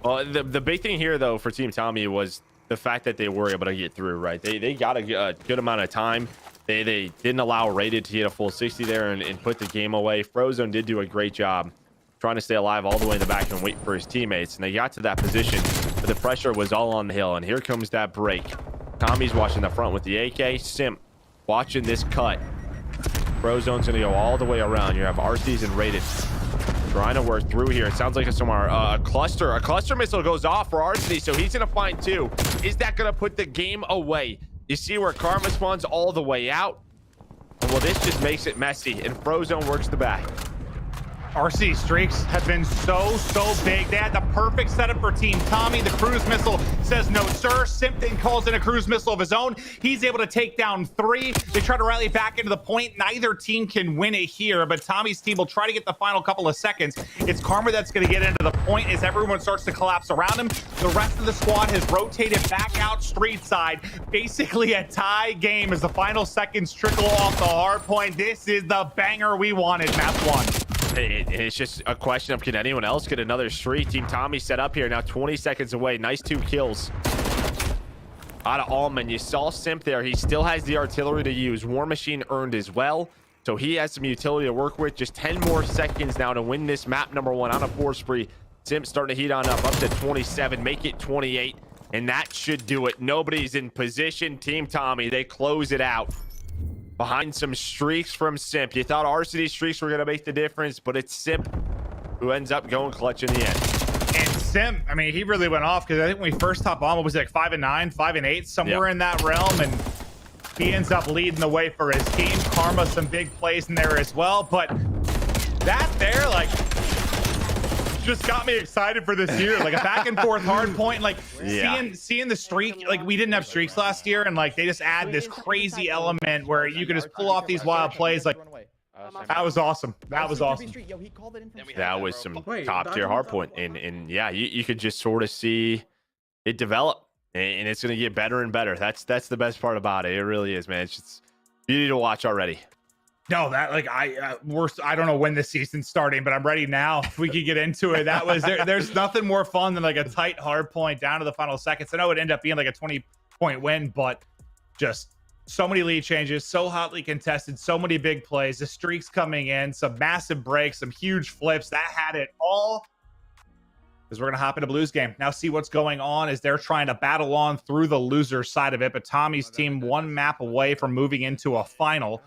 Well, the big thing here, though, for Team Tommey was the fact that they were able to get through, right? They got a good amount of time. They didn't allow Rated to get a full 60 there and put the game away. Frozone did do a great job trying to stay alive all the way in the back and wait for his teammates. And they got to that position, but the pressure was all on the hill. And here comes that break. Tommy's watching the front with the AK. Simp watching this cut. Frozone's going to go all the way around. You have Arcitys and Rated trying to work through here. It sounds like it's somewhere. A cluster missile goes off for Arcitys, so he's going to find two. Is that going to put the game away? You see where Karma spawns all the way out? Well, this just makes it messy, and Frozone works the back. RC streaks have been so big. They had the perfect setup for Team Tommey. The cruise missile says no, sir. Simp then calls in a cruise missile of his own. He's able to take down 3. They try to rally back into the point. Neither team can win it here, but Tommy's team will try to get the final couple of seconds. It's Karma that's going to get into the point as everyone starts to collapse around him. The rest of the squad has rotated back out street side. Basically a tie game as the final seconds trickle off the hard point. This is the banger we wanted, map 1. It's just a question of, can anyone else get another streak? Team Tommey set up here now, 20 seconds away. Nice 2 kills out of Almond. You saw Simp there. He still has the artillery to use. War Machine earned as well, so he has some utility to work with. Just 10 more seconds now to win this map number 1 on a 4 spree. Simp starting to heat on up to 27, make it 28, and that should do it. Nobody's in position. Team Tommey, they close it out behind some streaks from Simp. You thought Arcitys streaks were going to make the difference, but it's Simp who ends up going clutch in the end. And Simp, I mean, he really went off, because I think when we first hopped on, it was like 5-9, 5-8, somewhere in that realm, and he ends up leading the way for his team. Karma, some big plays in there as well, but that there, like, just got me excited for this year. Like a back and forth hard point, like seeing the streak. Like, we didn't have streaks last year, and like they just add this crazy element where you can just pull off these wild plays. Like, that was awesome. That was awesome. That was some top tier hard point, and yeah, you could just sort of see it develop, and it's going to get better and better. That's the best part about it. It really is, man. It's just beauty to watch already. No, that, like, I don't know when the season's starting, but I'm ready now. If we could get into it, that was there's nothing more fun than like a tight hard point down to the final seconds. I know it ended up being like a 20-point win, but just so many lead changes, so hotly contested, so many big plays, the streaks coming in, some massive breaks, some huge flips. That had it all. Because we're going to hop into Blue's game. Now see what's going on as they're trying to battle on through the loser side of it. But Tommy's team 1 map away from moving into a final.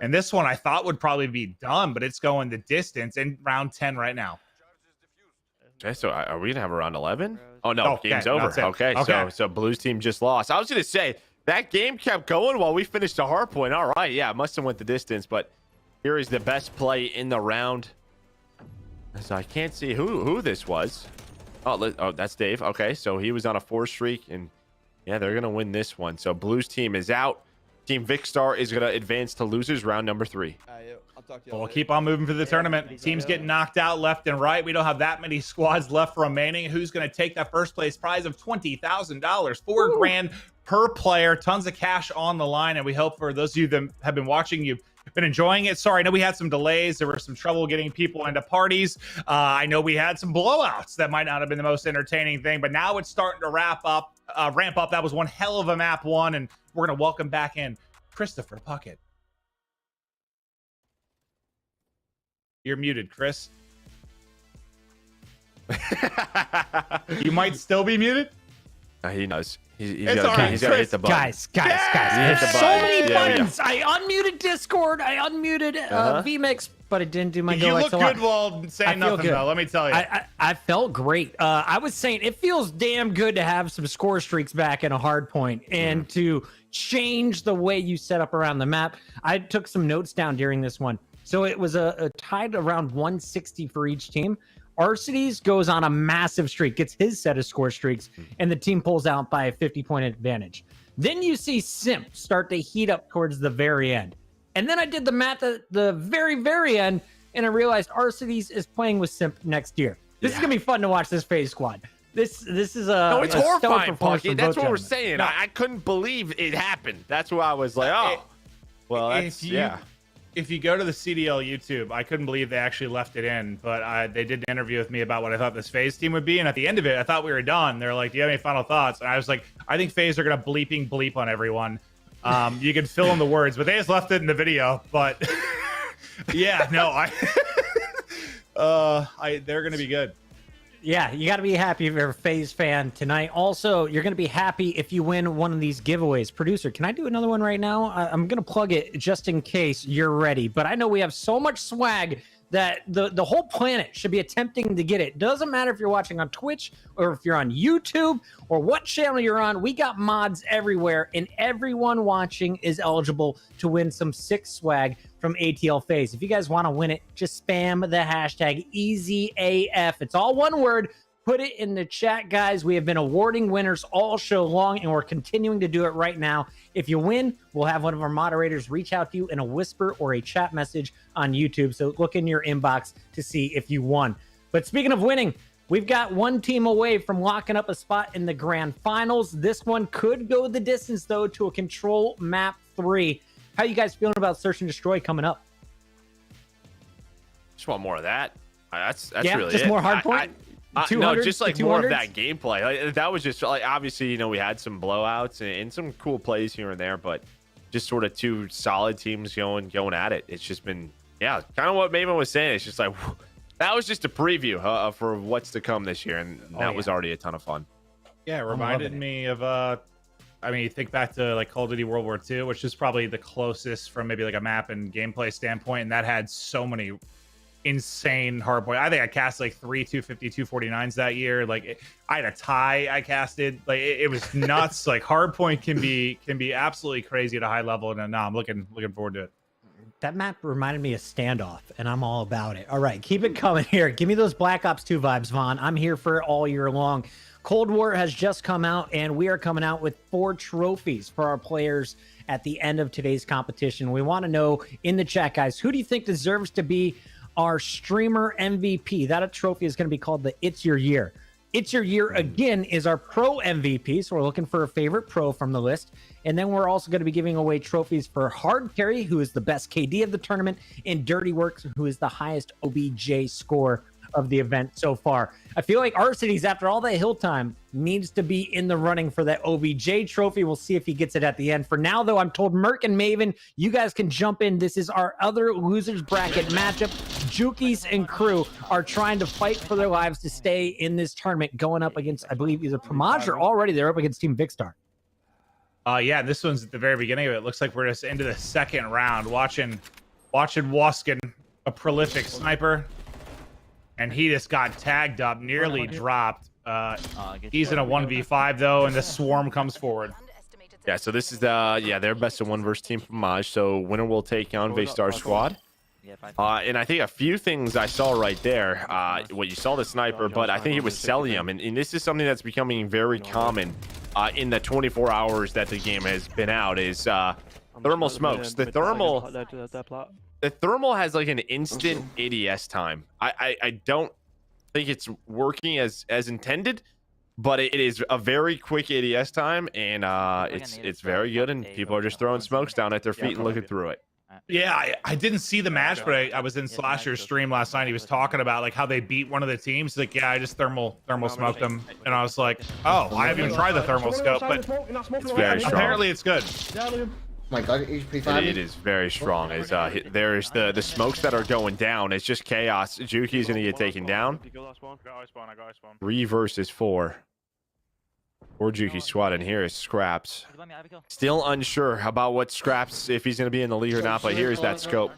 And this one I thought would probably be done, but it's going the distance in round 10 right now. Okay, so are we going to have a round 11? Oh, no, game's no, over. Okay, so Blue's team just lost. I was going to say, that game kept going while we finished the hard point. All right, yeah, it must have went the distance, but here is the best play in the round. So I can't see who this was. Oh, that's Dave. Okay, so he was on a 4 streak, and yeah, they're going to win this one. So Blue's team is out. Team Vicstar is going to advance to losers round number 3. We'll keep on moving for the tournament. Teams getting knocked out left and right. We don't have that many squads left remaining. Who's going to take that first place prize of $20,000? $4 grand per player. Tons of cash on the line. And we hope for those of you that have been watching, you've been enjoying it. Sorry, I know we had some delays. There was some trouble getting people into parties. I know we had some blowouts that might not have been the most entertaining thing, but now it's starting to ramp up. That was one hell of a map 1, and we're going to welcome back in Christopher Puckett. You're muted, Chris. You might still be muted. He knows. He's all got right, to hit the button. Guys, there's so many buttons. I unmuted Discord. I unmuted VMix, but it didn't do my You look good while saying nothing, though. Let me tell you. I felt great. I was saying it feels damn good to have some score streaks back in a hard point and to change the way you set up around the map. I took some notes down during this one. So it was a tied around 160 for each team. Arcitys goes on a massive streak, gets his set of score streaks, and the team pulls out by a 50-point advantage. Then you see Simp start to heat up towards the very end. And then I did the math at the very, very end, and I realized Arcitys is playing with Simp next year. This is going to be fun to watch this FaZe squad. This is a No, it's horrifying, Pucky. That's what we're gentlemen. saying. No. I couldn't believe it happened. That's why I was like, oh. Well, that's, If you go to the CDL YouTube, I couldn't believe they actually left it in, but they did an interview with me about what I thought this FaZe team would be, and at the end of it, I thought we were done. They're like, do you have any final thoughts? And I was like, I think FaZe are going to bleep on everyone. You can fill in the words, but they just left it in the video. But yeah, no, they're going to be good. Yeah, you got to be happy if you're a FaZe fan tonight. Also, you're going to be happy if you win one of these giveaways. Producer, can I do another one right now? I'm going to plug it just in case you're ready. But I know we have so much swag that the whole planet should be attempting to get it. Doesn't matter if you're watching on Twitch or if you're on YouTube or what channel you're on. We got mods everywhere, and everyone watching is eligible to win some sick swag from ATL FaZe. If you guys want to win it, just spam the hashtag EasyAF. It's all one word. Put it in the chat, guys. We have been awarding winners all show long, and we're continuing to do it right now. If you win, we'll have one of our moderators reach out to you in a whisper or a chat message on YouTube. So look in your inbox to see if you won. But speaking of winning, we've got one team away from locking up a spot in the grand finals. This one could go the distance, though, to a control map 3. How you guys feeling about Search and Destroy coming up? Just want more of that. That's yeah, really just it. more hardpoint. No, just like more of that gameplay. Like, that was just like, obviously, you know, we had some blowouts and some cool plays here and there, but just sort of two solid teams going at it. It's just been, yeah, kind of what Maven was saying. It's just like, that was just a preview for what's to come this year, and that was already a ton of fun. Yeah, it reminded me of I mean, you think back to like Call of Duty World War II, which is probably the closest from maybe like a map and gameplay standpoint, and that had so many insane hardpoint. I think I cast like 3 250 249s that year. Like I had a tie I casted. Like it was nuts. Like hardpoint can be absolutely crazy at a high level, and now I'm looking forward to it. That map reminded me of Standoff, and I'm all about it. All right, keep it coming here. Give me those Black Ops 2 vibes, Vaughn. I'm here for it all year long. Cold War has just come out, and we are coming out with 4 trophies for our players at the end of today's competition. We want to know in the chat, guys, who do you think deserves to be our streamer MVP? That trophy is going to be called the It's Your Year. It's Your Year, again, is our pro MVP, so we're looking for a favorite pro from the list. And then we're also going to be giving away trophies for Hard Carry, who is the best KD of the tournament, and Dirty Works, who is the highest OBJ score of the event so far. I feel like Arcitys, after all that hill time, needs to be in the running for that OBJ trophy. We'll see if he gets it at the end. For now, though, I'm told Merc and Maven, you guys can jump in. This is our other losers bracket matchup. Jukeyz and crew are trying to fight for their lives to stay in this tournament, going up against, I believe, either Pamaj or already they're up against Team Vicstar. Yeah, this one's at the very beginning of it. Looks like we're just into the second round. Watching Wuskin, a prolific sniper. And he just got tagged up, nearly dropped. He's in a 1v5 though, and the swarm comes forward. Yeah, so this is their best of 1 versus Team Pamaj. So winner will take on Vicstar squad. And I think a few things I saw right there. What you saw the sniper, but I think it was Cellium, and this is something that's becoming very common in the 24 hours that the game has been out. Is thermal smokes. The thermal has like an instant ADS time. I don't think it's working as intended, but it is a very quick ADS time, and it's very good, and people are just throwing smokes down at their feet and looking through it. Yeah, I didn't see the match, but I was in Slasher's stream last night. He was talking about like how they beat one of the teams. Like, yeah, I just thermal smoked them, and I was like, oh, I haven't even tried the thermal scope, but It's very strong. Apparently it's good. My God, It is very strong. There's the smokes that are going down. It's just chaos. Jukey's gonna get taken down. 3 versus 4. Or Jukey's squad, and here is Skrapz. Still unsure about what Skrapz, if he's gonna be in the league or not, but here's that scope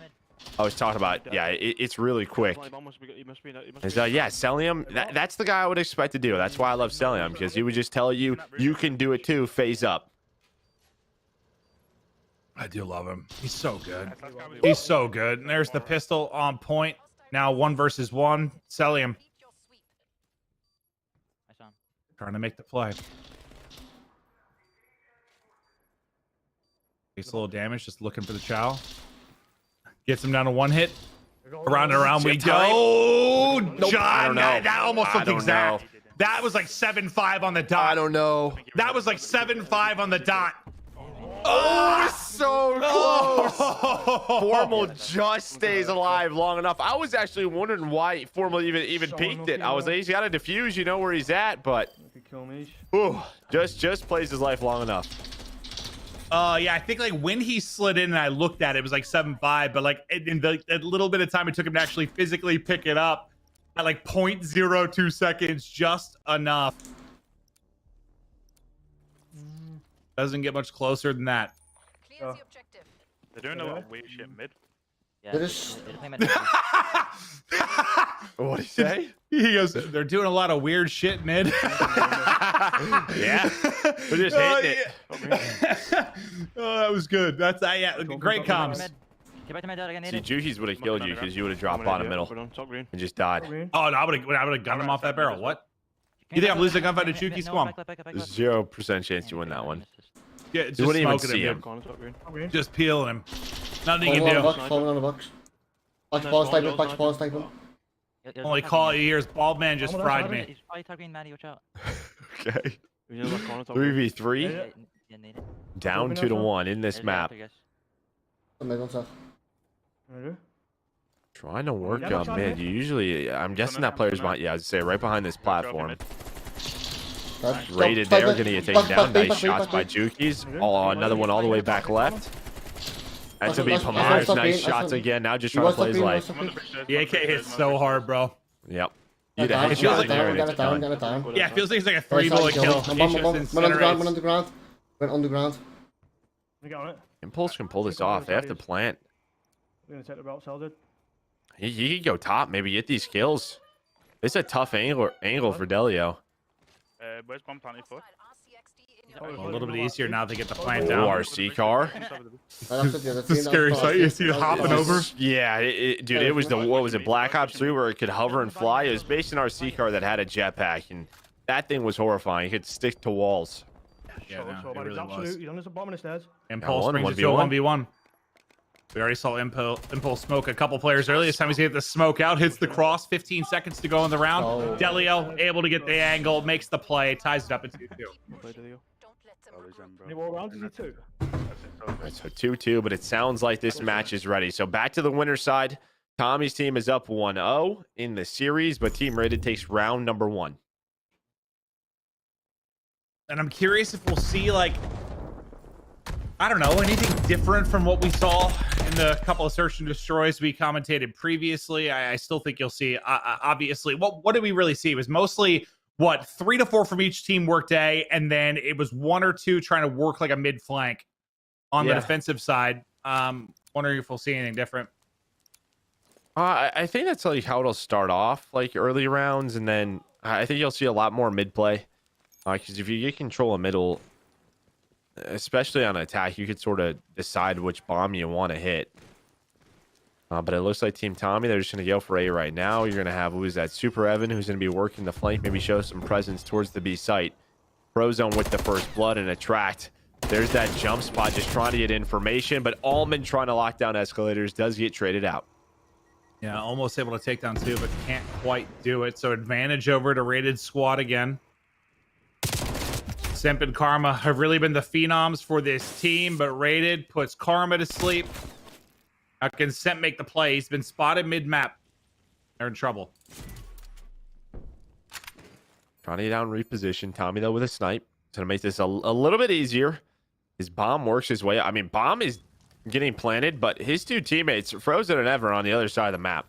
I was talking about. Yeah, it's really quick. Yeah, Cellium, that's the guy I would expect to do. That's why I love Cellium, because he would just tell you, you can do it too, phase up. I do love him. He's so good. He's so good. And there's the pistol on point. Now 1 versus 1. Cellium. Trying to make the play. Takes a little damage, just looking for the chow. Gets him down to 1 hit. Around and around we go. Nope. John, that almost looked exact. That was like 7-5 on the dot. I don't know. That was like 7-5 on the dot. Oh, so close. Formal just stays alive long enough. I was actually wondering why Formal even peeked it. I was like, he's got to defuse, you know where he's at, but just plays his life long enough. Yeah, I think like when he slid in and I looked at it, it was like 7-5, but like in the little bit of time it took him to actually physically pick it up, At like 0.02 seconds, just enough. Doesn't get much closer than that. They're doing a lot of weird shit mid. What'd he say? He goes, they're doing a lot of weird shit mid. Yeah. We're just hitting it. Oh, that was good. That's yeah, great comms. See, Jukeyz would have killed you because you would have dropped bottom middle and just died. Oh no, I would have gunned him off that barrel. What? You think I'm losing a gunfight to Jukeyz? Come on. 0% chance you win that one. Yeah, just You wouldn't even smoking see him. him. Just peeling him. Nothing you can do. Falling on the box. Back to ball sniper, back to ball sniper. Only call it years. Bald man just fried me. Okay. 3v3. Down 2-1 in this map. Trying to work up mid. You usually, I'm guessing that player's behind. Yeah, I'd say right behind this platform. Rated there, gonna get taken down. Nice shots by Jukeyz. Oh, another one all the way back left. That's gonna be Pamaj. Nice shots again. Now just trying to play his life. The AK hits so hard, bro. Yep. You'd have headshot there and it's done. Yeah, it feels like it's like a 3-bullet kill. One on the ground. Went on the ground. We got it. Impulse can pull this off. They have to plant. We're gonna take the belt, Seldon. He could go top, maybe get these kills. It's a tough angle for Deleo. Where's bomb planting for? A little bit easier now to get the plant Oh, down. RC car. It's a scary sight. You see it hopping over. Yeah, dude, it was what was it, Black Ops 3 where it could hover and fly? It was based on RC car that had a jetpack, and that thing was horrifying. It could stick to walls. Yeah, no, it really was. He's on the bottom of the stairs. Impulse brings it to a 1v1. We already saw Impulse smoke a couple players earlier. This time he's hit the smoke out, hits the cross. 15 seconds to go in the round. Oh. Deleo able to get the angle, makes the play, ties it up at 2-2. Any more rounds? Is it 2? So 2-2, but it sounds like this match is ready. So back to the winner's side. Tommy's team is up 1-0 in the series, but Team Rated takes round number 1. And I'm curious if we'll see, like, I don't know, anything different from what we saw in the couple of search and destroys we commentated previously. I still think you'll see, obviously, what did we really see? It was mostly, 3 to 4 from each team worked A, and then it was 1 or 2 trying to work like a mid flank on the defensive side. Wondering if we'll see anything different. I think that's like how it'll start off, like early rounds, and then I think you'll see a lot more mid play. Because if you get control of middle, especially on attack, you could sort of decide which bomb you want to hit. But it looks like Team Tommey, they're just going to go for A right now. You're going to have, who's that, SuperEvan, who's going to be working the flank, maybe show some presence towards the B site. Frozone with the first blood and aHTracT. There's that jump spot, just trying to get information, but Almond trying to lock down escalators does get traded out. Yeah, almost able to take down 2, but can't quite do it. So advantage over to Rated squad again. Simp and Karma have really been the phenoms for this team, but Rated puts Karma to sleep. How can Simp make the play? He's been spotted mid-map. They're in trouble. Trying to get down reposition. Tommey, though, with a snipe. It's going to make this a little bit easier. His bomb works his way. I mean, bomb is getting planted, but his 2 teammates, Frozone and Ever, on the other side of the map.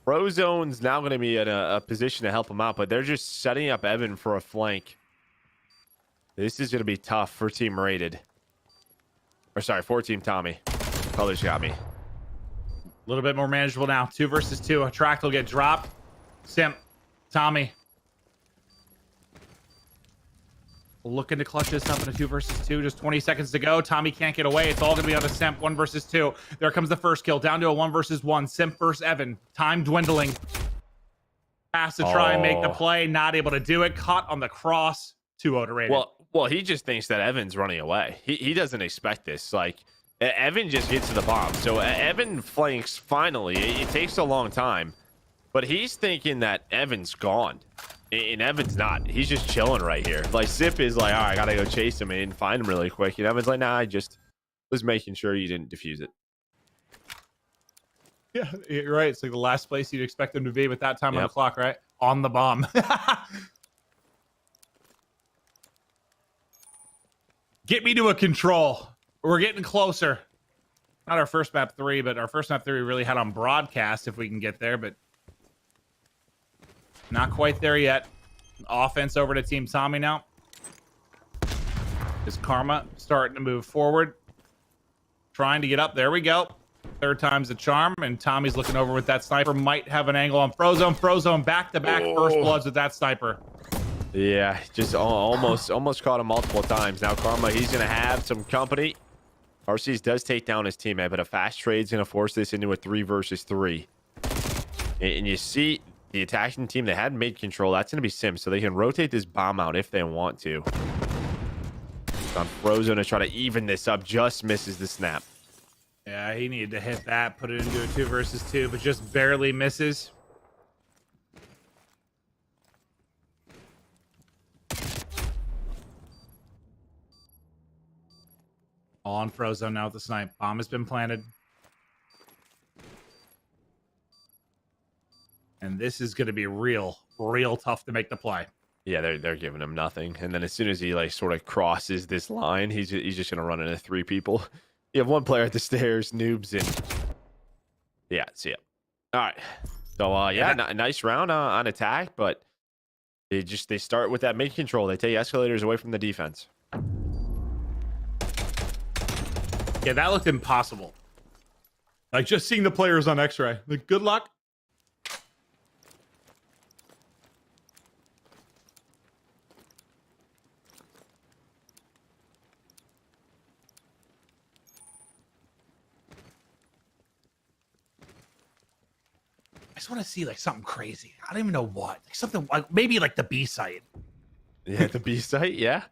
Frozone's now going to be in a position to help him out, but they're just setting up Evan for a flank. This is going to be tough for Team Rated. Or sorry, for Team Tommey. Colors got me. A little bit more manageable now. 2 versus 2. aHTracT will get dropped. Simp, Tommey. Looking to clutch this up in a 2 versus 2. Just 20 seconds to go. Tommey can't get away. It's all going to be on to Simp. 1 versus 2. There comes the first kill. Down to a 1 versus 1. Simp versus Evan. Time dwindling. Has to try and make the play. Not able to do it. Caught on the cross. 2-0 to Rated. Well, he just thinks that Evan's running away. He doesn't expect this. Like, Evan just gets to the bomb. So Evan flanks finally. It takes a long time. But he's thinking that Evan's gone. And Evan's not. He's just chilling right here. Like, Simp is like, all right, I got to go chase him and find him really quick. And Evan's like, nah, I just was making sure you didn't defuse it. Yeah, you're right. It's like the last place you'd expect him to be with that time on the clock, right? On the bomb. Get me to a control. We're getting closer. Not our first map 3, but our first map 3 we really had on broadcast if we can get there, but Not quite there yet. Offense over to Team Tommey now. Is Karma starting to move forward. Trying to get up. There we go. Third time's the charm, and Tommy's looking over with that sniper. Might have an angle on Frozone. Frozone back-to-back first bloods with that sniper. Yeah, just almost caught him multiple times. Now Karma, he's going to have some company. Arcitys does take down his teammate, but a fast trade's going to force this into a 3 versus 3. And you see the attacking team that had mid control, that's going to be Simp, so they can rotate this bomb out if they want to. On Frozone to try to even this up, just misses the snap. Yeah, he needed to hit that, put it into a 2 versus 2, but just barely misses. All on Frozone now with the snipe. Bomb has been planted. And this is going to be real tough to make the play. Yeah, they're giving him nothing. And then as soon as he like sort of crosses this line, he's just going to run into 3 people. You have 1 player at the stairs, noobs, and yeah, see it. All right. So yeah, nice round on attack, but they start with that mid control. They take escalators away from the defense. Yeah, that looked impossible. Like just seeing the players on X-ray. Like, good luck. I just want to see like something crazy. I don't even know what. Like something like maybe like the B site. Yeah, the B site. Yeah.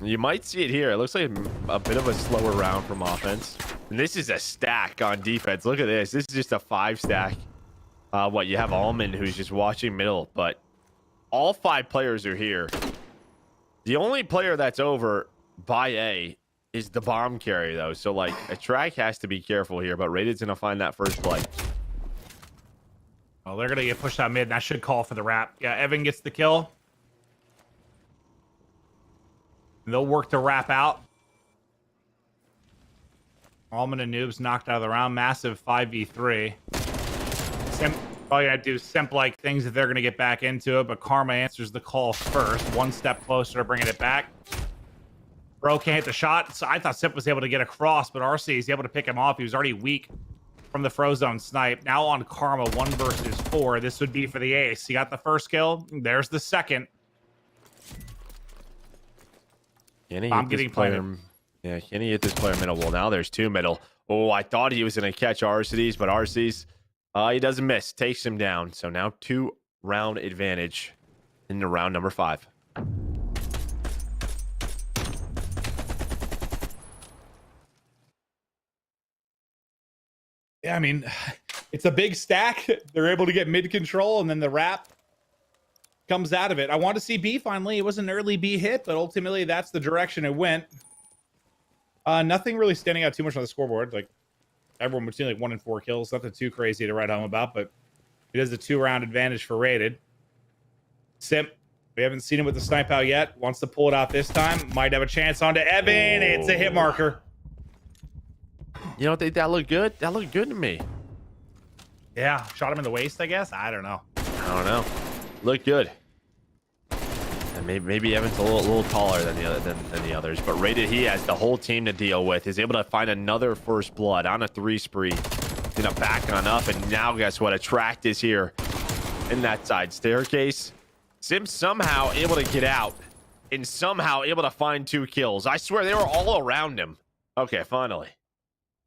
You might see it here. It looks like a bit of a slower round from offense. And this is a stack on defense. Look at this. This is just a 5 stack. What you have Almond who's just watching middle, but all 5 players are here. The only player that's over by A is the bomb carry though. So like aHTracTXII has to be careful here, but Raided's gonna find that first play. Oh, they're gonna get pushed out mid, and I should call for the wrap. Yeah, Evan gets the kill. And they'll work to wrap out. Almond and Noobs knocked out of the round. Massive 5v3. Simp, all you gotta do is Simp-like things if they're gonna get back into it, but Karma answers the call first. 1 step closer to bringing it back. Bro can't hit the shot. So I thought Simp was able to get across, but RC is able to pick him off. He was already weak from the Frozone snipe. Now on Karma, 1 versus 4. This would be for the ace. He got the first kill. There's the second. I'm getting player. Yeah, can he hit this player middle? Well, now there's 2 middle. Oh, I thought he was going to catch Arcitys, but Arcitys, he doesn't miss. Takes him down. So now 2 round advantage into round number 5. Yeah, I mean, it's a big stack. They're able to get mid control, and then the wrap comes out of it. I want to see B finally. It was an early B hit, but ultimately that's the direction it went. Nothing really standing out too much on the scoreboard. Like everyone would see like 1 and 4 kills. Nothing too crazy to write home about, but it is a 2-round advantage for Raided. Simp, we haven't seen him with the snipe out yet. Wants to pull it out this time. Might have a chance onto Evan. It's a hit marker. You don't think that looked good? That looked good to me. Yeah, shot him in the waist, I guess. I don't know. I don't know. Looked good. And maybe Evan's a little taller than the others, but Raided, he has the whole team to deal with. He's able to find another first blood on a 3 spree. He's gonna back on up, and now guess what? aHTracTXII is here in that side staircase. Simp somehow able to get out and somehow able to find 2 kills. I swear they were all around him. Okay, finally.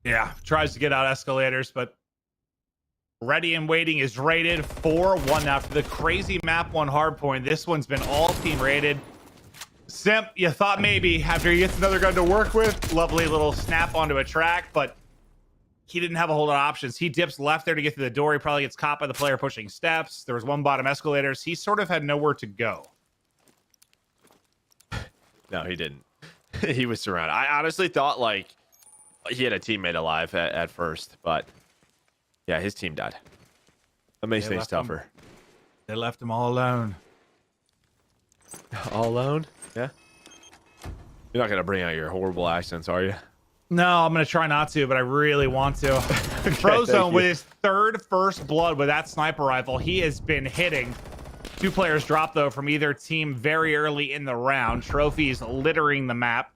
Yeah, tries to get out escalators, but ready and waiting is Raided. 4-1 after the crazy map 1 hard point. This one's been all team Raided. Simp, you thought maybe after he gets another gun to work with, lovely little snap onto aHTracTXII, but he didn't have a whole lot of options. He dips left there to get to the door. He probably gets caught by the player pushing steps. There was 1 bottom escalators. He sort of had nowhere to go. No, he didn't. He was surrounded. I honestly thought like he had a teammate alive at first, but yeah, his team died. That makes things tougher. They left him all alone. All alone? Yeah. You're not gonna bring out your horrible accents, are you? No, I'm going to try not to, but I really want to. Frozone with his third first blood with that sniper rifle. He has been hitting. 2 players dropped, though, from either team very early in the round. Trophies littering the map.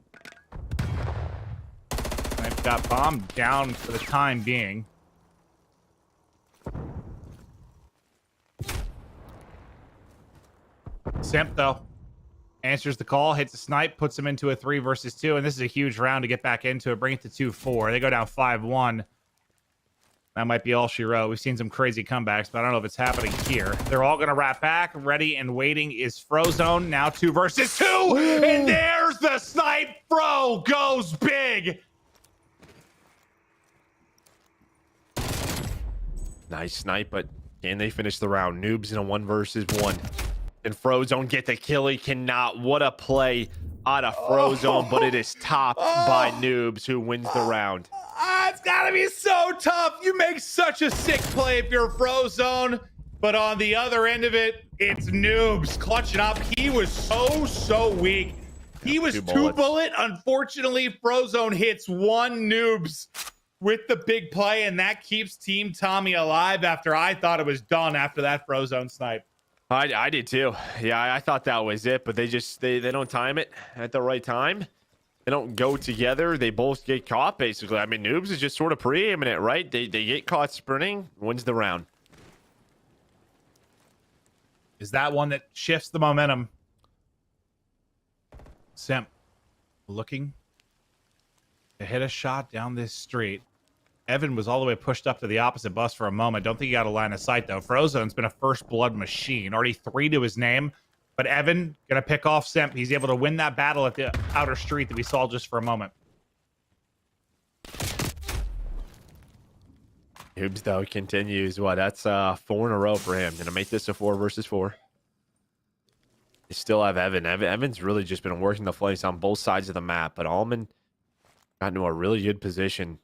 I've got bomb down for the time being. Simp, though, answers the call, hits a snipe, puts him into a 3 versus 2, and this is a huge round to get back into it, bring it to 2-4. They go down 5-1. That might be all she wrote. We've seen some crazy comebacks, but I don't know if it's happening here. They're all going to wrap back. Ready and waiting is Frozone. Now 2 versus 2, and there's the snipe. Fro goes big. Nice snipe, but can they finish the round? Noobs in a 1 versus 1. And Frozone get the kill. He cannot. What a play out of Frozone, but it is topped by Noobs, who wins the round. It's gotta be so tough. You make such a sick play if you're Frozone, but on the other end of it, it's Noobs clutching up. He was so weak. He was 2 bullet. Unfortunately, Frozone hits 1 Noobs with the big play, and that keeps Team Tommey alive after I thought it was done after that Frozone snipe. I did too. Yeah, I thought that was it, but they don't time it at the right time. They don't go together. They both get caught, basically. I mean, Noobs is just sort of preeminent, right? They get caught sprinting, wins the round. Is that one that shifts the momentum? Simp looking to hit a shot down this street. Evan was all the way pushed up to the opposite bus for a moment. Don't think he got a line of sight, though. Frozone's been a first blood machine. Already 3 to his name. But Evan going to pick off Simp. He's able to win that battle at the outer street that we saw just for a moment. Noobs, though, continues. What? That's 4 in a row for him. Going to make this a 4 versus 4. They still have Evan. Evan's really just been working the flanks on both sides of the map. But Almond got into a really good position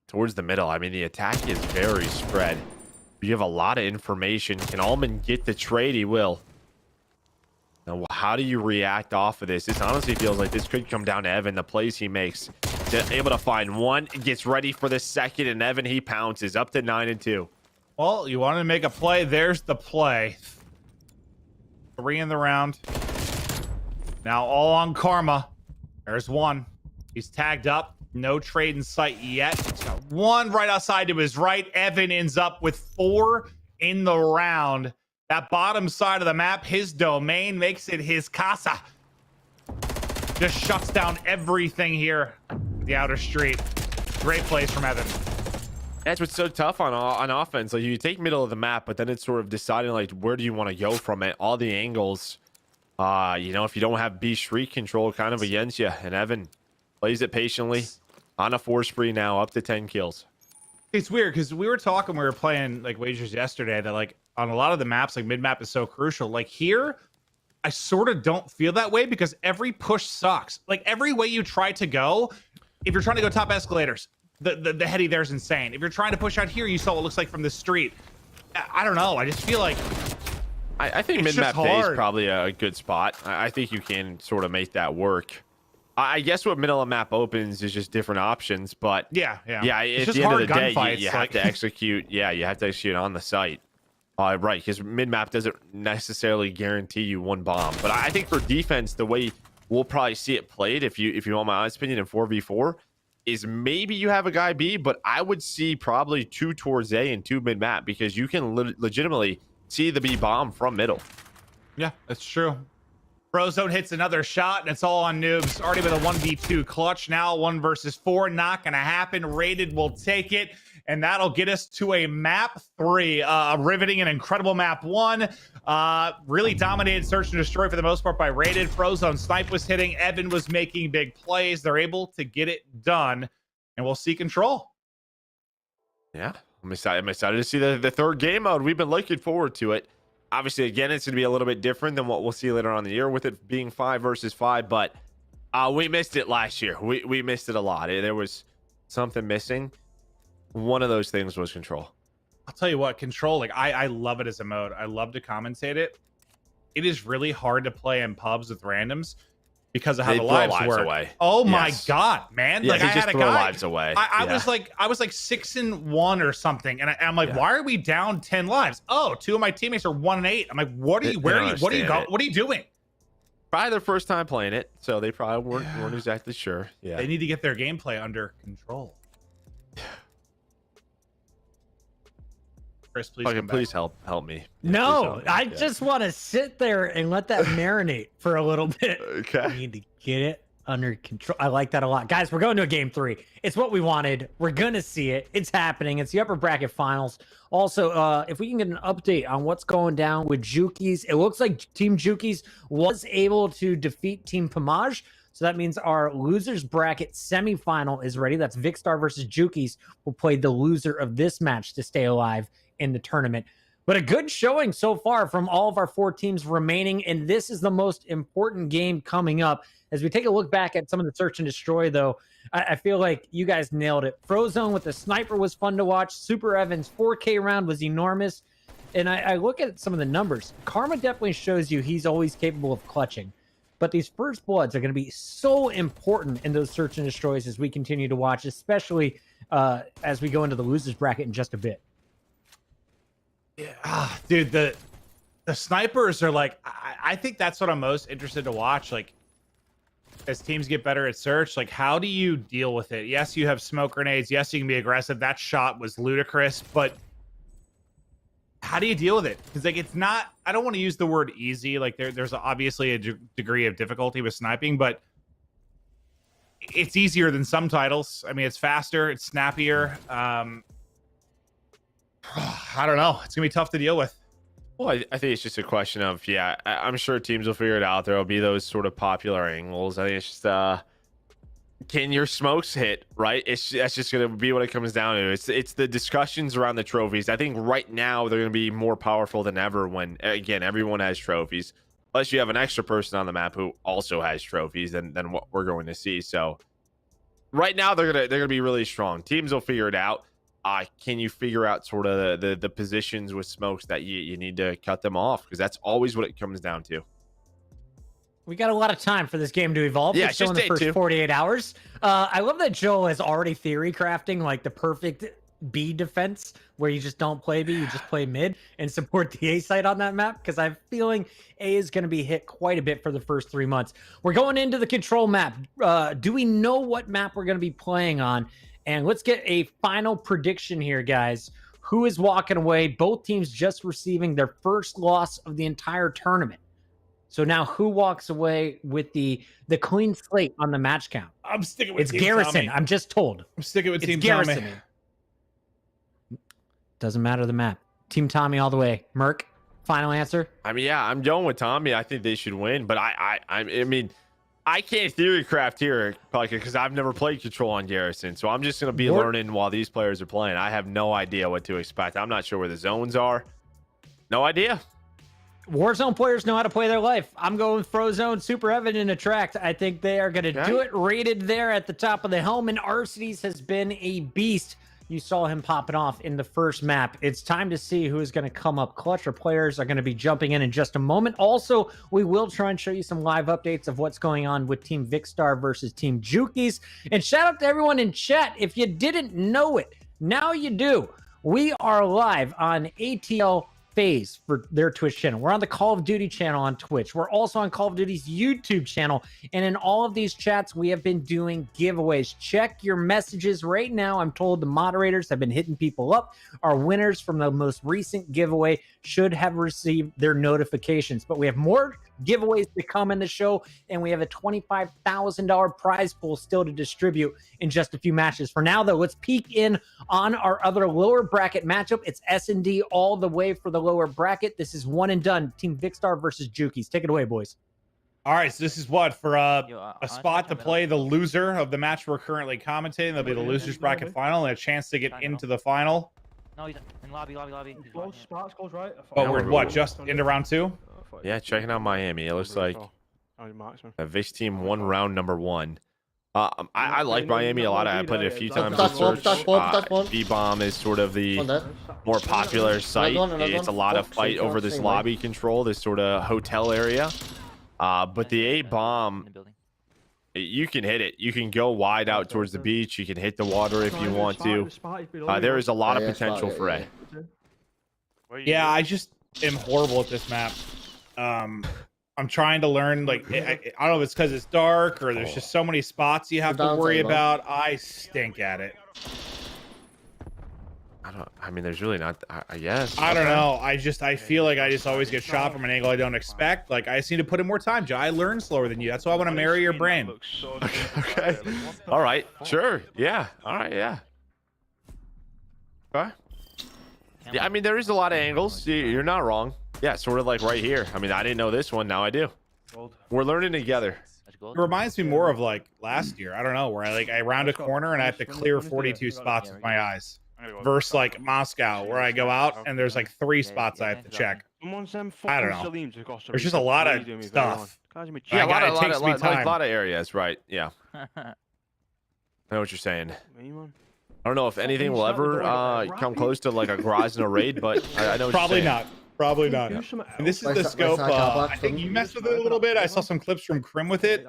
towards the middle. I mean, the attack is very spread. You have a lot of information. Can Almond get the trade? He will. Now, how do you react off of this? This honestly feels like this could come down to Evan, the plays he makes. Able to find 1, gets ready for the second, and Evan, he pounces up to 9-2. Well, you wanted to make a play. There's the play. 3 in the round. Now all on Karma. There's 1. He's tagged up. No trade in sight yet. He's got 1 right outside to his right. Evan ends up with 4 in the round. That bottom side of the map, his domain, makes it his casa. Just shuts down everything here. The outer street. Great plays from Evan. That's what's so tough on offense. Like, you take middle of the map, but then it's sort of deciding, like, where do you want to go from it? All the angles, you know, if you don't have B street control kind of against you. And Evan plays it patiently on a 4 spree now, up to 10 kills. It's weird because we were talking, we were playing like wagers yesterday that like on a lot of the maps, like mid map is so crucial. Like here, I sort of don't feel that way because every push sucks. Like every way you try to go, if you're trying to go top escalators, the heady there's insane. If you're trying to push out here, you saw what it looks like from the street. I don't know. I just feel like I think mid map day is probably a good spot. I think you can sort of make that work. I guess what middle of map opens is just different options, but yeah. At the end of the day, you have to execute. Yeah, you have to execute on the site. Right, because mid map doesn't necessarily guarantee you 1 bomb. But I think for defense, the way we'll probably see it played, if you want my honest opinion, in 4v4, is maybe you have a guy B, but I would see probably 2 towards A and 2 mid map because you can legitimately see the B bomb from middle. Yeah, that's true. Frozone hits another shot, and it's all on Noobs. Already with a 1v2 clutch. Now 1 versus 4. Not going to happen. Rated will take it, and that'll get us to a map 3. Riveting and incredible map 1. Really dominated search and destroy for the most part by Rated. Frozone snipe was hitting. Evan was making big plays. They're able to get it done, and we'll see control. Yeah, I'm excited to see the 3rd game mode. We've been looking forward to it. Obviously, again, it's going to be a little bit different than what we'll see later on in the year with it being 5 versus 5, but we missed it last year. We missed it a lot. There was something missing. One of those things was control. I'll tell you what, control, like I love it as a mode. I love to commentate it. It is really hard to play in pubs with randoms because of how They the throw lives lives work. away. Oh my Yes. god, man! Yeah, like they I just had a throw guy. lives away. I Yeah. was like 6-1 or something, and I'm like, why are we down 10 lives? Oh, 2 of my teammates are 1 and 8. I'm like, what are you? Where are you? What are you going? What are you doing? Probably their first time playing it, so they probably weren't exactly sure. Yeah. They need to get their gameplay under control. Chris, please. Fucking come back. please help me. No, I just want to sit there and let that marinate for a little bit. Okay. We need to get it under control. I like that a lot. Guys, we're going to a game 3. It's what we wanted. We're going to see it. It's happening. It's the upper bracket finals. Also, if we can get an update on what's going down with Jukeyz, it looks like Team Jukeyz was able to defeat Team Pamaj. So that means our losers bracket semifinal is ready. That's Vikkstar versus Jukeyz. We'll play the loser of this match to stay alive in the tournament. But a good showing so far from all of our 4 teams remaining, and this is the most important game coming up. As we take a look back at some of the search and destroy, though, I feel like you guys nailed it. Frozone with the sniper was fun to watch. SuperEvan's 4K round was enormous. And I look at some of the numbers. Karma definitely shows you he's always capable of clutching. But these first bloods are going to be so important in those search and destroys as we continue to watch, especially as we go into the losers bracket in just a bit. Yeah, dude, the snipers are like, I think that's what I'm most interested to watch. Like, as teams get better at search, like, how do you deal with it? Yes, you have smoke grenades. Yes, you can be aggressive. That shot was ludicrous, but how do you deal with it? Because like, it's not. I don't want to use the word easy. Like, there's obviously a degree of difficulty with sniping, but it's easier than some titles. I mean, it's faster, it's snappier. I don't know. It's gonna be tough to deal with. Well, I think it's just a question of, I'm sure teams will figure it out. There'll be those sort of popular angles. I think it's just, can your smokes hit, right? That's just going to be what it comes down to. It's the discussions around the trophies. I think right now they're going to be more powerful than ever when, again, everyone has trophies. Unless you have an extra person on the map who also has trophies than what we're going to see. So right now they're gonna be really strong. Teams will figure it out. Can you figure out sort of the positions with smokes that you need to cut them off? Because that's always what it comes down to. We got a lot of time for this game to evolve. Yeah, it's still in the first 48 hours. I love that Joel is already theory crafting like the perfect B defense where you just don't play B, you just play mid and support the A site on that map, because I'm feeling A is going to be hit quite a bit for the first 3 months. We're going into the control map. Do we know what map we're going to be playing on? And let's get a final prediction here, guys. Who is walking away? Both teams just receiving their first loss of the entire tournament. So now who walks away with the clean slate on the match count? I'm sticking with It's Team Garrison. Tommey. I'm just told. I'm sticking with It's Team Garrison. Tommey. Doesn't matter the map. Team Tommey all the way. Merc, final answer? I mean, yeah, I'm going with Tommey. I think they should win, but I mean, I can't theory craft here, probably because I've never played control on Garrison. So I'm just going to be learning while these players are playing. I have no idea what to expect. I'm not sure where the zones are. No idea. Warzone players know how to play their life. I'm going with Frozone, SuperEvan, and aHTracT. I think they are going to do it. Rated there at the top of the helm. And Arcitys has been a beast. You saw him popping off in the first map. It's time to see who is going to come up clutch. Our players are going to be jumping in just a moment. Also, we will try and show you some live updates of what's going on with Team Vikkstar versus Team Jukeyz. And shout out to everyone in chat. If you didn't know it, now you do. We are live on ATL FaZe for their Twitch channel. We're on the Call of Duty channel on Twitch. We're also on Call of Duty's YouTube channel. And in all of these chats, we have been doing giveaways. Check your messages right now. I'm told the moderators have been hitting people up. Our winners from the most recent giveaway should have received their notifications. But we have more giveaways to come in the show, and we have a $25,000 prize pool still to distribute in just a few matches. For now, though, let's peek in on our other lower bracket matchup. It's S&D all the way for the lower bracket. This is one and done. Team Vikkstar versus Jukeyz. Take it away, boys. All right, so this is what for a spot to play the loser of the match we're currently commentating. That'll be the losers bracket final and a chance to get into the final. No, he's in lobby. Sparks goes right. But we're what, just into round 2? Yeah, checking out Miami. It looks like a Vix team won round number 1. I like Miami a lot. I played it a few times. B-Bomb is sort of the more popular site. It's a lot of fight over this lobby control, this sort of hotel area. But the A-Bomb you can hit it. You can go wide out towards the beach. You can hit the water if you want to. There is a lot of potential for A. Yeah, I just am horrible at this map. I'm trying to learn, like, I don't know if it's because it's dark or there's just so many spots you have to worry about. I stink at it. I mean, there's really not, I guess. I don't know. I feel like I just always get shot from an angle I don't expect. Like, I just need to put in more time, Joe. I learn slower than you. That's why I want to marry your brain. Okay. All right. Sure. Yeah. All right. Yeah. Okay. Yeah, I mean, there is a lot of angles. You're not wrong. Yeah, sort of like right here. I mean, I didn't know this one. Now I do. We're learning together. It reminds me more of like last year. I don't know, where I round a corner and I have to clear 42 spots with my eyes. Versus like Moscow, where I go out and there's like 3 spots I have to check. I don't know. There's just a lot of stuff. Yeah, a lot of areas, right? Yeah. I know what you're saying. I don't know if anything will ever come close to like a garage and a raid, but I know what probably you're saying. not. Probably not. And this is the scope. I think you messed with it a little bit. I saw some clips from Krim with it,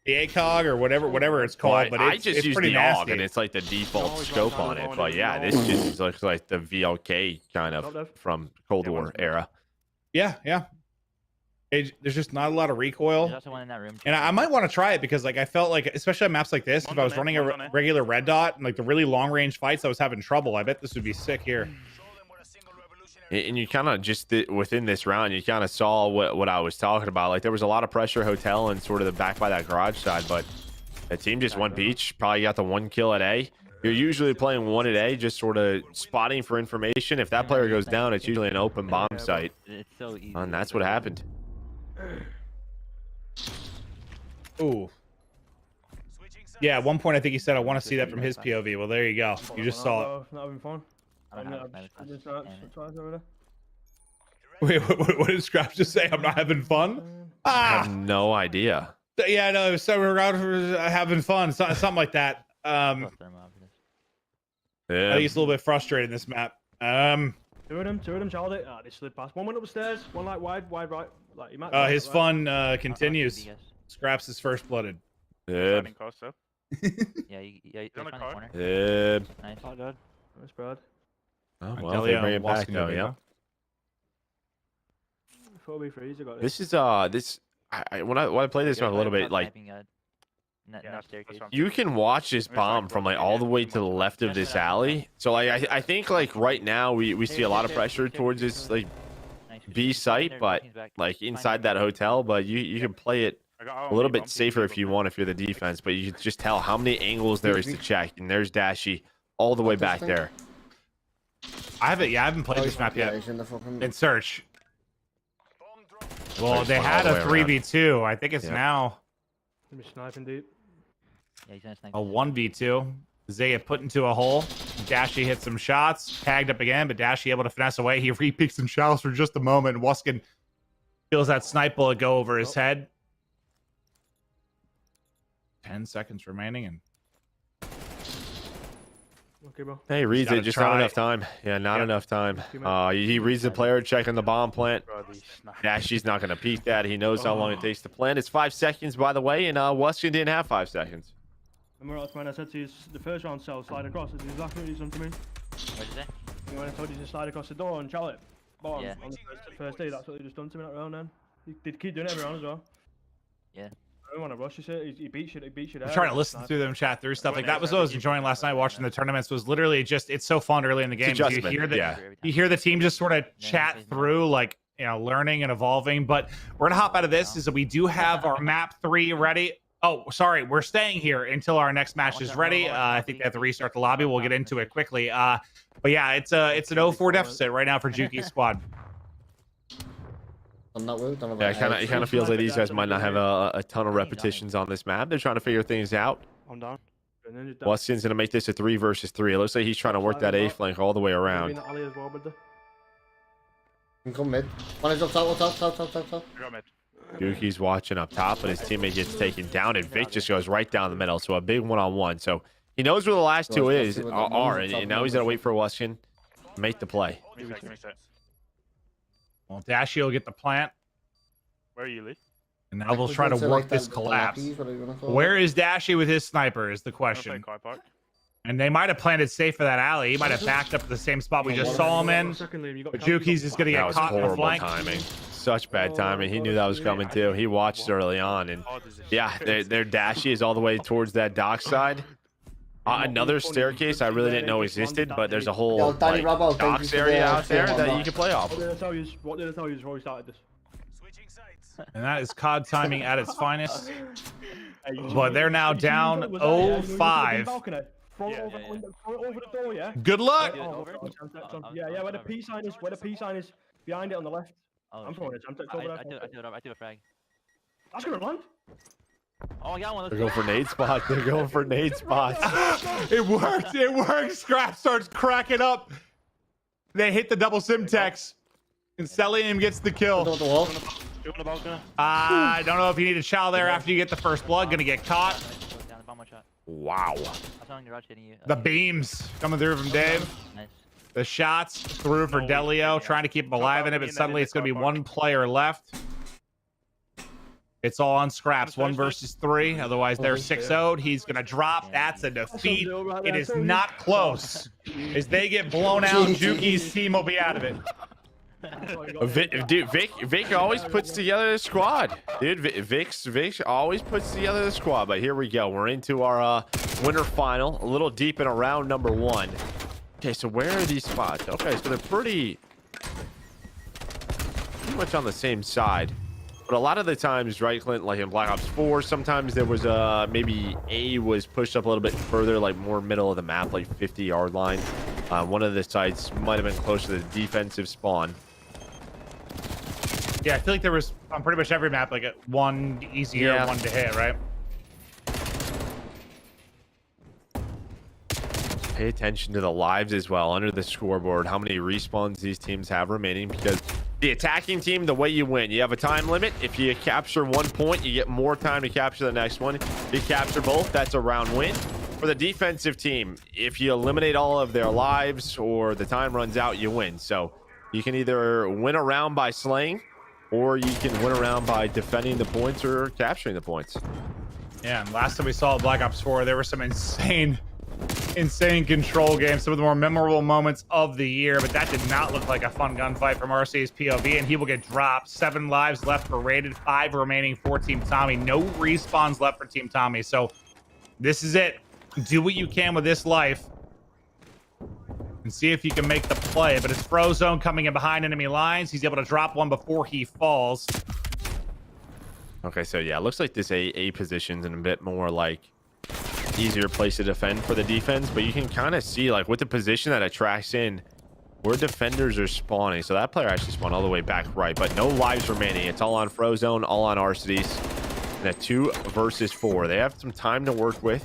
the ACOG or whatever it's called. But I just use pretty the nasty. AUG, and it's like the default scope on it. But yeah, this just looks like the VLK kind of from Cold War era. Yeah, yeah. There's just not a lot of recoil. And I might want to try it because like I felt like, especially on maps like this, if I was running a regular red dot and like the really long range fights, I was having trouble. I bet this would be sick here. And you kind of just within this round, you kind of saw what I was talking about. Like there was a lot of pressure hotel and sort of the back by that garage side, but the team just won beach. Probably got the 1 kill at A. You're usually playing 1 at A, just sort of spotting for information. If that player goes down, it's usually an open bomb site. It's so easy. And that's what happened. Ooh. Yeah, at one point I think he said, I want to see that from his POV. Well, there you go. You just saw it. Not having fun. Wait, what did Skrapz just say? I'm not having fun? I have no idea. Yeah, no, so we're out for having fun. Something like that. I think he's a little bit frustrated in this map. Two of them, Charlie. They slid past. One went upstairs, one like wide right. Like, his fun continues. Skrapz is first blooded. Yeah. Yeah, Yeah. Nice. Oh, good. Nice, Brad. Oh, well, they bring it back though, yeah. 4v3s, I got this is when I play this map a little bit, like you can watch this bomb from like all the way to the left of this alley. So like I think like right now we see a lot of pressure towards this like B site, but like inside that hotel, but you can play it a little bit safer if you want, if you're the defense, but you can just tell how many angles there is to check. And there's Dashy all the way back there. I haven't played this map yet. In search. Well, they had a 3v2. I think it's now sniping deep. a 1v2. They get put into a hole. Dashy hits some shots, tagged up again, but Dashy able to finesse away. He re-peeks some shallows for just a moment. Wuskin feels that snipe bullet go over his head. 10 seconds remaining, and okay, bro. Hey, reads it, just not enough time. Yeah, not enough time. He reads the player checking the bomb plant. Dashy's not going to peek that. He knows how long it takes to plant. It's 5 seconds, by the way, and Wuskin didn't have 5 seconds. Remember when I said to you, the first round cell slide across, it's exactly what he's done to me. What did you say? When I told you to slide across the door and Charlotte, on the first day, that's what they just done to me that round then. They keep doing it every round as well. Yeah. I don't want to rush this shit. He beats you. I'm trying to listen through them, chat through stuff. Like that was what I was enjoying last night watching the tournaments. Was literally just it's so fun early in the game. You hear the team just sort of chat through, like learning and evolving. But we're gonna hop out of this. Is that we do have our map 3 ready. Oh, sorry, we're staying here until our next match is ready. I think they have to restart the lobby. We'll get into it quickly. But yeah, it's an 0-4 deficit right now for Jukeyz squad. Yeah, it kind of feels like these guys might not have a ton of repetitions on this map. They're trying to figure things out. I'm down. Wuskin's gonna make this a 3 versus 3. It looks like he's trying to work that A flank all the way around. Come mid. One is up top. Jukeyz watching up top, but his teammate gets taken down, and Vic just goes right down the middle. So a big 1-on-1. So he knows where the last two are, and now he's gonna wait for Wuskin to make the play. Well, Dashy will get the plant. Where are you, Lee? And now we'll try to work this collapse. Where is Dashy with his sniper is the question. And they might have planted safe for that alley. He might have backed up to the same spot we just saw him in. But Jukeyz is going to get caught in the flank. Timing. Such bad timing. He knew that was coming too. He watched early on. And yeah, their Dashy is all the way towards that dock side. Another staircase I really didn't know existed, but there's a whole like, docks area out there that you can play off. What did I tell you before we started this? And that is COD timing at its finest. But they're now down 0-5. Throw it over the door, yeah? Good luck. Yeah, where the P sign is, behind it on the left. I'm throwing it. I do a frag. That's gonna land. Oh, I got one. They're going for nade spots. They're going for nade spots. It worked. It worked. Skrapz starts cracking up. They hit the double Simtex. And Cellium gets the kill. I don't know if you need a chow there after you get the first blood. Gonna get caught. Wow. The beams coming through from Dave. Nice. The shots through for Deleo, trying to keep him alive in it, but suddenly it's going to be one player left. It's all on Skrapz, 1 versus 3. Otherwise, they're 6-0'd. He's going to drop. That's a defeat. It is not close. As they get blown out, Jukeyz team will be out of it. Dude, Vic always puts together the squad. Dude, Vic always puts together the squad. But here we go. We're into our winter final. A little deep in round number 1. Okay, so where are these spots? Okay, so they're pretty much on the same side. But a lot of the times, right, Clint, like in Black Ops 4, sometimes there was maybe A was pushed up a little bit further, like more middle of the map, like 50-yard line. One of the sites might have been close to the defensive spawn. Yeah, I feel like there was on pretty much every map, like one easier, one to hit, right? Pay attention to the lives as well under the scoreboard, how many respawns these teams have remaining, because the attacking team, the way you win, you have a time limit. If you capture 1 point, you get more time to capture the next one. If you capture both, that's a round win. For the defensive team, if you eliminate all of their lives or the time runs out, you win. So you can either win a round by slaying, or you can win a round by defending the points or capturing the points. Yeah, and last time we saw Black Ops 4, there were some insane control games, some of the more memorable moments of the year, but that did not look like a fun gunfight from RC's POV, and he will get dropped. 7 lives left for Rated, 5 remaining for Team Tommey. No respawns left for Team Tommey, so this is it. Do what you can with this life and see if you can make the play. But it's Frozone coming in behind enemy lines. He's able to drop one before he falls. Okay, so yeah, it looks like this A position's in a bit more like easier place to defend for the defense, but you can kind of see like with the position that attracts in where defenders are spawning. So that player actually spawned all the way back right, but no lives remaining. It's all on Frozone, all on Arcitys. And a 2 versus 4. They have some time to work with.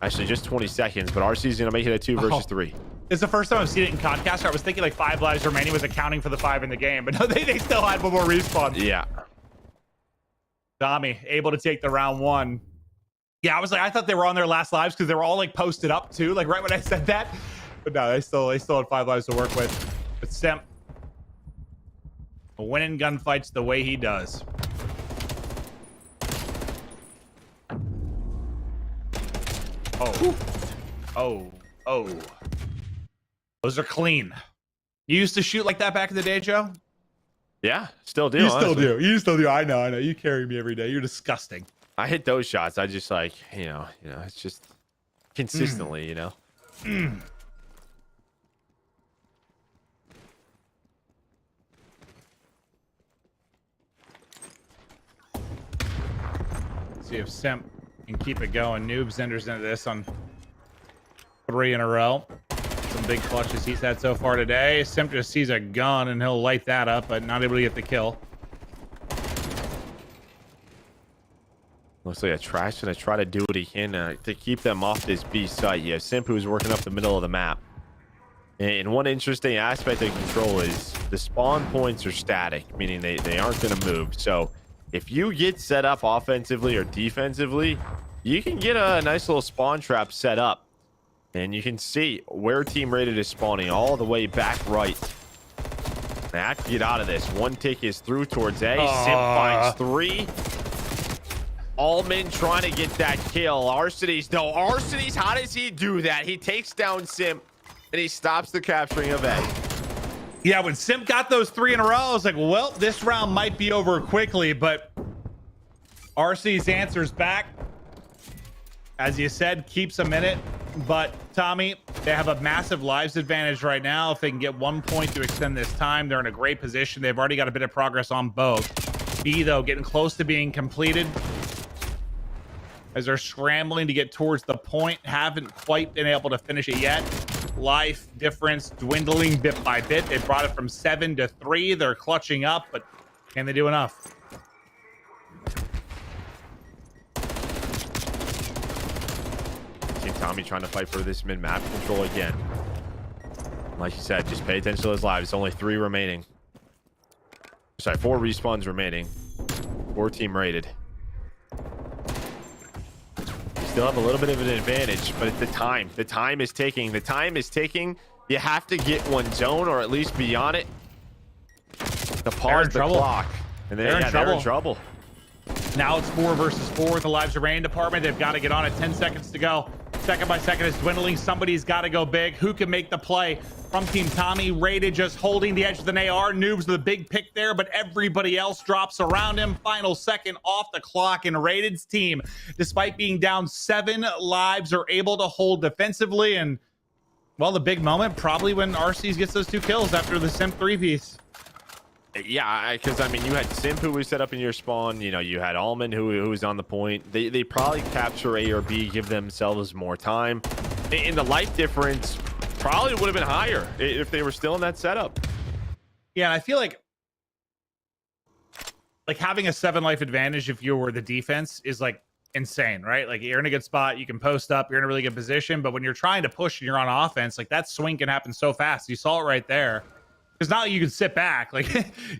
Actually, just 20 seconds, but RC's gonna make it a 2 versus 3. It's the first time I've seen it in Concaster. I was thinking like 5 lives remaining was accounting for the 5 in the game, but no, they still had one more respawn. Yeah. Tommey able to take the round 1. Yeah, I thought they were on their last lives because they were all like posted up too, like right when I said that. But no, they still had 5 lives to work with. But Simp winning gunfights the way he does. Oh. Those are clean. You used to shoot like that back in the day, Joe? Yeah, still do. You still do. You still do. I know. You carry me every day. You're disgusting. I hit those shots. I just like, you know, it's just consistently, you know. See if Simp can keep it going. Noobs enters into this on 3 in a row. Some big clutches he's had so far today. Simp just sees a gun and he'll light that up, but not able to get the kill. Looks like aHTracTXII gonna try to do what he can to keep them off this B site. You have Simp who's working up the middle of the map. And one interesting aspect of control is the spawn points are static, meaning they aren't gonna move. So if you get set up offensively or defensively, you can get a nice little spawn trap set up. And you can see where Team Rated is spawning all the way back right. They have to get out of this. One tick is through towards A. Simp finds 3. Almond trying to get that kill. Arcitys, though. Arcitys, how does he do that? He takes down Simp, and he stops the capturing of A. Yeah, when Simp got those 3 in a row, I was like, well, this round might be over quickly, but Arcitys answers back. As you said, keeps a minute, but Tommey, they have a massive lives advantage right now. If they can get 1 point to extend this time, they're in a great position. They've already got a bit of progress on both. B, though, getting close to being completed as they're scrambling to get towards the point. Haven't quite been able to finish it yet. Life difference dwindling bit by bit. They brought it from 7 to 3. They're clutching up, but can they do enough? Tommey trying to fight for this mid-map control again. Like you said, just pay attention to his lives. It's only 3 remaining. Sorry, 4 respawns remaining. 4 team rated. You still have a little bit of an advantage, but it's the time. The time is ticking. The time is ticking. You have to get one zone or at least be on it. The pause the clock. And they're in trouble. Now it's 4 versus 4 with the lives remaining department. They've got to get on it. 10 seconds to go. Second by second is dwindling. Somebody's got to go big. Who can make the play? From Team Tommey, Rated just holding the edge of the AR. Noobs with a big pick there, but everybody else drops around him. Final second off the clock, and Rated's team, despite being down 7 lives, are able to hold defensively. And, well, the big moment probably when Arcitys gets those 2 kills after the Simp 3-piece. Yeah, because I mean, you had Simp who was set up in your spawn. You know, you had Almond who was on the point. They probably capture A or B, give themselves more time. And the life difference probably would have been higher if they were still in that setup. Yeah, and I feel like having a 7 life advantage if you were the defense is like insane, right? Like you're in a good spot, you can post up, you're in a really good position. But when you're trying to push and you're on offense, like that swing can happen so fast. You saw it right there. It's not like you can sit back. Like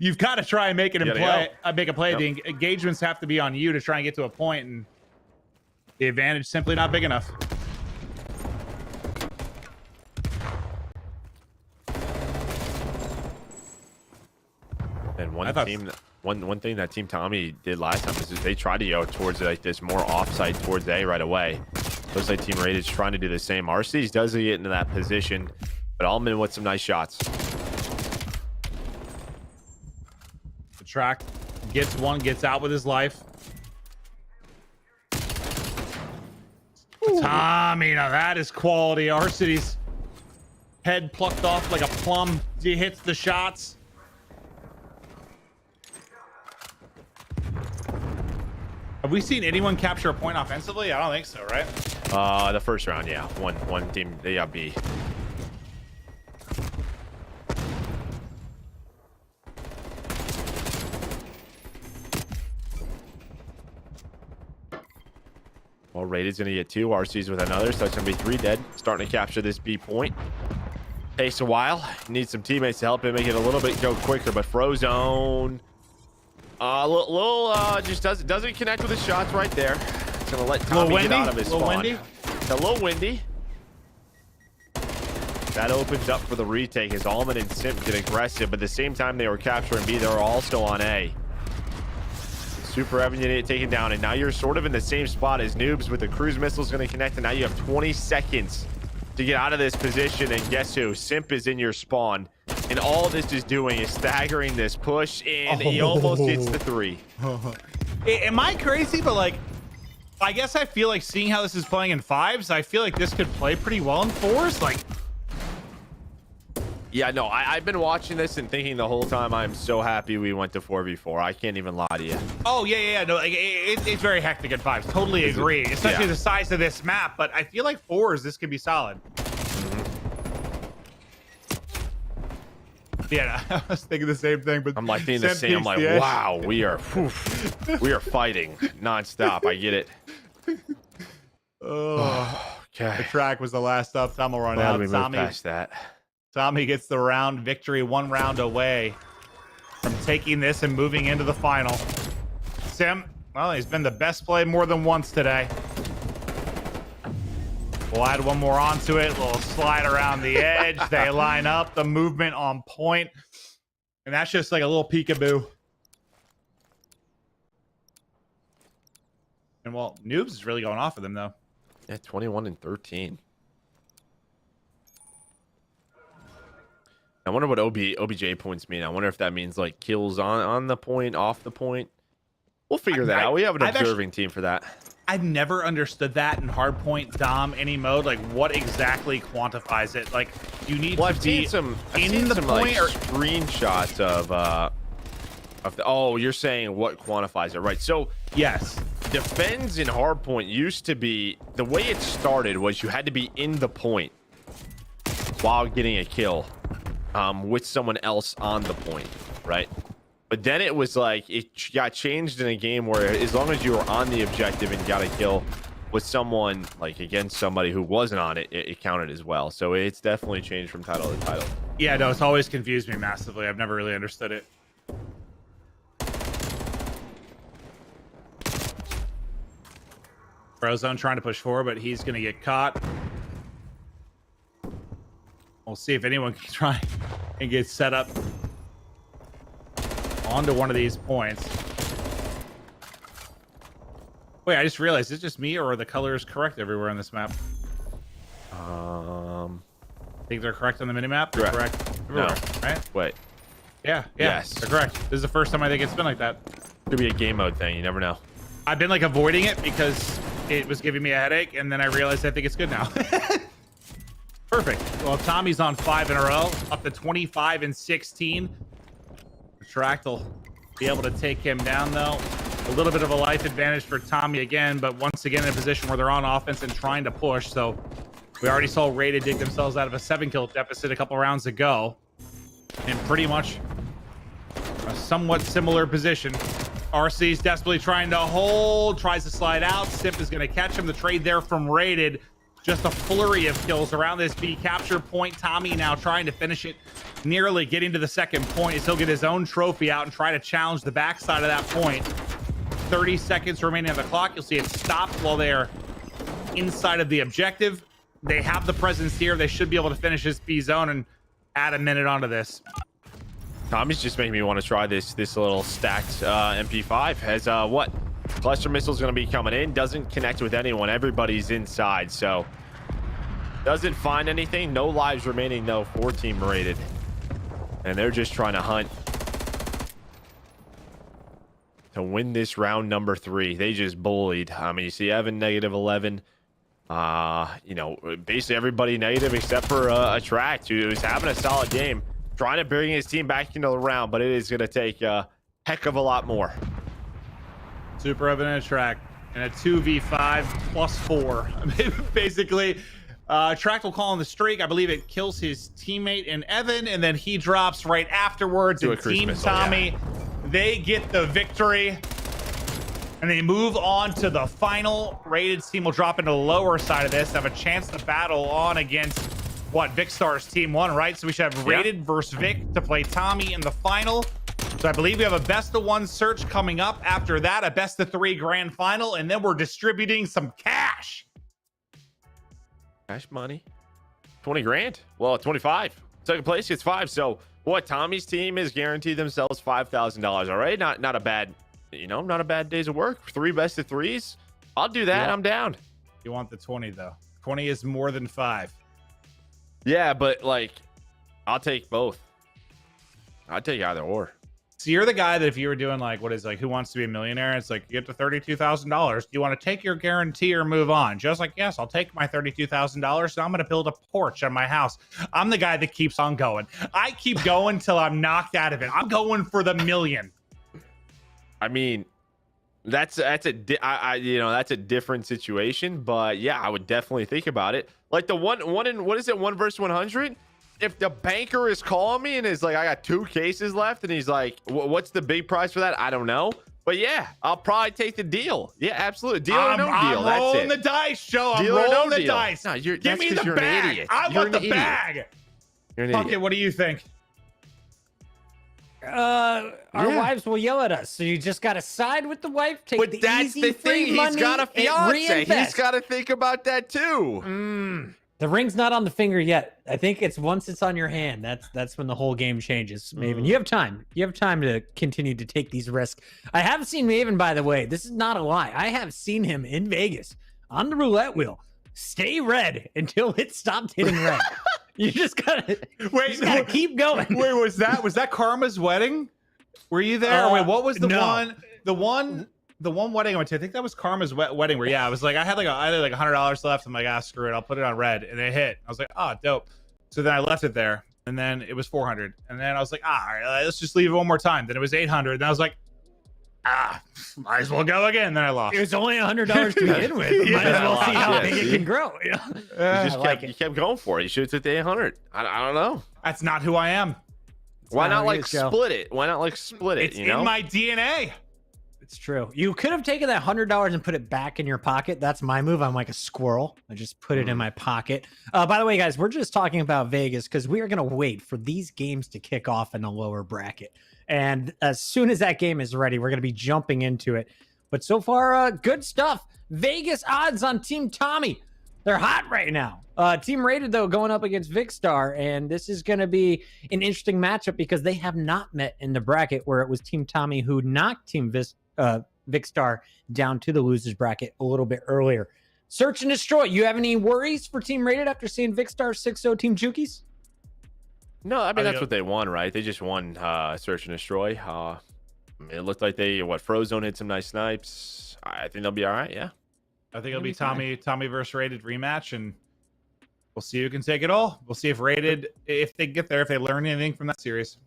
you've got to try and make it in play. Make a play. Yep. The engagements have to be on you to try and get to a point, and the advantage simply not big enough. And one thing that Team Tommey did last time is they tried to go towards like this more offside towards A right away. Looks like Team Rated is trying to do the same. Arcitys does get into that position, but Almond with some nice shots. Track gets one, gets out with his life. Tommey, now that is quality. Arcitys head plucked off like a plum. He hits the shots. Have we seen anyone capture a point offensively? I don't think so, right? The first round, yeah. One team, they got B. Well, Rated's going to get 2. RC's with another, so it's going to be 3 dead. Starting to capture this B point. Takes a while. Needs some teammates to help him make it a little bit go quicker, but Frozone... just doesn't connect with his shots right there. It's going to let Tommey get out of his spawn. It's a little windy. That opens up for the retake as Almond and Simp get aggressive, but at the same time they were capturing B, they were also on A. SuperEvan get taken down, and now you're sort of in the same spot as Noobs with the cruise missiles going to connect, and now you have 20 seconds to get out of this position, and guess who? Simp is in your spawn, and all this is doing is staggering this push, and he almost gets the 3. Am I crazy? But like, I guess I feel like seeing how this is playing in 5s, I feel like this could play pretty well in 4s. Like, yeah, no, I've been watching this and thinking the whole time I'm so happy we went to 4v4. I can't even lie to you. Oh, yeah. No, like, it's very hectic in 5s. Totally agree. Especially the size of this map. But I feel like 4s, this could be solid. Yeah, I was thinking the same thing. But I'm like thinking the same. I'm like, wow, we are fighting nonstop. I get it. Oh, okay. The track was the last up. Tommey run out. We moved past that. Tommey gets the round victory, 1 round away from taking this and moving into the final. Simp, well, he's been the best play more than once today. We'll add 1 more onto it. Little slide around the edge. They line up. The movement on point. And that's just like a little peekaboo. And well, Noobs is really going off of them though. Yeah, 21 and 13. I wonder what OBJ points mean. I wonder if that means like kills on the point, off the point. We'll figure that out. We have an observing team for that. I've never understood that in hardpoint, Dom, any mode. Like, what exactly quantifies it? Like, you need to be in the point like, or screenshots of the. Oh, you're saying what quantifies it, right? So yes, defends in hardpoint used to be the way it started was you had to be in the point while getting a kill with someone else on the point, right? But then it was like it got changed in a game where as long as you were on the objective and got a kill with someone like against somebody who wasn't on it, it counted as well. So it's definitely changed from title to title. Yeah, no, it's always confused me massively. I've never really understood it. Frozone trying to push forward, but he's going to get caught. We'll see if anyone can try and get set up onto one of these points. Wait, I just realized, is it just me or are the colors correct everywhere on this map? I think they're correct on the minimap. They're correct everywhere, right? Wait. Yeah, Yes. they're correct. This is the first time I think it's been like that. Could be a game mode thing. You never know. I've been like avoiding it because it was giving me a headache, and then I realized I think it's good now. Perfect. Well, Tommy's on 5 in a row, up to 25 and 16. aHTracT will be able to take him down, though. A little bit of a life advantage for Tommey again, but once again in a position where they're on offense and trying to push. So we already saw Rated dig themselves out of a 7-kill deficit a couple rounds ago. In pretty much a somewhat similar position. RC's desperately trying to hold, tries to slide out. Simp is going to catch him. The trade there from Rated. Just a flurry of kills around this B capture point. Tommey now trying to finish it, nearly getting to the second point as he'll get his own trophy out and try to challenge the backside of that point. 30 seconds remaining on the clock. You'll see it stopped while they're inside of the objective. They have the presence here. They should be able to finish this B zone and add a minute onto this. Tommy's just making me want to try this little stacked MP5. Has what? Cluster missile's going to be coming in. Doesn't connect with anyone. Everybody's inside, so doesn't find anything. No lives remaining though. 4-team Rated, and they're just trying to hunt to win this round number 3. They just bullied. I mean, you see Evan -11. You know, basically everybody negative except for aHTracT, who's having a solid game, trying to bring his team back into the round, but it is going to take a heck of a lot more. SuperEvan and aHTracT and a 2v5 +4. I mean, basically, aHTracT will call on the streak. I believe it kills his teammate in Evan, and then he drops right afterwards. And Team Tommey, they get the victory, and they move on to the final. Rated team will drop into the lower side of this, have a chance to battle on against what Vicstar's team 1, right? So we should have Rated versus Vic to play Tommey in the final. So I believe we have a best-of-1 search coming up. After that, a best-of-3 grand final, and then we're distributing some cash. Cash money. 20 grand. Well, 25. Second place gets 5. So what? Tommy's team is guaranteed themselves $5,000. All right, not a bad, you know, not a bad days of work. 3 best-of-3s. I'll do that. I'm down. You want the 20 though? 20 is more than 5. Yeah, but like, I'll take both. I'll take either or. So you're the guy that if you were doing like, what is like, Who Wants to Be a Millionaire? It's like, you get to $32,000. Do you want to take your guarantee or move on? Just like, yes, I'll take my $32,000. So I'm going to build a porch on my house. I'm the guy that keeps on going. I keep going till I'm knocked out of it. I'm going for the million. I mean, that's a different situation, but yeah, I would definitely think about it. Like the one in, what is it, 1 versus 100? If the banker is calling me and is like, I got 2 cases left, and he's like, what's the big price for that? I don't know. But yeah, I'll probably take the deal. Yeah, absolutely. Deal or no deal. I'm rolling the dice, Joe. I'm rolling the dice. No, give me the bag. I want the bag. Fuck it. What do you think? Our wives will yell at us, so you just gotta side with the wife. Take the easy free money. He's got a fiance. He's got to think about that too. The ring's not on the finger yet. I think it's once it's on your hand. That's when the whole game changes. Maven, you have time. You have time to continue to take these risks. I have seen Maven, by the way. This is not a lie. I have seen him in Vegas on the roulette wheel. Stay red until it stopped hitting red. You just gotta keep going. Wait, was that Karma's wedding? Were you there? Wait, what was the one wedding I went to? I think that was Karma's wedding where I was like, I had like $100 left. I'm like, screw it, I'll put it on red, and it hit. I was like, dope. So then I left it there, and then it was 400, and then I was like, all right, let's just leave it one more time. Then it was 800, and I was like, might as well go again. Then I lost. It was only $100 to begin with. Might as well see how big it can grow. You kept going for it. You should have took the 800. I don't know. That's not who I am. Why not like split it? Why not like split it? It's in my DNA. It's true. You could have taken that $100 and put it back in your pocket. That's my move. I'm like a squirrel. I just put it in my pocket. By the way, guys, we're just talking about Vegas because we are going to wait for these games to kick off in a lower bracket. And as soon as that game is ready, we're going to be jumping into it. But so far, good stuff. Vegas odds on Team Tommey. They're hot right now. Team Rated, though, going up against Vikkstar. And this is going to be an interesting matchup because they have not met in the bracket where it was Team Tommey who knocked Team Vikkstar down to the losers bracket a little bit earlier. Search and destroy. You have any worries for Team Rated after seeing Vikkstar 6-0 Team Jukeyz? No, I mean, that's what they won, right? They just won Search and Destroy. It looked like Frozone hit some nice snipes. I think they'll be all right, yeah. I think it'll be Tommey versus Rated rematch, and we'll see who can take it all. We'll see if Rated, if they get there, if they learn anything from that series.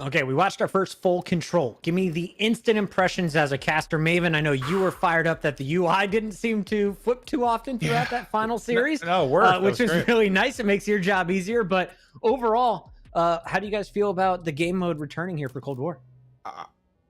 Okay, we watched our first full control. Give me the instant impressions as a caster. Maven, I know you were fired up that the UI didn't seem to flip too often throughout that final series. No, which is really nice. It makes your job easier. But overall, how do you guys feel about the game mode returning here for Cold War?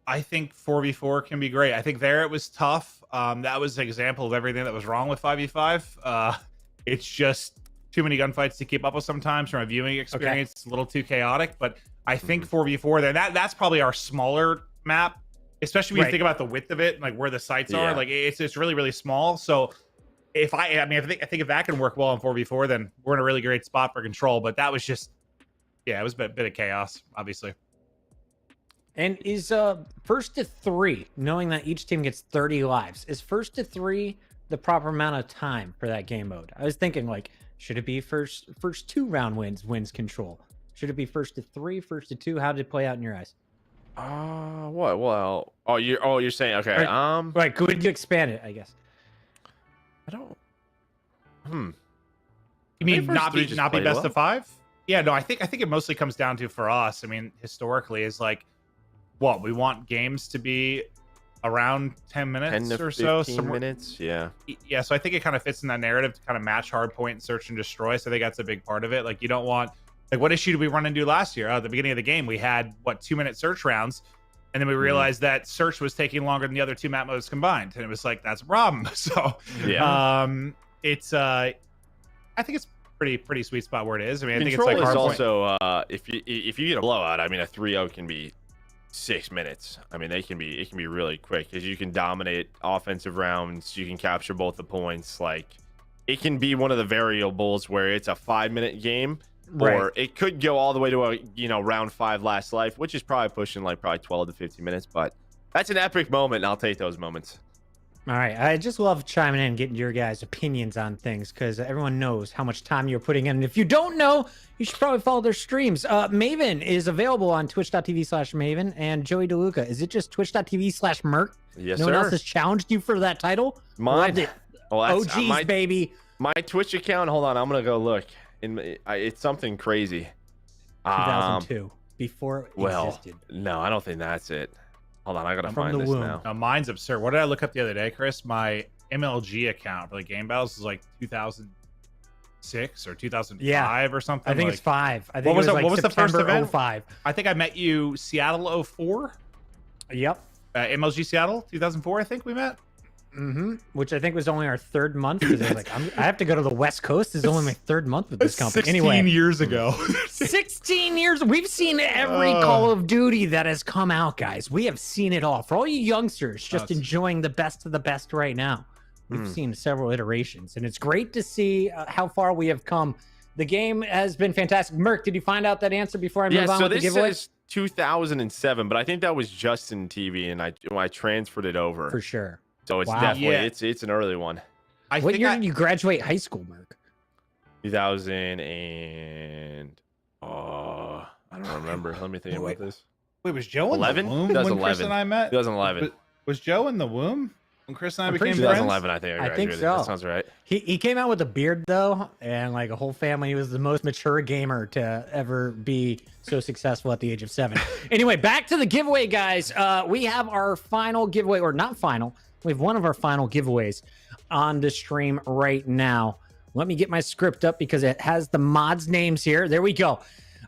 I think 4v4 can be great. I think there it was tough. That was an example of everything that was wrong with 5v5. It's just too many gunfights to keep up with sometimes from a viewing experience. It's a little too chaotic, but I think 4v4 there, that's probably our smaller map, especially when you think about the width of it, like where the sites are. Like it's really, really small. So I think if that can work well in 4v4, then we're in a really great spot for control. But that was just, it was a bit of chaos, obviously. And is first to 3, knowing that each team gets 30 lives, is first to 3 the proper amount of time for that game mode? I was thinking, like, should it be first 2 round wins control? Should it be first to 3, first to 2? How did it play out in your eyes? What? Well, you're saying, okay. Right, could you expand it, I guess? I don't. You mean not be best of 5? Yeah, no, I think it mostly comes down to, for us, I mean, historically, is like, what, we want games to be around 10 minutes 10 to or so. 15 minutes, yeah. Yeah, so I think it kind of fits in that narrative to kind of match hardpoint and search and destroy. So I think that's a big part of it. Like, you don't want, like, what issue did we run into last year? At the beginning of the game, we had, 2-minute search rounds. And then we realized that search was taking longer than the other 2 map modes combined. And it was like, that's a problem. So, it's, I think it's pretty sweet spot where it is. I mean, I think it's like hardpoint. Also, if you get a blowout, I mean, a 3-0 can be 6 minutes. I mean, it can be really quick because you can dominate offensive rounds. You can capture both the points. Like, it can be one of the variables where it's a 5-minute game, or it could go all the way to a round 5 last life, which is probably pushing like probably 12 to 15 minutes. But that's an epic moment, and I'll take those moments. All right, I just love chiming in and getting your guys' opinions on things because everyone knows how much time you're putting in. And if you don't know, you should probably follow their streams. Maven is available on twitch.tv/Maven, and Joey DeLuca. Is it just twitch.tv/Merc? Yes, no sir. one else has challenged you for that title? Mine. It. OGs, baby. My Twitch account, hold on, I'm going to go look. It's something crazy. 2002, before it existed. No, I don't think that's it. Hold on, I gotta find this now. Mine's absurd. What did I look up the other day, Chris? My MLG account for the game battles is like 2006 or 2005 or something. I think like, it's 5. I think what was the first event? 05. I think I met you Seattle 04. Yep. MLG Seattle 2004. I think we met. Which I think was only our 3rd month because I was like, I have to go to the West Coast. This is only my 3rd month with this company. 16 years ago. 16 years. We've seen every Call of Duty that has come out, guys. We have seen it all. For all you youngsters just enjoying the best of the best right now, We've seen several iterations, and it's great to see how far we have come. The game has been fantastic. Merc, did you find out that answer before I move on so with the this giveaway? says 2007, but I think that was Justin TV, and I transferred it over. For sure. So it's Wow. definitely it's an early one. What year did you graduate high school, Merc? 2000 and I don't remember. Let me think about this. Wait, was Joe in 11? the womb when Chris 2011. and I met? 2011. Was Joe in the womb when Chris and I I'm became pretty friends? 2011, I think. I think graduated. so. That sounds right. He came out with a beard though, and like a whole family. He was the most mature gamer to ever be so successful at the age of 7. Anyway, back to the giveaway, guys. We have our final giveaway, or not final. We have one of our final giveaways on the stream right now. Let me get my script up because it has the mods' names here. There we go.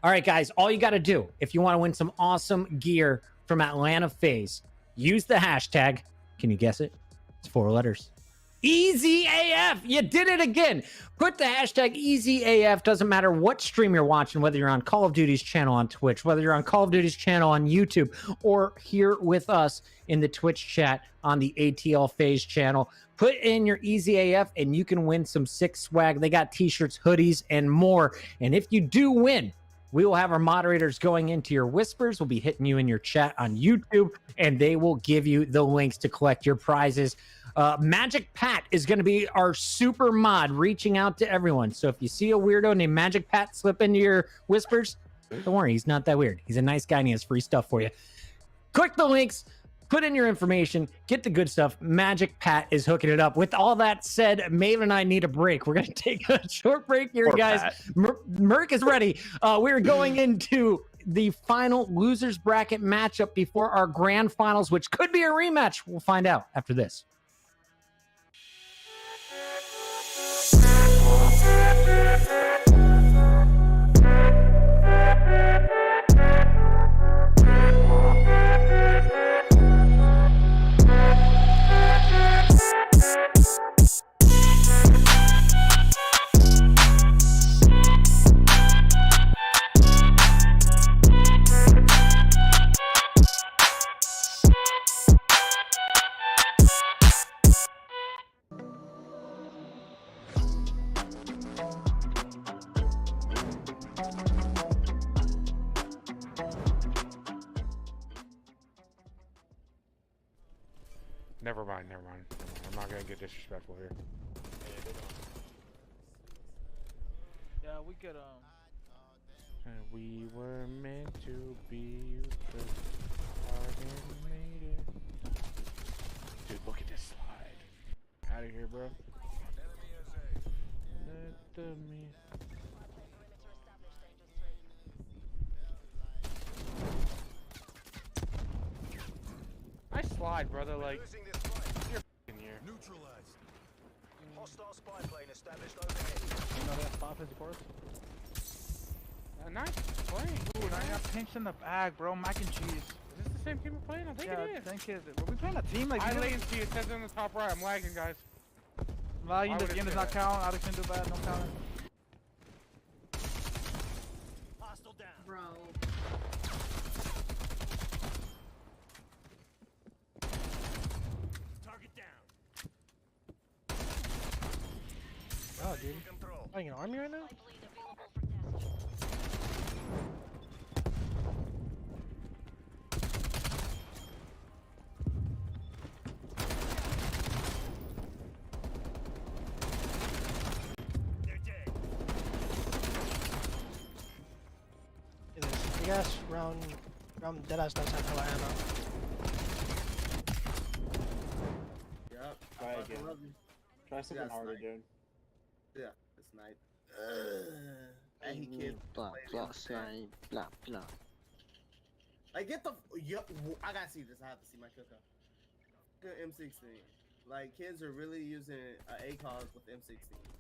All right, guys. All you got to do if you want to win some awesome gear from Atlanta FaZe, use the hashtag. Can you guess it? It's 4 letters. EasyAF. You did it again. Put the hashtag EasyAF. Doesn't matter what stream you're watching, whether you're on Call of Duty's channel on Twitch, whether you're on Call of Duty's channel on YouTube, or here with us in the Twitch chat on the ATL FaZe channel. Put in your EasyAF and you can win some sick swag. They got t-shirts, hoodies, and more. And if you do win, we will have our moderators going into your whispers. We'll be hitting you in your chat on YouTube, and they will give you the links to collect your prizes. Magic Pat is going to be our super mod reaching out to everyone. So if you see a weirdo named Magic Pat slip into your whispers, don't worry, he's not that weird. He's a nice guy and he has free stuff for you. Click the links, put in your information, get the good stuff. Magic Pat is hooking it up. With all that said, Maven and I need a break. We're going to take a short break here, Poor guys. Pat. Merc is ready. We're going into the final losers bracket matchup before our grand finals, which could be a rematch. We'll find out after this. Never mind. I'm not gonna get disrespectful here. Yeah, we could And we were meant to be. You just fucking made it. Dude, look at this slide. Out of here, bro. Let me. Nice slide, brother. Like, you're f***ing here. Neutralized. Hostile spy plane established overhead. Nice play. Ooh, and I got pinched in the bag, bro. Mac and cheese. Is this the same game we're playing? I think Yeah, it I is. think it. Were we playing a team like I you? latency. It says on the top right. I'm lagging, guys. Lagging Why the would it game does say not that? count. Alex can do bad, no counting. Hostile down. Bro. Target down. Oh, dude. Playing an army right now? They're dead. You guys round deadass does have hella ammo. Yep. Try I fucking again. love you. Try something Yeah, harder, snipe. dude. Yeah, it's night. And he can't Blah play blah it. slime blah blah. Like, get the. I gotta see this. I have to see my cooker. M16. Like, kids are really using ACOGs with M16.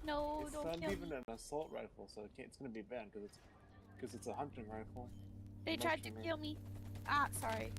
No, It's don't not kill even me. an assault rifle, so it's gonna be bad because it's a hunting rifle. They tried to kill me. Ah, sorry.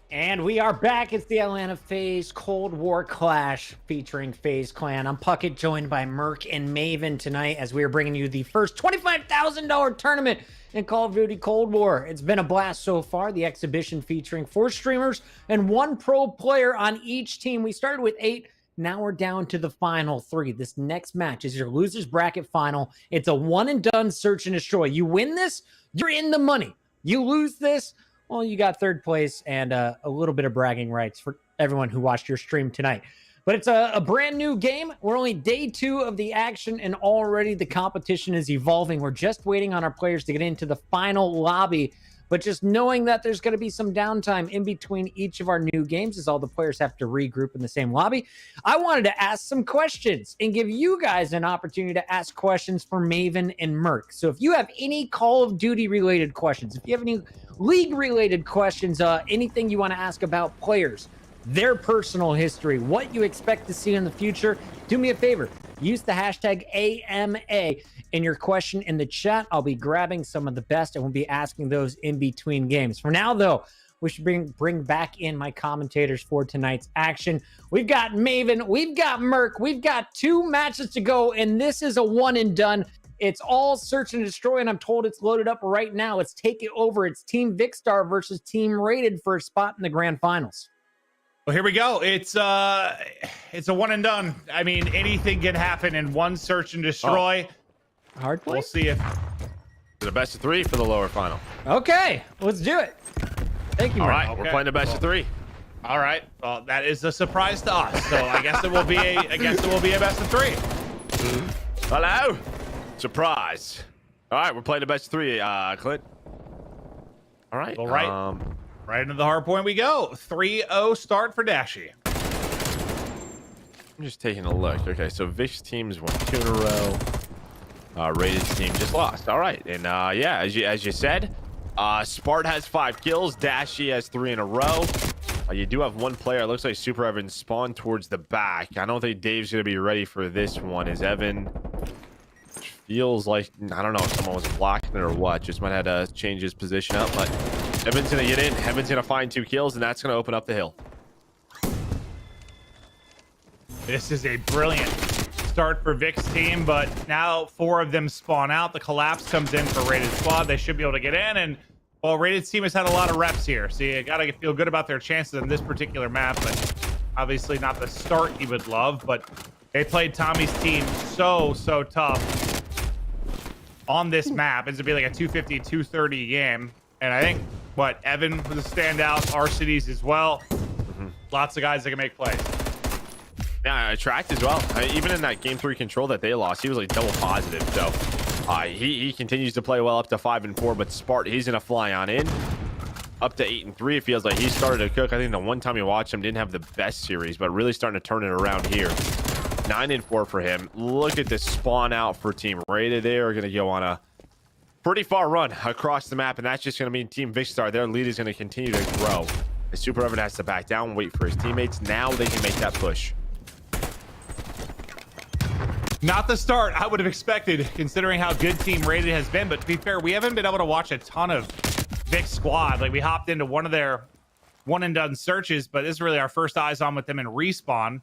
And we are back. It's the Atlanta FaZe Cold War Clash featuring FaZe Clan. I'm Puckett, joined by Merc and Maven tonight as we are bringing you the first $25,000 tournament in Call of Duty Cold War. It's been a blast so far. The exhibition featuring 4 streamers and 1 pro player on each team. We started with 8. Now we're down to the final 3. This next match is your losers bracket final. It's a one and done search and destroy. You win this, you're in the money. You lose this, well, you got 3rd place and a little bit of bragging rights for everyone who watched your stream tonight. But it's a brand new game. We're only day 2 of the action, and already the competition is evolving. We're just waiting on our players to get into the final lobby. But just knowing that there's going to be some downtime in between each of our new games as all the players have to regroup in the same lobby, I wanted to ask some questions and give you guys an opportunity to ask questions for Maven and Merc. So if you have any Call of Duty related questions, if you have any league related questions, anything you want to ask about players, their personal history, what you expect to see in the future, do me a favor. Use the hashtag AMA in your question in the chat. I'll be grabbing some of the best and we'll be asking those in between games. For now, though, we should bring back in my commentators for tonight's action. We've got Maven, we've got Merc, we've got 2 matches to go, and this is a one and done. It's all search and destroy, and I'm told it's loaded up right now. Let's take it over. It's Team Vicstar versus Team Rated for a spot in the grand finals. Well, here we go. It's a one and done. I mean, anything can happen in one search and destroy. Hard play? We'll see if the best of 3 for the lower final. Okay, let's do it. Thank you, All Merc. right, Okay. we're playing the best of 3. All right. Well, that is a surprise to us. So I guess it will be a best of 3. Hello. Surprise. All right, we're playing the best of 3, Clint. All right. Well, right into the hard point we go. 3-0 start for Dashy. I'm just taking a look. Okay, so Vix teams won 2 in a row. Rated's team just lost. All right, and yeah, as you said, Spart has 5 kills. Dashy has 3 in a row. You do have 1 player. It looks like SuperEvan spawned towards the back. I don't think Dave's gonna be ready for this one. Is Evan? Feels like, I don't know if someone was blocking it or what. Just might have to change his position up, but Evan's gonna get in. Evan's gonna find 2 kills, and that's gonna open up the hill. This is a brilliant start for Vic's team, but now 4 of them spawn out. The collapse comes in for Rated Squad. They should be able to get in, and well, Rated's team has had a lot of reps here, so you gotta feel good about their chances in this particular map, but obviously not the start you would love, but they played Tommy's team so tough on this map. It's gonna be like a 250, 230 game, and I think, Evan was a standout, Arcitys as well. Lots of guys that can make plays. Yeah, aHTracTXII as well. Even in that game 3 control that they lost, he was like double positive. So he continues to play well up to 5-4. But Spart, he's gonna fly on in up to 8-3. It feels like he started to cook. I think the one time you watched him didn't have the best series, but really starting to turn it around here. 9-4 for him. Look at this spawn out for Team Rated. They are gonna go on a pretty far run across the map, and that's just gonna mean Team Vikkstar, their lead is gonna continue to grow. The SuperEvan has to back down, wait for his teammates. Now they can make that push. Not the start I would have expected, considering how good Team Rated has been. But to be fair, we haven't been able to watch a ton of Vic's squad. Like, we hopped into one of their one-and-done searches, but this is really our first eyes on with them in Respawn.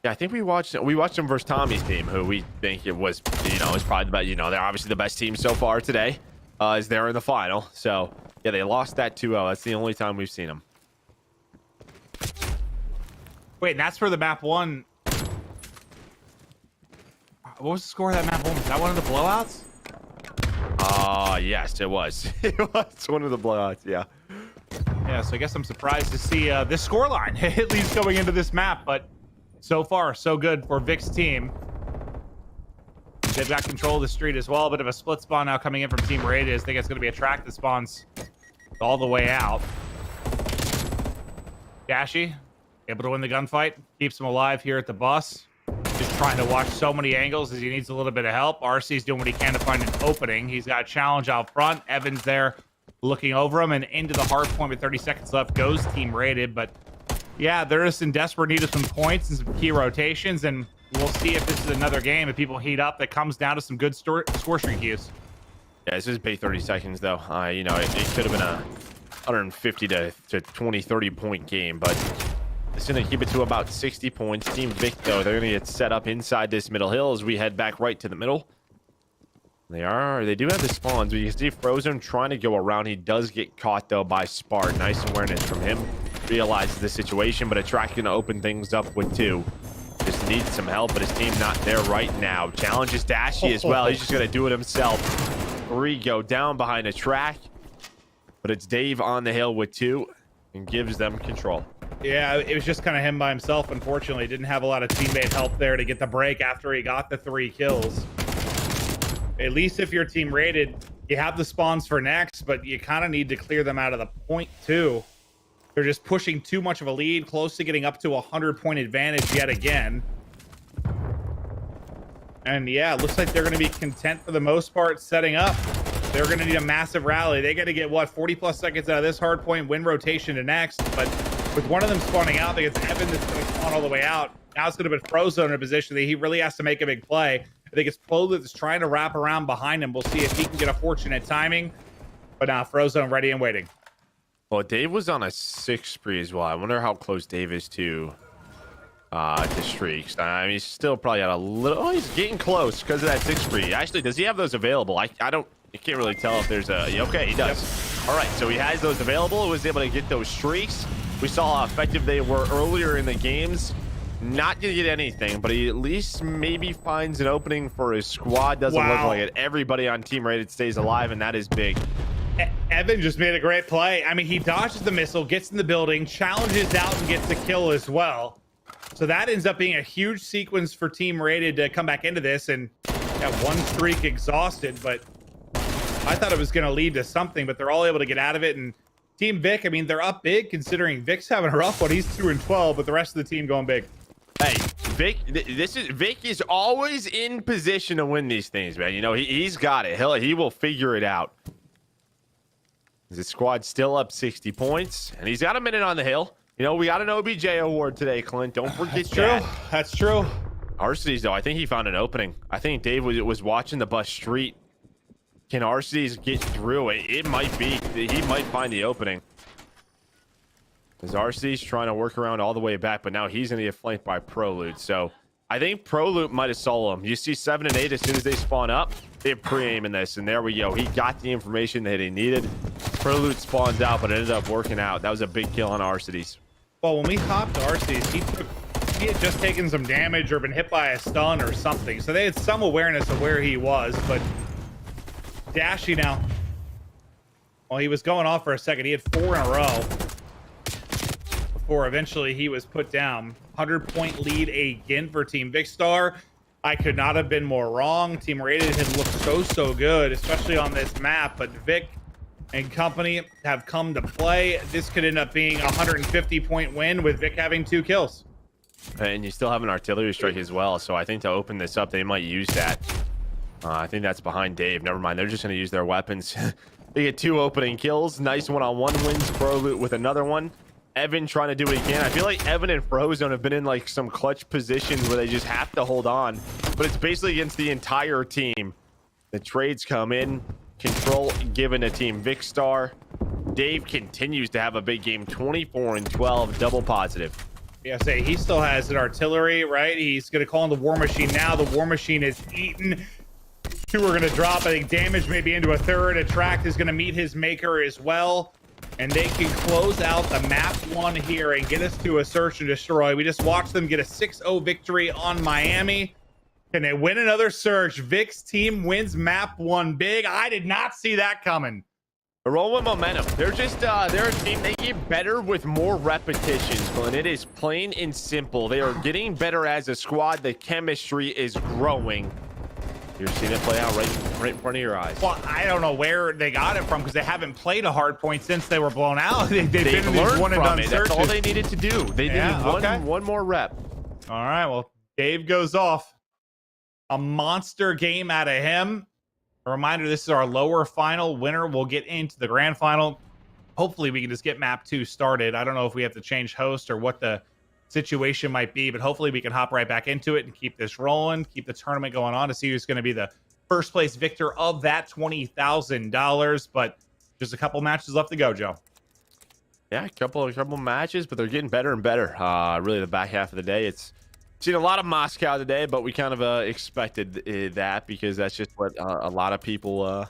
Yeah, I think we watched them versus Tommy's team, who we think it was, is probably they're obviously the best team so far today, as they're in the final. So yeah, they lost that 2-0. That's the only time we've seen them. Wait, and that's for the map 1. What was the score of that map 1? Was that one of the blowouts? Yes, it was. It was one of the blowouts, yeah. Yeah, so I guess I'm surprised to see this scoreline, at least going into this map, but so far, so good for Vic's team. They've got control of the street as well. A bit of a split spawn now coming in from Team Rated. I think it's going to be aHTracTXII spawns all the way out. Dashy, able to win the gunfight. Keeps him alive here at the bus. Just trying to watch so many angles as he needs a little bit of help. RC's doing what he can to find an opening. He's got a challenge out front. Evan's there looking over him, and into the hard point with 30 seconds left goes Team Rated. But yeah, they're just in desperate need of some points and some key rotations, and we'll see if this is another game, if people heat up, that comes down to some good score streak use. Yeah, this is big 30 seconds, though. It could have been a 150 to 20, 30 point game, but it's going to keep it to about 60 points. Team Vic, though, they're going to get set up inside this middle hill as we head back right to the middle. They do have the spawns, but you can see Frozone trying to go around. He does get caught, though, by Spart. Nice awareness from him. Realizes the situation, but aHTracTXII going to open things up with 2. Just needs some help, but his team not there right now. Challenges Dashy as well. He's just going to do it himself. 3 go down behind aHTracTXII, but it's Dave on the hill with 2 and gives them control. Yeah, it was just kind of him by himself, unfortunately. Didn't have a lot of teammate help there to get the break after he got the 3 kills. At least if you're Team Rated, you have the spawns for next, but you kind of need to clear them out of the point too. They're just pushing too much of a lead, close to getting up to a 100-point advantage yet again. And yeah, it looks like they're going to be content for the most part setting up. They're going to need a massive rally. They got to get, 40+ seconds out of this hard point, win rotation to next. But with one of them spawning out, I think it's Evan that's going to spawn all the way out. Now it's going to put Frozone in a position that he really has to make a big play. I think it's Bloo that's trying to wrap around behind him. We'll see if he can get a fortunate timing. But now Frozone ready and waiting. Well, Dave was on a 6 spree as well. I wonder how close Dave is to streaks. I mean, he's still probably at a little... Oh, he's getting close because of that 6 spree. Actually, does he have those available? I can't really tell if there's a... Okay, he does. Yep. All right, so he has those available. He was able to get those streaks. We saw how effective they were earlier in the games. Not going to get anything, but he at least maybe finds an opening for his squad. Doesn't look like it. Everybody on Team Rated stays alive, and that is big. Evan just made a great play. I mean, he dodges the missile, gets in the building, challenges out, and gets the kill as well. So that ends up being a huge sequence for Team Rated to come back into this, and that 1 streak exhausted. But I thought it was going to lead to something, but they're all able to get out of it. And Team Vic, I mean, they're up big considering Vic's having a rough one. He's 2-12, but the rest of the team going big. Hey, Vic, Vic is always in position to win these things, man. You know, he's got it. He will figure it out. The squad's still up 60 points, and he's got a minute on the hill. You know, we got an OBJ award today, Clint. Don't forget that. That's true. Arcitys, though, I think he found an opening. I think Dave was watching the bus street. Can Arcitys get through it? It might be. He might find the opening. Because Arcitys trying to work around all the way back, but now he's going to get flanked by Prolude. So I think ProLoop might have solo him. You see 7 and 8 as soon as they spawn up, they pre-aim in this, and there we go. He got the information that he needed. ProLoop spawns out, but it ended up working out. That was a big kill on Arcitys. Well, when we hopped to Arcitys, he had just taken some damage or been hit by a stun or something, so they had some awareness of where he was. But Dashy now, well, he was going off for a second. He had 4 in a row before eventually he was put down. 100-point lead again for Team Vikkstar. I could not have been more wrong. Team Rated had looked so good, especially on this map, but Vic and company have come to play. This could end up being a 150-point win with Vic having 2 kills. And you still have an artillery strike as well, so I think to open this up, they might use that. I think that's behind Dave. Never mind, they're just going to use their weapons. They get 2 opening kills. Nice one-on-one wins. ProLoop with another one. Evan trying to do what he can. I feel like Evan and Frozone have been in like some clutch positions where they just have to hold on, but it's basically against the entire team. The trades come in, control given to Team Vikkstar. Dave continues to have a big game, 24 and 12, double positive. Yeah, say he still has an artillery, right? He's going to call in the War Machine now. The War Machine is eaten. 2 are going to drop. I think damage maybe into a third. aHTracT is going to meet his maker as well. And they can close out the map 1 here and get us to a search and destroy. We just watched them get a 6-0 victory on Miami. Can they win another search? Vic's team wins map 1 big. I did not see that coming. They're rolling momentum. They're just, they're a team, they get better with more repetitions, and it is plain and simple. They are getting better as a squad. The chemistry is growing. You're seeing it play out right in front of your eyes. Well, I don't know where they got it from because they haven't played a hard point since they were blown out. They've been in these one and done searches. That's all they needed to do. They needed one more rep. All right, well, Dave goes off. A monster game out of him. A reminder, this is our lower final. Winner will get into the grand final. Hopefully we can just get map 2 started. I don't know if we have to change host or what the situation might be, but hopefully we can hop right back into it and keep this rolling, keep the tournament going on to see who's going to be the first place victor of that $20,000. But just a couple matches left to go, Joe. Yeah, a couple matches, but they're getting better and better. Really, the back half of the day, it's seen a lot of Moscow today, but we kind of expected that because that's just what a lot of people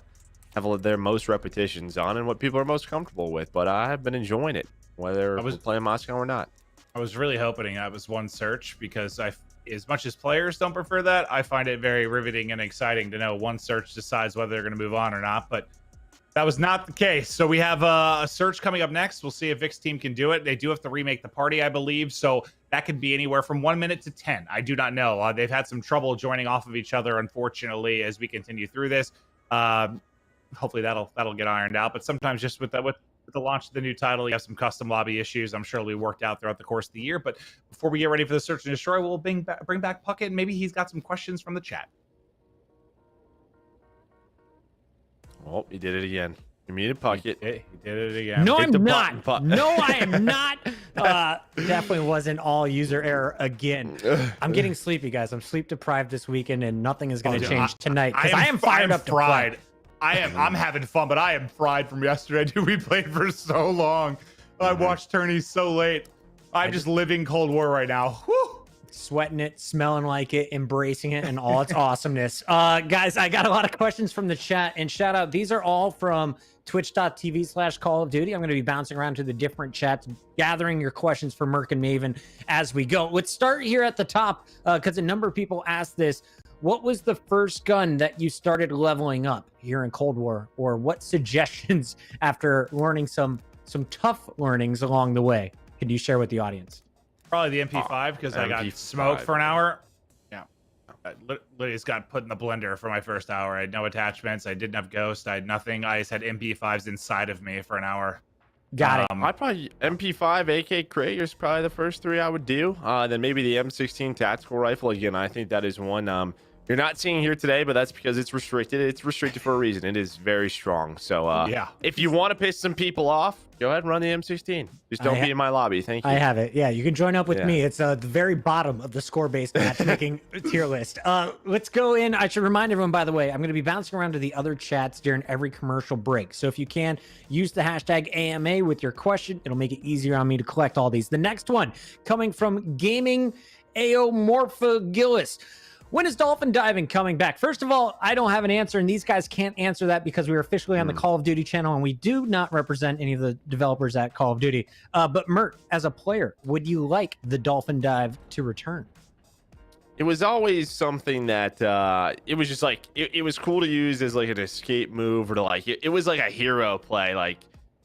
have their most repetitions on and what people are most comfortable with. But I've been enjoying it, whether we're playing Moscow or not. I was really hoping that was one search because as much as players don't prefer that, I find it very riveting and exciting to know one search decides whether they're going to move on or not. But that was not the case. So we have a search coming up next. We'll see if Vic's team can do it. They do have to remake the party, I believe. So that could be anywhere from 1 minute to 10. I do not know. They've had some trouble joining off of each other, unfortunately, as we continue through this. Hopefully that'll get ironed out. But sometimes just with the launch of the new title, you have some custom lobby issues. I'm sure it'll be worked out throughout the course of the year. But before we get ready for the search and destroy, we'll bring back Puckett. Maybe he's got some questions from the chat. Oh, he did it again. You muted Puckett. He did it again. No, I'm not. No, I am not. Definitely wasn't all user error again. I'm getting sleepy, guys. I'm sleep deprived this weekend, and nothing is going to change tonight because I am fired up to play. I'm having fun, but I am fried from yesterday. Dude, we played for so long. I watched tourneys so late. I'm just living Cold War right now. Whew. Sweating it, smelling like it, embracing it, and all its awesomeness. Guys, I got a lot of questions from the chat, and shout out. These are all from twitch.tv/Call of Duty. I'm going to be bouncing around to the different chats, gathering your questions for Merc and Maven as we go. Let's start here at the top because a number of people asked this. What was the first gun that you started leveling up here in Cold War? Or what suggestions after learning some tough learnings along the way could you share with the audience? Probably the MP5 because I got smoked for an hour. Yeah. I literally just got put in the blender for my first hour. I had no attachments. I didn't have Ghost. I had nothing. I just had MP5s inside of me for an hour. Got it. I'd probably MP5, AK Krieger is probably the first 3 I would do. Then maybe the M16 tactical rifle. Again, I think that is one you're not seeing here today, but that's because it's restricted. It's restricted for a reason. It is very strong. So yeah, if you want to piss some people off, go ahead and run the M16. Just don't be in my lobby. Thank you. I have it. Yeah, you can join up with me. It's the very bottom of the score-based matchmaking tier list. Let's go in. I should remind everyone, by the way, I'm going to be bouncing around to the other chats during every commercial break. So if you can, use the hashtag AMA with your question. It'll make it easier on me to collect all these. The next one coming from Gaming Aomorphagillis. When is dolphin diving coming back? First of all, I don't have an answer, and these guys can't answer that because we are officially on the Call of Duty channel, and we do not represent any of the developers at Call of Duty. But Mert, as a player, would you like the dolphin dive to return? It was always something that it was just like it was cool to use as like an escape move, or to like it was like a hero play, like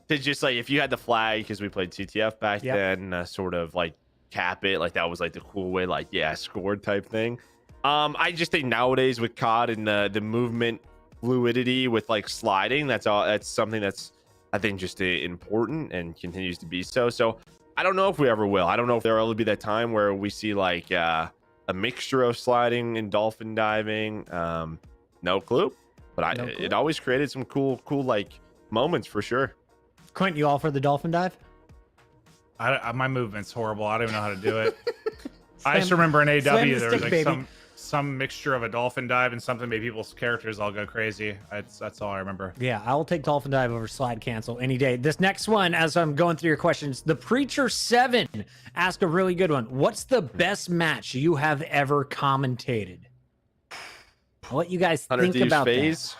to just like if you had the flag, because we played TTF back then, sort of like cap it, like that was like the cool way, like scored type thing. I just think nowadays with COD and the movement fluidity with like sliding, that's something that's I think just important and continues to be so. So I don't know if we ever will. I don't know if there will be that time where we see like a mixture of sliding and dolphin diving. No clue, but it always created some cool like moments for sure. Quint, you all for the dolphin dive? My movement's horrible. I don't even know how to do it. I just remember in AW there was like some mixture of a dolphin dive and something made people's characters all go crazy. That's all I remember. Yeah, I will take dolphin dive over slide cancel any day. This next one, as I'm going through your questions, the Preacher 7 asked a really good one. What's the best match you have ever commentated? I'll let you guys think about that.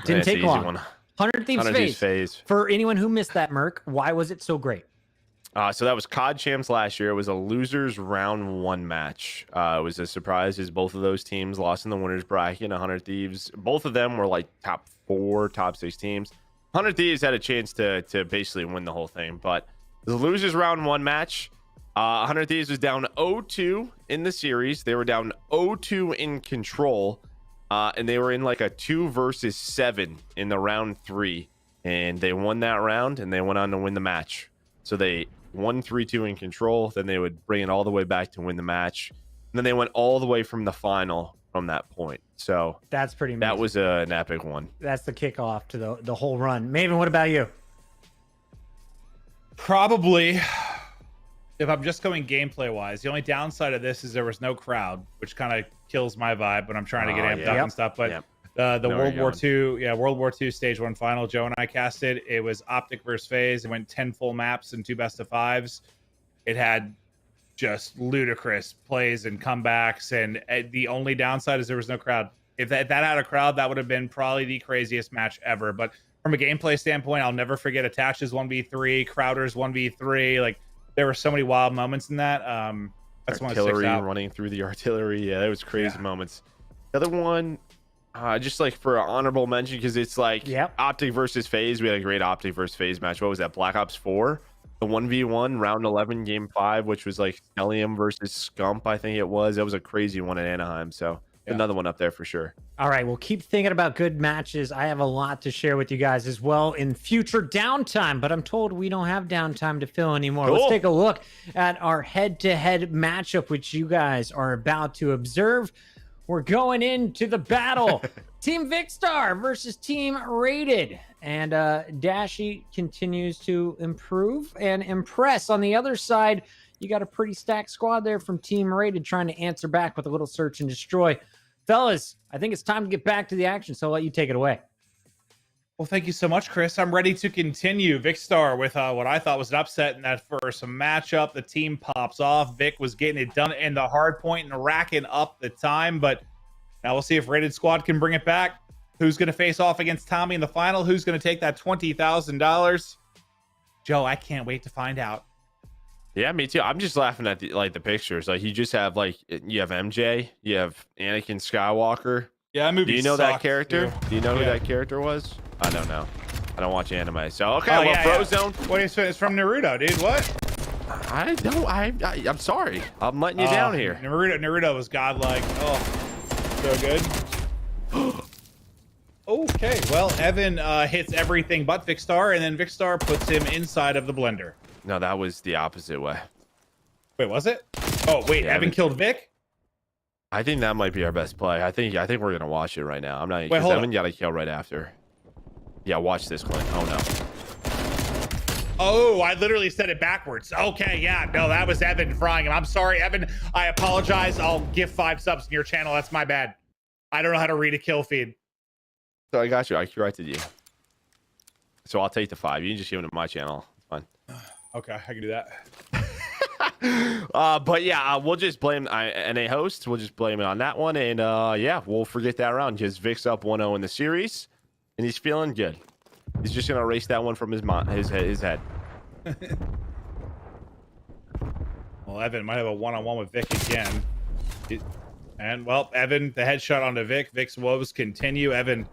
Didn't take long. 100 Thieves FaZe. For anyone who missed that, Merc, why was it so great? So that was COD Champs last year. It was a losers round 1 match. It was a surprise as both of those teams lost in the winners bracket. 100 Thieves, both of them were like top 4, top 6 teams. 100 Thieves had a chance to basically win the whole thing, but the losers round 1 match, 100 Thieves was down 0-2 in the series. They were down 0-2 in control, and they were in like a 2 versus 7 in the round 3, and they won that round, and they went on to win the match. So they won 3-2 in control, then they would bring it all the way back to win the match, and then they went all the way from the final from that point. So that's pretty amazing. That was an epic one. That's the kickoff to the whole run. Maven, what about you? Probably, if I'm just going gameplay wise, the only downside of this is there was no crowd, which kind of kills my vibe when I'm trying to get amped up and stuff. But the World War II Stage 1 final, Joe and I casted. It was OpTic versus FaZe. It went 10 full maps and 2 best of 5s. It had just ludicrous plays and comebacks, and the only downside is there was no crowd. If that had a crowd, that would have been probably the craziest match ever. But from a gameplay standpoint, I'll never forget Attaches 1v3, Crowders 1v3. Like, there were so many wild moments in that. That's one that sticks out. Running through the artillery. Yeah, that was crazy moments. The other one, just like for an honorable mention, because it's like OpTic versus FaZe. We had a great OpTic versus FaZe match. What was that? Black Ops 4, the 1v1 round 11 game 5, which was like Cellium versus Scump, I think it was. That was a crazy one in Anaheim. So another one up there for sure. All right, well, keep thinking about good matches. I have a lot to share with you guys as well in future downtime, but I'm told we don't have downtime to fill anymore. Cool. Let's take a look at our head-to-head matchup, which you guys are about to observe. We're going into the battle. Team Vikkstar versus Team Rated. And Dashy continues to improve and impress. On the other side, you got a pretty stacked squad there from Team Rated trying to answer back with a little search and destroy. Fellas, I think it's time to get back to the action, so I'll let you take it away. Well, thank you so much, Chris. I'm ready to continue. Vikkstar with what I thought was an upset in that first matchup. The team pops off. Vic was getting it done in the hard point and racking up the time, but now we'll see if Rated Squad can bring it back. Who's going to face off against Tommey in the final? Who's going to take that $20,000? Joe, I can't wait to find out. Yeah, me too. I'm just laughing at the pictures. Like, you just have you have MJ, you have Anakin Skywalker. Yeah, that movie. Do you know that character? Too. Do you know who that character was? I don't know. I don't watch anime. So okay, Frozone. What is it's from Naruto, dude? What? I don't. I'm sorry. I'm letting you down here. Naruto was godlike. Oh, so good. Okay, well, Evan hits everything but Vikkstar, and then Vikkstar puts him inside of the blender. No, that was the opposite way. Wait, was it? Oh, wait, yeah, Evan killed Vic? I think that might be our best play. I think we're gonna watch it right now. I'm not. Wait, Evan got a kill right after. Yeah, watch this, Clint. Oh no. Oh, I literally said it backwards. Okay, yeah, no, that was Evan frying him. I'm sorry, Evan. I apologize. I'll give 5 subs in your channel. That's my bad. I don't know how to read a kill feed. So I got you. I corrected you. So I'll take the 5. You can just give it to my channel. It's fine. Okay, I can do that. But yeah, we'll just blame NA host. We'll just blame it on that one. And yeah, we'll forget that round because Vic's up 1-0 in the series. And he's feeling good. He's just going to erase that one from his head. Well, Evan might have a one-on-one with Vic again. And, well, Evan, the headshot onto Vic. Vic's woes continue. Evan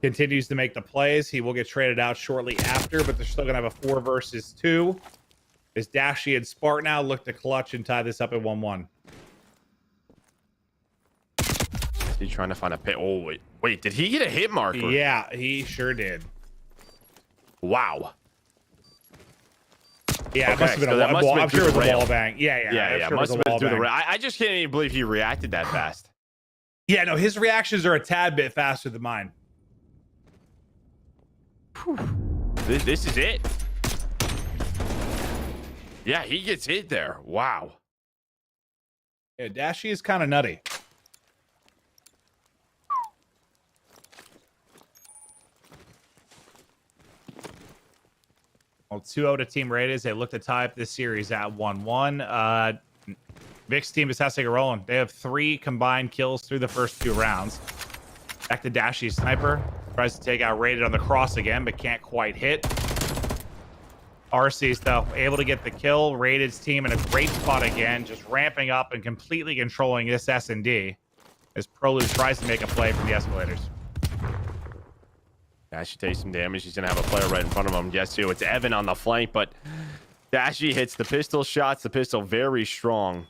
continues to make the plays. He will get traded out shortly after, but they're still going to have a 4 versus 2. As Dashy and Spark now look to clutch and tie this up at 1-1. He's trying to find a pit. Oh, wait, did he get a hit marker? Yeah, he sure did. Wow. Yeah, it must have been a wall. I'm sure it was a wall bang. Yeah. Must have been through the rail. I just can't even believe he reacted that fast. Yeah, no, his reactions are a tad bit faster than mine. This is it. Yeah, he gets hit there. Wow. Yeah, Dashy is kind of nutty. Well, 2-0 to Team Raiders. They look to tie up this series at 1-1. Vic's team is has to get rolling. They have 3 combined kills through the first 2 rounds. Back to Dashy's sniper. Tries to take out Raided on the cross again, but can't quite hit. Arcitys, though, able to get the kill. Raided's team in a great spot again, just ramping up and completely controlling this S&D as Proloo tries to make a play from the escalators. Dashy takes some damage. He's going to have a player right in front of him. Guess who? It's Evan on the flank, but Dashy hits the pistol shots. The pistol very strong.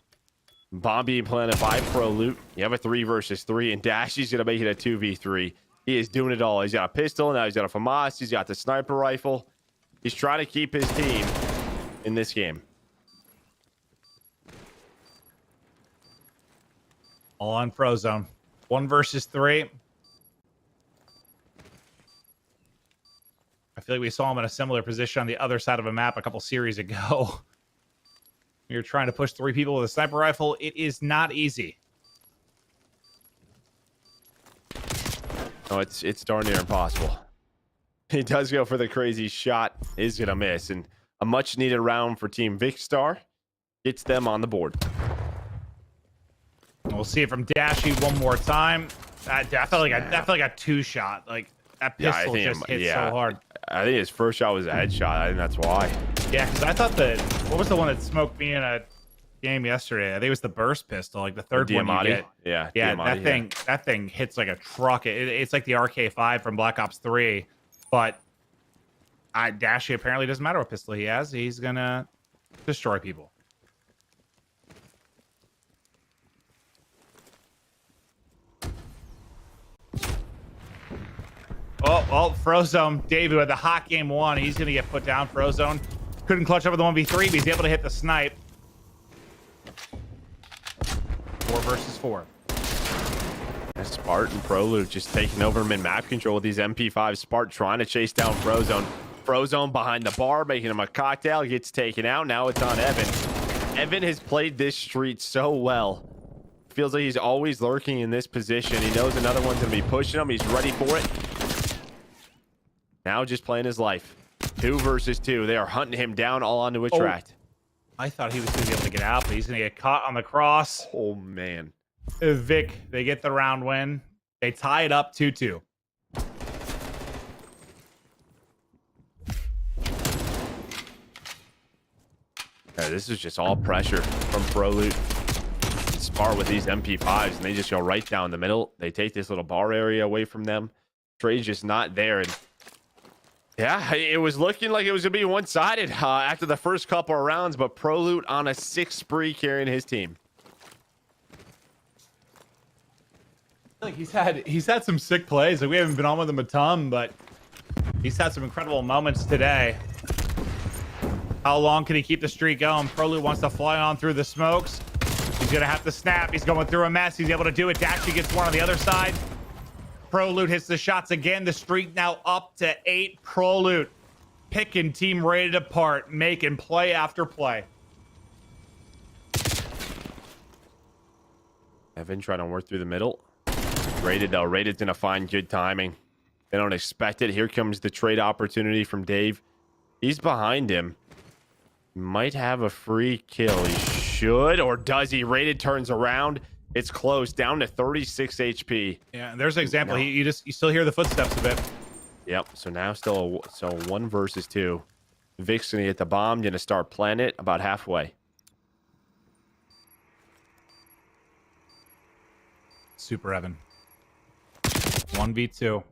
Bomb being planted by Proloo. You have a 3 versus 3, and Dashy's going to make it a 2v3. He is doing it all. He's got a pistol. Now he's got a FAMAS. He's got the sniper rifle. He's trying to keep his team in this game. All on Frozone. 1 versus 3. I feel like we saw him in a similar position on the other side of a map a couple series ago. You're trying to push 3 people with a sniper rifle. It is not easy. Oh, it's darn near impossible. He does go for the crazy shot. Is going to miss. And a much-needed round for Team Vicstar gets them on the board. We'll see it from Dashy one more time. I felt like a 2-shot. Like, that pistol just hit so hard. I think his first shot was a headshot. I think that's why. Yeah, because I thought what was the one that smoked me in a game yesterday? I think it was the burst pistol, like the third one you get. Yeah, that thing hits like a truck. It's like the RK5 from Black Ops 3, but Dashy apparently doesn't matter what pistol he has. He's gonna destroy people. Oh, Frozone. David with the hot game 1. He's going to get put down. Frozone couldn't clutch over the 1v3, but he's able to hit the snipe. 4 versus 4. Spart and Proloo just taking over mid-map control with these MP5. Spart trying to chase down Frozone. Frozone behind the bar, making him a cocktail. Gets taken out. Now it's on Evan. Evan has played this street so well. Feels like he's always lurking in this position. He knows another one's going to be pushing him. He's ready for it. Now just playing his life. 2 versus 2. They are hunting him down all onto aHTracT. I thought he was going to be able to get out, but he's going to get caught on the cross. Oh, man. Vic, they get the round win. They tie it up 2-2. This is just all pressure from Proloo. Spar with these MP5s, and they just go right down the middle. They take this little bar area away from them. Trade's just not there, and yeah, it was looking like it was going to be one-sided after the first couple of rounds, but Proloo on a 6 spree carrying his team. Like he's had some sick plays. Like we haven't been on with him a ton, but he's had some incredible moments today. How long can he keep the streak going? Proloo wants to fly on through the smokes. He's going to have to snap. He's going through a mess. He's able to do it. Dashy gets one on the other side. Proloo hits the shots again. The streak now up to 8. Proloo picking Team Raided apart, making play after play. Evan trying to work through the middle. Raided though. Raided's going to find good timing. They don't expect it. Here comes the trade opportunity from Dave. He's behind him. Might have a free kill. He should, or does he? Rated turns around. It's close, down to 36 HP. Yeah, there's an example. You still hear the footsteps a bit. Yep. So now still so 1 versus 2. Vic's gonna get the bomb. Gonna start planting it about halfway. SuperEvan. 1v2.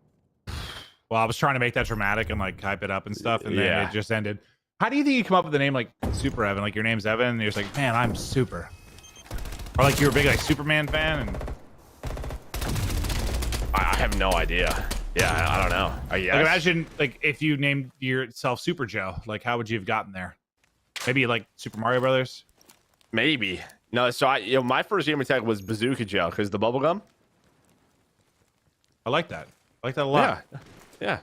Well, I was trying to make that dramatic and like hype it up and stuff, and then it just ended. How do you think you come up with the name like SuperEvan? Like your name's Evan, and you're just like, man, I'm super. Or like you're a big like Superman fan, and I have no idea. Yeah, I don't know. like imagine like if you named yourself Super Joe, like how would you have gotten there? Maybe like Super Mario Brothers. Maybe. No, so my first game attack was Bazooka Joe because the bubblegum. I like that. I like that a lot. Yeah.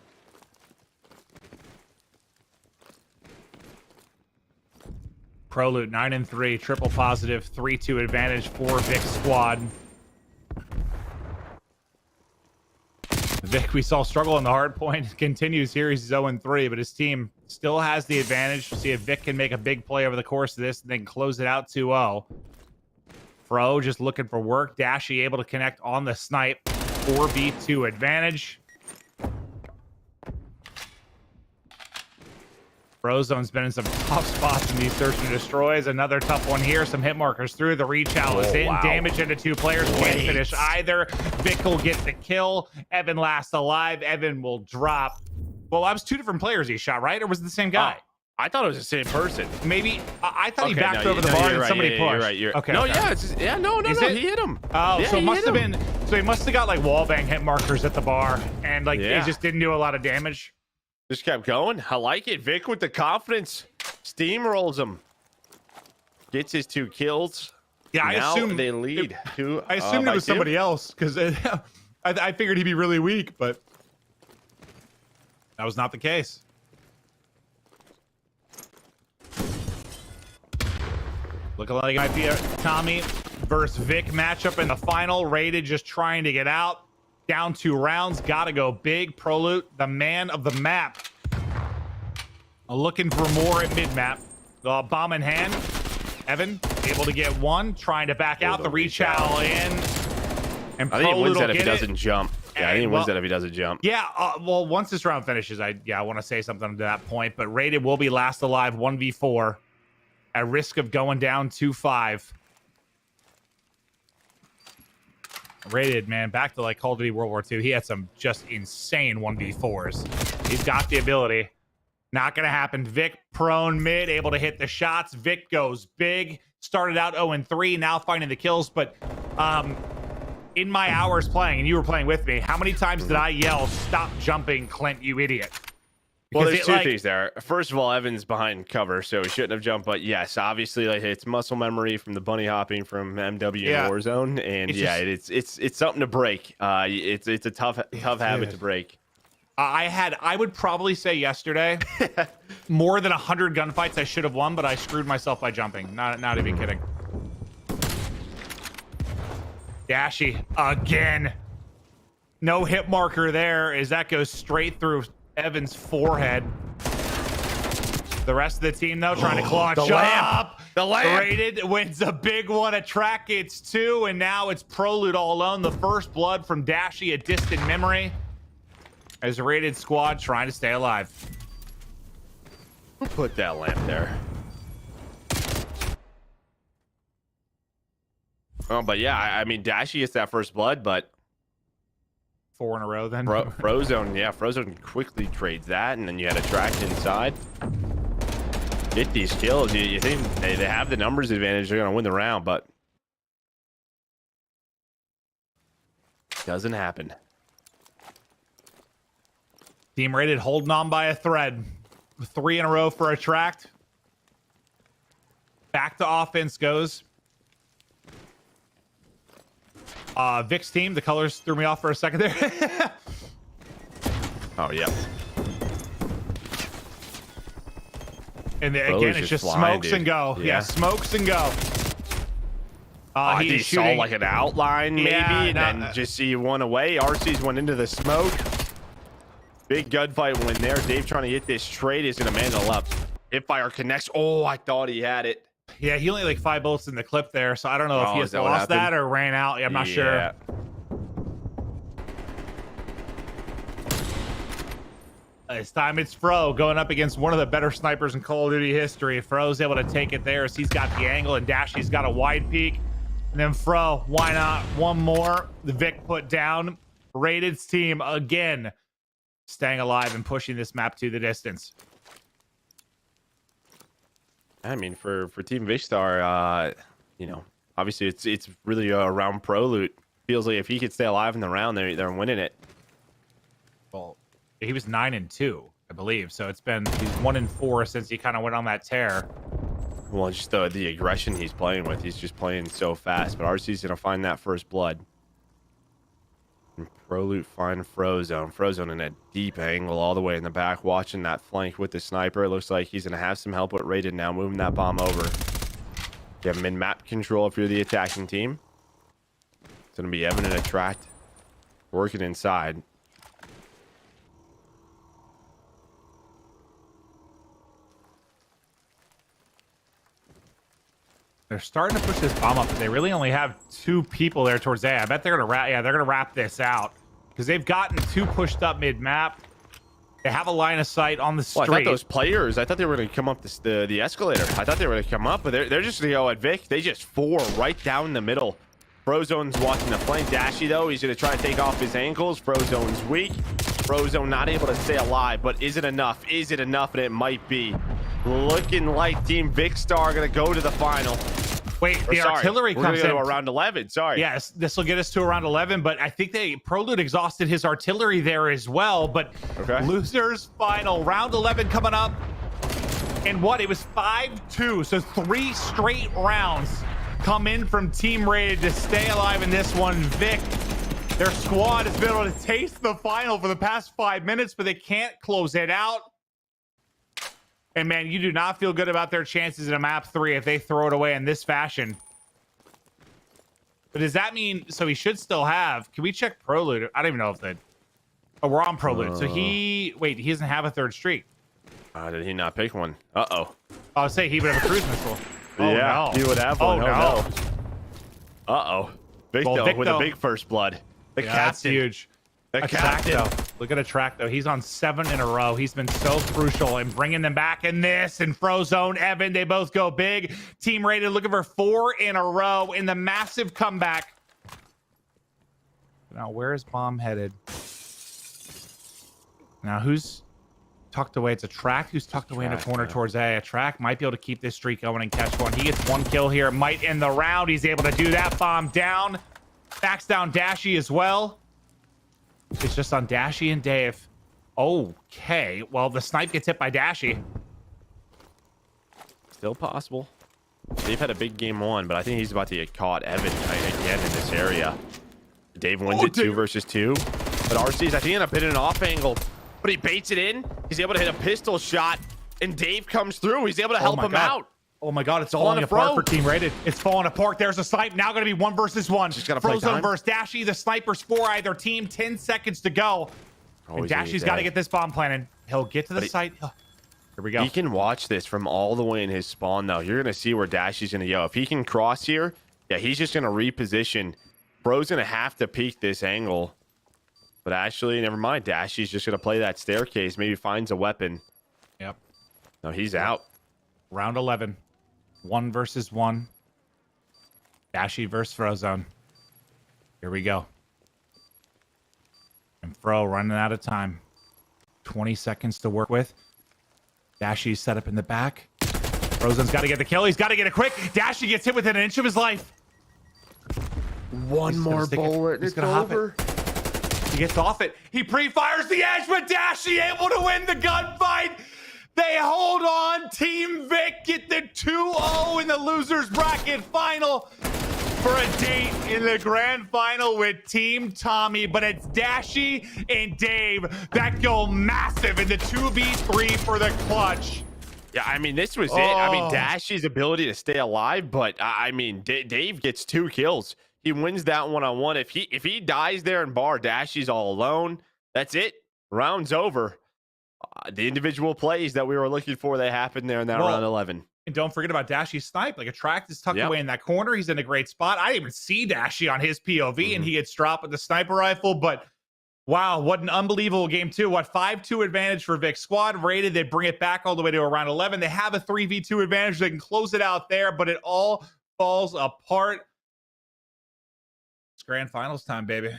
Pro Loot 9-3, triple positive, 3-2 advantage for Vic squad. Vic, we saw struggle on the hard point. Continues here. He's 0-3, but his team still has the advantage. See if Vic can make a big play over the course of this and then close it out 2-0. Fro just looking for work. Dashy able to connect on the snipe. 4v2 advantage. Frozone's been in some tough spots in these search and destroys. Another tough one here. Some hit markers through. The reach out is in. Wow. Damage into 2 players. Can't finish either. Vic will get the kill. Evan last alive. Evan will drop. Well, that was 2 different players he shot, right? Or was it the same guy? I thought it was the same person. Maybe. I thought he backed over the bar and somebody pushed. You're right. Okay. No, okay. yeah, it's just, no, he hit him. Oh, yeah, so it must have been. So he must have got like wallbang hit markers at the bar, and like it just didn't do a lot of damage. Just kept going. I like it. Vic with the confidence. Steamrolls him. Gets his 2 kills. Yeah, I now assume they lead. I assumed it was somebody else because I figured he'd be really weak, but that was not the case. Looking like it might be a Tommey versus Vic matchup in the final. Rated just trying to get out. Down 2 rounds. Gotta go big. Pro Loot, the man of the map. Looking for more at mid-map. The bomb in hand. Evan able to get 1. Trying to back out. The reach out in. And I think he wins that if he get doesn't jump. Yeah, I think he wins that if he doesn't jump. Yeah, well, once this round finishes, I want to say something to that point. But Rated will be last alive 1v4 at risk of going down 2-5. Rated, man, back to like Call of Duty World War II. He had some just insane 1v4s. He's got the ability. Not going to happen. Vic prone mid, able to hit the shots. Vic goes big. Started out 0-3, now finding the kills. But in my hours playing, and you were playing with me, how many times did I yell, "Stop jumping, Clint, you idiot"? Well, there's 2 things there. First of all, Evan's behind cover, so he shouldn't have jumped. But yes, obviously, like it's muscle memory from the bunny hopping from MW and Warzone, and it's something to break. It's a tough habit to break. I would probably say yesterday more than 100 gunfights I should have won, but I screwed myself by jumping. Not even kidding. Dashy again. No hit marker there as that goes straight through Evan's forehead. The rest of the team, though, trying to clutch up. The lamp. Rated wins a big one. aHTracTXII, and now it's Pro Loot all alone. The first blood from Dashy, a distant memory. As a Rated squad trying to stay alive. Who put that lamp there? Oh, but yeah, I mean, Dashy gets that first blood, but 4 in a row then. Frozone, yeah, Frozone quickly trades that, and then you had aHTracT inside. Get these kills. You think they have the numbers advantage, they're going to win the round, but doesn't happen. Team Rated holding on by a thread. 3 in a row for aHTracT. Back to offense goes. Vic's team, the colors threw me off for a second there. Oh, yeah. And again, it's just flying, smokes and go. Yeah, smokes and go. He saw like an outline maybe, and then just see one away. RC's went into the smoke. Big gunfight win there. Dave trying to get this trade is going to man up. Hip fire connects. Oh, I thought he had it. Yeah, he only like 5 bullets in the clip there, so I don't know if he Oh, has is that what lost happened? that or ran out. I'm not sure. Yeah. This time it's Fro going up against one of the better snipers in Call of Duty history. Fro's able to take it there as he's got the angle, and Dashy's got a wide peek. And then Fro, why not? One more. The Vic put down. Raided's team again staying alive and pushing this map to the distance. I mean, for Team Vishtar, you know, obviously it's really around pro loot. Feels like if he could stay alive in the round, they're winning it. Well, he was 9-2, I believe. So he's 1-4 since he kind of went on that tear. Well, just the aggression he's playing with. He's just playing so fast. But Arcity's gonna find that first blood. And pro loot find Frozone. Frozone in a deep angle all the way in the back, watching that flank with the sniper. It looks like he's gonna have some help with Raided now, moving that bomb over. You have mid-map control if you're the attacking team. It's gonna be Evan and aHTracT working inside. They're starting to push this bomb up, but they really only have 2 people there towards A. I bet they're gonna wrap. Yeah, they're gonna wrap this out because they've gotten 2 pushed up mid map. They have a line of sight on the street. Well, I thought those players, I thought they were going to come up the escalator. I thought they were going to come up, but they're just going to go at Vic. They just 4 right down the middle. Frozone's watching the flank. Dashy, though, he's going to try to take off his ankles. Frozone's weak. Frozone not able to stay alive, but is it enough? Is it enough? And it might be. Looking like Team Vixstar going to go to the final. Wait, the artillery comes in to around 11. Sorry. Yes, this will get us to around 11, but I think Prolute exhausted his artillery there as well. But losers final round 11 coming up. And what? It was 5-2, so 3 straight rounds come in from Team Raided to stay alive in this one. Vic, their squad has been able to taste the final for the past 5 minutes, but they can't close it out. And man, you do not feel good about their chances in a map 3 if they throw it away in this fashion. But does that mean, so he should still have, can we check Prolute? I don't even know if they, oh, we're on Prolute. So he doesn't have a 3rd streak. Did he not pick one? Uh-oh. I would say he would have a cruise missile. Oh, yeah, no. he would have one. Oh, no. Uh-oh. Victo with a big first blood. The captain. That's huge. The captain. Look at aHTracT. He's on 7 in a row. He's been so crucial in bringing them back in this. And Frozone, Evan, they both go big. Team Raided looking for 4 in a row in the massive comeback. Now, where is Bomb headed? Now, who's tucked away? It's aHTracT who's tucked away in the corner towards A. aHTracT might be able to keep this streak going and catch one. He gets 1 kill here. Might end the round. He's able to do that. Bomb down. Backs down Dashy as well. It's just on Dashy and Dave. Okay. Well, the snipe gets hit by Dashy. Still possible. Dave had a big game 1, but I think he's about to get caught. Evan again in this area. Dave wins it 2 versus 2. But Arcitys, I think, ended up hitting an off angle. But he baits it in. He's able to hit a pistol shot. And Dave comes through. He's able to help him out. Oh my God, it's falling apart for Team Raided. It's falling apart. There's a snipe. Now going to be 1 versus 1. Just gotta play Frozone time. versus Dashy. The snipers for either team. 10 seconds to go. And Dashy's got to get this bomb planted. He'll get to the site. Here we go. He can watch this from all the way in his spawn, though. You're going to see where Dashy's going to go. If he can cross here, yeah, he's just going to reposition. Bro's going to have to peek this angle. But actually, never mind. Dashy's just going to play that staircase. Maybe finds a weapon. Yep. No, he's out. Round 11. 1 versus 1. Dashy versus Frozone. Here we go. And Fro running out of time. 20 seconds to work with. Dashy's set up in the back. Frozone's got to get the kill. He's got to get it quick. Dashy gets hit within an inch of his life. One more bullet. He's gonna hop it. He gets off it. He pre-fires the edge, but Dashy able to win the gunfight. They hold on. Team Vic get the 2-0 in the losers bracket final for a date in the grand final with Team Tommey. But it's Dashy and Dave that go massive in the 2v3 for the clutch. Yeah, I mean, this was it. I mean, Dashy's ability to stay alive, but I mean, Dave gets 2 kills. He wins that one-on-one. If he dies there in bar, Dashy's all alone. That's it. Round's over. the individual plays that we were looking for, they happened there in that round 11. And don't forget about Dashy's snipe. Like, aHTracTXII tucked away in that corner. He's in a great spot. I didn't even see Dashy on his POV, and he gets dropped with the sniper rifle. But wow, what an unbelievable game, too. What, 5-2 advantage for Vic squad. Rated, they bring it back all the way to around 11. They have a 3v2 advantage. They can close it out there, but it all falls apart. It's grand finals time, baby.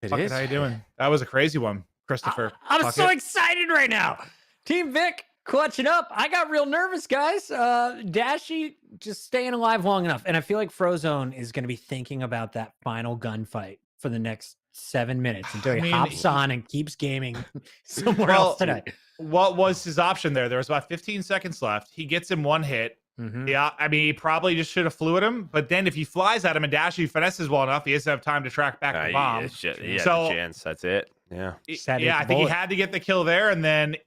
It Fuck is. How you doing? That was a crazy one, Christopher. I'm Fuck so it. excited right now. Team Vic clutching up. I got real nervous, guys. Dashy just staying alive long enough. And I feel like Frozone is going to be thinking about that final gunfight for the next 7 minutes until he hops on and keeps gaming somewhere else tonight. What was his option there? There was about 15 seconds left. He gets him one hit. Yeah, I mean, he probably just should have flew at him. But then if he flies at him and Dashy finesses well enough, he doesn't have time to track back the bomb. He had the chance. That's it. Yeah. Yeah, I think he had to get the kill there. And then,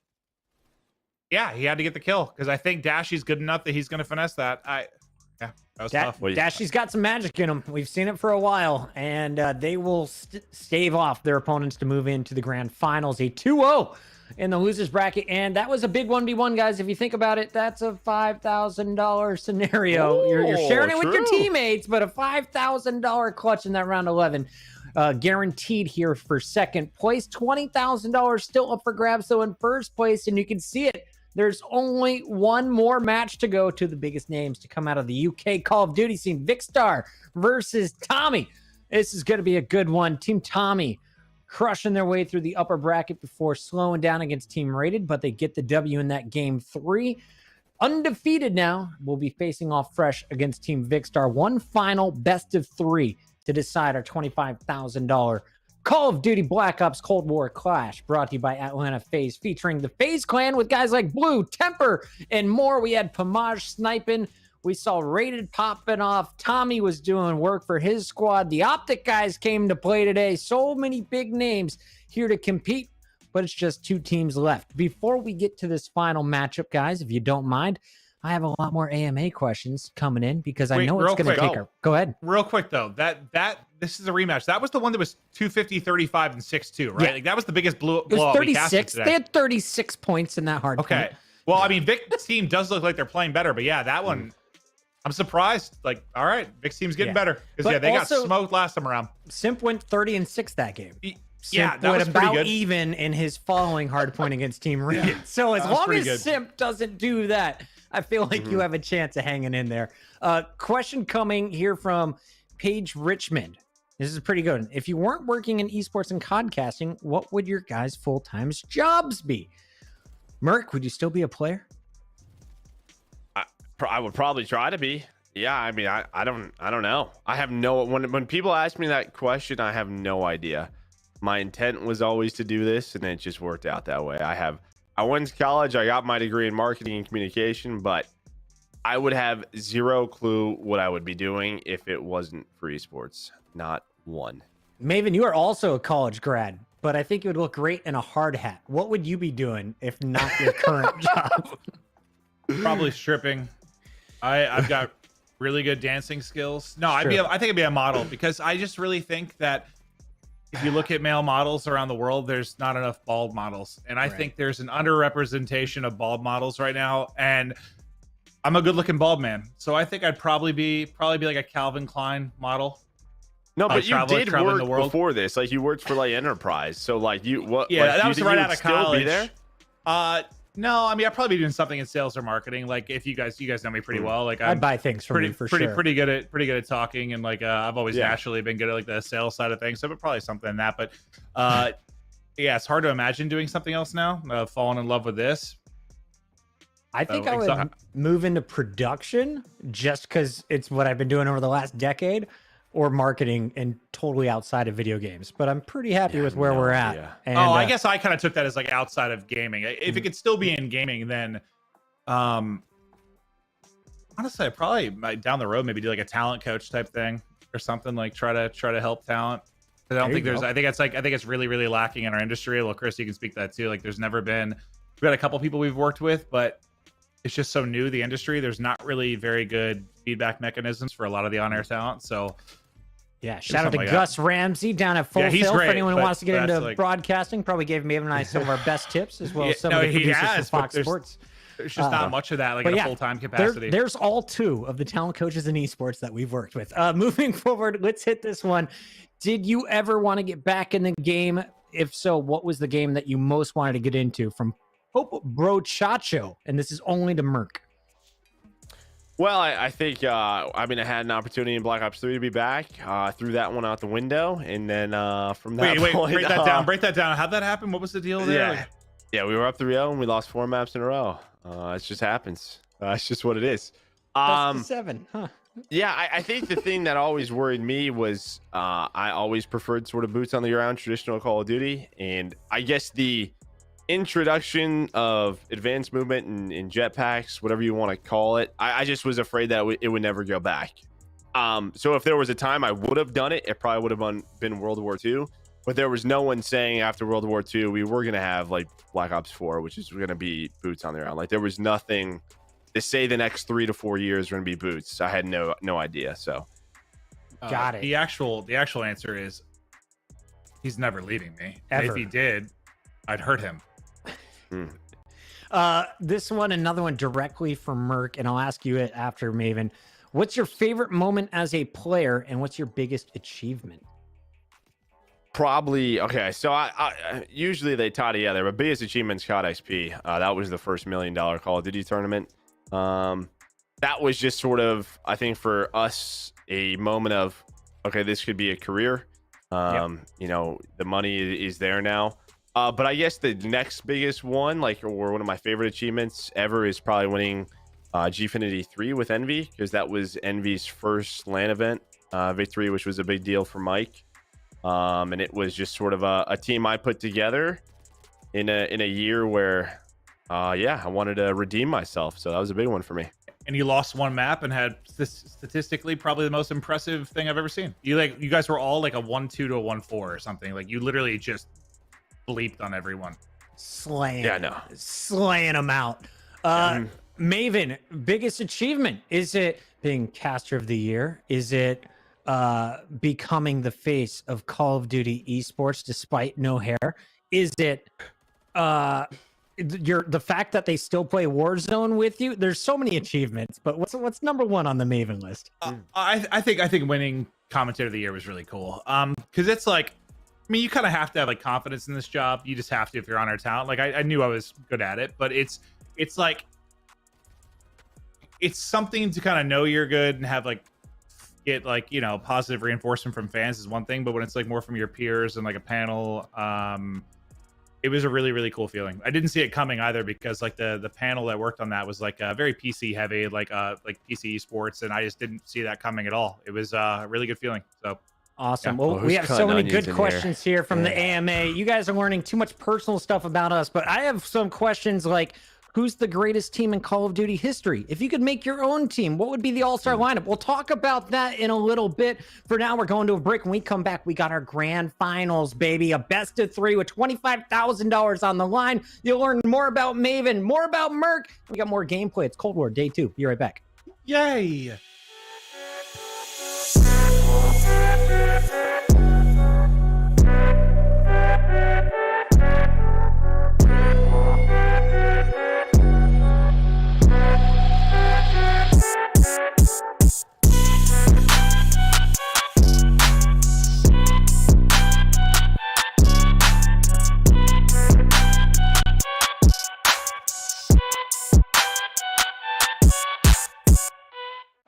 yeah, he had to get the kill because I think Dashy's good enough that he's going to finesse that. Yeah, that was tough. Dashy's got some magic in him. We've seen it for a while. And they will stave off their opponents to move into the grand finals. A 2-0 in the losers bracket, and that was a big 1v1, guys. If you think about it, that's a $5,000 scenario. You're sharing it with your teammates, but a $5,000 clutch in that round 11, guaranteed here for second place. $20,000 still up for grabs, though, in first place, and you can see it. There's only one more match to go to the biggest names to come out of the UK Call of Duty scene. Vicstar versus Tommey. This is going to be a good one. Team Tommey crushing their way through the upper bracket before slowing down against Team Rated, but they get the W in that game 3. Undefeated now, will be facing off fresh against Team Vicstar. One final best of 3 to decide our $25,000 Call of Duty Black Ops Cold War Clash, brought to you by Atlanta FaZe, featuring the FaZe Clan with guys like Bloo, Temperrr, and more. We had Pamaj sniping. We saw Rated popping off. Tommey was doing work for his squad. The OpTic guys came to play today. So many big names here to compete, but it's just 2 teams left. Before we get to this final matchup, guys, if you don't mind, I have a lot more AMA questions coming in because I know it's going to take her. Go ahead. Real quick, though, this is a rematch. That was the one that was 250, 35, and 6-2, right? Yeah. Like, that was the biggest blowout It was we casted 36. today. They had 36 points in that hard Okay. point. Well, I mean, Vic's team does look like they're playing better, but yeah, that one, I'm surprised. Like, all right, Vic's team's getting better. Because, they got smoked last time around. Simp went 30-6 that game. Yeah, that went was pretty about good. even in his following hard point against Team Rated. So as long as Simp doesn't do that, I feel like you have a chance of hanging in there. Question coming here from Paige Richmond. This is pretty good. If you weren't working in esports and podcasting, what would your guys' full-time jobs be? Merc, would you still be a player? I would probably try to be. Yeah, I mean, I don't know. I have no, when people ask me that question, I have no idea. My intent was always to do this, and it just worked out that way. I went to college, I got my degree in marketing and communication, but I would have zero clue what I would be doing if it wasn't for esports. Not one. Maven, you are also a college grad, but I think it would look great in a hard hat. What would you be doing if not your current job? Probably stripping. I've got really good dancing skills. No, I think I'd be a model because I just really think that if you look at male models around the world, there's not enough bald models. And I think there's an underrepresentation of bald models right now. And I'm a good looking bald man. So I think I'd probably be like a Calvin Klein model. No, but you did work before this. Like, you worked for like Enterprise. So like Yeah, like, that was right out of college. Be there? No, I mean, I'd probably be doing something in sales or marketing. Like, if you guys know me pretty well. Like, I'd buy things from you for sure. Pretty good at talking, and like I've always naturally been good at like the sales side of things. So, but probably something in that. But yeah, it's hard to imagine doing something else now. Falling in love with this. I think I would move into production just because it's what I've been doing over the last decade, or marketing and totally outside of video games. But I'm pretty happy with where we're at. And, I guess I kind of took that as like outside of gaming. If it could still be in gaming, then honestly, I probably might down the road maybe do like a talent coach type thing or something, like try to help talent. I don't think I think it's really, really lacking in our industry. Well, Chris, you can speak to that too. Like, there's never been, we've got a couple people we've worked with, but it's just so new, the industry. There's not really very good feedback mechanisms for a lot of the on-air talent. So Yeah, shout out to something like Gus Ramsey down at Full Yeah, he's Sail. great, For anyone who but wants to get into that's like- broadcasting, probably gave Maven and I some of our best tips, as well as some no, of the he producers has, for but Fox there's- Sports. There's just not much of that, like but in yeah, a full-time capacity. There's all 2 of the talent coaches in esports that we've worked with. Moving forward, let's hit this one. Did you ever want to get back in the game? If so, what was the game that you most wanted to get into? From Hope Brochacho, and this is only to Merc. Well, I think I had an opportunity in Black Ops 3 to be back. Threw that one out the window, and then from that point, break that down. Break that down. How'd that happen? What was the deal there? Yeah, yeah, we were up 3-0 and we lost 4 maps in a row. It just happens. It's just what it is. Best of 7, huh? Yeah, I think the thing that always worried me was I always preferred sort of boots on the ground, traditional Call of Duty, and I guess the introduction of advanced movement and jetpacks, whatever you want to call it, I just was afraid that it would never go back. So if there was a time I would have done it, it probably would have been World War II. But there was no one saying after World War II we were going to have like Black Ops 4, which is going to be boots on the ground. Like there was nothing to say the next 3 to 4 years are going to be boots. I had no idea. So got it. The actual answer is he's never leaving me. And Ever. if he did, I'd hurt him. This one, another one directly from Merc, and I'll ask you it after, Maven. What's your favorite moment as a player, and what's your biggest achievement? probably okay. So I usually they tie together, but biggest achievement's COD XP. That was the first $1 million Call of Duty tournament. That was just sort of, I think, for us a moment of, okay, this could be a career. You know, the money is there now. But I guess the next biggest one, or one of my favorite achievements ever, is probably winning Gfinity 3 with Envy, because that was Envy's first LAN event victory, which was a big deal for Mike. And it was just sort of a team I put together in a year where, I wanted to redeem myself. So that was a big one for me. And you lost one map and had statistically probably the most impressive thing I've ever seen. You guys were all like a 1-2 to a 1-4 or something. Like you literally just bleeped on everyone. Slaying. Yeah, no. Slaying them out. Maven, biggest achievement. Is it being caster of the year? Is it becoming the face of Call of Duty esports despite no hair? Is it the fact that they still play Warzone with you? There's so many achievements, but what's number one on the Maven list? I think winning commentator of the year was really cool. Because it's like, I mean, you kind of have to have like confidence in this job. You just have to if you're on our talent. Like I knew I was good at it, but it's like it's something to kind of know you're good and have like get like, you know, positive reinforcement from fans is one thing, but when it's like more from your peers and like a panel, it was a really, really cool feeling. I didn't see it coming either, because like the panel that worked on that was like very PC heavy, like PC esports, and I just didn't see that coming at all. It was a really good feeling. So awesome. yeah. Well, we have so many good questions here from the AMA. You guys are learning too much personal stuff about us, but I have some questions like, who's the greatest team in Call of Duty history? If you could make your own team, what would be the all-star lineup? We'll talk about that in a little bit. For now, we're going to a break. When we come back, we got our grand finals, baby. A best of 3 with $25,000 on the line. You'll learn more about Maven, more about Merc. We got more gameplay. It's Cold War Day 2. Be right back. Yay!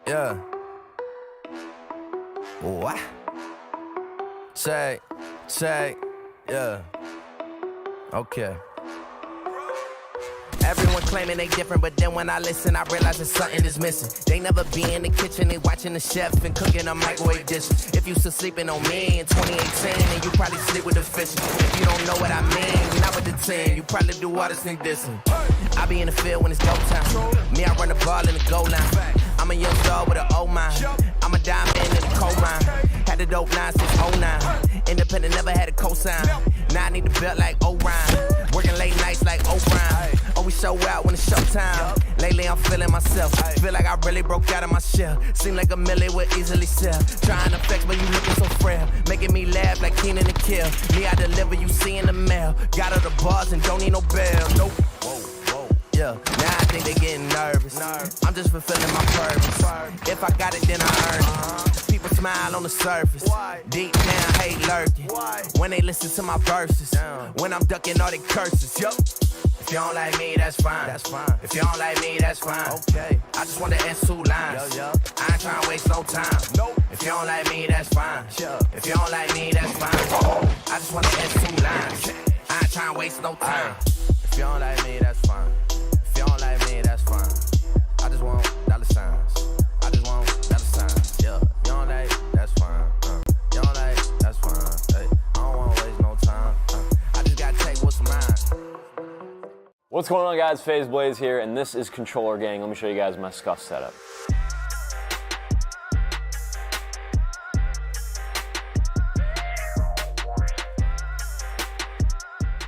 Yeah. What? Say, yeah. Okay. Everyone claiming they different, but then when I listen, I realize that something is missing. They never be in the kitchen, they watching the chef and cooking a microwave dishes. If you still sleeping on me in 2018, then you probably sleep with the fishes. If you don't know what I mean, not with the team, you probably do all this thing dissing. I be in the field when it's go time. Me, I run the ball in the goal line. I'm a young star with an old mind. I'm a diamond in the coal mine. Had the dope 9 since 09. Independent, never had a cosign. Now I need the belt like Orion. Working late nights like O'Brien. Always show out when it's showtime. Lately I'm feeling myself. Feel like I really broke out of my shell. Seem like a milli would easily sell. Trying to flex, but you looking so frail. Making me laugh like Keenan and Kill. Me, I deliver, you see in the mail. Got her the bars and don't need no bail. Nope. Yeah, now I think they getting nervous. I'm just fulfilling my purpose. If I got it, then I earn it. People smile on the surface. Deep down, hate lurking. When they listen to my verses. When I'm ducking all they curses. Yup. If you don't like me, that's fine. If you don't like me, that's fine. Okay. I just want to end 2 lines. I ain't trying to waste no time. If you don't like me, that's fine. If you don't like me, that's fine. I just want to end 2 lines. I ain't trying to waste no time. If you don't like me, that's fine. If you don't like me, that's fine. I just want dollar signs. I just want dollar signs. Yeah. You don't like, that's fine. You don't like, that's fine. Hey, I don't want to waste no time. I just got to take what's mine. What's going on, guys? FaZe Blaze here, and this is Controller Gang. Let me show you guys my scuff setup.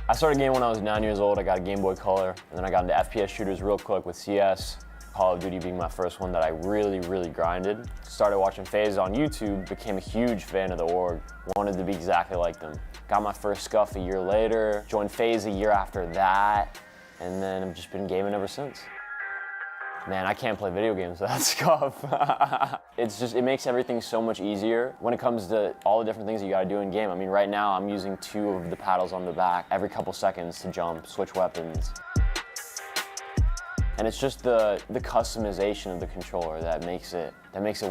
I started gaming when I was 9 years old. I got a Game Boy Color, and then I got into FPS shooters real quick with CS, Call of Duty being my first one that I really grinded. Started watching FaZe on YouTube, became a huge fan of the org, wanted to be exactly like them. Got my first scuff a year later, joined FaZe a year after that, and then I've just been gaming ever since. Man, I can't play video games without scuff. It makes everything so much easier when it comes to all the different things you gotta do in game. I mean, right now I'm using 2 of the paddles on the back every couple seconds to jump, switch weapons. And it's just the customization of the controller that makes it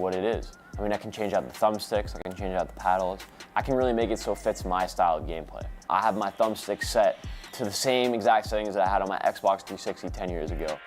what it is. I mean, I can change out the thumbsticks, I can change out the paddles. I can really make it so it fits my style of gameplay. I have my thumbstick set to the same exact settings that I had on my Xbox 360 10 years ago.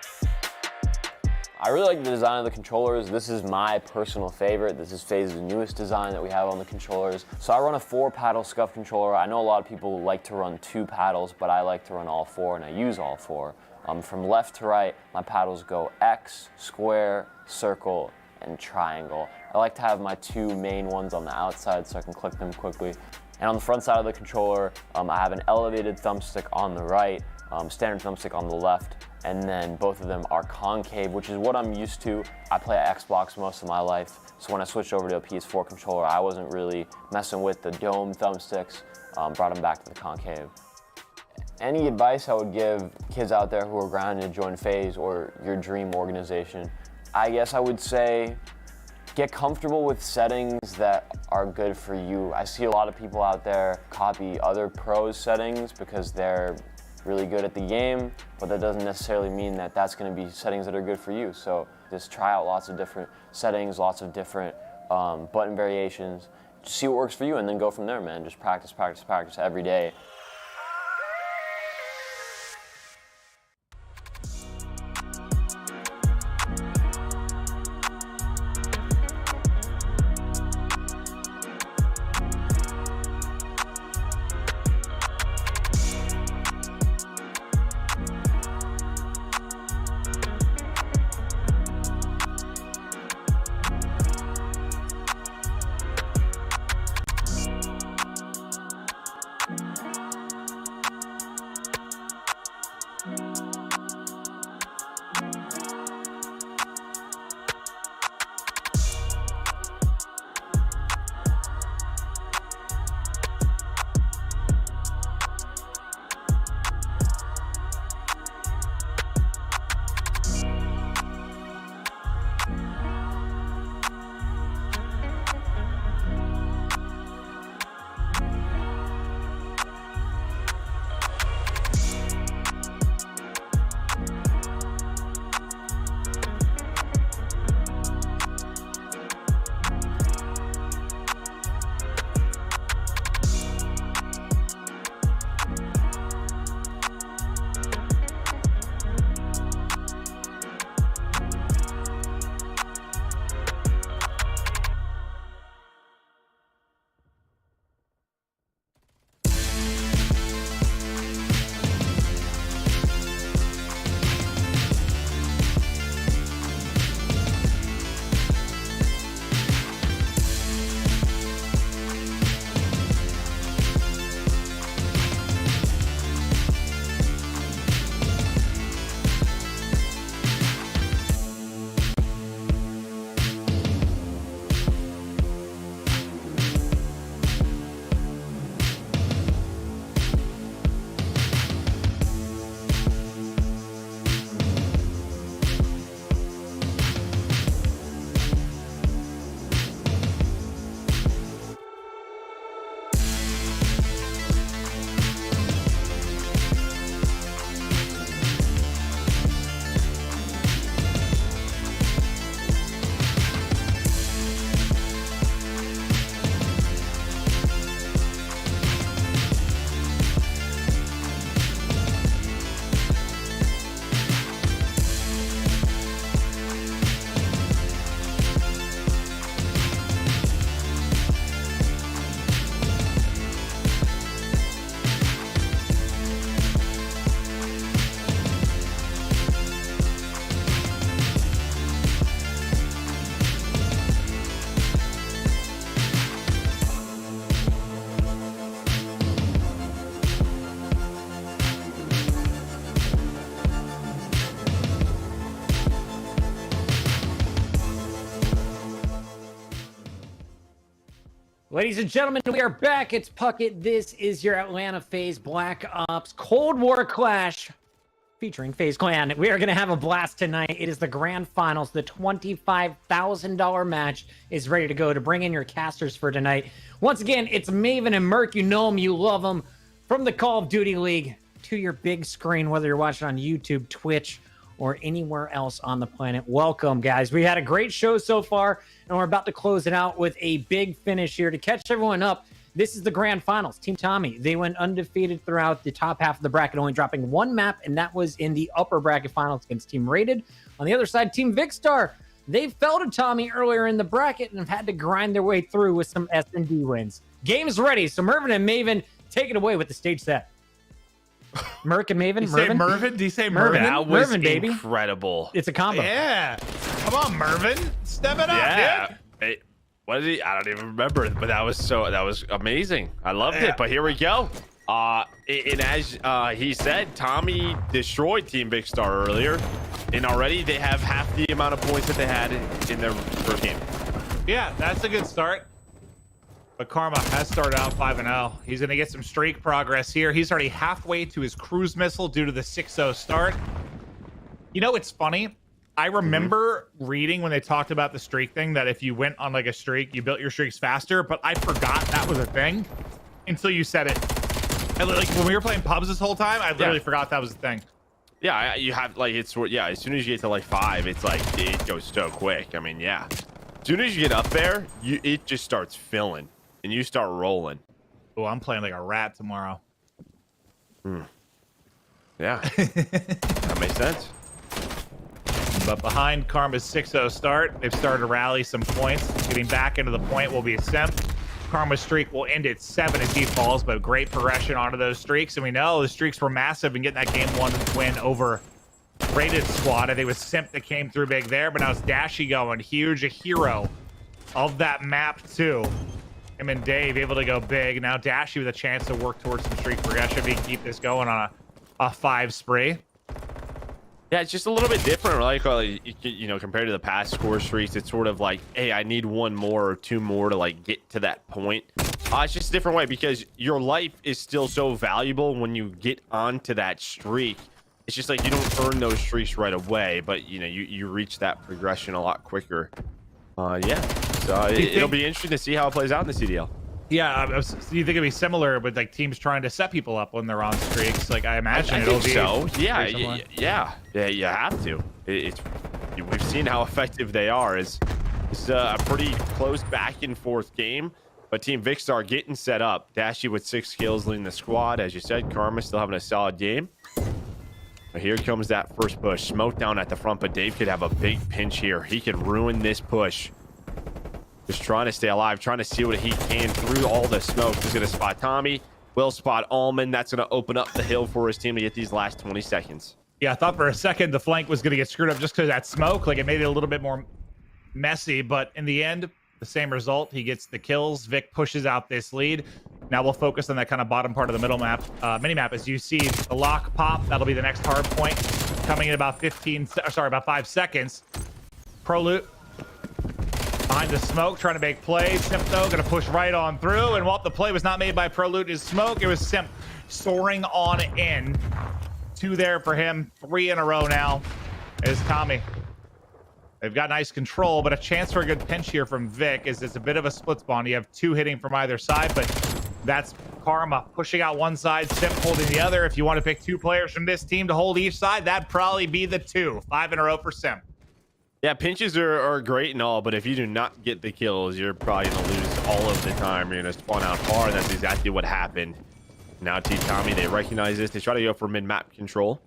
I really like the design of the controllers. This is my personal favorite. This is FaZe's newest design that we have on the controllers. So I run a 4-paddle scuff controller. I know a lot of people like to run 2 paddles, but I like to run all 4, and I use all 4. From left to right, my paddles go X, square, circle, and triangle. I like to have my 2 main ones on the outside so I can click them quickly. And on the front side of the controller, I have an elevated thumbstick on the right, standard thumbstick on the left, and then both of them are concave, which is what I'm used to. I play Xbox most of my life, so when I switched over to a PS4 controller, I wasn't really messing with the dome thumbsticks, brought them back to the concave. Any advice I would give kids out there who are grinding to join FaZe or your dream organization, I guess I would say get comfortable with settings that are good for you. I see a lot of people out there copy other pros' settings because they're really good at the game, but that doesn't necessarily mean that that's going to be settings that are good for you. So just try out lots of different settings, lots of different button variations, just see what works for you, and then go from there, man. Just practice every day. Ladies and gentlemen, we are back. It's Puckett. This is your Atlanta FaZe Black Ops Cold War Clash featuring FaZe Clan. We are going to have a blast tonight. It is the grand finals. The $25,000 match is ready to go to bring in your casters for tonight. Once again, it's Maven and Merc. You know them, you love them. From the Call of Duty League to your big screen, whether you're watching on YouTube, Twitch, or anywhere else on the planet. Welcome, guys. We had a great show so far, and we're about to close it out with a big finish here. To catch everyone up, this is the grand finals. Team Tommey, they went undefeated throughout the top half of the bracket, only dropping one map, and that was in the upper bracket finals against Team Rated. On the other side, Team Vikkstar, they fell to Tommey earlier in the bracket and have had to grind their way through with some S&D wins. Game's ready, so Mervin and Maven, take it away with the stage set. Merc and Maven. Did you say Mervin? Did you say Mervin? That was Mervin, baby. Incredible. It's a combo. Yeah. Come on, Mervin. Step it up, dude. Hey, what is he? I don't even remember, but that was amazing. I loved it. But here we go. And as he said, Tommey destroyed Team Vikkstar earlier, and already they have half the amount of points that they had in their first game. Yeah, that's a good start. But Karma has started out 5-0. He's going to get some streak progress here. He's already halfway to his cruise missile due to the 6-0 start. You know, it's funny. I remember reading when they talked about the streak thing that if you went on like a streak, you built your streaks faster, but I forgot that was a thing until you said it. And like when we were playing pubs this whole time, I literally forgot that was a thing. Yeah, you have like, it's, yeah, as soon as you get to like 5, it's like, it goes so quick. I mean, yeah. As soon as you get up there, it just starts filling. And you start rolling. Oh, I'm playing like a rat tomorrow. Yeah, that makes sense. But behind Karma's 6-0 start, they've started to rally some points. Getting back into the point will be a Simp. Karma's streak will end at 7 as he falls, but great progression onto those streaks. And we know the streaks were massive in getting that game 1 win over Rated squad. I think it was Simp that came through big there, but now it's Dashy going huge, a hero of that map too. Him and Dave able to go big. Now Dashy with a chance to work towards some streak progression if he can keep this going on a 5 spree. Yeah, it's just a little bit different, like you know, compared to the past score streaks. It's sort of like, hey, I need 1 more or 2 more to like get to that point. It's just a different way because your life is still so valuable when you get onto that streak. It's just like you don't earn those streaks right away, but you know, you reach that progression a lot quicker. Yeah, so it'll be interesting to see how it plays out in the CDL. Yeah, do you think it'd be similar with like teams trying to set people up when they're on streaks? Like I imagine I it'll think be so. Yeah, you have to. We've seen how effective they are. It's a pretty close back and forth game, but Team Vikkstar getting set up. Dashy with 6 kills leading the squad, as you said. Karma still having a solid game. But here comes that first push. Smoke down at the front, but Dave could have a big pinch here. He could ruin this push. Just trying to stay alive, trying to see what he can through all the smoke. He's going to spot Tommey. Will spot Almond. That's going to open up the hill for his team to get these last 20 seconds. Yeah, I thought for a second the flank was going to get screwed up just because of that smoke. Like it made it a little bit more messy, but in the end, the same result. He gets the kills. Vic pushes out this lead. Now we'll focus on that kind of bottom part of the middle map, mini map. As you see the lock pop, that'll be the next hard point coming in about 5 seconds. Pro loot behind the smoke, trying to make plays. Simp though gonna push right on through, and while the play was not made by Pro loot is smoke, it was Simp soaring on in. 2 there for him. 3 in a row now is Tommey. They've got nice control, but a chance for a good pinch here from Vic is it's a bit of a split spawn. You have 2 hitting from either side, but that's Karma pushing out one side, Simp holding the other. If you want to pick 2 players from this team to hold each side, that'd probably be the 2. 5 in a row for Simp. Yeah, pinches are great and all, but if you do not get the kills, you're probably going to lose all of the time. You're going to spawn out far, and that's exactly what happened. Now Team Tommey, they recognize this. They try to go for mid-map control.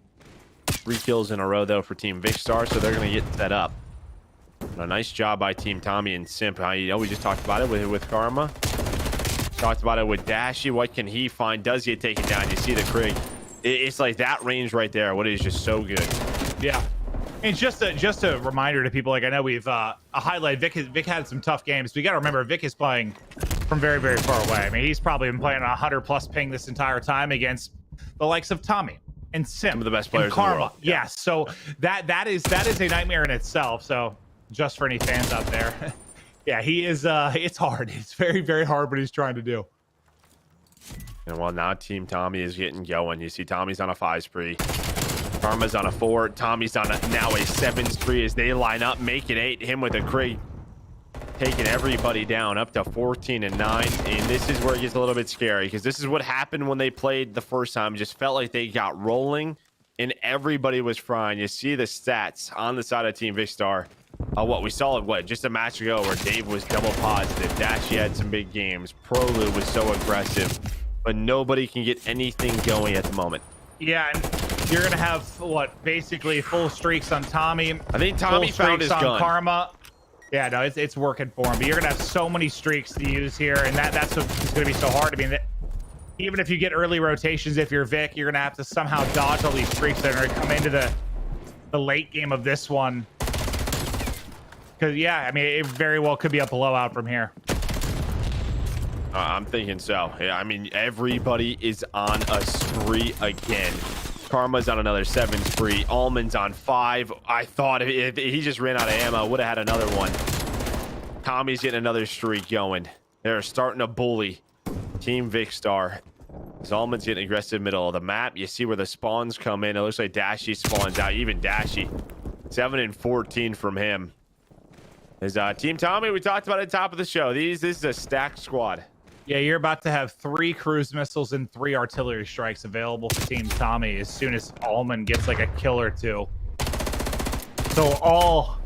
3 kills in a row, though, for Team Vikkstar, so they're going to get set up. A nice job by Team Tommey and Simp. You know, we just talked about it with Karma. Talked about it with Dashy. What can he find? Does he get taken down? You see the Krig. It's like that range right there. What is just so good. Yeah. And just a reminder to people, like I know we've a highlight. Vic had some tough games. We got to remember Vic is playing from very, very far away. I mean, he's probably been playing 100+ ping this entire time against the likes of Tommey and Simp, some of the best players and Karma. in the world. Yes, so that is a nightmare in itself. So just for any fans out there, Yeah, he is. It's hard. It's very, very hard what he's trying to do. And well, now Team Tommey is getting going. You see Tommy's on a 5 spree. Karma's on a 4. Tommy's on now a 7 spree as they line up, make it 8. Him with a Krieg. Taking everybody down up to 14 and 9. And this is where it gets a little bit scary because this is what happened when they played the first time. It just felt like they got rolling and everybody was frying. You see the stats on the side of Team Vikkstar. What we saw, just a match ago where Dave was double positive. Dashy had some big games. Bloo was so aggressive, but nobody can get anything going at the moment. Yeah, and you're gonna have basically full streaks on Tommey. I think Tommey found his gun. Karma. Yeah, no, it's working for him. But you're gonna have so many streaks to use here, and that's what's gonna be so hard. I mean, even if you get early rotations, if you're Vic, you're gonna have to somehow dodge all these streaks that are gonna come into the late game of this one. Because yeah, I mean, it very well could be a blowout from here. I'm thinking so. Yeah, I mean, everybody is on a spree again. Karma's on another 7 spree. Almond's on 5. I thought if he just ran out of ammo, would have had another one. Tommy's getting another streak going. They're starting to bully Team Vikkstar. Almond's getting aggressive middle of the map. You see where the spawns come in. It looks like Dashy spawns out. Even Dashy. 7 and 14 from him. Is Team Tommey, we talked about at the top of the show. This is a stacked squad. Yeah, you're about to have 3 cruise missiles and 3 artillery strikes available for Team Tommey as soon as Almond gets like a kill or 2. So all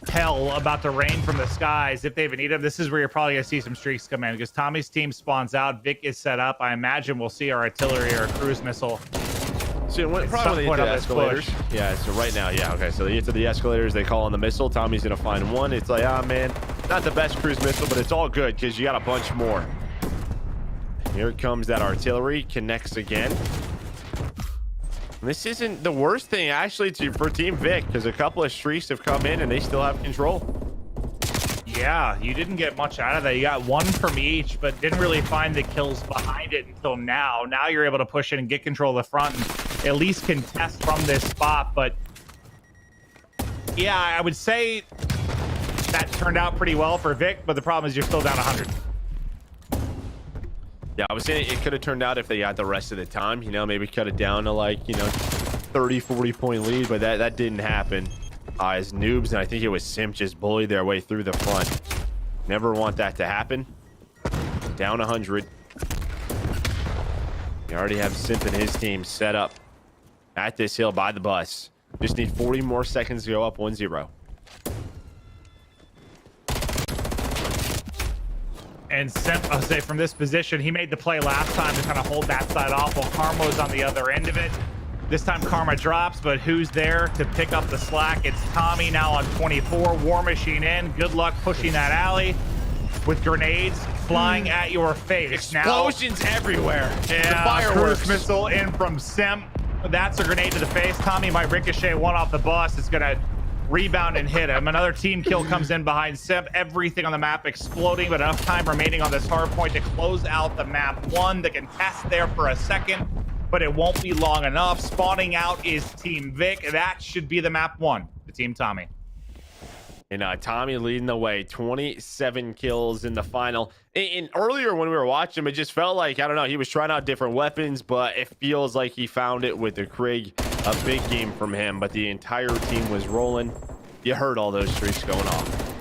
hell about to rain from the skies if they even need them. This is where you're probably going to see some streaks come in because Tommy's team spawns out. Vic is set up. I imagine we'll see our artillery or a cruise missile. So probably when they get to the escalators. Yeah, so right now, yeah, okay. So they get to the escalators, they call on the missile. Tommy's gonna find one. It's like, ah, man, not the best cruise missile, but it's all good because you got a bunch more. Here comes that artillery, connects again. And this isn't the worst thing actually for Team Vic because a couple of streaks have come in and they still have control. Yeah, you didn't get much out of that. You got 1 from each, but didn't really find the kills behind it until now. Now you're able to push in and get control of the front and at least contest from this spot. But yeah, I would say that turned out pretty well for Vic, but the problem is you're still down 100. Yeah, I was saying it could have turned out if they got the rest of the time, you know, maybe cut it down to like, 30, 40 point lead, but that didn't happen. As noobs, and I think it was Simp just bullied their way through the front. Never want that to happen. Down 100. You already have Simp and his team set up at this hill by the bus. Just need 40 more seconds to go up 1-0. And Simp, I'll say from this position, he made the play last time to kind of hold that side off while Karma's on the other end of it. This time Karma drops, but who's there to pick up the slack? It's Tommey now on 24. War Machine in. Good luck pushing that alley with grenades flying at your face. Explosions everywhere. Yeah, fireworks. Cruise missile in from Simp. That's a grenade to the face. Tommey might ricochet one off the bus. It's going to rebound and hit him. Another team kill comes in behind Simp. Everything on the map exploding, but enough time remaining on this hard point to close out the map 1. The contest there for a second, but it won't be long enough. Spawning out is Team Vic. That should be the map 1 to Team Tommey. And Tommey leading the way, 27 kills in the final. And earlier when we were watching him, it just felt like, I don't know, he was trying out different weapons, but it feels like he found it with the Krieg. A big game from him, but the entire team was rolling. You heard all those streaks going off.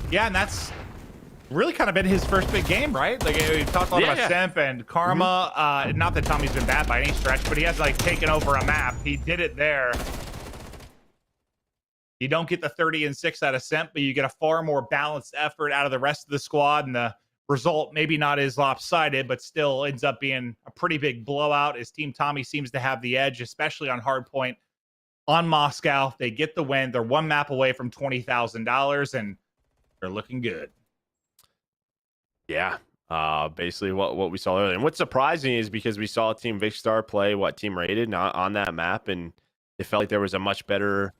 Yeah, and that's really kind of been his first big game, right? Like we talked a lot about Simp and Karma. Not that Tommy's been bad by any stretch, but he has like taken over a map. He did it there. You don't get the 30 and 6 out of Simp, but you get a far more balanced effort out of the rest of the squad, and the result maybe not as lopsided, but still ends up being a pretty big blowout as Team Tommey seems to have the edge, especially on hardpoint on Moscow. They get the win. They're 1 map away from $20,000, and they're looking good. Yeah, basically what we saw earlier. And what's surprising is because we saw Team Vikkstar play Team Rated on that map, and it felt like there was a much better,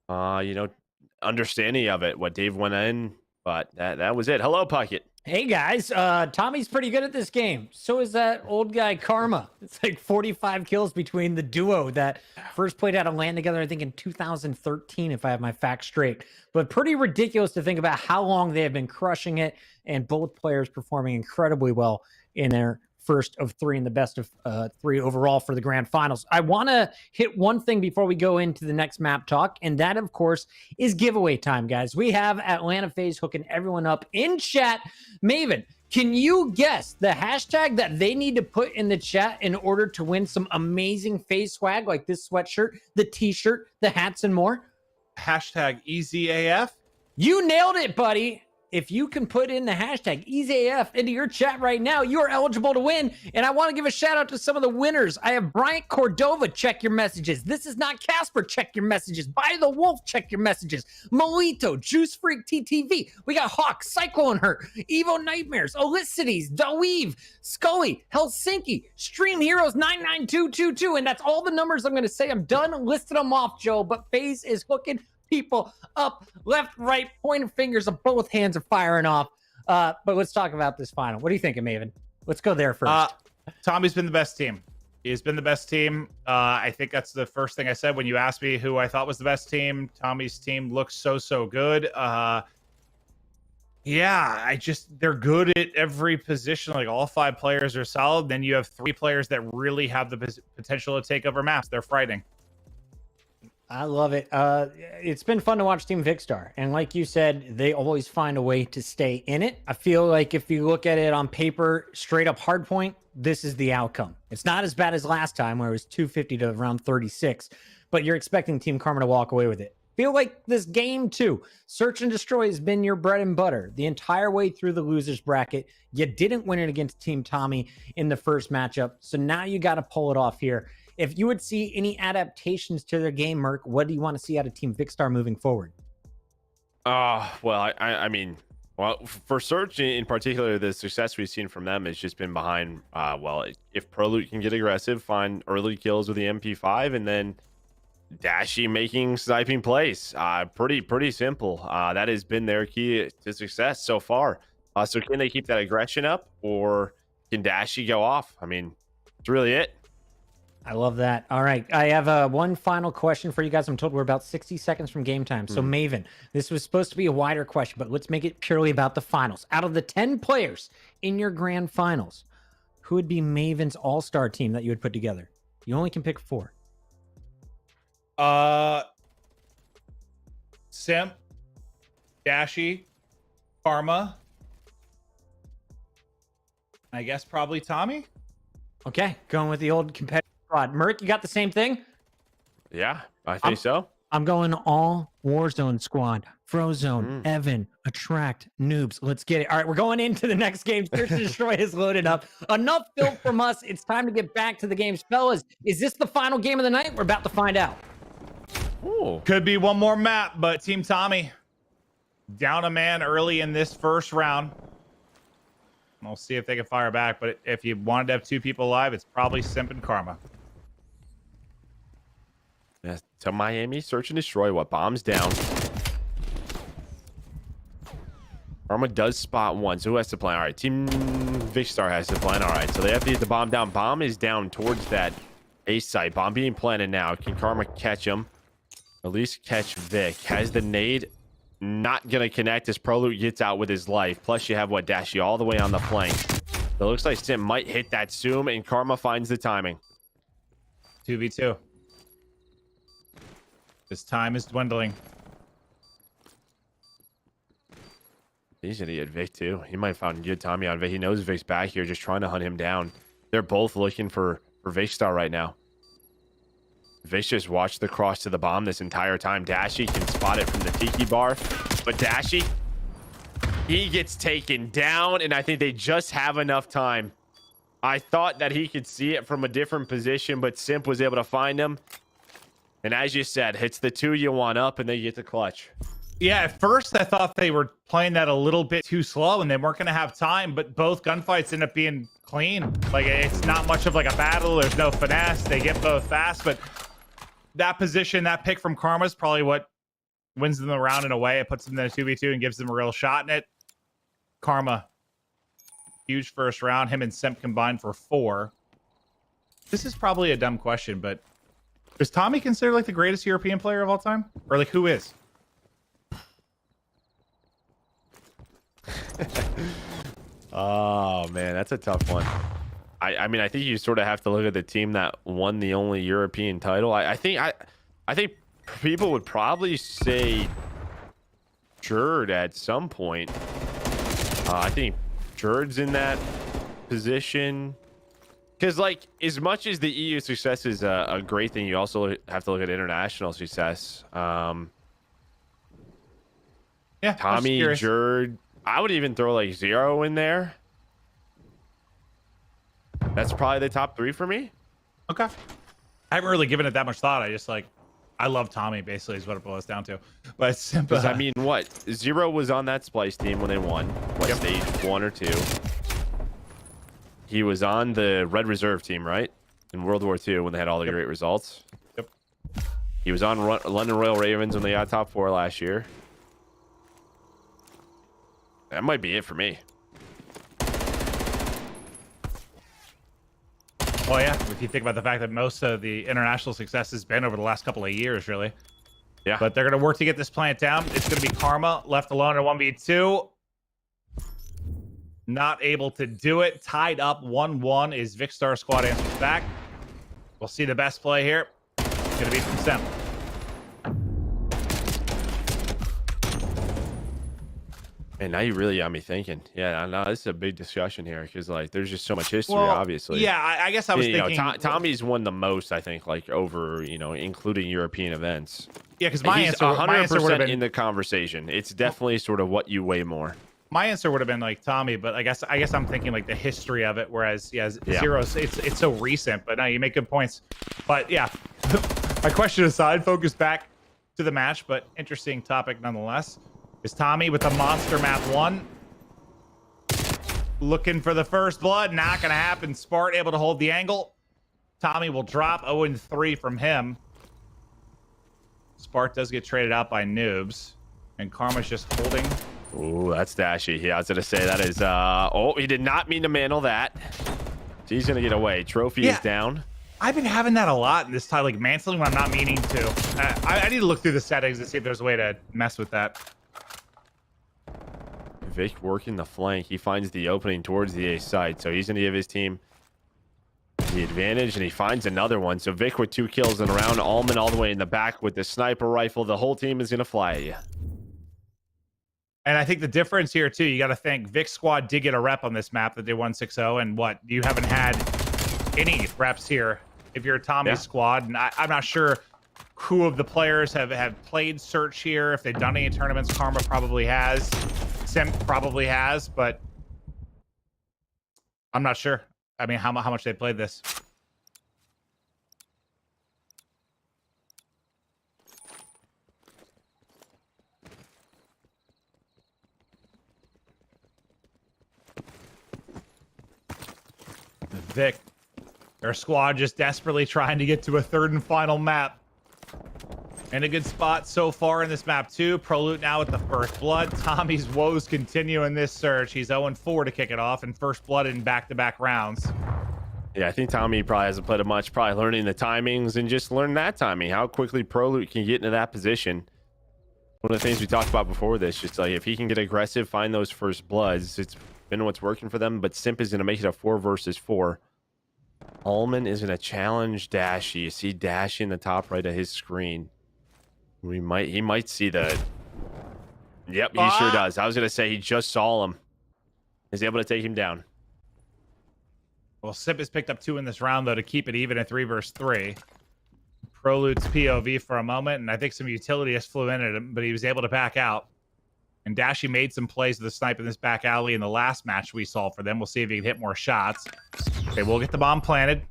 understanding of it. What Dave went in, but that was it. Hello, Puckett. Hey guys, Tommy's pretty good at this game. So is that old guy Karma. It's like 45 kills between the duo that first played out of LAN together, I think in 2013, if I have my facts straight. But pretty ridiculous to think about how long they have been crushing it, and both players performing incredibly well in their first of three and the best of three overall for the grand finals. I want to hit one thing before we go into the next map talk, and that, of course, is giveaway time, guys. We have Atlanta FaZe hooking everyone up in chat. Maven, can you guess the hashtag that they need to put in the chat in order to win some amazing FaZe swag like this sweatshirt, the t-shirt, the hats, and more? Hashtag EasyAF. You nailed it, buddy. If you can put in the hashtag EasyAF into your chat right now, you are eligible to win. And I want to give a shout out to some of the winners. I have Bryant Cordova, check your messages. This is not Casper, check your messages. By the Wolf, check your messages. Molito, Juice Freak TTV. We got Hawk, Cyclone Hurt, Evo Nightmares, Elicities, Daweave, Scully, Helsinki, Stream Heroes 99222. And that's all the numbers I'm going to say. I'm done listing them off, Joe, but FaZe is hooking people up left, right, pointing fingers of both hands are firing off. But let's talk about this final. What are you thinking, Maven? Let's go there first. Tommy's been the best team. He's been the best team. I think that's the first thing I said when you asked me who I thought was the best team. Tommy's team looks so good. Yeah, they're good at every position. Like, all 5 players are solid. Then you have 3 players that really have the potential to take over maps. They're frightening. I love it. It's been fun to watch Team Vikkstar. And like you said, they always find a way to stay in it. I feel like if you look at it on paper, straight up hardpoint, this is the outcome. It's not as bad as last time where it was 250 to around 36, but you're expecting Team Karma to walk away with it. Feel like this game too. Search and destroy has been your bread and butter the entire way through the losers bracket. You didn't win it against Team Tommey in the first matchup. So now you got to pull it off here. If you would see any adaptations to their game, Merc, what do you want to see out of Team Vikkstar moving forward? Well, I mean, well, for Search in particular, the success we've seen from them has just been behind, well, if Proloot can get aggressive, find early kills with the MP5, and then Dashy making sniping plays. Pretty simple. That has been their key to success so far. So can they keep that aggression up, or can Dashy go off? I mean, that's really it. I love that. All right. I have one final question for you guys. I'm told we're about 60 seconds from game time. So, Maven, this was supposed to be a wider question, but let's make it purely about the finals. Out of the 10 players in your grand finals, who would be Maven's all-star team that you would put together? You only can pick 4. Simp, Dashy, Karma, I guess probably Tommey. Okay, going with the old competitive squad. Merc, you got the same thing? Yeah, I think so. I'm going all Warzone squad. Frozone, Evan, Attract, Noobs. Let's get it. All right, we're going into the next game. Search and Destroy is loaded up. Enough filth from us. It's time to get back to the games. Fellas, is this the final game of the night? We're about to find out. Ooh. Could be one more map, but Team Tommey down a man early in this first round. We'll see if they can fire back, but if you wanted to have 2 people alive, it's probably Simp and Karma. Yeah, to Miami, Search and Destroy. What bombs down? Karma does spot one. So who has to plan? All right, Team Vikkstar has to plan. All right, so they have to get the bomb down. Bomb is down towards that A site. Bomb being planted now. Can Karma catch him? At least catch Vic. Has the nade. Not gonna connect as Proloot gets out with his life. Plus you have what, Dashy all the way on the flank. So it looks like Simp might hit that zoom, and Karma finds the timing. 2v2. This time is dwindling. He's gonna get Vic too. He might have found good timing on Vic. He knows Vic's back here, just trying to hunt him down. They're both looking for Vikkstar right now. Vic just watched the cross to the bomb this entire time. Dashy can spot it from the tiki bar, but Dashy, he gets taken down, and I think they just have enough time. I thought that he could see it from a different position, but Simp was able to find him. And as you said, hits the 2 you want up, and they get the clutch. Yeah, at first I thought they were playing that a little bit too slow, and they weren't going to have time, but both gunfights end up being clean. Like, it's not much of like a battle. There's no finesse. They get both fast, but that position, that pick from Karma is probably what wins them the round in a way. It puts them in a 2v2 and gives them a real shot in it. Karma Huge first round. Him and Simp combined for 4. This is probably a dumb question, but is Tommey considered like the greatest European player of all time? Or like who is? Oh man, that's a tough one. I mean, I think you sort of have to look at the team that won the only European title. I think people would probably say Jerd at some point. I think Jerd's in that position. Because, like, as much as the EU success is a great thing, you also have to look at international success. Yeah, Tommey, Jerd. I would even throw, like, 0 in there. That's probably the top 3 for me. Okay. I haven't really given it that much thought. I just, like, I love Tommey, basically, is what it boils down to. But it's simple. I mean, what? 0 was on that Splice team when they won. What, stage 1 or 2? He was on the Red Reserve team, right? In World War II when they had all the great results. Yep. He was on London Royal Ravens when they got top 4 last year. That might be it for me. Well, yeah, if you think about the fact that most of the international success has been over the last couple of years, really. Yeah. But they're going to work to get this plant down. It's going to be Karma left alone in 1v2. Not able to do it. Tied up 1-1 is Vikkstar squad answers back. We'll see the best play here. It's going to be from Simp. And now you really got me thinking. Yeah, no, this is a big discussion here because, like, there's just so much history, Well, obviously. Yeah, I guess I was thinking. Tommy's won the most, I think, like, over, including European events. Yeah, because my answer would have been in the conversation. It's definitely sort of what you weigh more. My answer would have been like Tommey, but I guess I'm thinking like the history of it. Whereas, yeah. 0, it's so recent. But no, you make good points. But yeah, my question aside, focus back to the match, but interesting topic nonetheless. Is Tommey with the monster map 1 looking for the first blood? Not gonna happen. Spart able to hold the angle. Tommey will drop 0-3 from him. Spart does get traded out by Noobs, and Karma's just holding. Ooh, that's Dashy. Yeah, I was gonna say that is. Oh, he did not mean to mantle that. He's gonna get away. Trophy is down. I've been having that a lot in this time, like mantling when I'm not meaning to. I need to look through the settings and see if there's a way to mess with that. Vic working the flank. He finds the opening towards the A side, so he's gonna give his team the advantage, and he finds another one. So Vic with 2 kills in a round. Almond all the way in the back with the sniper rifle. The whole team is gonna fly at you. And I think the difference here too, you got to think Vic's squad did get a rep on this map that they won 6-0, and what, you haven't had any reps here if you're a Tommey squad. And I'm not sure who of the players have played Search here. If they've done any tournaments, Karma probably has. Simp probably has, but I'm not sure. I mean, how much they played this. Vic, their squad just desperately trying to get to a 3rd and final map. In a good spot so far in this map too. Prolute now with the first blood. Tommy's woes continue in this search. He's 0-4 to kick it off, and first blood in back-to-back rounds. Yeah, I think Tommey probably hasn't played it much. Probably learning the timings and just learn that timing. How quickly Prolute can get into that position. One of the things we talked about before this, just like if he can get aggressive, find those first bloods, it's been what's working for them. But Simp is going to make it a 4 versus 4. Almond is going to challenge Dashy. You see Dashy in the top right of his screen. He might see the. Yep, he sure does. I was going to say he just saw him. He's able to take him down. Well, Simp has picked up 2 in this round, though, to keep it even at 3 versus 3. Prolute's POV for a moment, and I think some utility just flew in at him, but he was able to back out. And Dashy made some plays with the snipe in this back alley in the last match we saw for them. We'll see if he can hit more shots. They will get the bomb planted.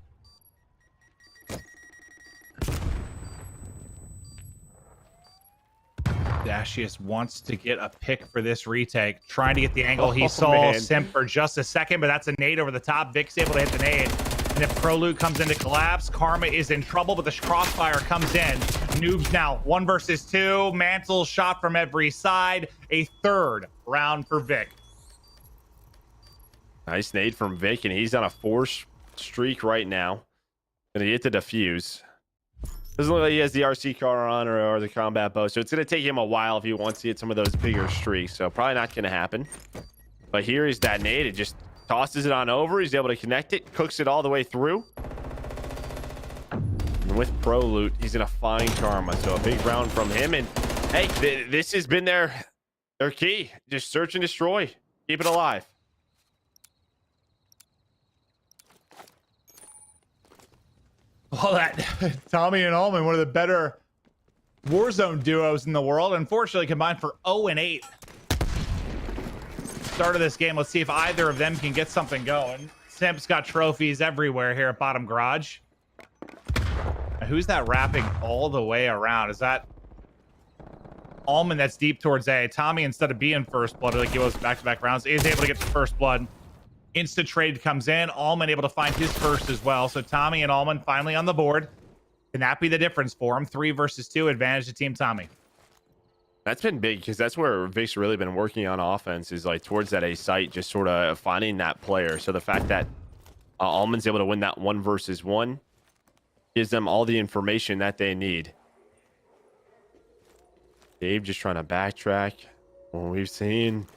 Dashy just wants to get a pick for this retake. Trying to get the angle he saw Simp for just a second, but that's a nade over the top. Vic's able to hit the nade. And if Prolute comes into collapse, Karma is in trouble, but the crossfire comes in. Noobs now 1 versus 2. Mantle shot from every side. A 3rd round for Vic. Nice nade from Vic, and he's on a 4 streak right now. Gonna get the defuse. Doesn't look like he has the RC car on or the combat bow, so it's gonna take him a while if he wants to get some of those bigger streaks. So probably not gonna happen. But here is that nade. It just tosses it on over. He's able to connect it, cooks it all the way through. And with pro loot, he's gonna find Karma. So a big round from him. And hey, this has been their key. Just search and destroy. Keep it alive. Well, that Tommey and Almond, one of the better Warzone duos in the world, unfortunately combined for 0-8. Start of this game. Let's see if either of them can get something going. Simp's got trophies everywhere here at bottom garage. Now, who's that wrapping all the way around? Is that Almond that's deep towards A? Tommey, instead of being first blood like he was back-to-back rounds, is able to get the first blood. Instant trade comes in. Almond able to find his first as well. So Tommey and Almond finally on the board. Can that be the difference for him? 3 versus 2, advantage to Team Tommey. That's been big because that's where Vic's really been working on offense, is like towards that A site, just sort of finding that player. So the fact that Almond's able to win that 1 versus 1 gives them all the information that they need. Dave just trying to backtrack. Well, we've seen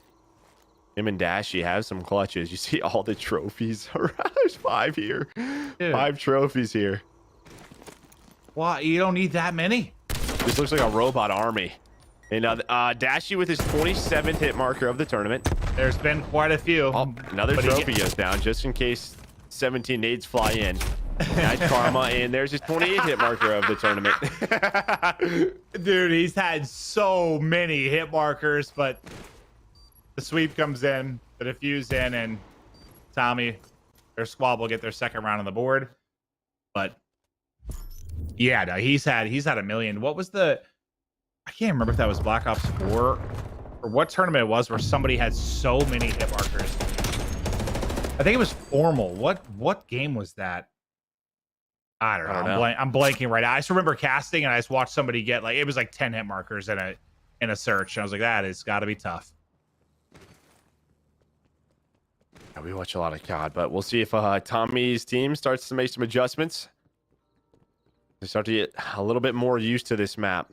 him and Dashy have some clutches. You see all the trophies. There's 5 here. Dude. 5 trophies here. Wow, you don't need that many. This looks like a robot army. And Dashy with his 27th hit marker of the tournament. There's been quite a few. Oh, another trophy goes down just in case 17 nades fly in. Nice Karma, and there's his 28th hit marker of the tournament. Dude, he's had so many hit markers, but the sweep comes in, the defuse in, and Tommey, their squad will get their second round on the board. But yeah, no, he's had a million. What was the? I can't remember if that was Black Ops 4 or what tournament it was where somebody had so many hit markers. I think it was Formal. What game was that? I don't know. I'm blanking right now. I just remember casting and I just watched somebody get like, it was like 10 hit markers in a search. And I was like, that has got to be tough. Yeah, we watch a lot of COD, but we'll see if Tommy's team starts to make some adjustments. They start to get a little bit more used to this map.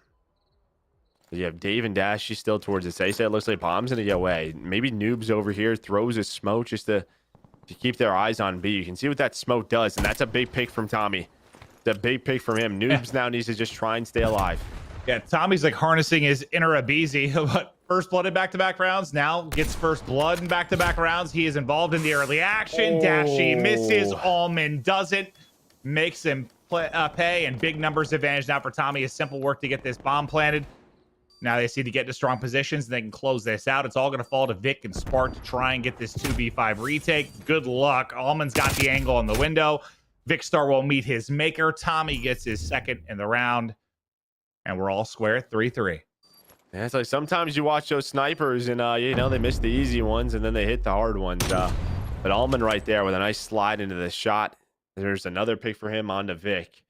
You have Dave and Dashy still towards the A side. It looks like Bomb's going to get away. Maybe Noob's over here throws a smoke just to keep their eyes on B. You can see what that smoke does, and that's a big pick from Tommey. It's a big pick from him. Noobs now needs to just try and stay alive. Yeah, Tommy's like harnessing his inner aBeZy. But first blood in back-to-back rounds, now gets first blood in back-to-back rounds. He is involved in the early action. Dashy misses. Almond doesn't. Makes him pay, and big numbers advantage now for Tommey. It's simple work to get this bomb planted. Now they see to get into strong positions, and they can close this out. It's all going to fall to Vic and Spark to try and get this 2v5 retake. Good luck. Almond's got the angle on the window. Vicstar will meet his maker. Tommey gets his second in the round. And we're all square 3-3. Yeah, it's like sometimes you watch those snipers and, you know, they miss the easy ones and then they hit the hard ones. But Almond right there with a nice slide into the shot. There's another pick for him onto Vic.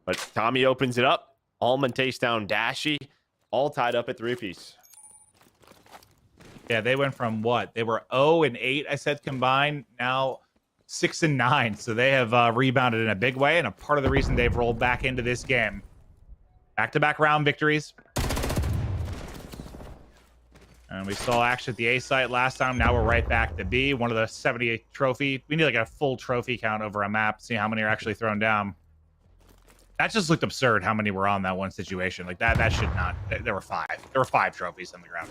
But Tommey opens it up. Almond takes down Dashy. All tied up at 3-piece. Yeah, they went from what? They were 0-8, I said, combined. Now 6-9. So they have rebounded in a big way, and a part of the reason they've rolled back into this game. Back-to-back round victories. And we saw action at the A site last time. Now we're right back to B. One of the 78 trophy. We need like a full trophy count over a map. See how many are actually thrown down. That just looked absurd how many were on that one situation. Like that should not. There were 5. There were 5 trophies on the ground.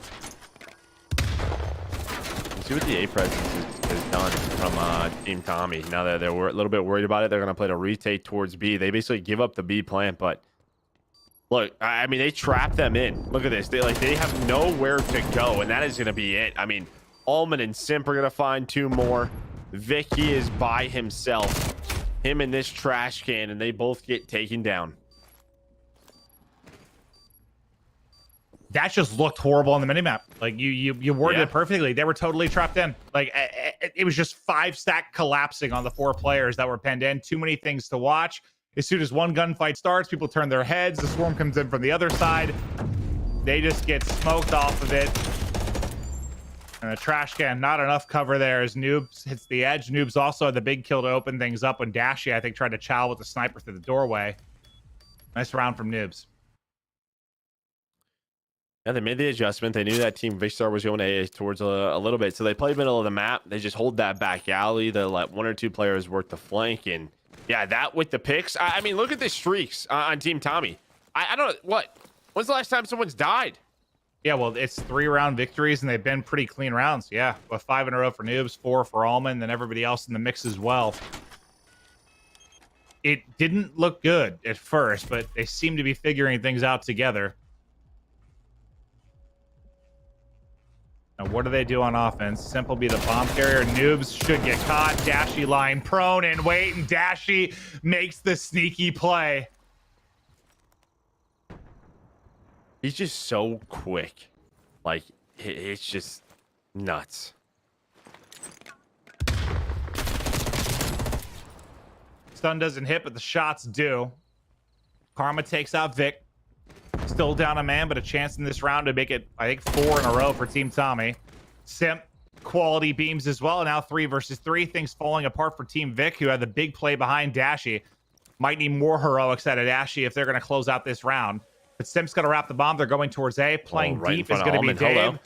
Let's see what the A presence is done from Team Tommey. Now that they're a little bit worried about it, they're going to play the retake towards B. They basically give up the B plant, but look, I mean, they trap them in. Look at this. They have nowhere to go, and that is going to be it. I mean, Almond and Simp are going to find 2 more. Vicky is by himself. Him and this trash can, and they both get taken down. That just looked horrible on the minimap. Like you worded it perfectly. They were totally trapped in. Like it was just 5-stack collapsing on the 4 players that were penned in. Too many things to watch. As soon as one gunfight starts, people turn their heads. The swarm comes in from the other side. They just get smoked off of it. And the trash can, not enough cover there as Noobs hits the edge. Noobs also had the big kill to open things up when Dashy, I think, tried to chow with the sniper through the doorway. Nice round from Noobs. Yeah, they made the adjustment. They knew that Team Vistar was going A towards a little bit, so they played middle of the map. They just hold that back alley. They let 1 or 2 players work the flank, and yeah, that with the picks. I mean, look at the streaks on Team Tommey. I don't know what. When's the last time someone's died? Yeah, well, it's 3-round victories, and they've been pretty clean rounds. Yeah, with 5 in a row for Noobs, 4 for Almond, and everybody else in the mix as well. It didn't look good at first, but they seem to be figuring things out together. Now, what do they do on offense? Simp will be the bomb carrier. Noobs should get caught. Dashy lying prone and wait, and Dashy makes the sneaky play. He's just so quick. Like, it's just nuts. Stun doesn't hit, but the shots do. Karma takes out Vic. Still down a man, but a chance in this round to make it, I think, 4 in a row for Team Tommey. Simp, quality beams as well. Now 3 versus 3. Things falling apart for Team Vic, who had the big play behind Dashy. Might need more heroics out of Dashy if they're going to close out this round. But Simp's going to wrap the bomb. They're going towards A. Playing right deep is going to be Dave.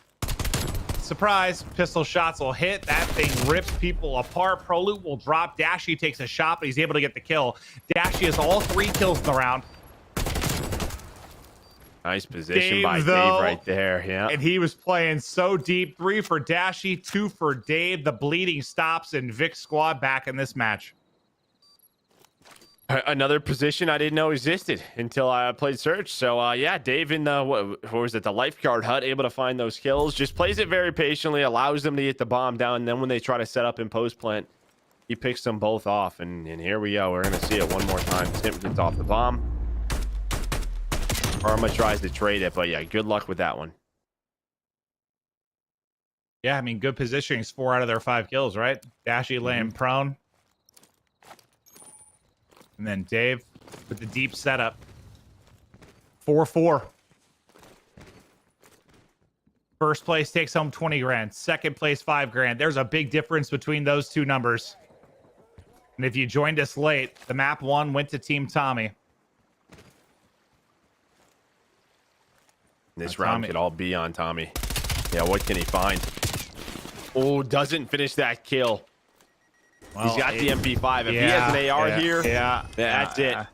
Surprise. Pistol shots will hit. That thing rips people apart. Proloot will drop. Dashy takes a shot, but he's able to get the kill. Dashy has all 3 kills in the round. Nice position Dave, by though, Dave right there. Yeah. And he was playing so deep. 3 for Dashy, 2 for Dave. The bleeding stops, and Vic's squad back in this match. Another position I didn't know existed until I played Search. So, yeah, Dave in the, what was it, the lifeguard hut, able to find those kills. Just plays it very patiently, allows them to get the bomb down. And then when they try to set up in post plant, he picks them both off. And here we go. We're going to see it one more time. Simp gets off the bomb. Karma tries to trade it, but yeah, good luck with that one. Yeah, I mean, good positioning. 4 out of their 5 kills, right? Dashy laying prone. And then Dave with the deep setup. 4-4. First place takes home 20 grand. Second place, 5 grand. There's a big difference between those 2 numbers. And if you joined us late, the map 1 went to Team Tommey. This round could all be on Tommey. Yeah, what can he find? Oh, doesn't finish that kill. Well, he's got the MP5. If he has an AR here, that's it. I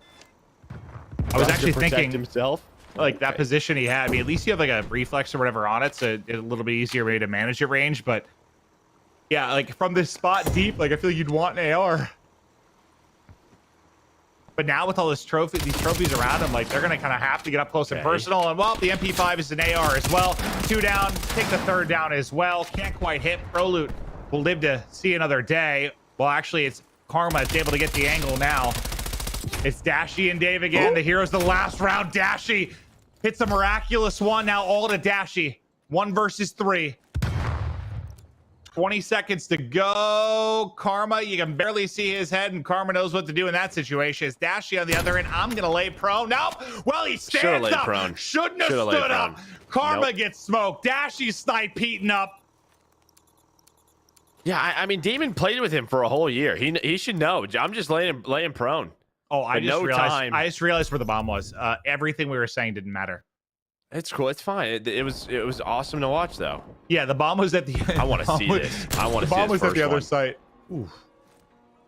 was actually thinking himself. Like that position he had. I mean, at least you have like a reflex or whatever on it, so it's a little bit easier maybe to manage your range. But yeah, like from this spot deep, like I feel like you'd want an AR. But now with all these trophies around him, like they're gonna kind of have to get up close and personal. And well, the MP5 is an AR as well. 2 down, take the 3rd down as well. Can't quite hit. Proloot will live to see another day. Well, actually, it's Karma that's able to get the angle now. It's Dashy and Dave again. Ooh. The heroes the last round. Dashy hits a miraculous one. Now all to Dashy. 1 versus 3. 20 seconds to go. Karma, you can barely see his head, and Karma knows what to do in that situation. It's Dashy on the other end. I'm going to lay prone. Nope. Well, he stands up. Prone. Shouldn't have stood up. Karma gets smoked. Dashy's snipe heating up. Yeah, I mean, Demon played with him for a whole year. He should know. I'm just laying prone. Oh, I just realized where the bomb was. Everything we were saying didn't matter. It's cool. It's fine. It was awesome to watch, though. Yeah, the bomb was at the. I want to see this. I want to see this. The bomb was at the other one. site. Ooh.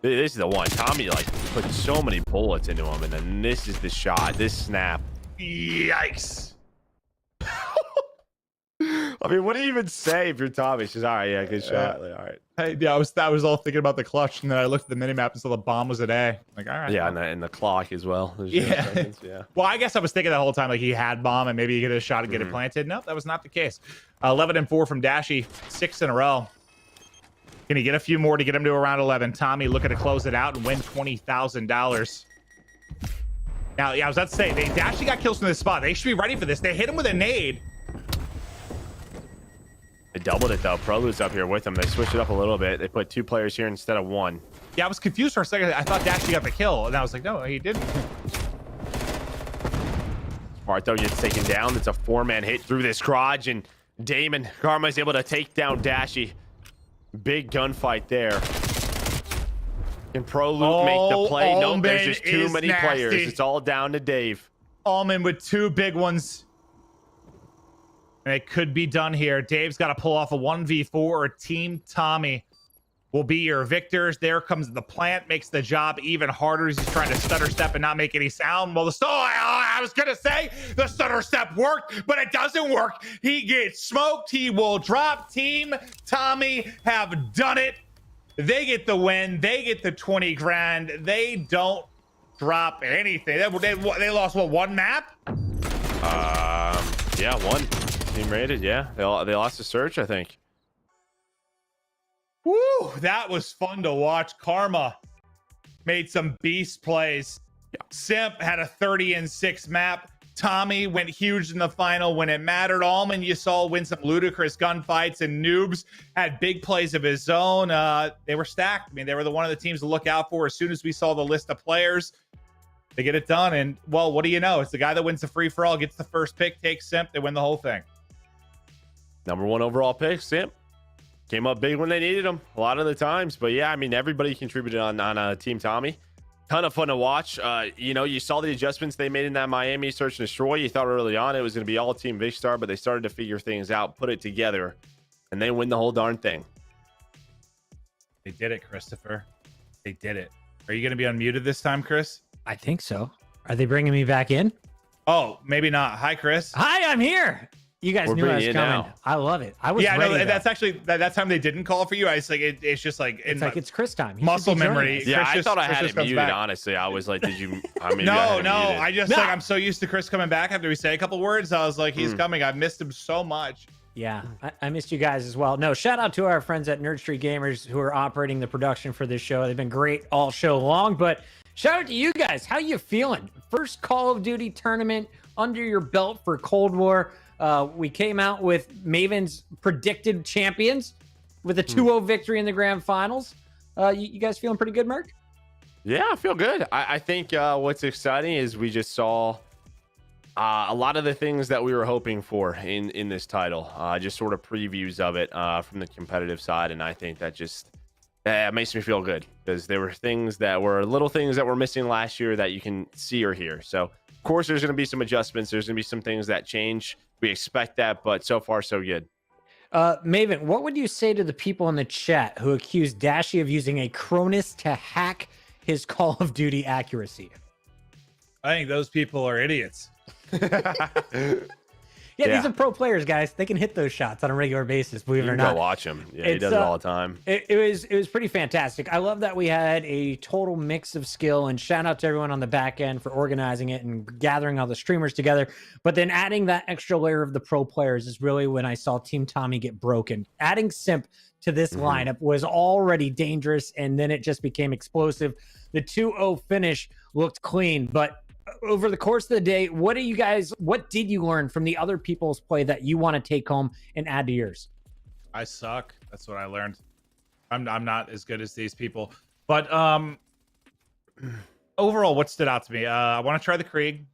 This is the one. Tommey like put so many bullets into him, and then this is the shot. This snap. Yikes. I mean, what do you even say if you're Tommey? She's all right. Yeah, good shot. Like, all right. Hey, yeah, I was all thinking about the clutch, and then I looked at the minimap and saw the bomb was at A. Like, all right. Yeah, and the clock as well. Yeah. Well, I guess I was thinking the whole time like he had bomb and maybe he could have shot and get it planted. No, that was not the case. 11-4 from Dashy, 6 in a row. Can he get a few more to get him to around 11? Tommey looking to close it out and win $20,000. Now, yeah, I was about to say, Dashy got kills from this spot. They should be ready for this. They hit him with a nade. They doubled it, though. Proloot's up here with them. They switched it up a little bit. They put 2 players here instead of 1. Yeah, I was confused for a second. I thought Dashy got the kill, and I was like, no, he didn't. Smart, though, gets taken down. It's a 4-man hit through this garage, and Damon, Karma's able to take down Dashy. Big gunfight there. Can Pro Loop make the play? Nope, there's just too many players. It's all down to Dave. Almond with 2 big ones. And it could be done here. Dave's got to pull off a 1v4 or Team Tommey will be your victors. There comes the plant, makes the job even harder as he's trying to stutter step and not make any sound. Well, I was going to say the stutter step worked, but it doesn't work. He gets smoked. He will drop. Team Tommey have done it. They get the win. They get the 20 grand. They don't drop anything. They lost, what, 1 map? Yeah, 1. Team rated, yeah. They lost the search, I think. Woo, that was fun to watch. Karma made some beast plays. Simp had a 30-6 map. Tommey went huge in the final when it mattered. Almond, you saw win some ludicrous gunfights, and Noobs had big plays of his own. They were stacked. I mean, they were one of the teams to look out for. As soon as we saw the list of players, they get it done. And, well, what do you know? It's the guy that wins the free-for-all, gets the first pick, takes Simp. They win the whole thing. Number 1 overall pick, Simp. Came up big when they needed him a lot of the times. But, yeah, I mean, everybody contributed on Team Tommey. Ton of fun to watch. You saw the adjustments they made in that Miami search and destroy. You thought early on it was going to be all Team Vistar, but they started to figure things out, put it together, and they win the whole darn thing. They did it, Christopher. They did it. Are you going to be unmuted this time, Chris? I think so. Are they bringing me back in? Oh, maybe not. Hi, Chris. Hi, I'm here. You guys knew I was coming. Now. I love it. I was ready. No, that's actually that time they didn't call for you. I was like, it's just like it's Chris time. Muscle memory. Yeah, Chris I thought I Chris had it muted. Back. Honestly, I was like, did you? I mean, no. I just like I'm so used to Chris coming back after we say a couple words. I was like, he's coming. I've missed him so much. Yeah, I missed you guys as well. No, shout out to our friends at Nerd Street Gamers who are operating the production for this show. They've been great all show long. But shout out to you guys. How you feeling? First Call of Duty tournament under your belt for Cold War. We came out with Maven's predicted champions with a 2-0 victory in the grand finals. You guys feeling pretty good, Merc? Yeah, I feel good. I think what's exciting is we just saw a lot of the things that we were hoping for in this title. Just sort of previews of it from the competitive side, and I think that just makes me feel good because there were little things that were missing last year that you can see or hear. So, of course, there's going to be some adjustments. There's going to be some things that change. We expect that, but so far, so good. Maven, what would you say to the people in the chat who accused Dashy of using a Cronus to hack his Call of Duty accuracy? I think those people are idiots. Yeah, these are pro players, guys. They can hit those shots on a regular basis, believe it or not. Go watch him. Yeah, he does it all the time. It was pretty fantastic. I love that we had a total mix of skill, and shout out to everyone on the back end for organizing it and gathering all the streamers together. But then adding that extra layer of the pro players is really when I saw Team Tommey get broken. Adding Simp to this lineup was already dangerous, and then it just became explosive. The 2-0 finish looked clean, but over the course of the day, what did you learn from the other people's play that you want to take home and add to yours? I suck. That's what I learned. I'm not as good as these people. But overall, what stood out to me? I want to try the Krieg,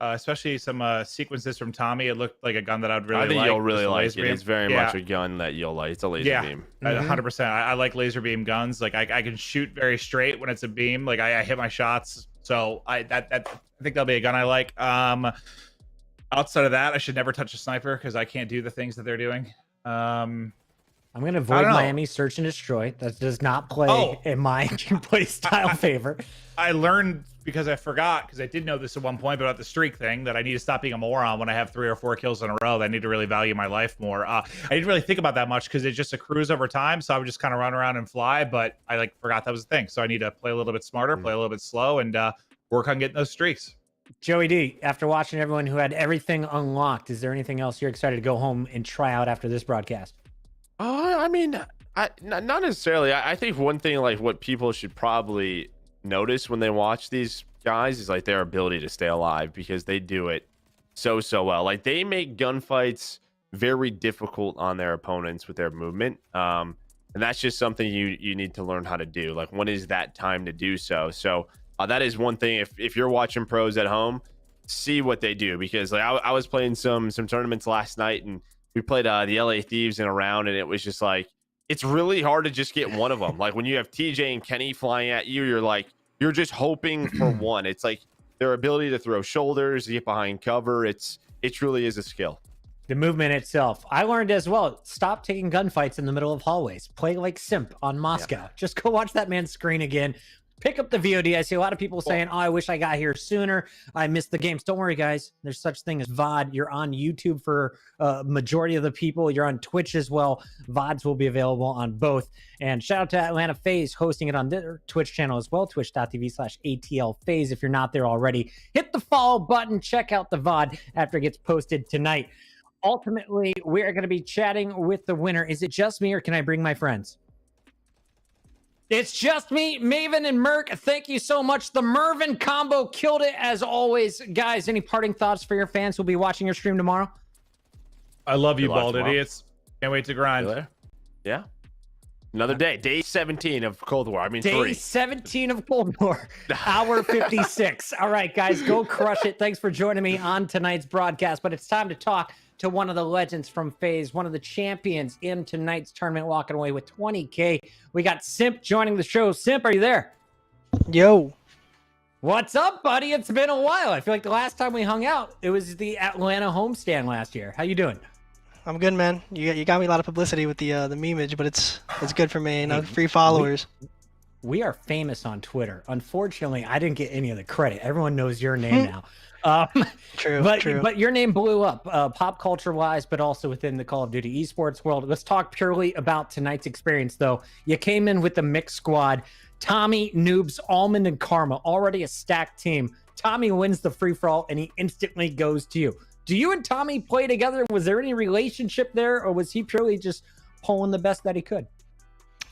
especially some sequences from Tommey. It looked like a gun that I'd really like. I think you'll really like it. Beam. It's very much a gun that you'll like. It's a laser beam. 100%. I like laser beam guns. Like I can shoot very straight when it's a beam. Like I hit my shots. So I think that'll be a gun I like. Outside of that, I should never touch a sniper because I can't do the things that they're doing. I'm going to avoid Miami Search and Destroy. That does not play in my play style favor. I learned because I forgot, because I did know this at one point, but about the streak thing, that I need to stop being a moron when I have 3 or 4 kills in a row. That I need to really value my life more. I didn't really think about that much because it just accrues over time. So I would just kind of run around and fly, but I forgot that was a thing. So I need to play a little bit smarter, play a little bit slow, and work on getting those streaks. Joey D, after watching everyone who had everything unlocked, is there anything else you're excited to go home and try out after this broadcast? I mean, not necessarily. I think one thing, like what people should probably notice when they watch these guys is like their ability to stay alive, because they do it so well. Like they make gunfights very difficult on their opponents with their movement. And that's just something you need to learn how to do. Like when is that time to do so? So that is one thing. If you're watching pros at home, see what they do, because like I was playing some tournaments last night, and we played the LA Thieves in a round, and it was just like, it's really hard to just get one of them. Like when you have TJ and Kenny flying at you, you're just hoping for one. It's like their ability to throw shoulders, get behind cover. It truly is a skill. The movement itself. I learned as well, stop taking gunfights in the middle of hallways. Play like Simp on Moscow. Yeah. Just go watch that man's screen again. Pick up the VOD. I see a lot of people saying, oh, I wish I got here sooner. I missed the games. Don't worry, guys. There's such thing as VOD. You're on YouTube for majority of the people. You're on Twitch as well. VODs will be available on both. And shout out to Atlanta FaZe hosting it on their Twitch channel as well, twitch.tv/ATL FaZe. If you're not there already, hit the follow button. Check out the VOD after it gets posted tonight. Ultimately, we are going to be chatting with the winner. Is it just me or can I bring my friends? It's just me, Maven, and Merc. Thank you so much. The Mervin combo killed it as always. Guys, any parting thoughts for your fans who'll be watching your stream tomorrow? I love you, Good luck bald tomorrow. idiots. Can't wait to grind. Yeah. Another day. Day 17 of Cold War. I mean, Day 3. 17 of Cold War, hour 56. All right, guys, go crush it. Thanks for joining me on tonight's broadcast. But it's time to talk to one of the legends from FaZe, one of the champions in tonight's tournament, walking away with 20K. We got Simp joining the show. Simp, are you there? Yo. What's up, buddy? It's been a while. I feel like the last time we hung out, it was the Atlanta homestand last year. How you doing? I'm good, man. You got me a lot of publicity with the memeage, but it's good for me. You know, free followers. We are famous on Twitter. Unfortunately, I didn't get any of the credit. Everyone knows your name now. True, but your name blew up pop culture wise, but also within the Call of Duty esports world. Let's talk purely about tonight's experience, though. You came in with the mixed squad: Tommey, Noobs, Almond, and Karma. Already a stacked team. Tommey wins the free for all, and he instantly goes to you. Do you and Tommey play together? Was there any relationship there, or was he purely just pulling the best that he could?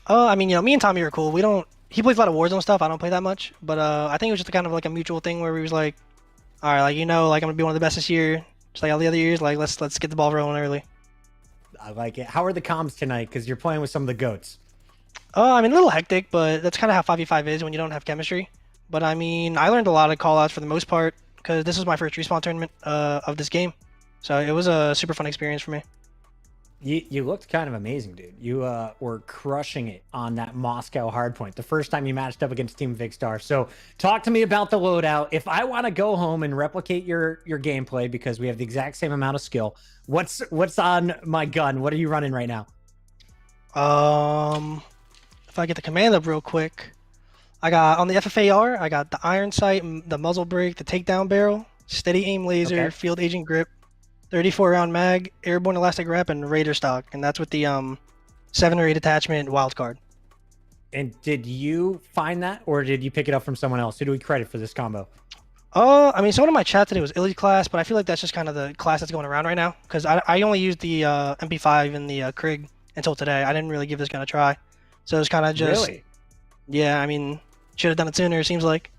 I mean, you know, me and Tommey are cool. He plays a lot of Warzone stuff. I don't play that much, but I think it was just kind of like a mutual thing where we was like, all right, like, you know, like I'm gonna be one of the best this year, just like all the other years. Like, let's get the ball rolling early. I like it. How are the comms tonight? Because you're playing with some of the goats. I mean, a little hectic, but that's kind of how 5v5 is when you don't have chemistry. But I mean, I learned a lot of callouts for the most part because this was my first respawn tournament of this game, so it was a super fun experience for me. You looked kind of amazing, dude. You were crushing it on that Moscow hardpoint the first time you matched up against Team Vicstar. So talk to me about the loadout. If I want to go home and replicate your gameplay, because we have the exact same amount of skill, what's on my gun? What are you running right now? If I get the command up real quick, I got on the FFAR, I got the iron sight, the muzzle brake, the takedown barrel, steady aim laser, field agent grip, 34 round mag, airborne elastic wrap, and raider stock, and that's with the 7 or 8 attachment wild card. And did you find that, or did you pick it up from someone else? Who do we credit for this combo? I mean, someone in my chat said it was Illy class, but I feel like that's just kind of the class that's going around right now, because I only used the MP5 and the Krig until today. I didn't really give this gun a try, so it's kind of just... Really? Yeah, I mean, should have done it sooner, it seems like.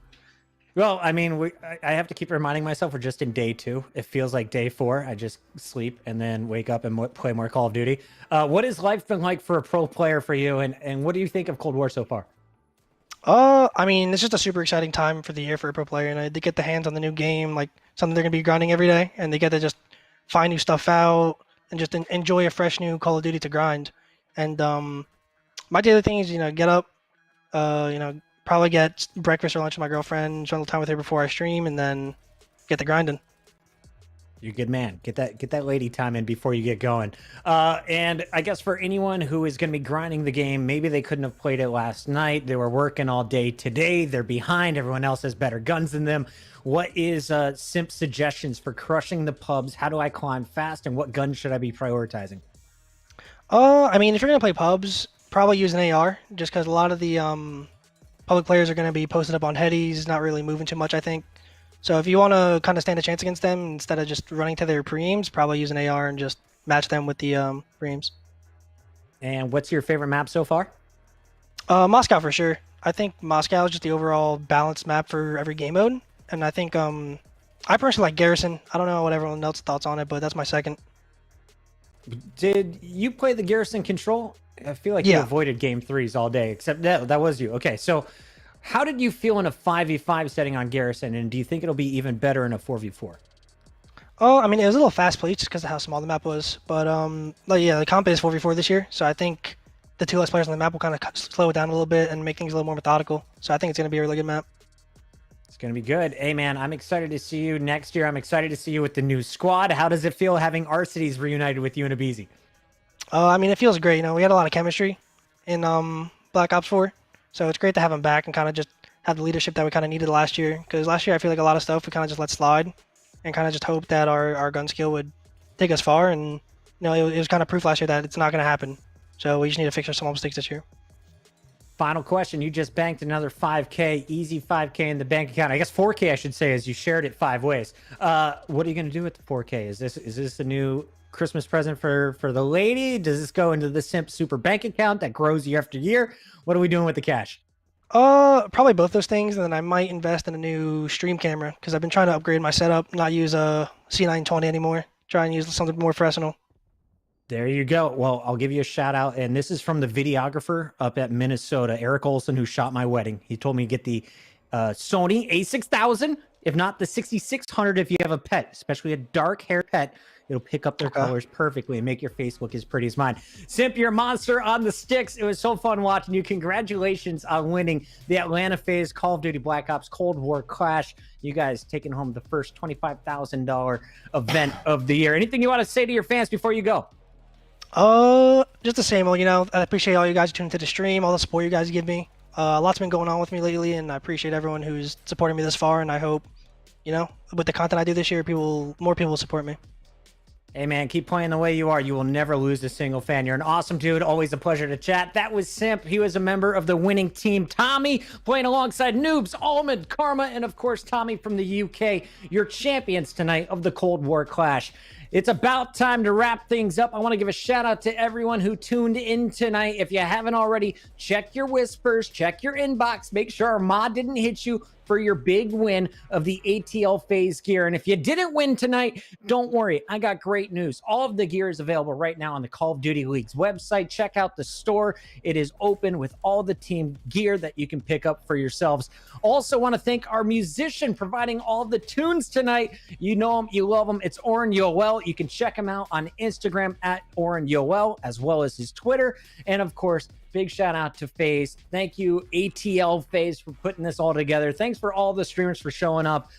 Well, I mean, I have to keep reminding myself we're just in day 2. It feels like day 4. I just sleep and then wake up and play more Call of Duty. What has life been like for a pro player for you, and what do you think of Cold War so far? I mean, it's just a super exciting time for the year for a pro player, and they get the hands on the new game, like something they're going to be grinding every day, and they get to just find new stuff out and just enjoy a fresh new Call of Duty to grind. And my daily thing is, you know, get up, you know, probably get breakfast or lunch with my girlfriend, spend a little time with her before I stream, and then get the grinding. You're a good man. Get that lady time in before you get going. And I guess for anyone who is going to be grinding the game, maybe they couldn't have played it last night. They were working all day today. They're behind. Everyone else has better guns than them. What is Simp suggestions for crushing the pubs? How do I climb fast? And what guns should I be prioritizing? I mean, if you're going to play pubs, probably use an AR, just because a lot of the public players are going to be posted up on headies, not really moving too much, I think. So if you want to kind of stand a chance against them, instead of just running to their pre-aims, probably use an AR and just match them with the pre-aims. And what's your favorite map so far? Moscow for sure. I think Moscow is just the overall balanced map for every game mode. And I think I personally like Garrison. I don't know what everyone else's thoughts on it, but that's my second. Did you play the Garrison control? I feel like you avoided game 3s all day, except that was you. Okay, so how did you feel in a 5v5 setting on Garrison, and do you think it'll be even better in a 4v4? Oh, I mean, it was a little fast-paced just because of how small the map was. But like, yeah, the comp is 4v4 this year, so I think the 2 less players on the map will kind of slow it down a little bit and make things a little more methodical. So I think it's going to be a really good map. It's going to be good. Hey, man, I'm excited to see you next year. I'm excited to see you with the new squad. How does it feel having Arcitys reunited with you and aBeZy? I mean, it feels great. You know, we had a lot of chemistry in Black Ops 4, so it's great to have him back and kind of just have the leadership that we kind of needed last year. Because last year, I feel like a lot of stuff we kind of just let slide and kind of just hope that our gun skill would take us far. And you know, it was kind of proof last year that it's not going to happen. So we just need to fix our small mistakes this year. Final question. You just banked another 5K, easy 5K in the bank account. I guess 4K, I should say, as you shared it 5 ways. What are you going to do with the 4K? Is this a new Christmas present for the lady? Does this go into the Simp super bank account that grows year after year? What are we doing with the cash? Probably both those things, and then I might invest in a new stream camera because I've been trying to upgrade my setup, not use a C920 anymore. Try and use something more professional. There you go. Well, I'll give you a shout out, and this is from the videographer up at Minnesota, Eric Olson, who shot my wedding. He told me to get the Sony A6000, if not the 6600 if you have a pet, especially a dark hair pet. It'll pick up their colors perfectly and make your face look as pretty as mine. Simp, you're a monster on the sticks. It was so fun watching you. Congratulations on winning the Atlanta FaZe Call of Duty Black Ops Cold War Clash. You guys taking home the first $25,000 event of the year. Anything you want to say to your fans before you go? Just the same old, you know, I appreciate all you guys tuning into the stream, all the support you guys give me. Lots been going on with me lately, and I appreciate everyone who's supporting me this far, and I hope, you know, with the content I do this year, more people will support me. Hey, man, keep playing the way you are. You will never lose a single fan. You're an awesome dude. Always a pleasure to chat. That was Simp. He was a member of the winning team. Tommey playing alongside Noobs, Almond, Karma, and, of course, Tommey from the UK. Your champions tonight of the Cold War Clash. It's about time to wrap things up. I want to give a shout out to everyone who tuned in tonight. If you haven't already, check your whispers, check your inbox, make sure our mod didn't hit you for your big win of the ATL FaZe gear. And if you didn't win tonight, don't worry. I got great news. All of the gear is available right now on the Call of Duty League's website. Check out the store. It is open with all the team gear that you can pick up for yourselves. Also want to thank our musician providing all the tunes tonight. You know him, you love him. It's Oren Yoel. You can check him out on Instagram at Oren Yoel, as well as his Twitter. And of course, big shout out to FaZe. Thank you, ATL FaZe, for putting this all together. Thanks for all the streamers for showing up.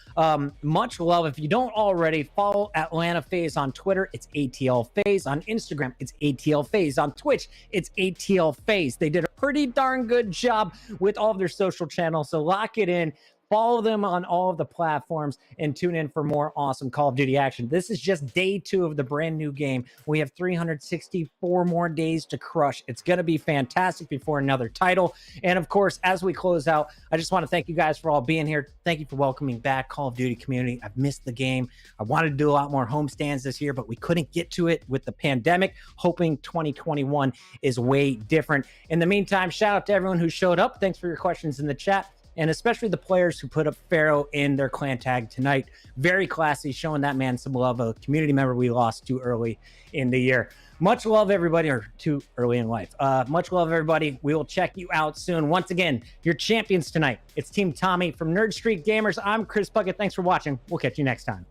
Much love. If you don't already, follow Atlanta FaZe on Twitter. It's ATL FaZe. On Instagram, it's ATL FaZe. On Twitch, it's ATL FaZe. They did a pretty darn good job with all of their social channels, so lock it in. Follow them on all of the platforms and tune in for more awesome Call of Duty action. This is just day 2 of the brand new game. We have 364 more days to crush. It's going to be fantastic before another title. And of course, as we close out, I just want to thank you guys for all being here. Thank you for welcoming back Call of Duty community. I've missed the game. I wanted to do a lot more homestands this year, but we couldn't get to it with the pandemic. Hoping 2021 is way different. In the meantime, shout out to everyone who showed up. Thanks for your questions in the chat. And especially the players who put up Pharaoh in their clan tag tonight. Very classy, showing that man some love, a community member we lost too early in the year. Much love, everybody, or too early in life. Much love, everybody. We will check you out soon. Once again, your champions tonight. It's Team Tommey from Nerd Street Gamers. I'm Chris Puckett. Thanks for watching. We'll catch you next time.